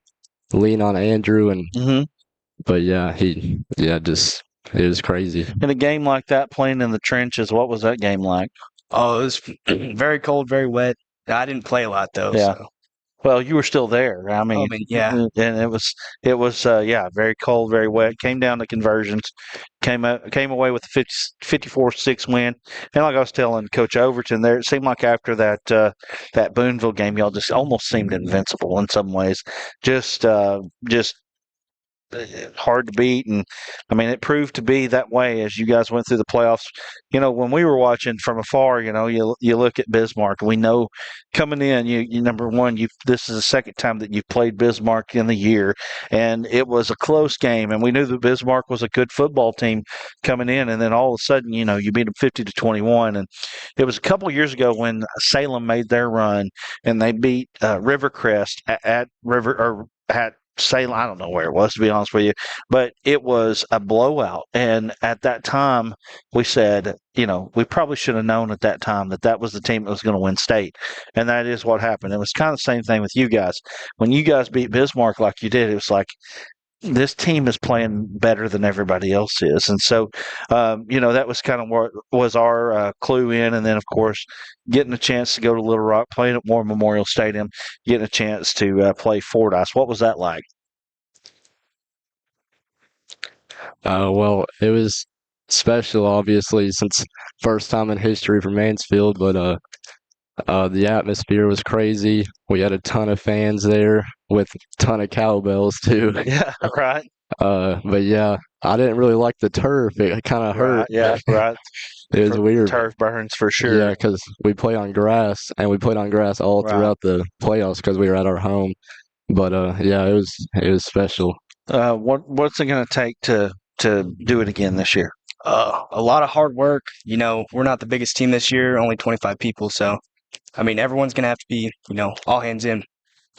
lean on Andrew, and but yeah, it was crazy. In a game like that, playing in the trenches, what was that game like? Oh, it was very cold, very wet. I didn't play a lot though. Yeah. So. Well, you were still there. I mean, yeah. And it was very cold, very wet. Came down to conversions. Came away with a 54-6 win. And like I was telling Coach Overton there, it seemed like after that Boonville game, y'all just almost seemed invincible in some ways. Just hard to beat, and I mean it proved to be that way as you guys went through the playoffs. When we were watching from afar, you look at Bismarck. We know coming in, you number one, this is the second time that you've played Bismarck in the year, and it was a close game, and we knew that Bismarck was a good football team coming in, and then all of a sudden, you beat them 50-21, and it was a couple of years ago when Salem made their run, and they beat Rivercrest at Salem, I don't know where it was, to be honest with you, but it was a blowout. And at that time, we said, we probably should have known at that time that was the team that was going to win state. And that is what happened. It was kind of the same thing with you guys. When you guys beat Bismarck like you did, it was like, this team is playing better than everybody else is. And so, that was kind of what was our clue in. And then, of course, getting a chance to go to Little Rock, playing at War Memorial Stadium, getting a chance to play Fordyce. What was that like? Well, it was special, obviously, since first time in history for Mansfield, but the atmosphere was crazy. We had a ton of fans there with a ton of cowbells too. Yeah, right. But yeah, I didn't really like the turf. It kind of hurt. Yeah, right. It was weird. Turf burns for sure. Yeah, because we play on grass, and we played on grass all throughout the playoffs because we were at our home. But yeah, it was special. What's it going to take to do it again this year? A lot of hard work. You know, we're not the biggest team this year, only 25 people. So, I mean, everyone's going to have to be, all hands in.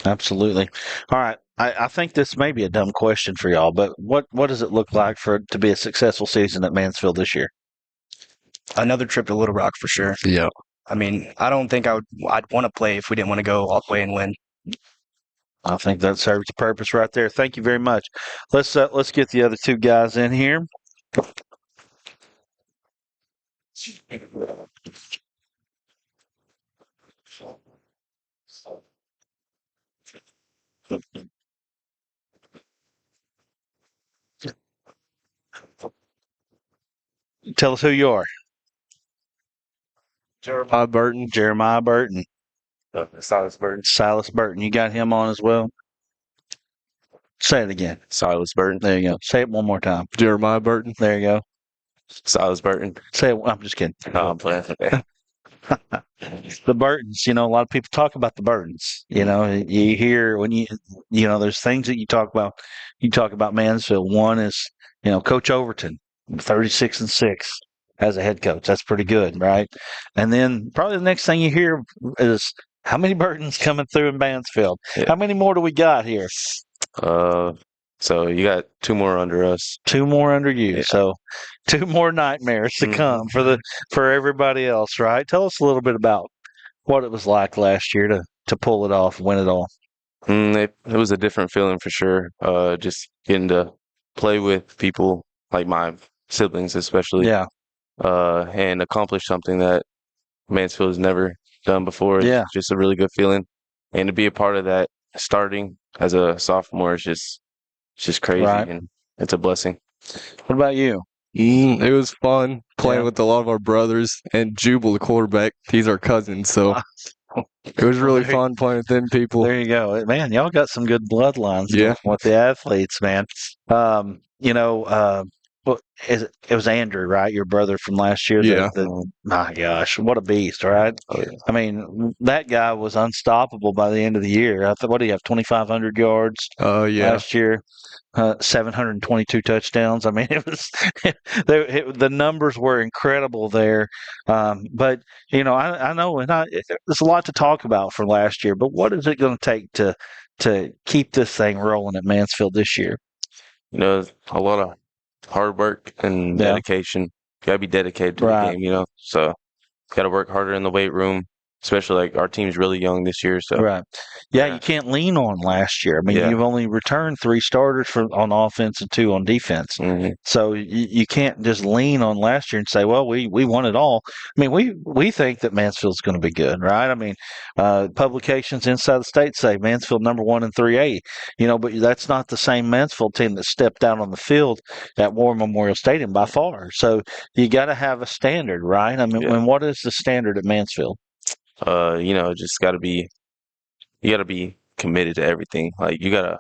Absolutely. All right. I think this may be a dumb question for y'all, but what does it look like for it to be a successful season at Mansfield this year? Another trip to Little Rock for sure. Yeah. I mean, I don't think I'd want to play if we didn't want to go all the way and win. I think that serves the purpose right there. Thank you very much. Let's get the other two guys in here. Tell us who you are. Jeremiah Burton. Jeremiah Burton. Silas Burton. Silas Burton. You got him on as well? Say it again. Silas Burton. There you go. Say it one more time. Jeremiah Burton. There you go. Silas Burton. Say it. I'm just kidding. No, I'm playing. Okay. The Burtons, a lot of people talk about the Burtons. You hear when there's things that you talk about. You talk about Mansfield. One is, Coach Overton, 36-6 as a head coach. That's pretty good, right? And then probably the next thing you hear is how many Burtons coming through in Mansfield? Yeah. How many more do we got here? So you got two more under us. Two more under you. Yeah. So two more nightmares to come for everybody else, right? Tell us a little bit about what it was like last year to pull it off, win it all. It was a different feeling for sure. Just getting to play with people like my siblings, especially. Yeah. And accomplish something that Mansfield has never done before. Yeah. It's just a really good feeling. And to be a part of that starting as a sophomore is just crazy, right. And it's a blessing. What about you? It was fun playing with a lot of our brothers, and Jubal, the quarterback, he's our cousin, so it was really fun playing with them people. There you go. Man, y'all got some good bloodlines with the athletes, man. It was Andrew, right? Your brother from last year. Yeah. My gosh, what a beast, right? Oh, yeah. I mean, that guy was unstoppable by the end of the year. What do you have, 2,500 yards last year? 722 touchdowns. I mean, it was the numbers were incredible there. But I know, and there's a lot to talk about from last year. But what is it going to take to keep this thing rolling at Mansfield this year? A lot of hard work and dedication. You gotta be dedicated to the game, So gotta work harder in the weight room, especially like our team's really young this year. So Yeah, you can't lean on last year. I mean, you've only returned 3 starters on offense and 2 on defense. Mm-hmm. So you can't just lean on last year and say, well, we won it all. I mean, we think that Mansfield's going to be good, right? I mean, publications inside the state say Mansfield number 1 in 3A, but that's not the same Mansfield team that stepped out on the field at War Memorial Stadium by far. So you got to have a standard, right? I mean, what is the standard at Mansfield? Just you gotta be committed to everything. Like you gotta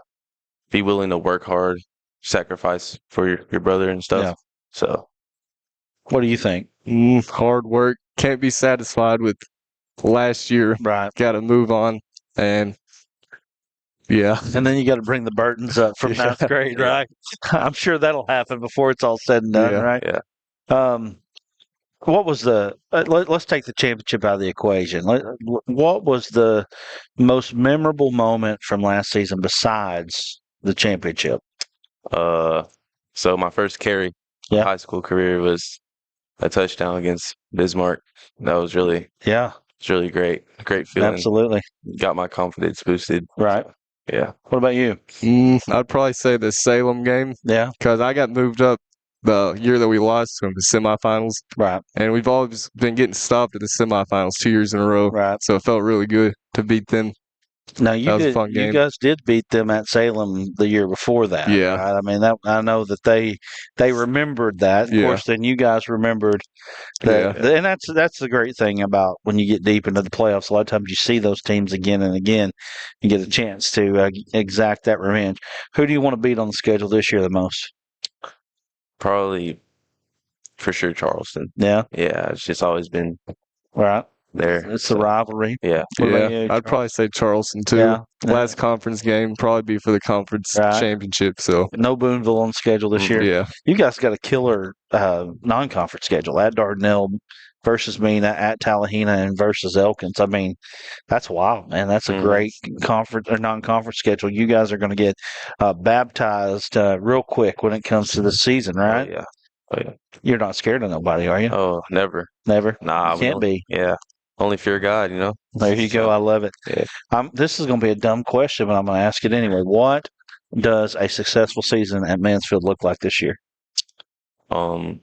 be willing to work hard, sacrifice for your brother and stuff. Yeah. So what do you think? Hard work. Can't be satisfied with last year. Right. Gotta move on. And and then you got to bring the Burtons up from 9th grade, right? I'm sure that'll happen before it's all said and done, right? Yeah. What was let's take the championship out of the equation. What was the most memorable moment from last season besides the championship? So my first carry high school career was a touchdown against Bismarck. That was really it's really great. Great feeling. Absolutely. Got my confidence boosted. Right. Yeah. What about you? I'd probably say the Salem game. Yeah. Because I got moved up the year that we lost from the semifinals. Right. And we've always been getting stopped at the semifinals 2 years in a row. Right. So it felt really good to beat them. Now you guys did beat them at Salem the year before that. Yeah. Right? I mean, I know that they remembered that. Of course, then you guys remembered that, and that's the great thing about when you get deep into the playoffs. A lot of times you see those teams again and again, and get a chance to exact that revenge. Who do you want to beat on the schedule this year the most? Probably for sure Charleston. Yeah. Yeah, it's just always been right there. It's a rivalry. Yeah. Yeah, I'd probably say Charleston too. Yeah. Last conference game probably be for the conference championship. So no Boonville on schedule this year. Yeah. You guys got a killer non-conference schedule at Dardanelle versus Mena, at Tallahena, and versus Elkins. I mean, that's wild, man. That's a great conference or non-conference schedule. You guys are going to get baptized real quick when it comes to the season, right? Oh yeah. You're not scared of nobody, are you? Oh, never. Never. Nah, you can't be. Yeah. Only fear God, you know. There you go. I love it. Yeah. This is going to be a dumb question, but I'm going to ask it anyway. What does a successful season at Mansfield look like this year? I don't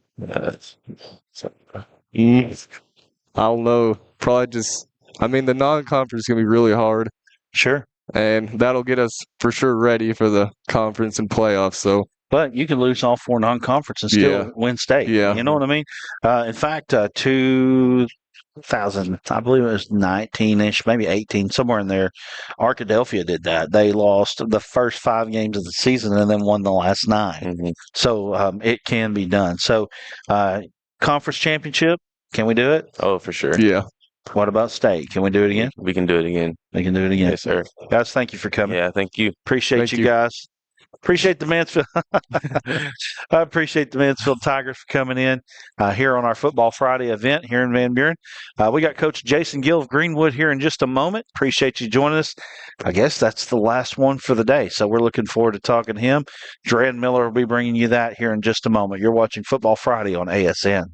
know. Probably just. I mean, the non-conference is gonna be really hard. Sure. And that'll get us for sure ready for the conference and playoffs. So. But you can lose all 4 non-conference and still win state. Yeah. You know what I mean? In fact, 2000, I believe it was 19-ish, maybe 18, somewhere in there, Arkadelphia did that. They lost the first 5 games of the season and then won the last 9. So it can be done. So conference championship, can we do it? Oh, for sure. Yeah. What about state? Can we do it again? We can do it again. We can do it again. Yes, sir. Guys, thank you for coming. Yeah, thank you. Appreciate you guys. Appreciate the Mansfield. I appreciate the Mansfield Tigers for coming in here on our Football Friday event here in Van Buren. We got Coach Jason Gill of Greenwood here in just a moment. Appreciate you joining us. I guess that's the last one for the day, so we're looking forward to talking to him. Dred Miller will be bringing you that here in just a moment. You're watching Football Friday on ASN.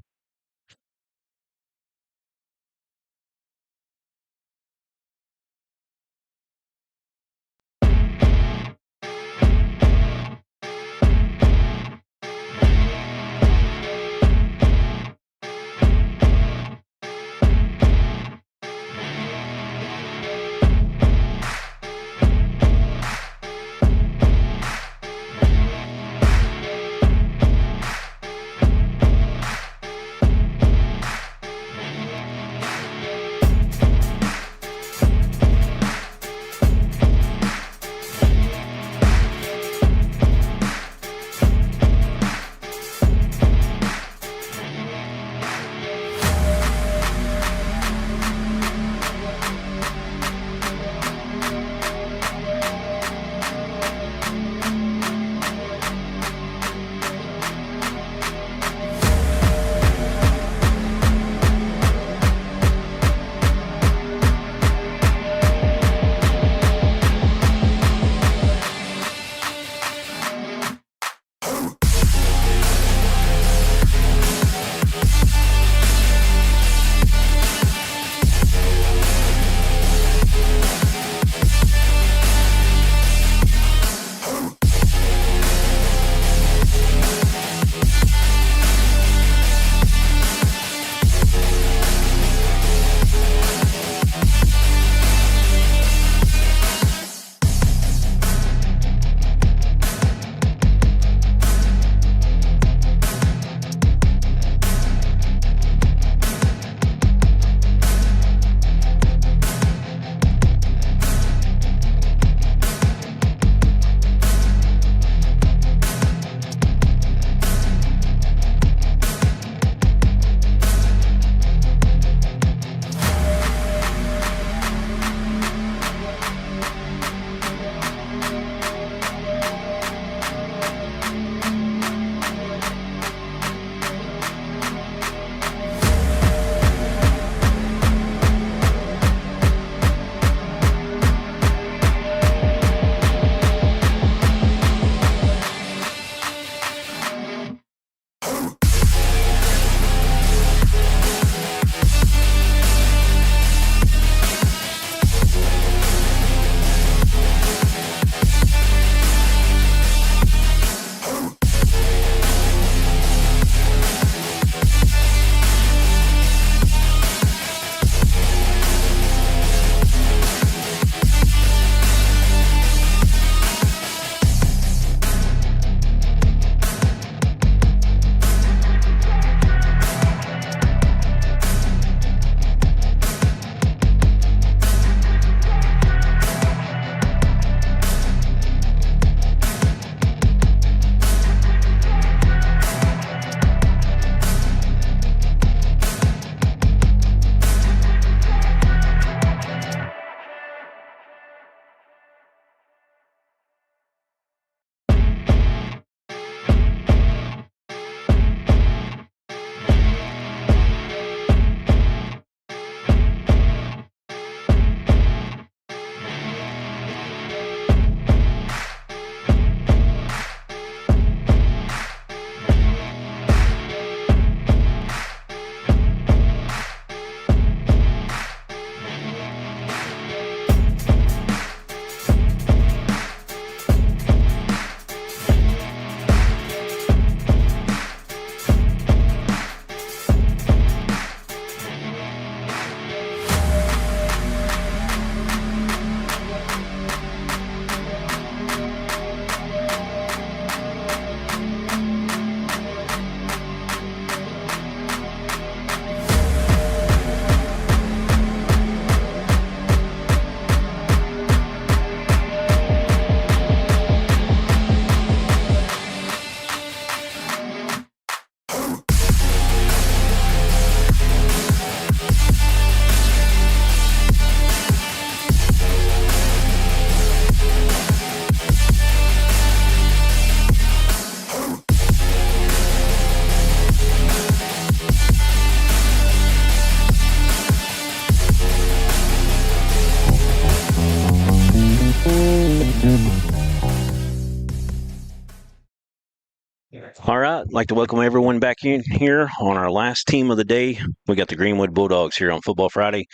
All right, I'd like to welcome everyone back in here on our last team of the day. We got the Greenwood Bulldogs here on Football Friday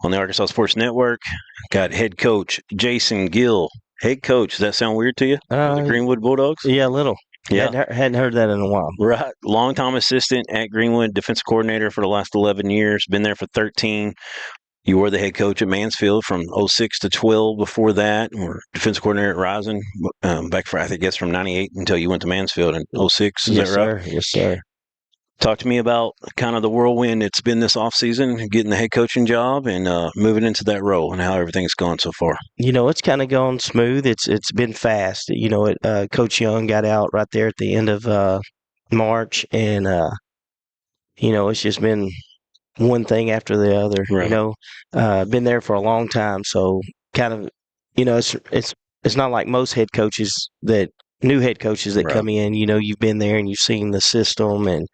on the Arkansas Sports Network. Got head coach Jason Gill. Head coach, does that sound weird to you? The Greenwood Bulldogs? Yeah, a little. Yeah. Hadn't heard that in a while. Right. Long-time assistant at Greenwood, defensive coordinator for the last 11 years. Been there for 13. You were the head coach at Mansfield from 06 to 12 before that. Or defensive coordinator at Rising back for, I guess, from 98 until you went to Mansfield in 06. Is Yes, that right? sir. Yes, sir. Talk to me about kind of the whirlwind it's been this offseason, getting the head coaching job and moving into that role and how everything's gone so far. It's kind of gone smooth. It's been fast. Coach Young got out right there at the end of March, and it's just been one thing after the other. Right. Been there for a long time, so kind of, it's not like most head coaches that new head coaches that Right. come in. You've been there and you've seen the system, and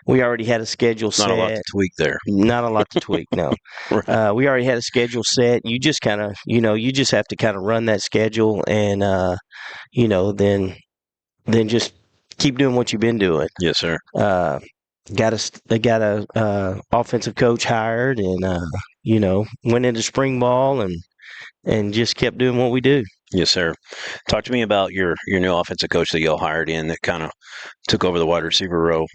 we already had a schedule set. Not a lot to tweak there. Not a lot to tweak, no. Right. We already had a schedule set. You just kind of, you just have to kind of run that schedule, and then just keep doing what you've been doing. Yes, sir. They got a offensive coach hired, and went into spring ball and just kept doing what we do. Yes, sir. Talk to me about your new offensive coach that y'all hired in that kind of took over the wide receiver role.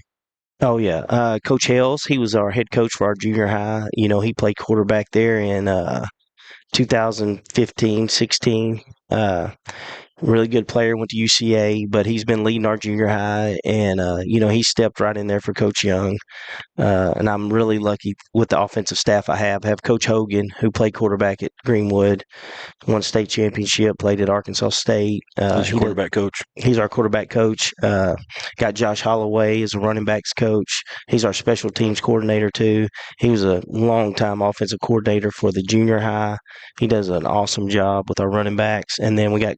Oh, yeah. Coach Hales, he was our head coach for our junior high. He played quarterback there in 2015, 16. Really good player, went to UCA, but he's been leading our junior high, and he stepped right in there for Coach Young. And I'm really lucky with the offensive staff I have. I have Coach Hogan, who played quarterback at Greenwood, won state championship, played at Arkansas State. He's your quarterback coach. He's our quarterback coach. Got Josh Holloway as a running backs coach. He's our special teams coordinator too. He was a long-time offensive coordinator for the junior high. He does an awesome job with our running backs. And then we got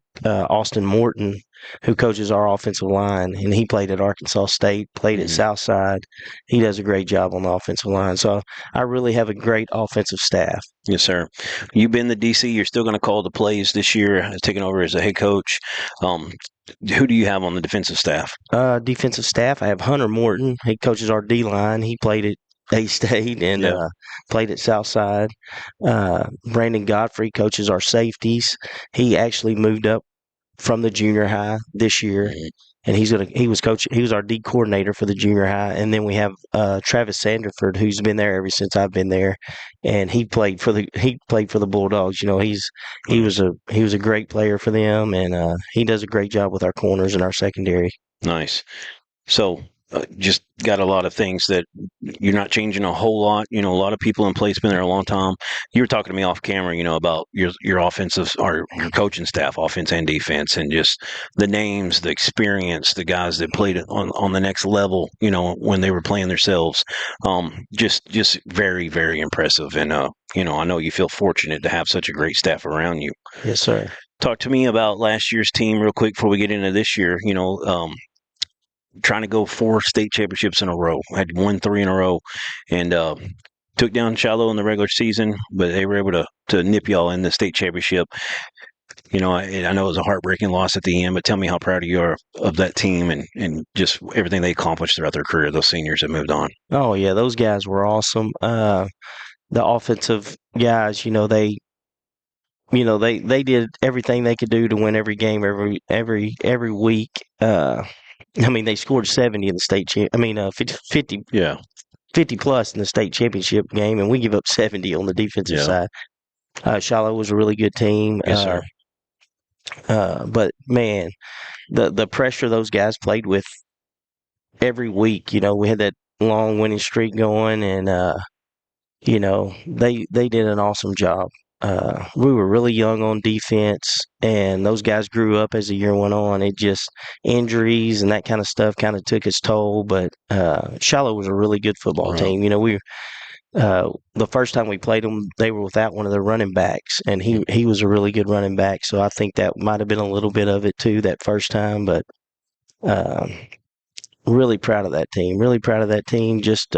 Austin Morton, who coaches our offensive line, and he played at Arkansas State, played at Southside. He does a great job on the offensive line. So I really have a great offensive staff. Yes, sir. You've been the DC. You're still going to call the plays this year, taking over as a head coach. Who do you have on the defensive staff? Defensive staff, I have Hunter Morton. He coaches our D-line. He played at A-State and played at Southside. Brandon Godfrey coaches our safeties. He actually moved up from the junior high this year, and he was our D coordinator for the junior high. And then we have Travis Sanderford, who's been there ever since I've been there, and he played for the Bulldogs. He was a great player for them, and he does a great job with our corners and our secondary. Nice. So just got a lot of things that you're not changing a whole lot. A lot of people in place been there a long time. You were talking to me off camera, about your offensive or your coaching staff, offense and defense, and just the names, the experience, the guys that played on the next level, when they were playing themselves. Just very, very impressive. And, I know you feel fortunate to have such a great staff around you. Yes, sir. Talk to me about last year's team real quick before we get into this year. Trying to go 4 state championships in a row. I had won 3 in a row, and took down Shiloh in the regular season, but they were able to nip y'all in the state championship. I know it was a heartbreaking loss at the end, but tell me how proud you are of that team and just everything they accomplished throughout their career, those seniors that moved on. Oh, yeah, those guys were awesome. The offensive guys, they did everything they could do to win every game every week. They scored 70 in the state 50. Yeah. 50 plus in the state championship game, and we give up 70 on the defensive side. Shiloh was a really good team. Yes, sir. But man, the pressure those guys played with every week. We had that long winning streak going, and they did an awesome job. We were really young on defense, and those guys grew up as the year went on. It just injuries and that kind of stuff kind of took its toll. But Shiloh was a really good football team. The first time we played them, they were without one of their running backs, and he was a really good running back. So I think that might have been a little bit of it too that first time. But really proud of that team. Really proud of that team. Just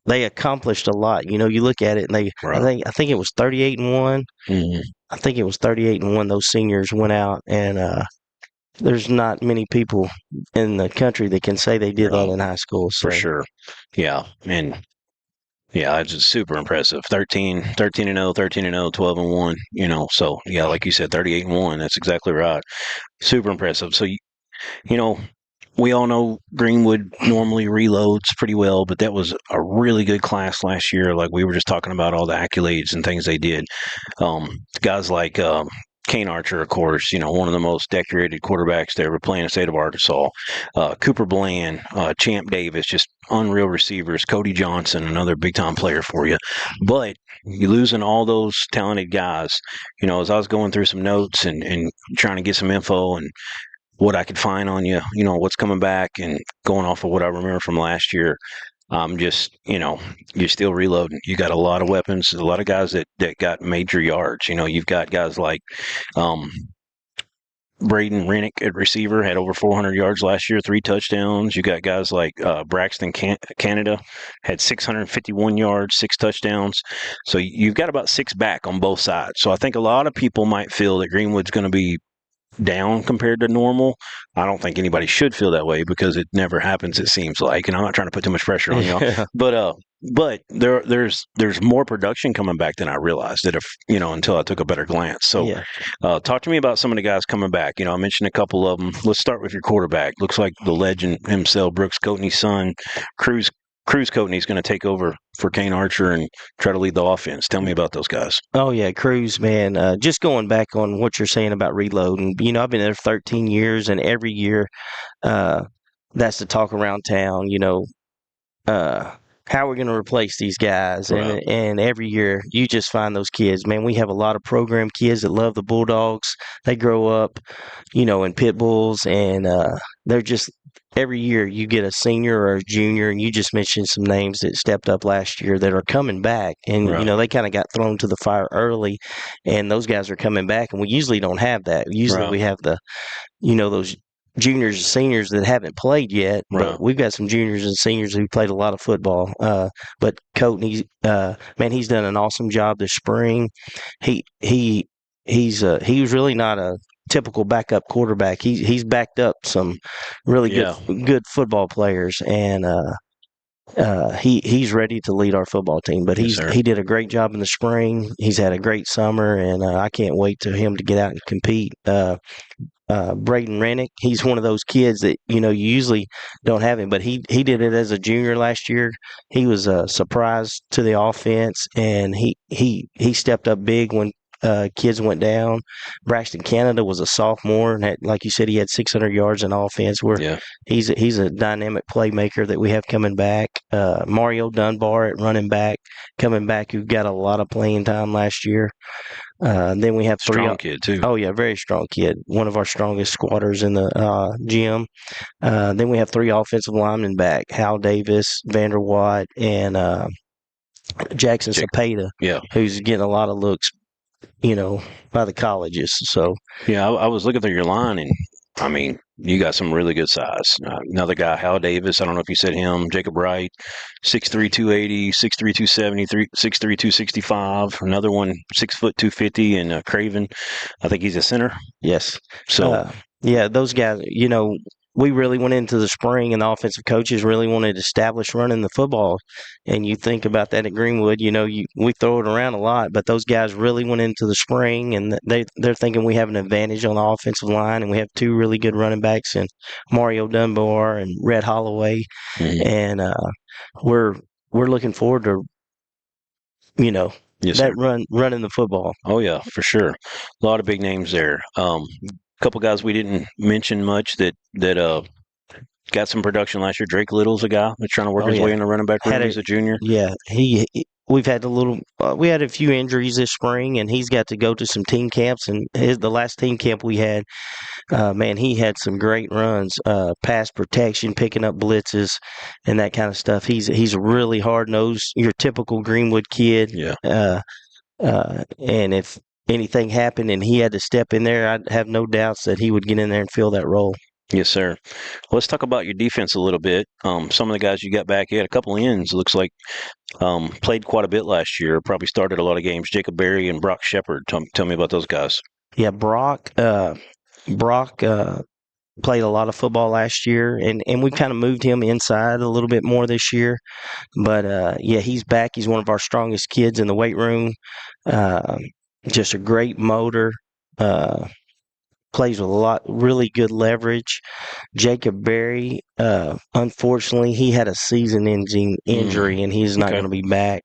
they accomplished a lot. You look at it, and I think it was 38-1. Mm-hmm. I think it was 38-1. Those seniors went out and there's not many people in the country that can say they did that in high school. So. For sure. Yeah. And yeah, it's just super impressive. 13 and 0, 13 and 0, 12 and 1, so yeah, like you said, 38 and 1. That's exactly right. Super impressive. So, we all know Greenwood normally reloads pretty well, but that was a really good class last year. Like we were just talking about all the accolades and things they did. Guys like Kane Archer, of course, one of the most decorated quarterbacks to ever play in the state of Arkansas. Cooper Bland, Champ Davis, just unreal receivers. Cody Johnson, another big-time player for you. But you're losing all those talented guys. As I was going through some notes and trying to get some info and what I could find on you, what's coming back and going off of what I remember from last year. Just, you're still reloading. You got a lot of weapons, a lot of guys that got major yards. You've got guys like Braden Rennick at receiver, had over 400 yards last year, 3 touchdowns. You got guys like Braxton Canada, had 651 yards, 6 touchdowns. So you've got about 6 back on both sides. So I think a lot of people might feel that Greenwood's going to be down compared to normal. I don't think anybody should feel that way because it never happens, it seems like, and I'm not trying to put too much pressure on y'all. Yeah. But there's more production coming back than I realized that until I took a better glance. So talk to me about some of the guys coming back. I mentioned a couple of them. Let's start with your quarterback. Looks like the legend himself, Brooks Coatney's son, Cruz Coatney, is going to take over for Kane Archer and try to lead the offense. Tell me about those guys. Oh, yeah, Cruz, man. Just going back on what you're saying about reloading, I've been there 13 years, and every year that's the talk around town, how we're going to replace these guys. Right. And every year you just find those kids. Man, we have a lot of program kids that love the Bulldogs. They grow up, in pit bulls, and they're just – every year you get a senior or a junior, and you just mentioned some names that stepped up last year that are coming back. And, right. They kind of got thrown to the fire early, and those guys are coming back. And we usually don't have that. Usually right. we have the, those juniors and seniors that haven't played yet. Right. But we've got some juniors and seniors who played a lot of football. But Coatney, man, he's done an awesome job this spring. He was really not a typical backup quarterback. He's backed up some really good football players, and he's ready to lead our football team. But he did a great job in the spring. He's had a great summer, and I can't wait to him to get out and compete. Braden Rennick, he's one of those kids that you usually don't have him, but he did it as a junior last year. He was a surprise to the offense, and he stepped up big when kids went down. Braxton Canada was a sophomore, and like you said, he had 600 yards in offense. He's a dynamic playmaker that we have coming back. Mario Dunbar at running back coming back, who got a lot of playing time last year. Then we have strong kid too. Oh yeah, very strong kid. One of our strongest squatters in the gym. Then we have 3 offensive linemen back: Hal Davis, Vander Watt, and Jackson Cepeda. Yeah, who's getting a lot of looks, by the colleges. So yeah, I was looking through your line, and I mean, you got some really good size. Another guy, Hal Davis, I don't know if you said him. Jacob Wright, 6'3", 280, 6'3", 270, 6'3", 265. Another one, 6 foot 250, and Craven, I think he's a center. Yes. So yeah, those guys, we really went into the spring, and the offensive coaches really wanted to establish running the football. And you think about that at Greenwood, we throw it around a lot, but those guys really went into the spring, and they're thinking we have an advantage on the offensive line, and we have 2 really good running backs, and Mario Dunbar and Red Holloway, and we're looking forward to running the football. Oh yeah, for sure. A lot of big names there. Couple guys we didn't mention much that got some production last year. Drake Little's a guy that's trying to work his way in the running back room. He's a junior. Yeah, we've had we had a few injuries this spring, and he's got to go to some team camps. And the last team camp we had, man, he had some great runs, pass protection, picking up blitzes, and that kind of stuff. He's a really hard nosed, your typical Greenwood kid. Yeah. And if anything happened and he had to step in there, I'd have no doubts that he would get in there and fill that role. Yes, sir. Let's talk about your defense a little bit. Some of the guys you got back, you had a couple ends. It looks like played quite a bit last year. Probably started a lot of games. Jacob Berry and Brock Shepard. Tell me about those guys. Yeah, Brock played a lot of football last year, and we kind of moved him inside a little bit more this year. But yeah, he's back. He's one of our strongest kids in the weight room. Just a great motor. Plays with a lot, really good leverage. Jacob Berry, unfortunately, he had a season-ending injury, and he's not going to be back.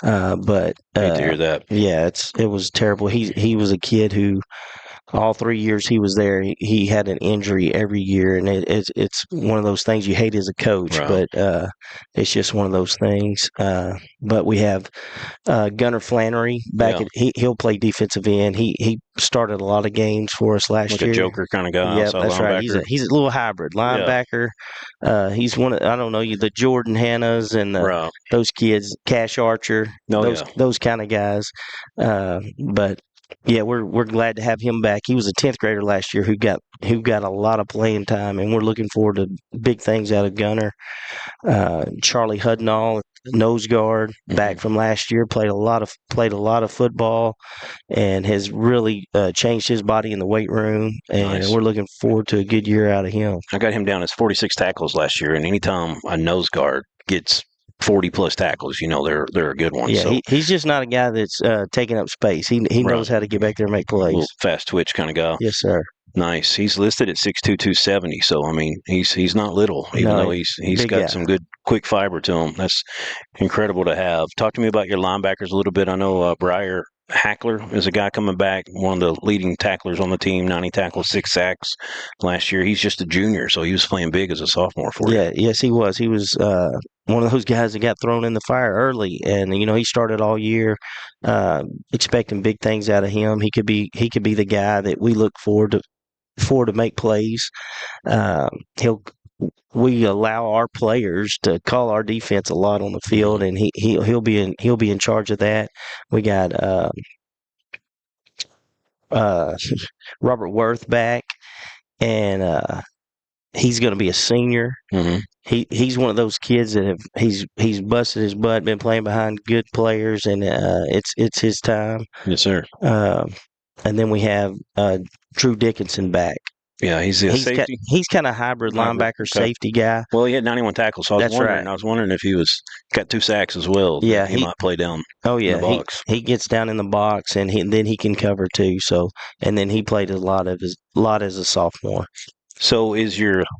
But hate to hear that. Yeah, it was terrible. He was a kid who all 3 years he was there, he had an injury every year, and it's one of those things you hate as a coach, Right. but it's just one of those things. But we have Gunnar Flannery back. He'll play defensive end. He started a lot of games for us last year. Like a joker kind of guy. Yeah, that's right. He's a little hybrid linebacker. He's one of, I don't know, the Jordan Hannas and those kids, Cash Archer, those kind of guys. But yeah, we're glad to have him back. He was a 10th grader last year who got a lot of playing time, and we're looking forward to big things out of Gunner. Charlie Hudnall, nose guard, back from last year, played a lot of football, and has really changed his body in the weight room. And we're looking forward to a good year out of him. I got him down as 46 tackles last year, and anytime a nose guard gets 40 plus tackles, they're a good one. Yeah, so, he's just not a guy that's taking up space. He knows how to get back there and make plays. Little fast twitch kind of guy. Yes, sir. Nice. He's listed at 6'2", 270. So I mean, he's not little, even though he's got some good quick fiber to him. That's incredible to have. Talk to me about your linebackers a little bit. I know Briar Hackler is a guy coming back, one of the leading tacklers on the team, 90 tackles, 6 sacks last year. He's just a junior, so he was playing big as a sophomore for you. Yeah, yes, he was. He was one of those guys that got thrown in the fire early, and he started all year expecting big things out of him. He could be the guy that we look forward to make plays. We allow our players to call our defense a lot on the field, and he'll be in charge of that. We got Robert Worth back, and he's going to be a senior. Mm-hmm. He's one of those kids that he's busted his butt, been playing behind good players, and it's his time. Yes, sir. And then we have Drew Dickinson back. Yeah, he's safety. He's kind of hybrid linebacker safety guy. Well, he had 91 tackles, so I was wondering if he got 2 sacks as well. Yeah, he might play down. Oh yeah, in the box. He gets down in the box, and then he can cover too. So, and then he played a lot as a sophomore. So,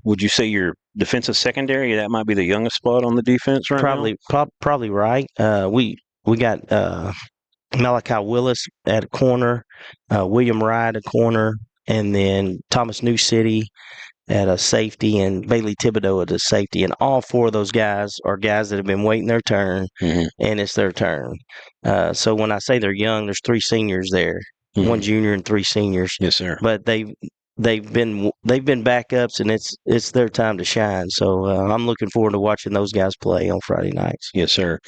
would you say your defensive secondary? That might be the youngest spot on the defense right now. Probably right. We got Malachi Willis at a corner, William Wright at a corner, and then Thomas New City at a safety, and Bailey Thibodeau at a safety. And all 4 of those guys are guys that have been waiting their turn, and it's their turn. So when I say they're young, there's 3 seniors there, 1 junior and 3 seniors. Yes, sir. But they've been backups, and it's their time to shine. So I'm looking forward to watching those guys play on Friday nights. Yes, sir.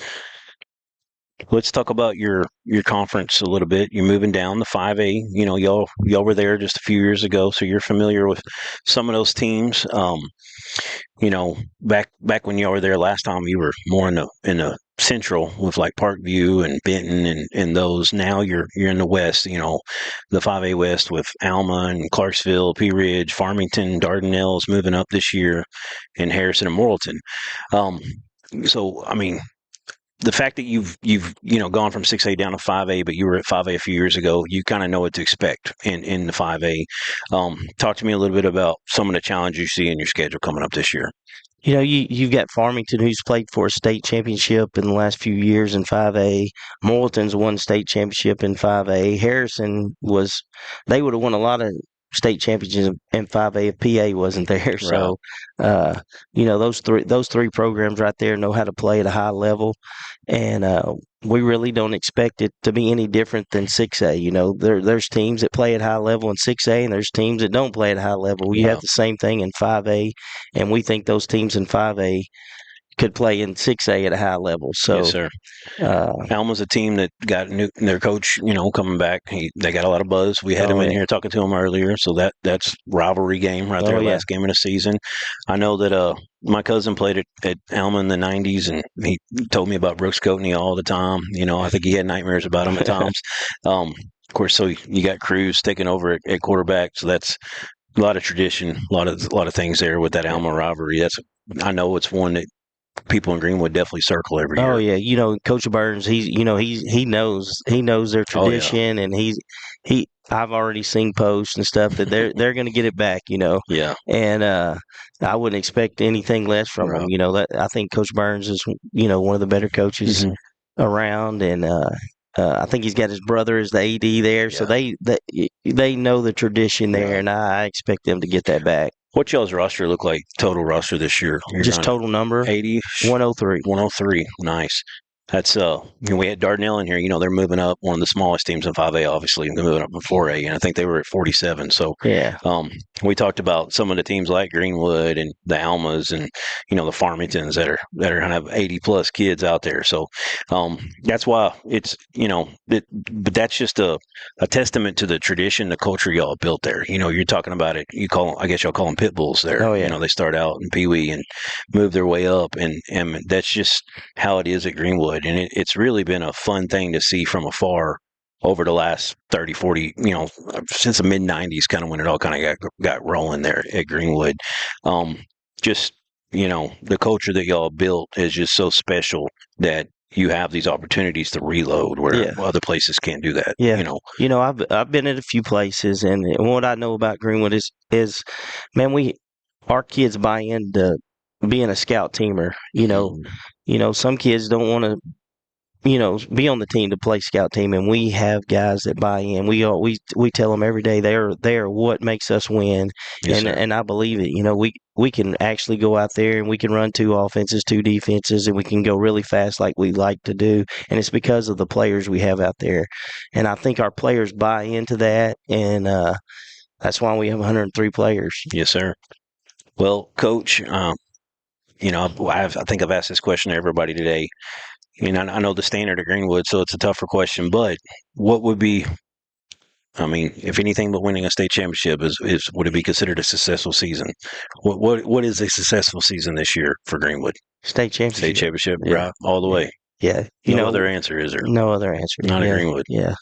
Let's talk about your conference a little bit. You're moving down the 5A. Y'all were there just a few years ago, so you're familiar with some of those teams. Back when y'all were there last time, you were more in the central with like Parkview and Benton and those. Now you're in the west. The 5A West with Alma and Clarksville, Pea Ridge, Farmington, Dardanelle is moving up this year, and Harrison and Morrilton. So I mean, the fact that you've gone from 6A down to 5A, but you were at 5A a few years ago, you kind of know what to expect in the 5A. Talk to me a little bit about some of the challenges you see in your schedule coming up this year. You've got Farmington, who's played for a state championship in the last few years in 5A. Morrilton's won state championship in 5A. Harrison they would have won a lot of state championships in 5A if PA wasn't there. Right. So, those three programs right there know how to play at a high level, and we really don't expect it to be any different than 6A. There's teams that play at high level in 6A, and there's teams that don't play at high level. You have the same thing in 5A, and we think those teams in 5A could play in 6A at a high level. So, yes, sir. Alma's a team that got their coach, coming back. They got a lot of buzz. We had him in here talking to him earlier. So that's rivalry game right there, last game of the season. I know that my cousin played at Alma in the 90s, and he told me about Brooks Coatney all the time. I think he had nightmares about him at times. Of course, so you got Cruz taking over at quarterback. So that's a lot of tradition, a lot of things there with that Alma rivalry. I know it's one that people in Greenwood definitely circle every year. Oh yeah, Coach Burns, he knows their tradition, and I've already seen posts and stuff that they're going to get it back, Yeah. And I wouldn't expect anything less from them. I think Coach Burns is one of the better coaches around, and I think he's got his brother as the AD there, so they know the tradition there, and I expect them to get that back. What y'all's roster look like, total roster this year? Just total number? 80? 103. 103. Nice. That's we had Dardanelle in here. They're moving up, one of the smallest teams in 5A, obviously, and they're moving up in 4A, and I think they were at 47. So yeah, we talked about some of the teams like Greenwood and the Almas and the Farmingtons that are kind of 80 plus kids out there. So that's why it's but that's just a testament to the tradition, the culture y'all built there. You're talking about it. I guess y'all call them pit bulls there. Oh yeah. They start out in Pee Wee and move their way up, and that's just how it is at Greenwood. And it's really been a fun thing to see from afar over the last 30, 40, since the mid-90s, kind of when it all kind of got rolling there at Greenwood. Just, the culture that y'all built is just so special that you have these opportunities to reload where other places can't do that. Yeah. I've been at a few places, and what I know about Greenwood is man, our kids buy into being a scout teamer. Some kids don't want to be on the team to play scout team, and we have guys that buy in. We tell them every day they are what makes us win. Yes, and I believe it. We can actually go out there and we can run 2 offenses, 2 defenses, and we can go really fast like we like to do, and it's because of the players we have out there. And I think our players buy into that, and that's why we have 103 players. Yes, sir. Well, Coach, I think I've asked this question to everybody today. I know the standard of Greenwood, so it's a tougher question, but what would be, if anything but winning a state championship would it be considered a successful season? What is a successful season this year for Greenwood? State championship. State championship, right, all the way. Yeah. No other answer, is there? No other answer. Not at Greenwood. Yeah.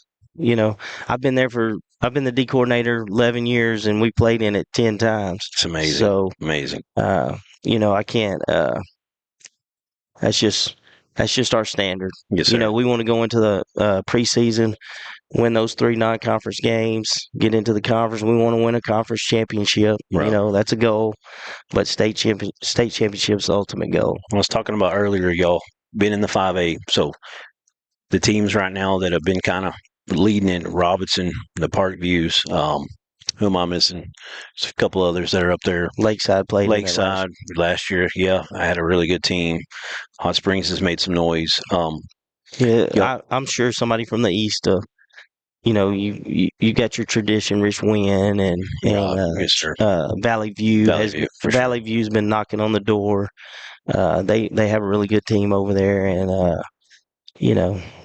I've been the D coordinator 11 years, and we played in it 10 times. It's amazing. So amazing. I can't. That's just our standard. Yes, sir. We want to go into the preseason, win those 3 non-conference games, get into the conference. We want to win a conference championship. Right. That's a goal, but state championship's the ultimate goal. I was talking about earlier, y'all been in the 5A. So the teams right now that have been kind of leading in Robinson, the Park Views. Who am I missing? There's a couple others that are up there. Lakeside played. Lakeside last year. Yeah, I had a really good team. Hot Springs has made some noise. I'm sure somebody from the east. You got your tradition, Rich Wynn, and yes, sir. Valley View. Valley View's been knocking on the door. They have a really good team over there, and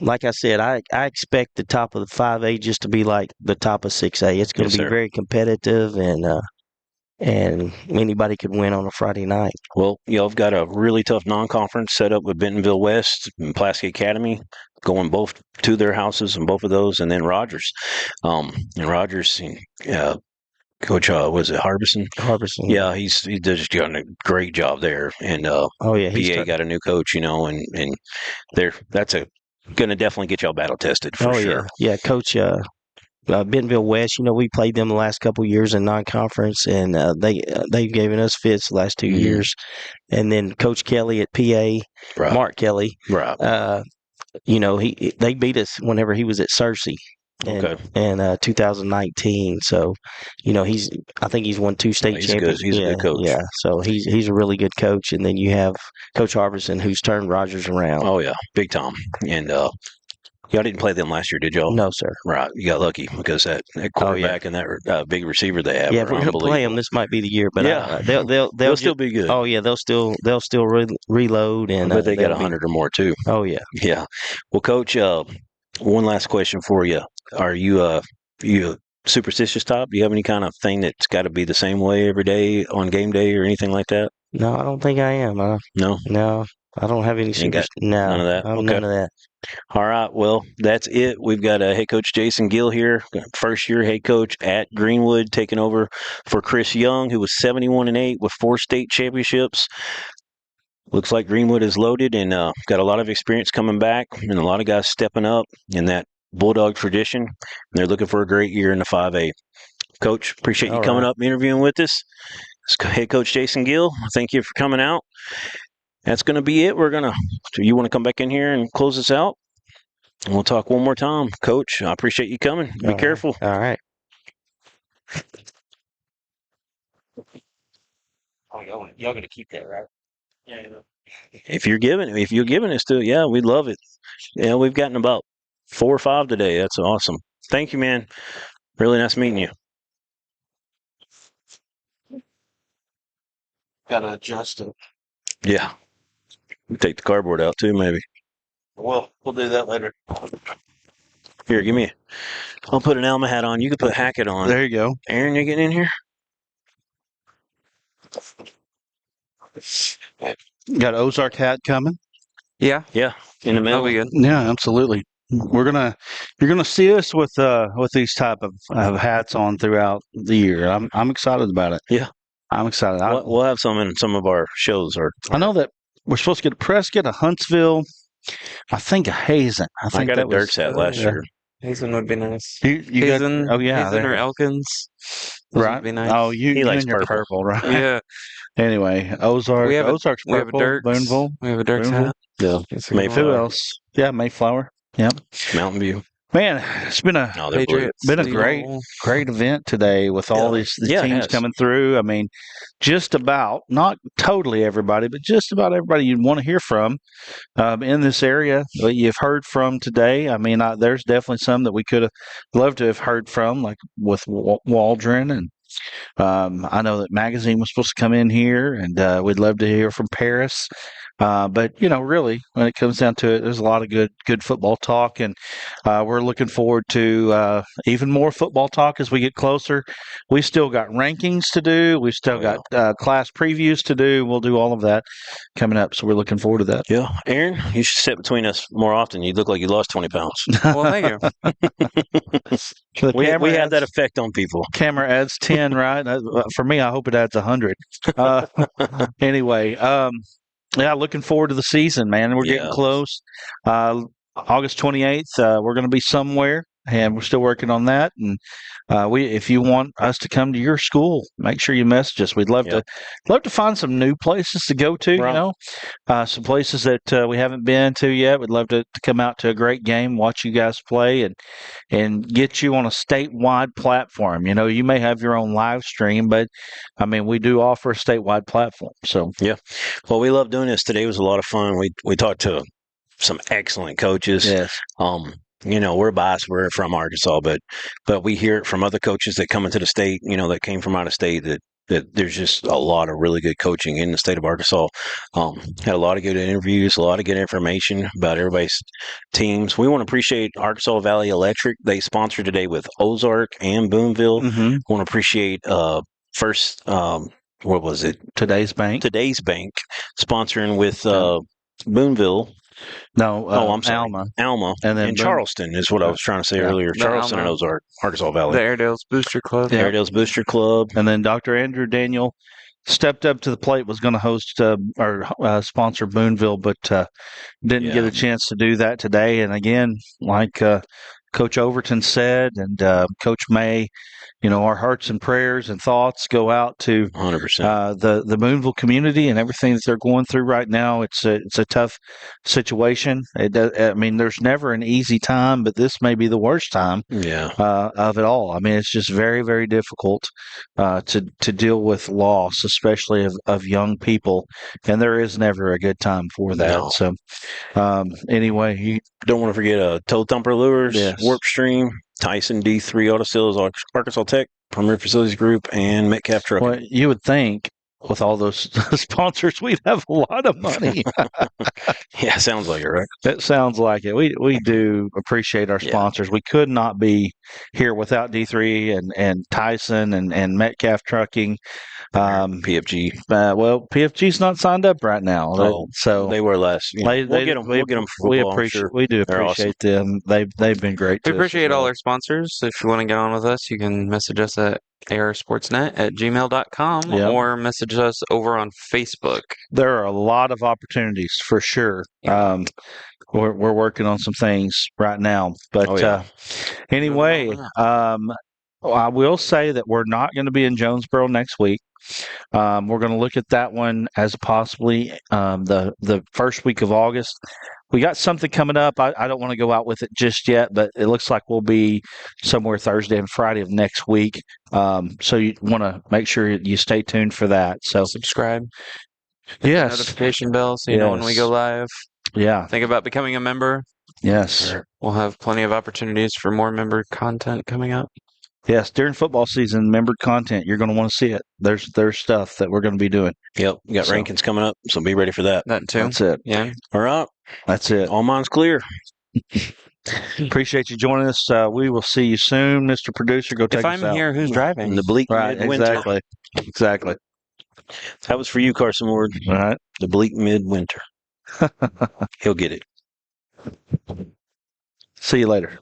like I said, I expect the top of the 5A just to be like the top of 6A. It's going to be very competitive, and anybody could win on a Friday night. Well, y'all have got a really tough non-conference set up with Bentonville West and Pulaski Academy, going both to their houses and both of those, and then Rogers. Coach, was it Harbison? Harbison. Yeah, he's just done a great job there, and PA got a new coach, and that's going to definitely get y'all battle tested for sure. Yeah, Coach. Bentonville West, we played them the last couple of years in non-conference, and they've given us fits the last 2 years. And then Coach Kelly at PA, right. Mark Kelly, right. They beat us whenever he was at Searcy. In 2019, so I think he's won 2 state championships. He's a good coach. Yeah, so he's a really good coach. And then you have Coach Harbison, who's turned Rogers around. Oh yeah, big time. And y'all didn't play them last year, did y'all? No, sir. Right, you got lucky because that quarterback and that big receiver they have. Yeah, if we're gonna play them, this might be the year. But they'll still be good. Oh yeah, they'll still reload, and I bet they got 100 or more too. Oh yeah, yeah. Well, Coach, one last question for you. Are you a superstitious type? Do you have any kind of thing that's got to be the same way every day on game day or anything like that? No, I don't think I am. No, I don't have any none of that. None of that. All right. Well, that's it. We've got head coach Jason Gill here, first-year head coach at Greenwood, taking over for Chris Young, who was 71-8 with 4 state championships. Looks like Greenwood is loaded and got a lot of experience coming back, and a lot of guys stepping up in that Bulldog tradition. And they're looking for a great year in the 5A. Coach, appreciate you coming up and interviewing with us. Head coach Jason Gill, thank you for coming out. That's going to be it. You want to come back in here and close this out? And we'll talk one more time. Coach, I appreciate you coming. Be careful. All right. Oh, y'all going to keep that, right? Yeah. If you're giving us to, yeah, we'd love it. Yeah, we've gotten about 4 or 5 today. That's awesome. Thank you, man. Really nice meeting you. Gotta adjust it. Yeah. We take the cardboard out too, maybe. Well, we'll do that later. Here, give me. I'll put an Alma hat on. You can put Hackett on. There you go. Aaron, you getting in here? Got Ozark hat coming. Yeah. In the middle. Yeah, absolutely. You're gonna see us with these type of hats on throughout the year. I'm excited about it. Yeah, I'm excited. We'll have some in some of our shows. I know that we're supposed to get a Prescott, a Huntsville, I think a Hazen. I got a Dirk's hat last year. Hazen would be nice. You Hazen, got, Hazen or Elkins. Those right? would be nice. Oh, you likes and your purple, right? Yeah. Anyway, Ozark's purple. We have a Dirk's. Boonville. We have a Dirk's hat. Yeah. Who else? Yeah, Mayflower. Yep. Mountain View. Man, it's been a great event today with all these teams coming through. I mean, just about, not totally everybody, but just about everybody you'd want to hear from in this area that you've heard from today. I mean, there's definitely some that we could have loved to have heard from, like with Waldron, and I know that Magazine was supposed to come in here, and we'd love to hear from Paris. But really, when it comes down to it, there's a lot of good football talk, and we're looking forward to even more football talk as we get closer. We still got rankings to do. We've still got class previews to do. We'll do all of that coming up, so we're looking forward to that. Yeah, Aaron, you should sit between us more often. You look like you lost 20 pounds. Well, thank you. We have that effect on people. Camera adds 10, right? For me, I hope it adds 100. Anyway. Yeah, looking forward to the season, man. We're getting close. August 28th, we're going to be somewhere, and we're still working on that. And if you want us to come to your school, make sure you message us. We'd love to find some new places to go to. Right. Some places that we haven't been to yet. We'd love to come out to a great game, watch you guys play, and get you on a statewide platform. You may have your own live stream, but I mean, we do offer a statewide platform. So yeah, well, we love doing this. Today was a lot of fun. We talked to some excellent coaches. Yes. We're biased. We're from Arkansas, but we hear it from other coaches that come into the state, that came from out of state, that there's just a lot of really good coaching in the state of Arkansas. Had a lot of good interviews, a lot of good information about everybody's teams. We want to appreciate Arkansas Valley Electric. They sponsored today with Ozark and Boonville. Mm-hmm. Want to appreciate First, what was it? Today's Bank sponsoring with Boonville. No, I'm sorry. Alma. And then Charleston is what I was trying to say earlier. Charleston and Ozark, Arkansas Valley. The Airedale's Booster Club. The Airedale's Booster Club. And then Dr. Andrew Daniel stepped up to the plate, was going to host or sponsor Boonville, but didn't get a chance to do that today. And again, like Coach Overton said, and Coach May, our hearts and prayers and thoughts go out to 100% the Boonville community and everything that they're going through right now. It's a tough situation. There's never an easy time, but this may be the worst time of it all. I mean, it's just very, very difficult to deal with loss, especially of young people, and there is never a good time for that. No. So anyway, you don't want to forget Toe Thumper Lures, Warp Stream, Tyson D3 Auto Sales, Arkansas Tech, Premier Facilities Group, and Metcalf Trucking. Well, you would think with all those sponsors, we'd have a lot of money. Yeah, sounds like it, right? It sounds like it. We do appreciate our sponsors. We could not be here without D3 and Tyson and Metcalf Trucking. PFG. Well, PFG's not signed up right now, so they were last. You know, we'll get them. We'll get them for football. We do appreciate them. They've been great. We appreciate all our sponsors. If you want to get on with us, you can message us at arsportsnet@gmail.com or message us over on Facebook. There are a lot of opportunities for sure. We're working on some things right now, but anyway, I will say that we're not going to be in Jonesboro next week. We're going to look at that one as possibly the first week of August. We got something coming up. I don't want to go out with it just yet, but it looks like we'll be somewhere Thursday and Friday of next week. So you want to make sure you stay tuned for that. So subscribe. Yes. Notification bell so you know when we go live. Yeah. Think about becoming a member. Yes. We'll have plenty of opportunities for more member content coming up. Yes, during football season, member content, you're going to want to see it. There's stuff that we're going to be doing. Yep, we got rankings coming up, so be ready for that. That too. That's it. Yeah. All right. That's it. All mine's clear. Appreciate you joining us. We will see you soon, Mr. Producer. Go take us out. If I'm here, who's driving? In the bleak midwinter. Exactly. That was for you, Carson Ward. All right. The bleak midwinter. He'll get it. See you later.